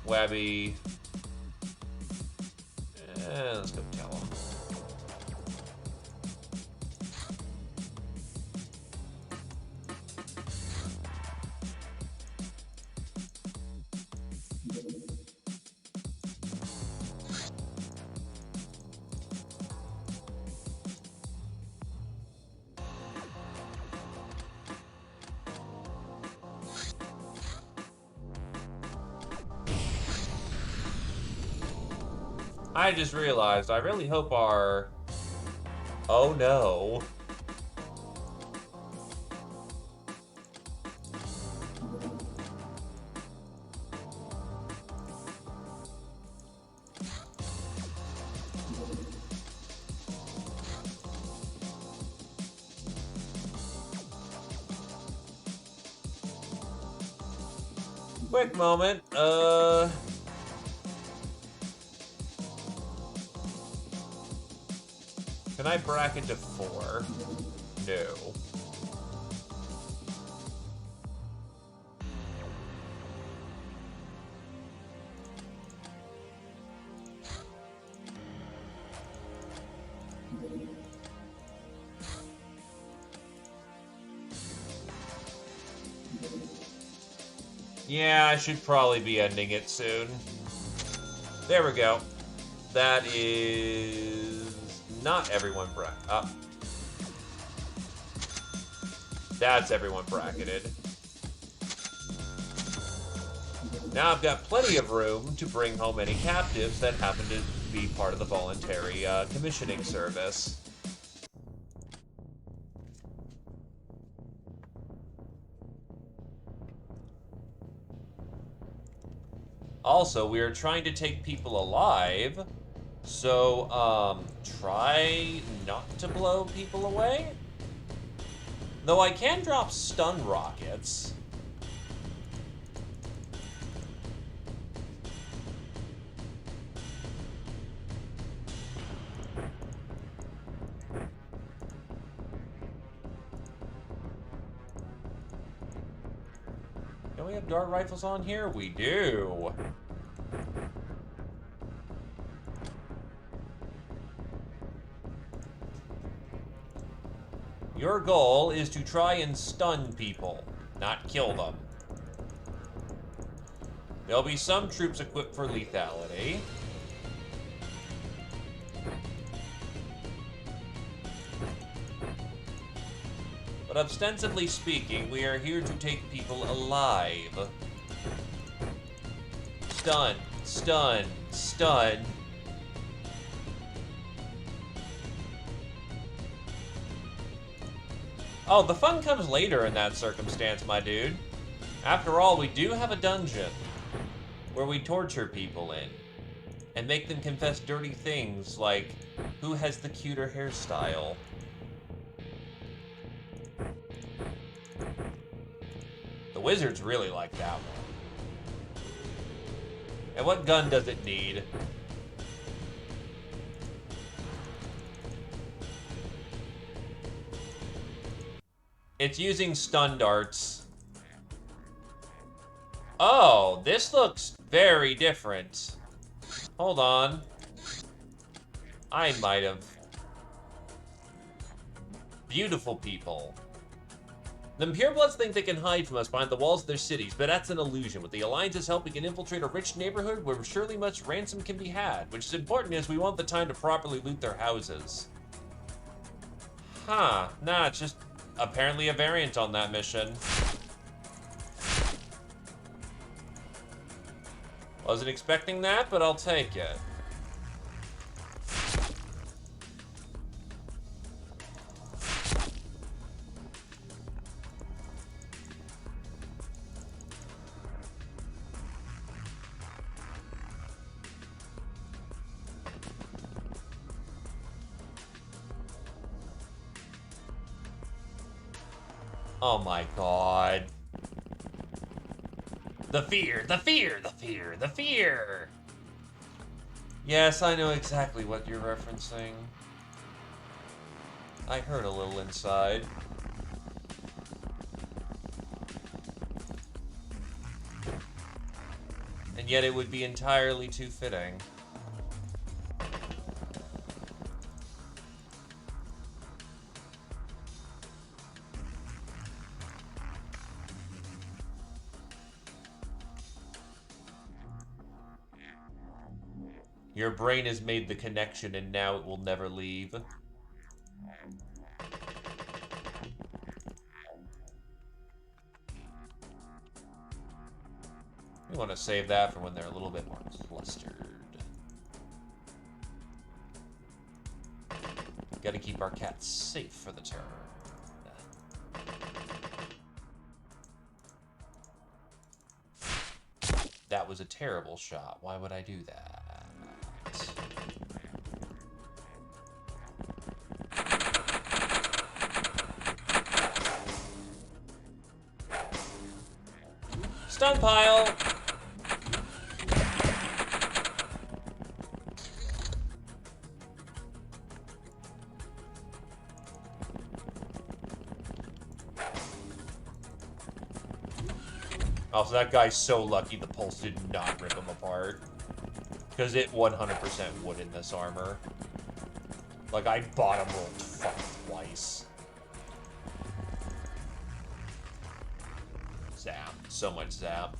Webby, let's go tell him. I just realized, I really hope our... Oh no. Quick moment, can I bracket to 4? No. Yeah, I should probably be ending it soon. There we go. That is not everyone that's everyone bracketed. Now I've got plenty of room to bring home any captives that happen to be part of the voluntary commissioning service. Also, we are trying to take people alive, so, try not to blow people away? Though I can drop stun rockets. we have dart rifles on here? We do. Your goal is to try and stun people, not kill them. There'll be some troops equipped for lethality. But ostensibly speaking, we are here to take people alive. Stun, stun, stun. Oh, the fun comes later in that circumstance, my dude. After all, we do have a dungeon where we torture people in and make them confess dirty things like, who has the cuter hairstyle? The wizards really like that one. And what gun does it need? It's using stun darts. Oh, this looks very different. Hold on. I might have. Beautiful people. The purebloods think they can hide from us behind the walls of their cities, but that's an illusion. With the Alliance's help, we can infiltrate a rich neighborhood where surely much ransom can be had, which is important as we want the time to properly loot their houses. Huh. Nah, it's just apparently a variant on that mission. Wasn't expecting that, but I'll take it. Oh my god. The fear, the fear, the fear, the fear! Yes, I know exactly what you're referencing. I heard a little inside. And yet it would be entirely too fitting. Your brain has made the connection and now it will never leave. We want to save that for when they're a little bit more clustered. Gotta keep our cats safe for the turn. That was a terrible shot. Why would I do that? Stun pile! Oh, so that guy's so lucky the pulse did not rip him apart. Because it 100% would in this armor. Like, I bottom rolled fuck twice. Zap. So much zap.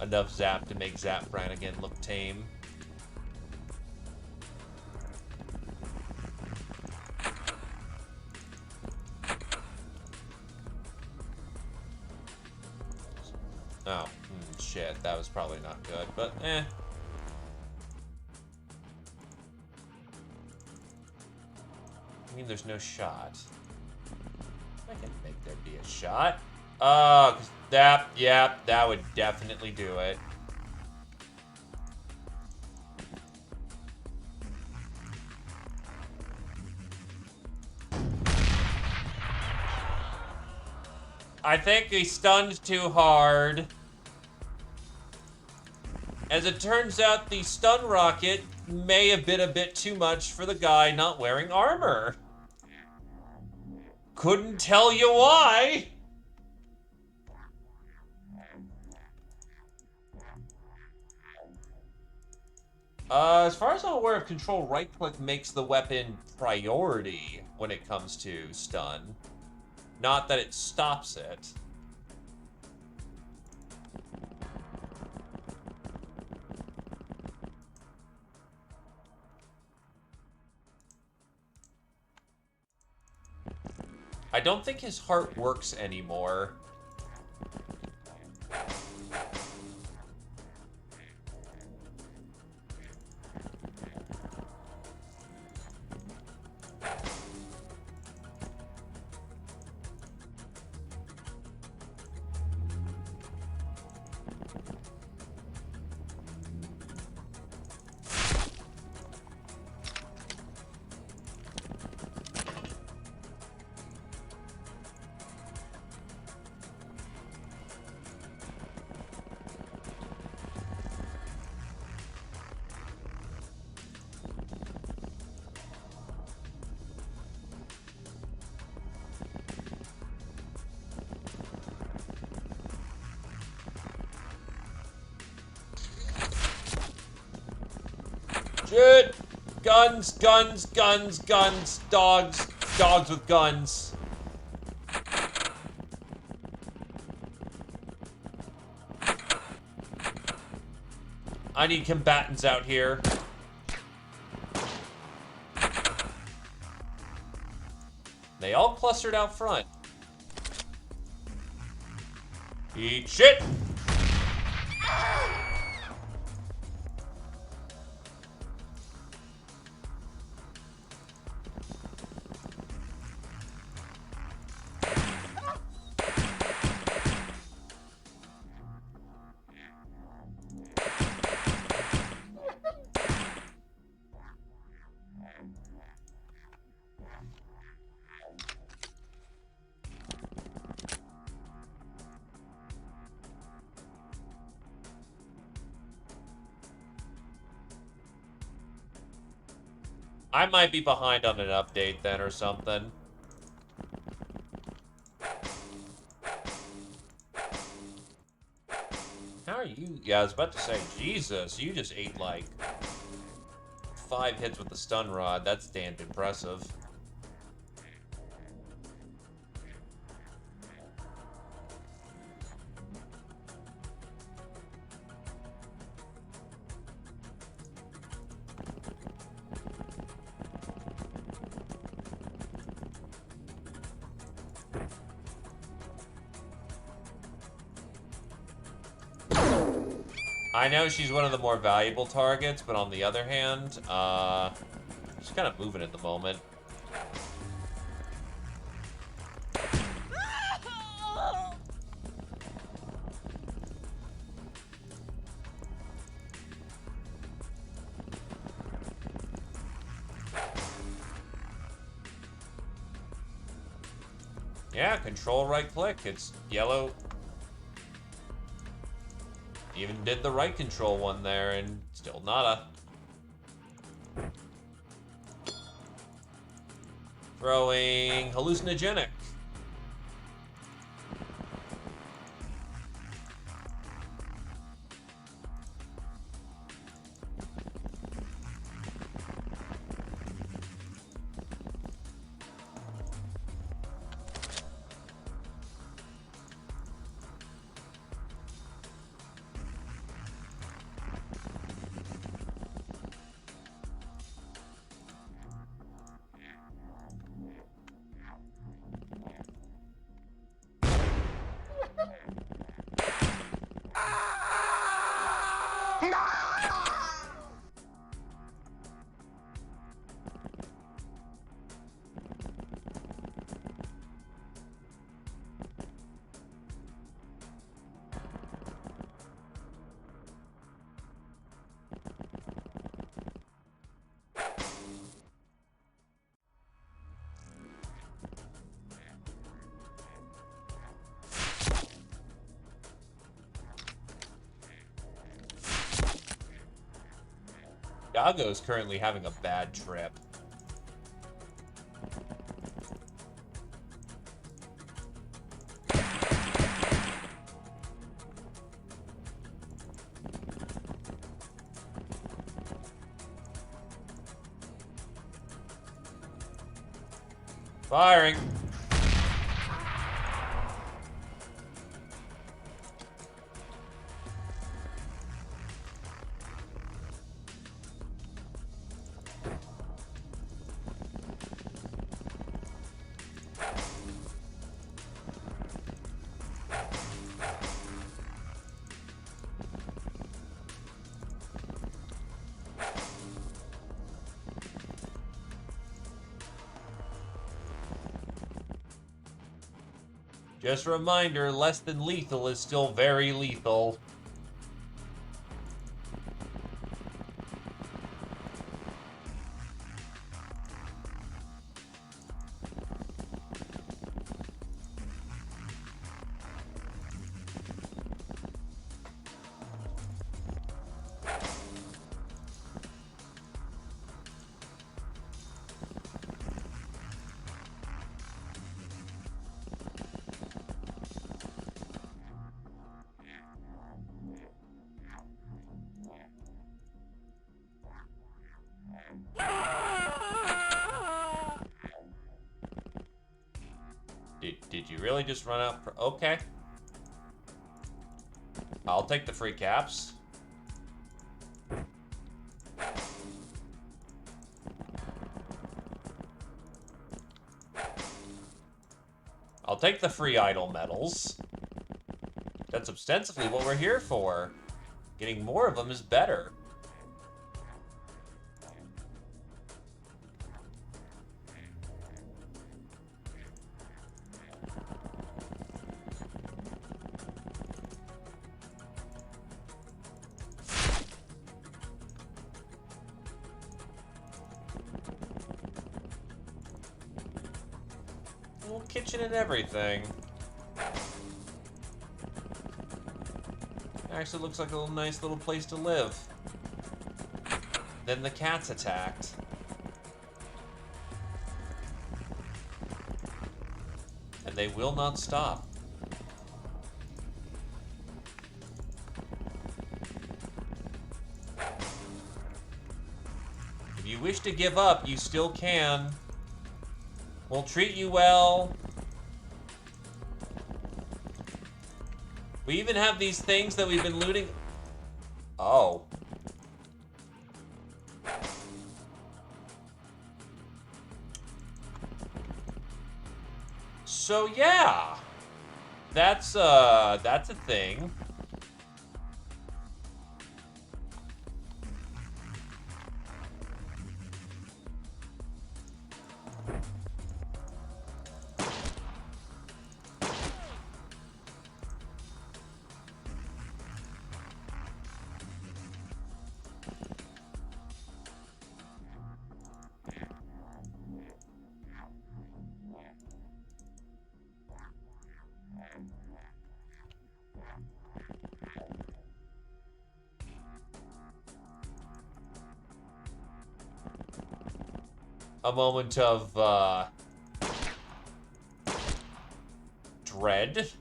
Enough zap to make Zap Brannigan look tame. Oh, shit, that was probably not good, but eh. I mean, there's no shot. I can make there be a shot. Oh, that, yeah, that would definitely do it. I think he stunned too hard. As it turns out, the stun rocket may have been a bit too much for the guy not wearing armor. Couldn't tell you why. As far as I'm aware of, control right-click makes the weapon priority when it comes to stun. Not that it stops it. I don't think his heart works anymore. Shit! Guns, guns, guns, guns, dogs, dogs with guns. I need combatants out here. They all clustered out front. Eat shit! I might be behind on an update then or something. How are you? Yeah, I was about to say, Jesus, you just ate like 5 hits with the stun rod. That's damned impressive. I know she's one of the more valuable targets, but on the other hand, she's kind of moving at the moment. Yeah, control right click. It's yellow. Even did the right control one there, and still nada. Throwing hallucinogenic. Yago's currently having a bad trip. Firing. Just a reminder, less than lethal is still very lethal. Did you really just run out? Okay. I'll take the free caps. I'll take the free idle medals. That's ostensibly what we're here for. Getting more of them is better. Little kitchen and everything. Actually looks like a nice little place to live. Then the cats attacked. And they will not stop. If you wish to give up, you still can. We'll treat you well. We even have these things that we've been looting. Oh. So yeah. That's a thing. A moment of dread.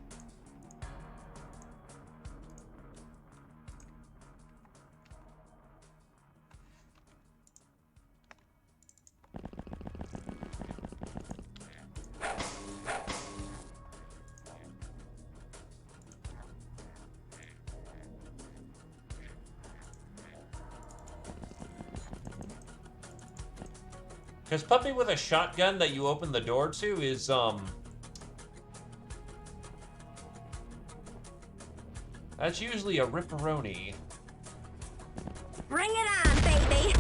Because puppy with a shotgun that you open the door to is, that's usually a ripperoni. Bring it on, baby!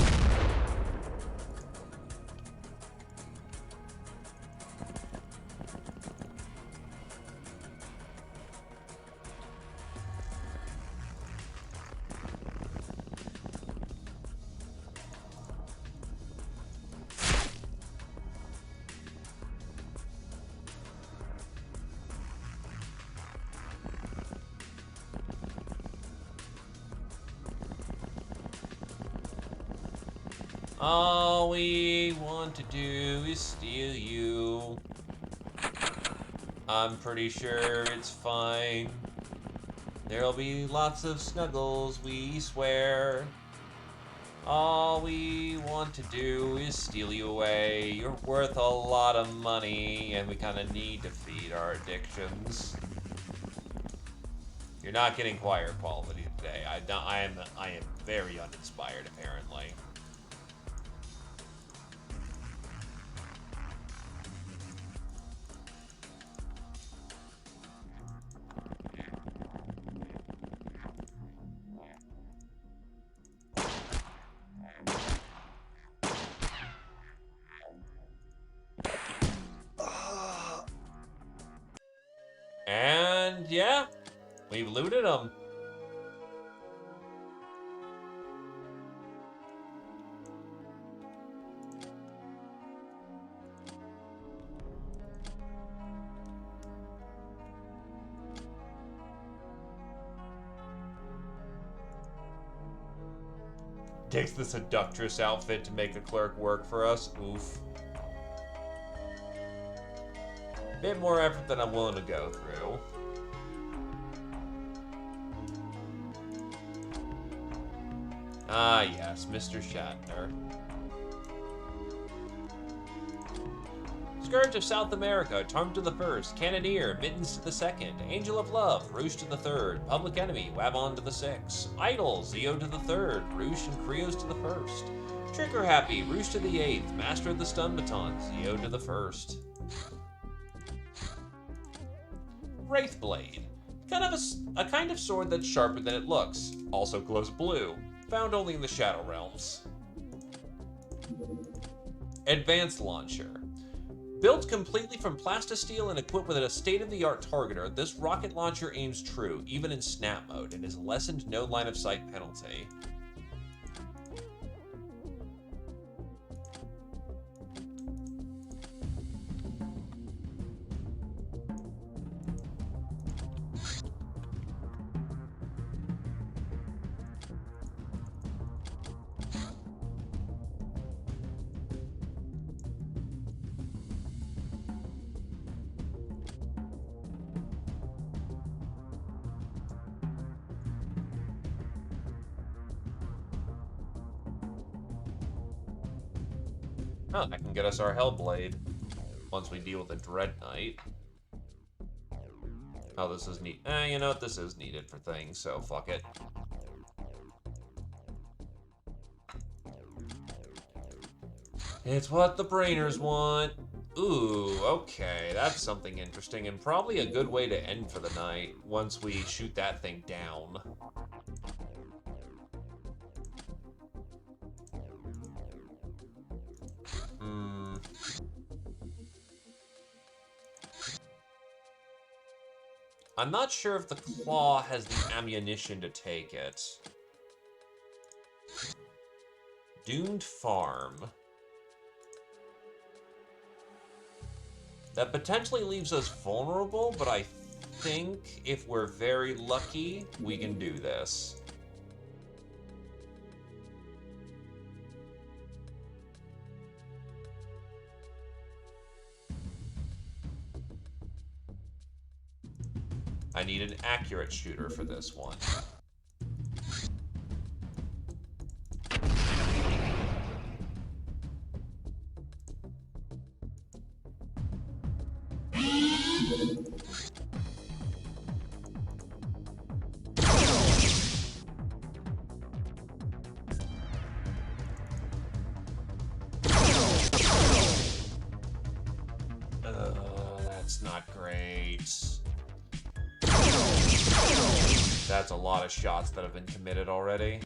All we want to do is steal you. I'm pretty sure it's fine. There'll be lots of snuggles, we swear. All we want to do is steal you away. You're worth a lot of money, and we kind of need to feed our addictions. You're not getting choir quality today. I am very uninspired, apparently. And yeah, we've looted them. Takes the seductress outfit to make a clerk work for us. Oof. Bit more effort than I'm willing to go through. Ah, yes, Mr. Shatner. Scourge of South America, Tarm to the First, Cannoneer, Mittens to the Second, Angel of Love, Roosh to the Third, Public Enemy, Wabon to the Sixth, Idol, Zeo to the Third, Roosh and Krios to the First, Trigger Happy, Roosh to the Eighth, Master of the Stun Baton, Zeo to the First. Wraithblade, a kind of sword that's sharper than it looks, also glows blue, found only in the Shadow Realms. Advanced Launcher. Built completely from plastisteel and equipped with a state-of-the-art targeter, this rocket launcher aims true, even in snap mode, and has lessened no line-of-sight penalty. Oh, that can get us our Hellblade once we deal with the Dread Knight. Oh, this is neat. You know what? This is needed for things, so fuck it. It's what the brainers want. Ooh, okay, that's something interesting, and probably a good way to end for the night once we shoot that thing down. I'm not sure if the claw has the ammunition to take it. Doomed Farm. That potentially leaves us vulnerable, but I think if we're very lucky, we can do this. I need an accurate shooter for this one. That's not great. That's a lot of shots that have been committed already.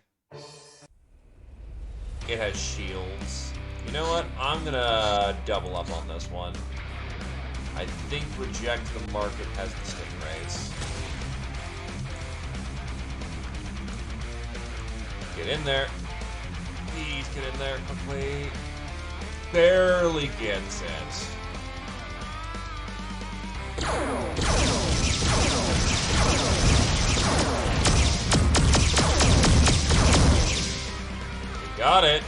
It has shields. You know what? I'm gonna double up on this one. I think Reject the Market has the stingrays. Get in there. Please get in there quickly. Barely gets it. Got it.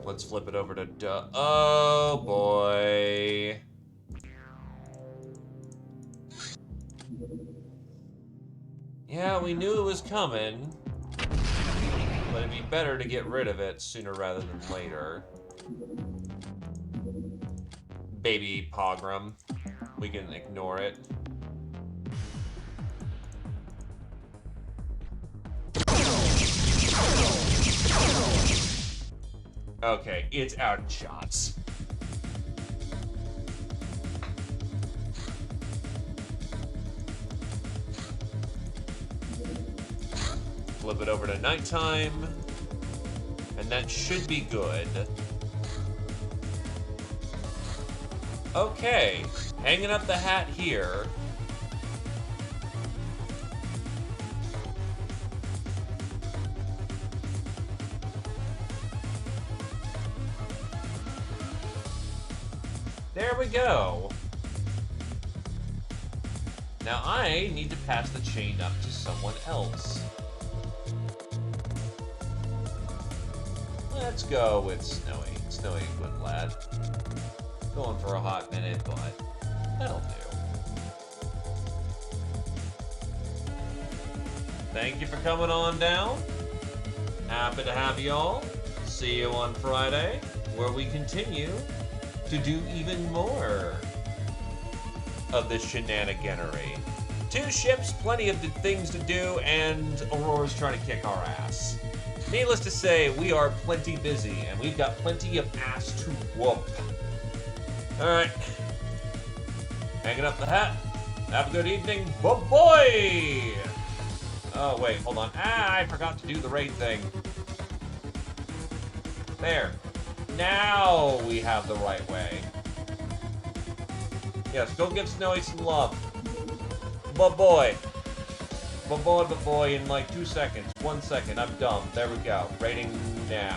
Let's flip it over to oh boy. Yeah, we knew it was coming. But it'd be better to get rid of it sooner rather than later. Baby pogrom. We can ignore it. Okay, it's out of shots. Flip it over to nighttime. And that should be good. Okay, hanging up the hat here. There we go. Now I need to pass the chain up to someone else. Let's go with Snowy. Snowy and good lad. Going for a hot minute, but that'll do. Thank you for coming on down. Happy to have y'all. See you on Friday, where we continue to do even more of this shenaniganery. 2 ships, plenty of things to do, and Aurora's trying to kick our ass. Needless to say, we are plenty busy, and we've got plenty of ass to whoop. Alright. Hanging up the hat. Have a good evening. Bye-bye! Oh, wait, hold on. I forgot to do the raid thing. There. Now we have the right way. Yes, go give Snowy some love. Bye-bye. Bye-bye, bye-bye in like 2 seconds. 1 second, I'm dumb. There we go. Rating now.